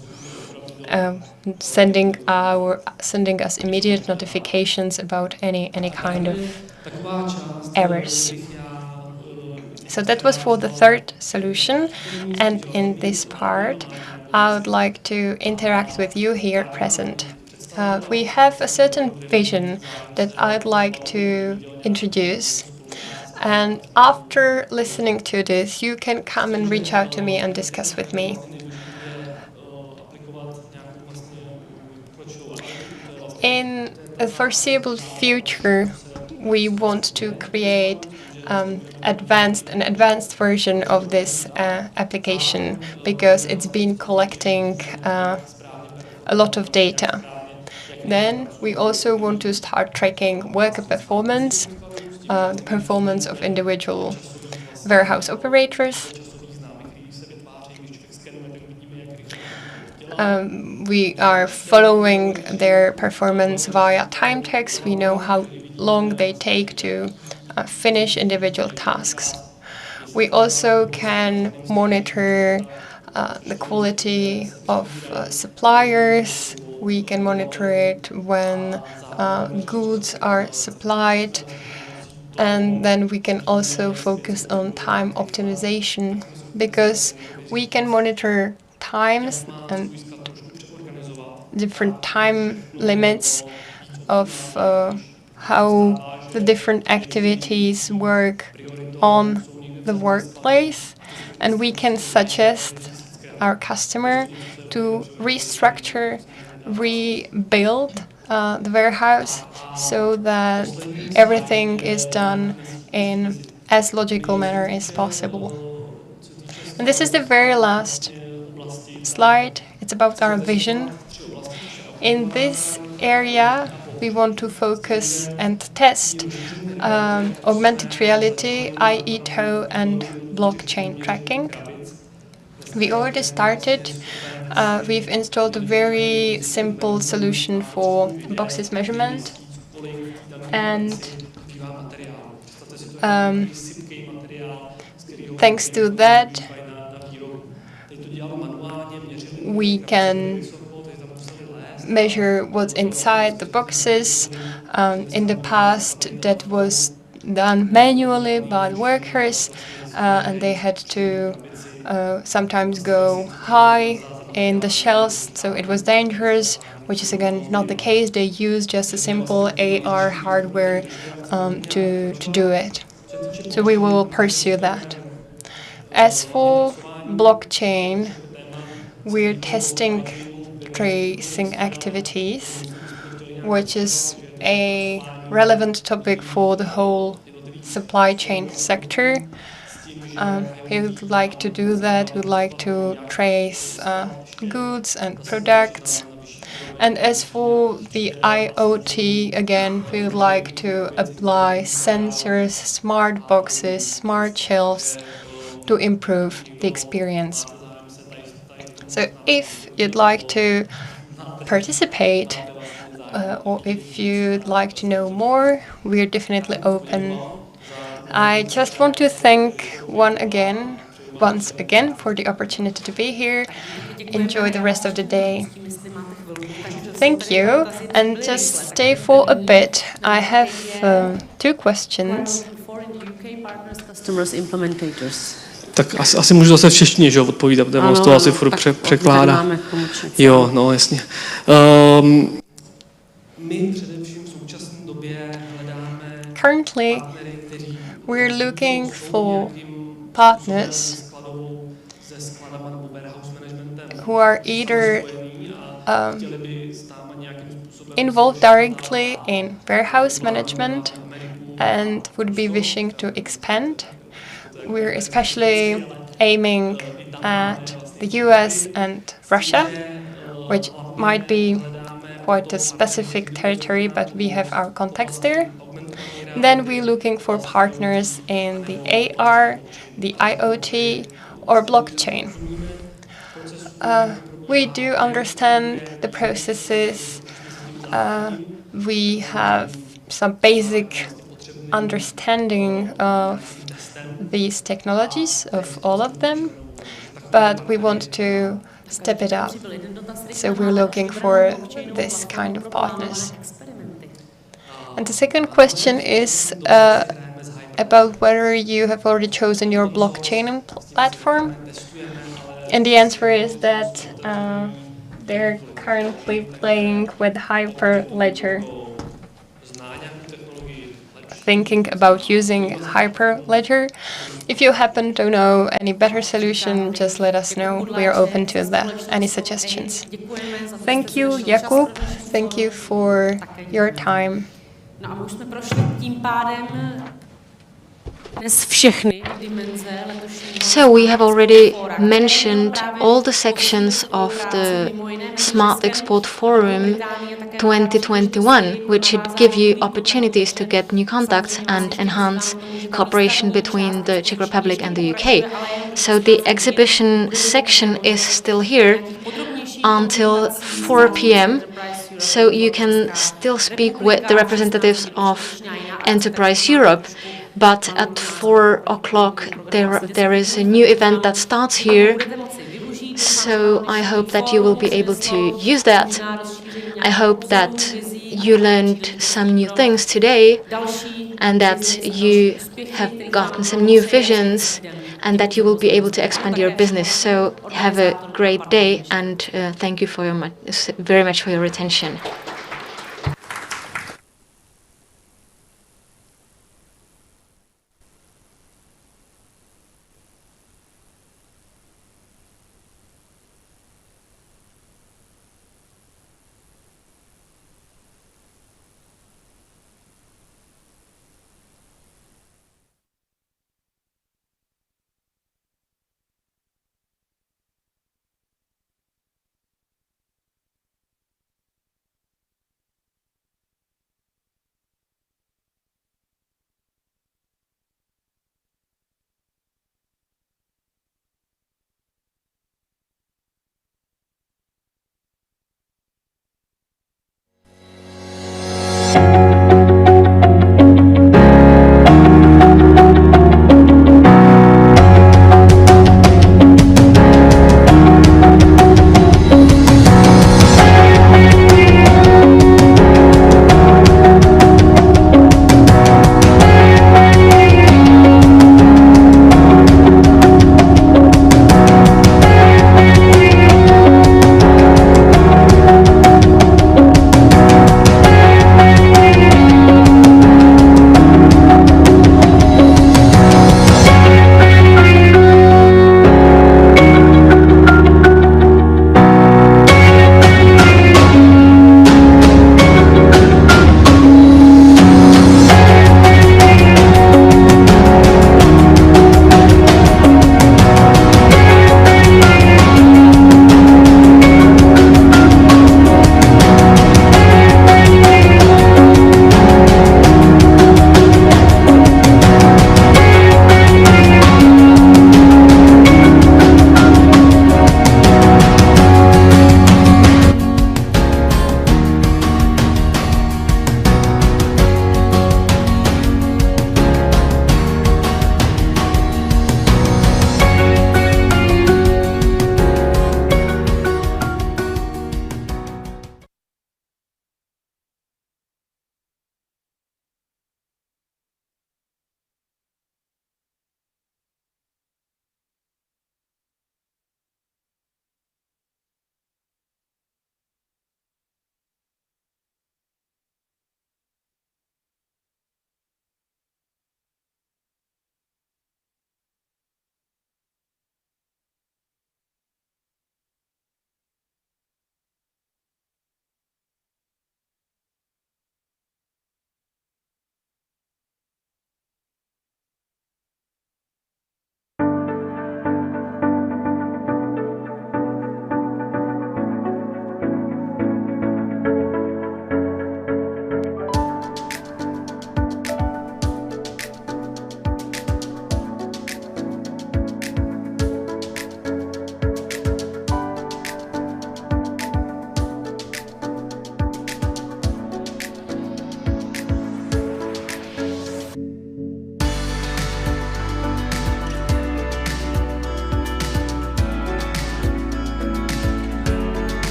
sending us immediate notifications about any kind of errors. So that was for the third solution, and in this part I would like to interact with you here present. We have a certain vision that I'd like to introduce, and after listening to this you can come and reach out to me and discuss with me. In a foreseeable future, we want to create an advanced version of this application, because it's been collecting a lot of data. Then we also want to start tracking worker performance, the performance of individual warehouse operators. We are following their performance via time tags. We know how long they take to finish individual tasks. We also can monitor the quality of suppliers. We can monitor it when goods are supplied. And then we can also focus on time optimization, because we can monitor times and different time limits of how the different activities work on the workplace, and we can suggest our customer to restructure, rebuild the warehouse so that everything is done in as logical manner as possible. And this is the very last slide. It's about our vision. In this area, we want to focus and test augmented reality, IETO, and blockchain tracking. We already started. We've installed a very simple solution for boxes measurement, and thanks to that, we can measure what's inside the boxes. In the past, that was done manually by workers, and they had to sometimes go high in the shelves, so it was dangerous, which is again not the case. They use just a simple AR hardware to do it. So we will pursue that. As for blockchain, we're testing tracing activities, which is a relevant topic for the whole supply chain sector. We would like to do that. We'd like to trace goods and products. And as for the IoT, again, we would like to apply sensors, smart boxes, smart shelves to improve the experience. So if you'd like to participate, or if you'd like to know more, we're definitely open. I just want to thank once again for the opportunity to be here. Enjoy the rest of the day. Thank you. And just stay for a bit. I have two questions. Customers, implementators. Tak asi můžu zase v češtině, že jo, odpovídat, protože ono z toho asi furt překládá. Jo, no jasně. My především v současné době hledáme Currently, we're looking for partners who are either involved directly in warehouse management and would be wishing to expand. We're especially aiming at the US and Russia, which might be quite a specific territory, but we have our contacts there. Then we're looking for partners in the AR, the IoT, or blockchain. We do understand the processes. We have some basic understanding of these technologies, of all of them, but we want to step it up. So we're looking for this kind of partners. And the second question is about whether you have already chosen your blockchain platform. And the answer is that they're currently playing with Hyperledger, thinking about using Hyperledger. If you happen to know any better solution, just let us know. We are open to that. Any suggestions? Thank you, Jakub. Thank you for your time. So we have already mentioned all the sections of the Smart Export Forum 2021, which should give you opportunities to get new contacts and enhance cooperation between the Czech Republic and the UK. So the exhibition section is still here until 4 p.m. So you can still speak with the representatives of Enterprise Europe. But at 4 o'clock, there is a new event that starts here. So I hope that you will be able to use that. I hope that you learned some new things today and that you have gotten some new visions and that you will be able to expand your business. So have a great day and thank you very much for your attention.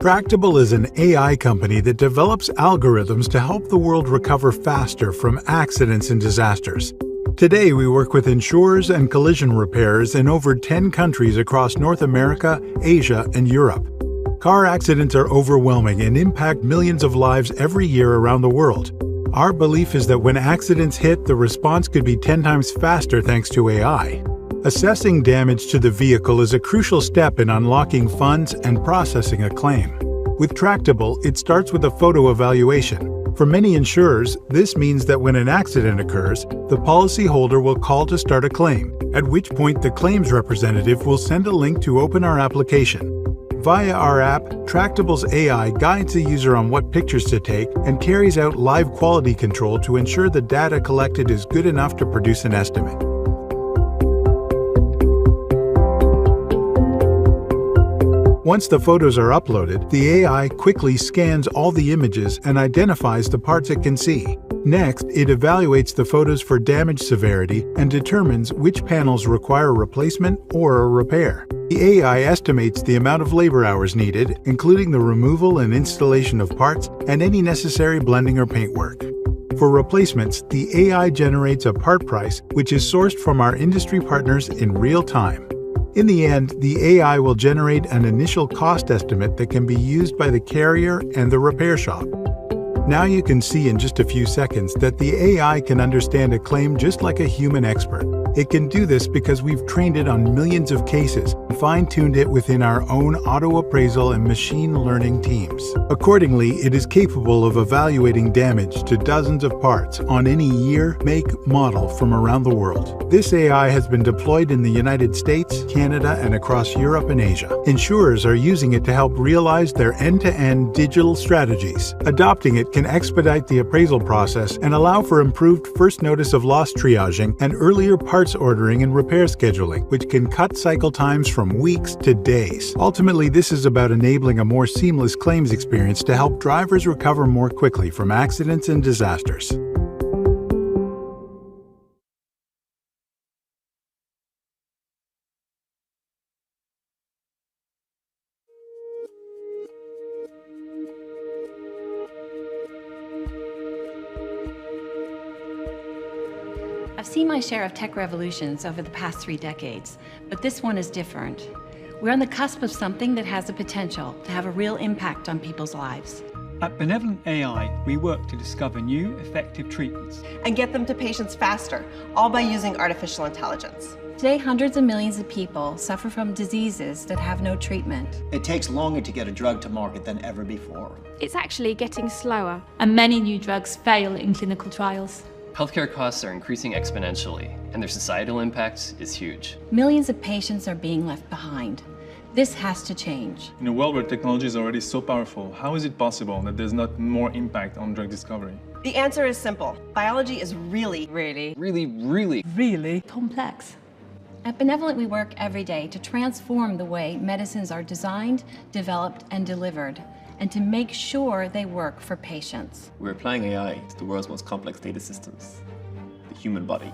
Tractable is an AI company that develops algorithms to help the world recover faster from accidents and disasters. Today, we work with insurers and collision repairers in over 10 countries across North America, Asia, and Europe. Car accidents are overwhelming and impact millions of lives every year around the world. Our belief is that when accidents hit, the response could be 10 times faster thanks to AI. Assessing damage to the vehicle is a crucial step in unlocking funds and processing a claim. With Tractable, it starts with a photo evaluation. For many insurers, this means that when an accident occurs, the policyholder will call to start a claim, at which point the claims representative will send a link to open our application. Via our app, Tractable's AI guides the user on what pictures to take and carries out live quality control to ensure the data collected is good enough to produce an estimate. Once the photos are uploaded, the AI quickly scans all the images and identifies the parts it can see. Next, it evaluates the photos for damage severity and determines which panels require replacement or a repair. The AI estimates the amount of labor hours needed, including the removal and installation of parts and any necessary blending or paintwork. For replacements, the AI generates a part price, which is sourced from our industry partners in real time. In the end, the AI will generate an initial cost estimate that can be used by the carrier and the repair shop. Now you can see in just a few seconds that the AI can understand a claim just like a human expert. It can do this because we've trained it on millions of cases and fine-tuned it within our own auto appraisal and machine learning teams. Accordingly, it is capable of evaluating damage to dozens of parts on any year, make, model from around the world. This AI has been deployed in the United States, Canada, and across Europe and Asia. Insurers are using it to help realize their end-to-end digital strategies. Adopting it can expedite the appraisal process and allow for improved first notice of loss triaging and earlier parts ordering and repair scheduling, which can cut cycle times from weeks to days. Ultimately, this is about enabling a more seamless claims experience to help drivers recover more quickly from accidents and disasters. I've seen my share of tech revolutions over the past 3 decades, but this one is different. We're on the cusp of something that has the potential to have a real impact on people's lives. At Benevolent AI, we work to discover new, effective treatments and get them to patients faster, all by using artificial intelligence. Today, hundreds of millions of people suffer from diseases that have no treatment. It takes longer to get a drug to market than ever before. It's actually getting slower, and many new drugs fail in clinical trials. Healthcare costs are increasing exponentially, and their societal impact is huge. Millions of patients are being left behind. This has to change. In a world where technology is already so powerful, how is it possible that there's not more impact on drug discovery? The answer is simple. Biology is really complex. At Benevolent, we work every day to transform the way medicines are designed, developed, and delivered, and to make sure they work for patients. We're applying AI to the world's most complex data systems, the human body.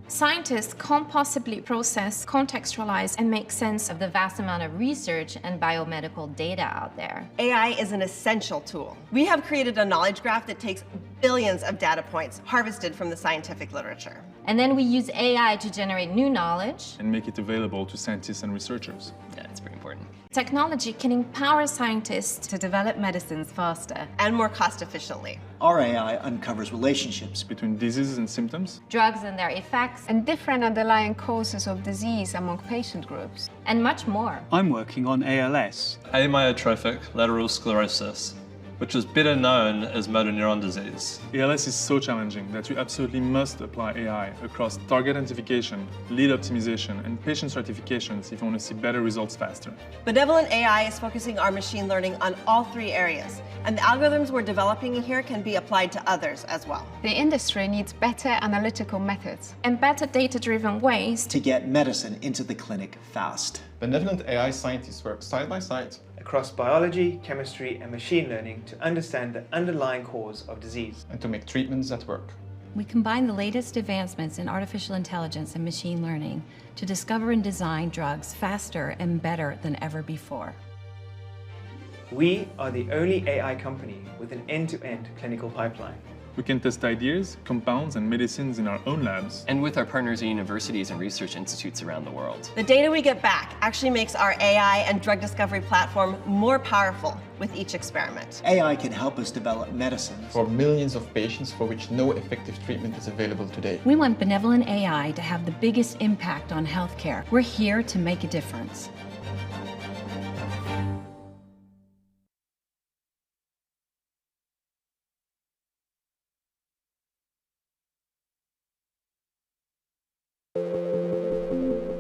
Scientists can't possibly process, contextualize, and make sense of the vast amount of research and biomedical data out there. AI is an essential tool. We have created a knowledge graph that takes billions of data points harvested from the scientific literature. And then we use AI to generate new knowledge and make it available to scientists and researchers. Yeah, it's very important. Technology can empower scientists to develop medicines faster and more cost efficiently. Our AI uncovers relationships between diseases and symptoms, drugs and their effects, and different underlying causes of disease among patient groups, and much more. I'm working on ALS, amyotrophic lateral sclerosis, which is better known as motor neuron disease. ALS is so challenging that we absolutely must apply AI across target identification, lead optimization, and patient stratifications if we want to see better results faster. Benevolent AI is focusing our machine learning on all 3 areas, and the algorithms we're developing here can be applied to others as well. The industry needs better analytical methods and better data-driven ways to get medicine into the clinic fast. Benevolent AI scientists work side by side across biology, chemistry, and machine learning to understand the underlying cause of disease and to make treatments that work. We combine the latest advancements in artificial intelligence and machine learning to discover and design drugs faster and better than ever before. We are the only AI company with an end-to-end clinical pipeline. We can test ideas, compounds, and medicines in our own labs. And with our partners at universities and research institutes around the world. The data we get back actually makes our AI and drug discovery platform more powerful with each experiment. AI can help us develop medicines For millions of patients for which no effective treatment is available today. We want benevolent AI to have the biggest impact on healthcare. We're here to make a difference.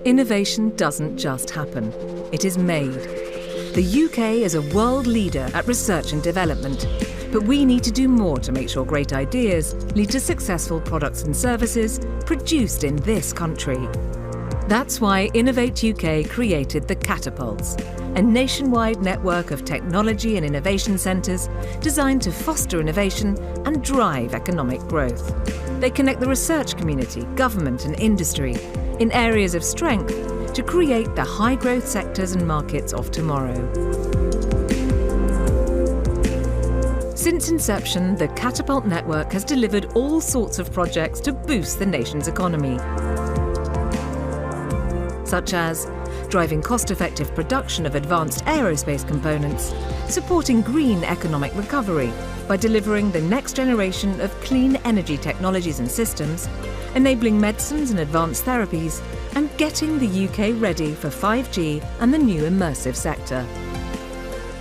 Innovation doesn't just happen, it is made. The UK is a world leader at research and development, but we need to do more to make sure great ideas lead to successful products and services produced in this country. That's why Innovate UK created the Catapults, a nationwide network of technology and innovation centres designed to foster innovation and drive economic growth. They connect the research community, government and industry in areas of strength to create the high-growth sectors and markets of tomorrow. Since inception, the Catapult network has delivered all sorts of projects to boost the nation's economy, such as driving cost-effective production of advanced aerospace components, supporting green economic recovery by delivering the next generation of clean energy technologies and systems, enabling medicines and advanced therapies, and getting the UK ready for 5G and the new immersive sector.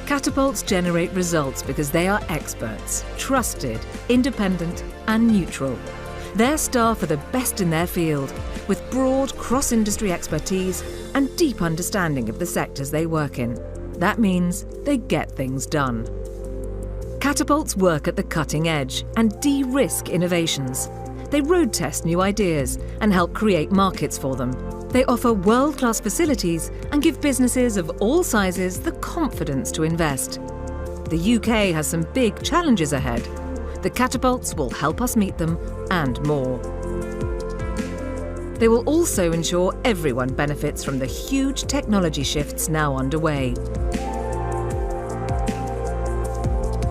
Catapults generate results because they are experts, trusted, independent and neutral. Their staff are the best in their field, with broad cross-industry expertise and deep understanding of the sectors they work in. That means they get things done. Catapults work at the cutting edge and de-risk innovations. They road test new ideas and help create markets for them. They offer world-class facilities and give businesses of all sizes the confidence to invest. The UK has some big challenges ahead. The Catapults will help us meet them and more. They will also ensure everyone benefits from the huge technology shifts now underway.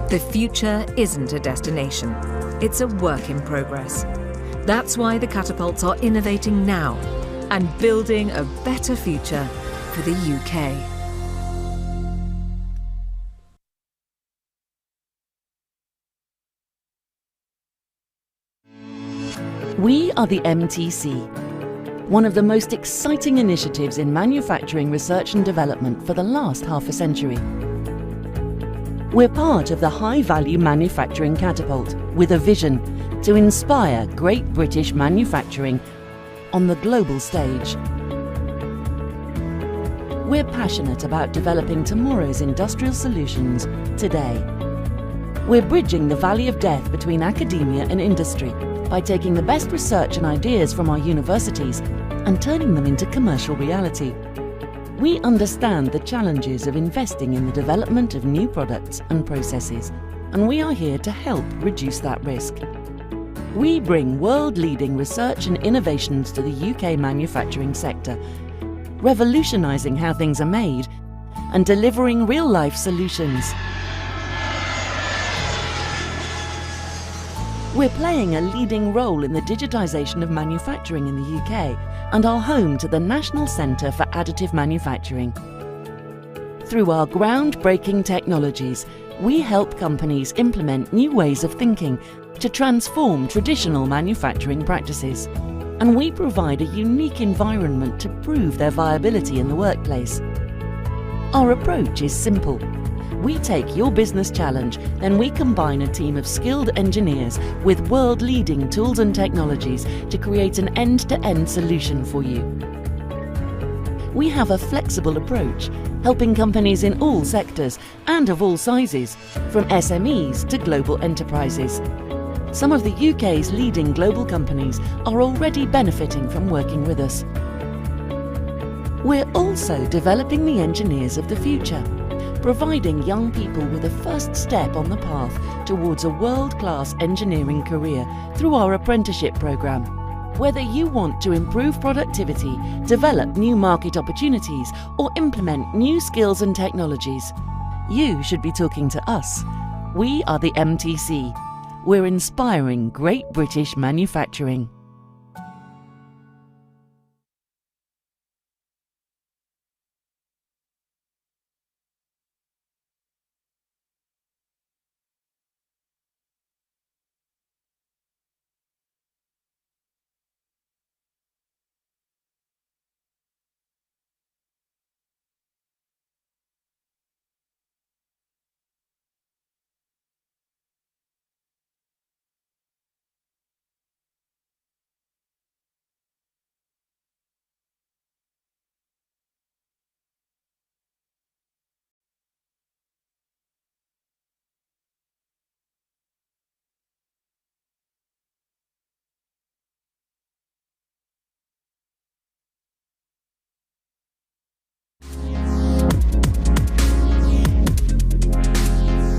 The future isn't a destination, it's a work in progress. That's why the Catapults are innovating now and building a better future for the UK. We are the MTC, one of the most exciting initiatives in manufacturing research and development for the last half a century. We're part of the high-value manufacturing catapult with a vision to inspire great British manufacturing on the global stage. We're passionate about developing tomorrow's industrial solutions today. We're bridging the valley of death between academia and industry by taking the best research and ideas from our universities and turning them into commercial reality. We understand the challenges of investing in the development of new products and processes, and we are here to help reduce that risk. We bring world-leading research and innovations to the UK manufacturing sector, revolutionising how things are made and delivering real-life solutions. We're playing a leading role in the digitisation of manufacturing in the UK and are home to the National Centre for Additive Manufacturing. Through our groundbreaking technologies, we help companies implement new ways of thinking to transform traditional manufacturing practices. And we provide a unique environment to prove their viability in the workplace. Our approach is simple. We take your business challenge, then we combine a team of skilled engineers with world-leading tools and technologies to create an end-to-end solution for you. We have a flexible approach, helping companies in all sectors and of all sizes, from SMEs to global enterprises. Some of the UK's leading global companies are already benefiting from working with us. We're also developing the engineers of the future, providing young people with a first step on the path towards a world-class engineering career through our apprenticeship programme. Whether you want to improve productivity, develop new market opportunities, or implement new skills and technologies, You should be talking to us. We are the MTC. We're inspiring great British manufacturing.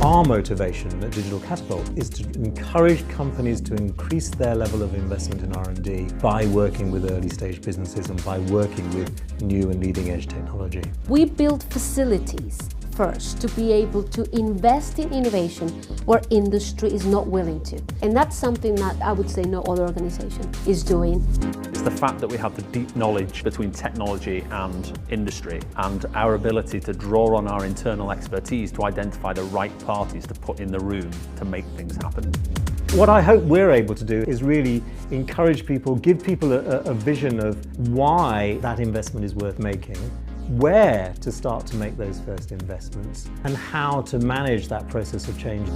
Our motivation at Digital Catapult is to encourage companies to increase their level of investment in R&D by working with early stage businesses and by working with new and leading edge technology. We build facilities first to be able to invest in innovation where industry is not willing to. And that's something that I would say no other organization is doing. It's the fact that we have the deep knowledge between technology and industry and our ability to draw on our internal expertise to identify the right parties to put in the room to make things happen. What I hope we're able to do is really encourage people, give people a vision of why that investment is worth making, where to start to make those first investments, and how to manage that process of change.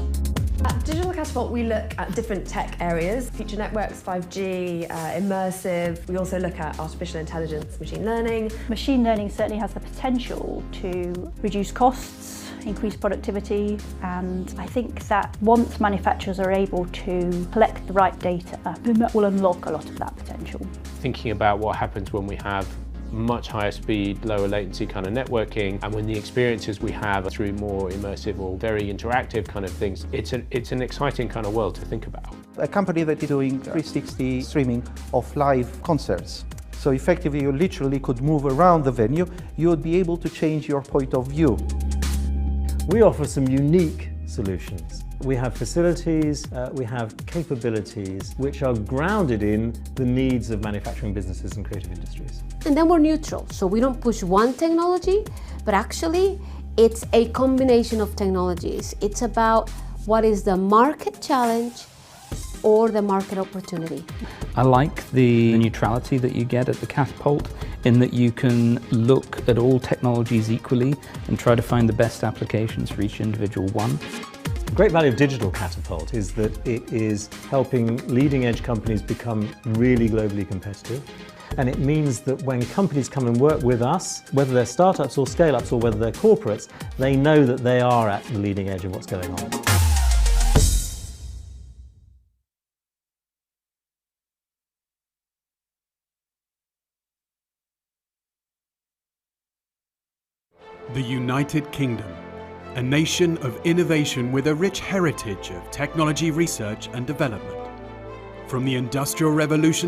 At Digital Catapult, we look at different tech areas, future networks, 5G, immersive. We also look at artificial intelligence, machine learning. Machine learning certainly has the potential to reduce costs, increase productivity, and I think that once manufacturers are able to collect the right data, then that will unlock a lot of that potential. Thinking about what happens when we have much higher speed, lower latency kind of networking, and when the experiences we have through more immersive or very interactive kind of things, it's an exciting kind of world to think about. A company that is doing 360 streaming of live concerts. So effectively you literally could move around the venue, you would be able to change your point of view. We offer some unique solutions. We have facilities, we have capabilities which are grounded in the needs of manufacturing businesses and creative industries. And then we're neutral, so we don't push one technology, but actually it's a combination of technologies. It's about what is the market challenge or the market opportunity. I like the neutrality that you get at the Catapult, in that you can look at all technologies equally and try to find the best applications for each individual one. The great value of Digital Catapult is that it is helping leading edge companies become really globally competitive. And it means that when companies come and work with us, whether they're startups or scale-ups or whether they're corporates, they know that they are at the leading edge of what's going on. The United Kingdom, a nation of innovation with a rich heritage of technology research and development. From the Industrial Revolution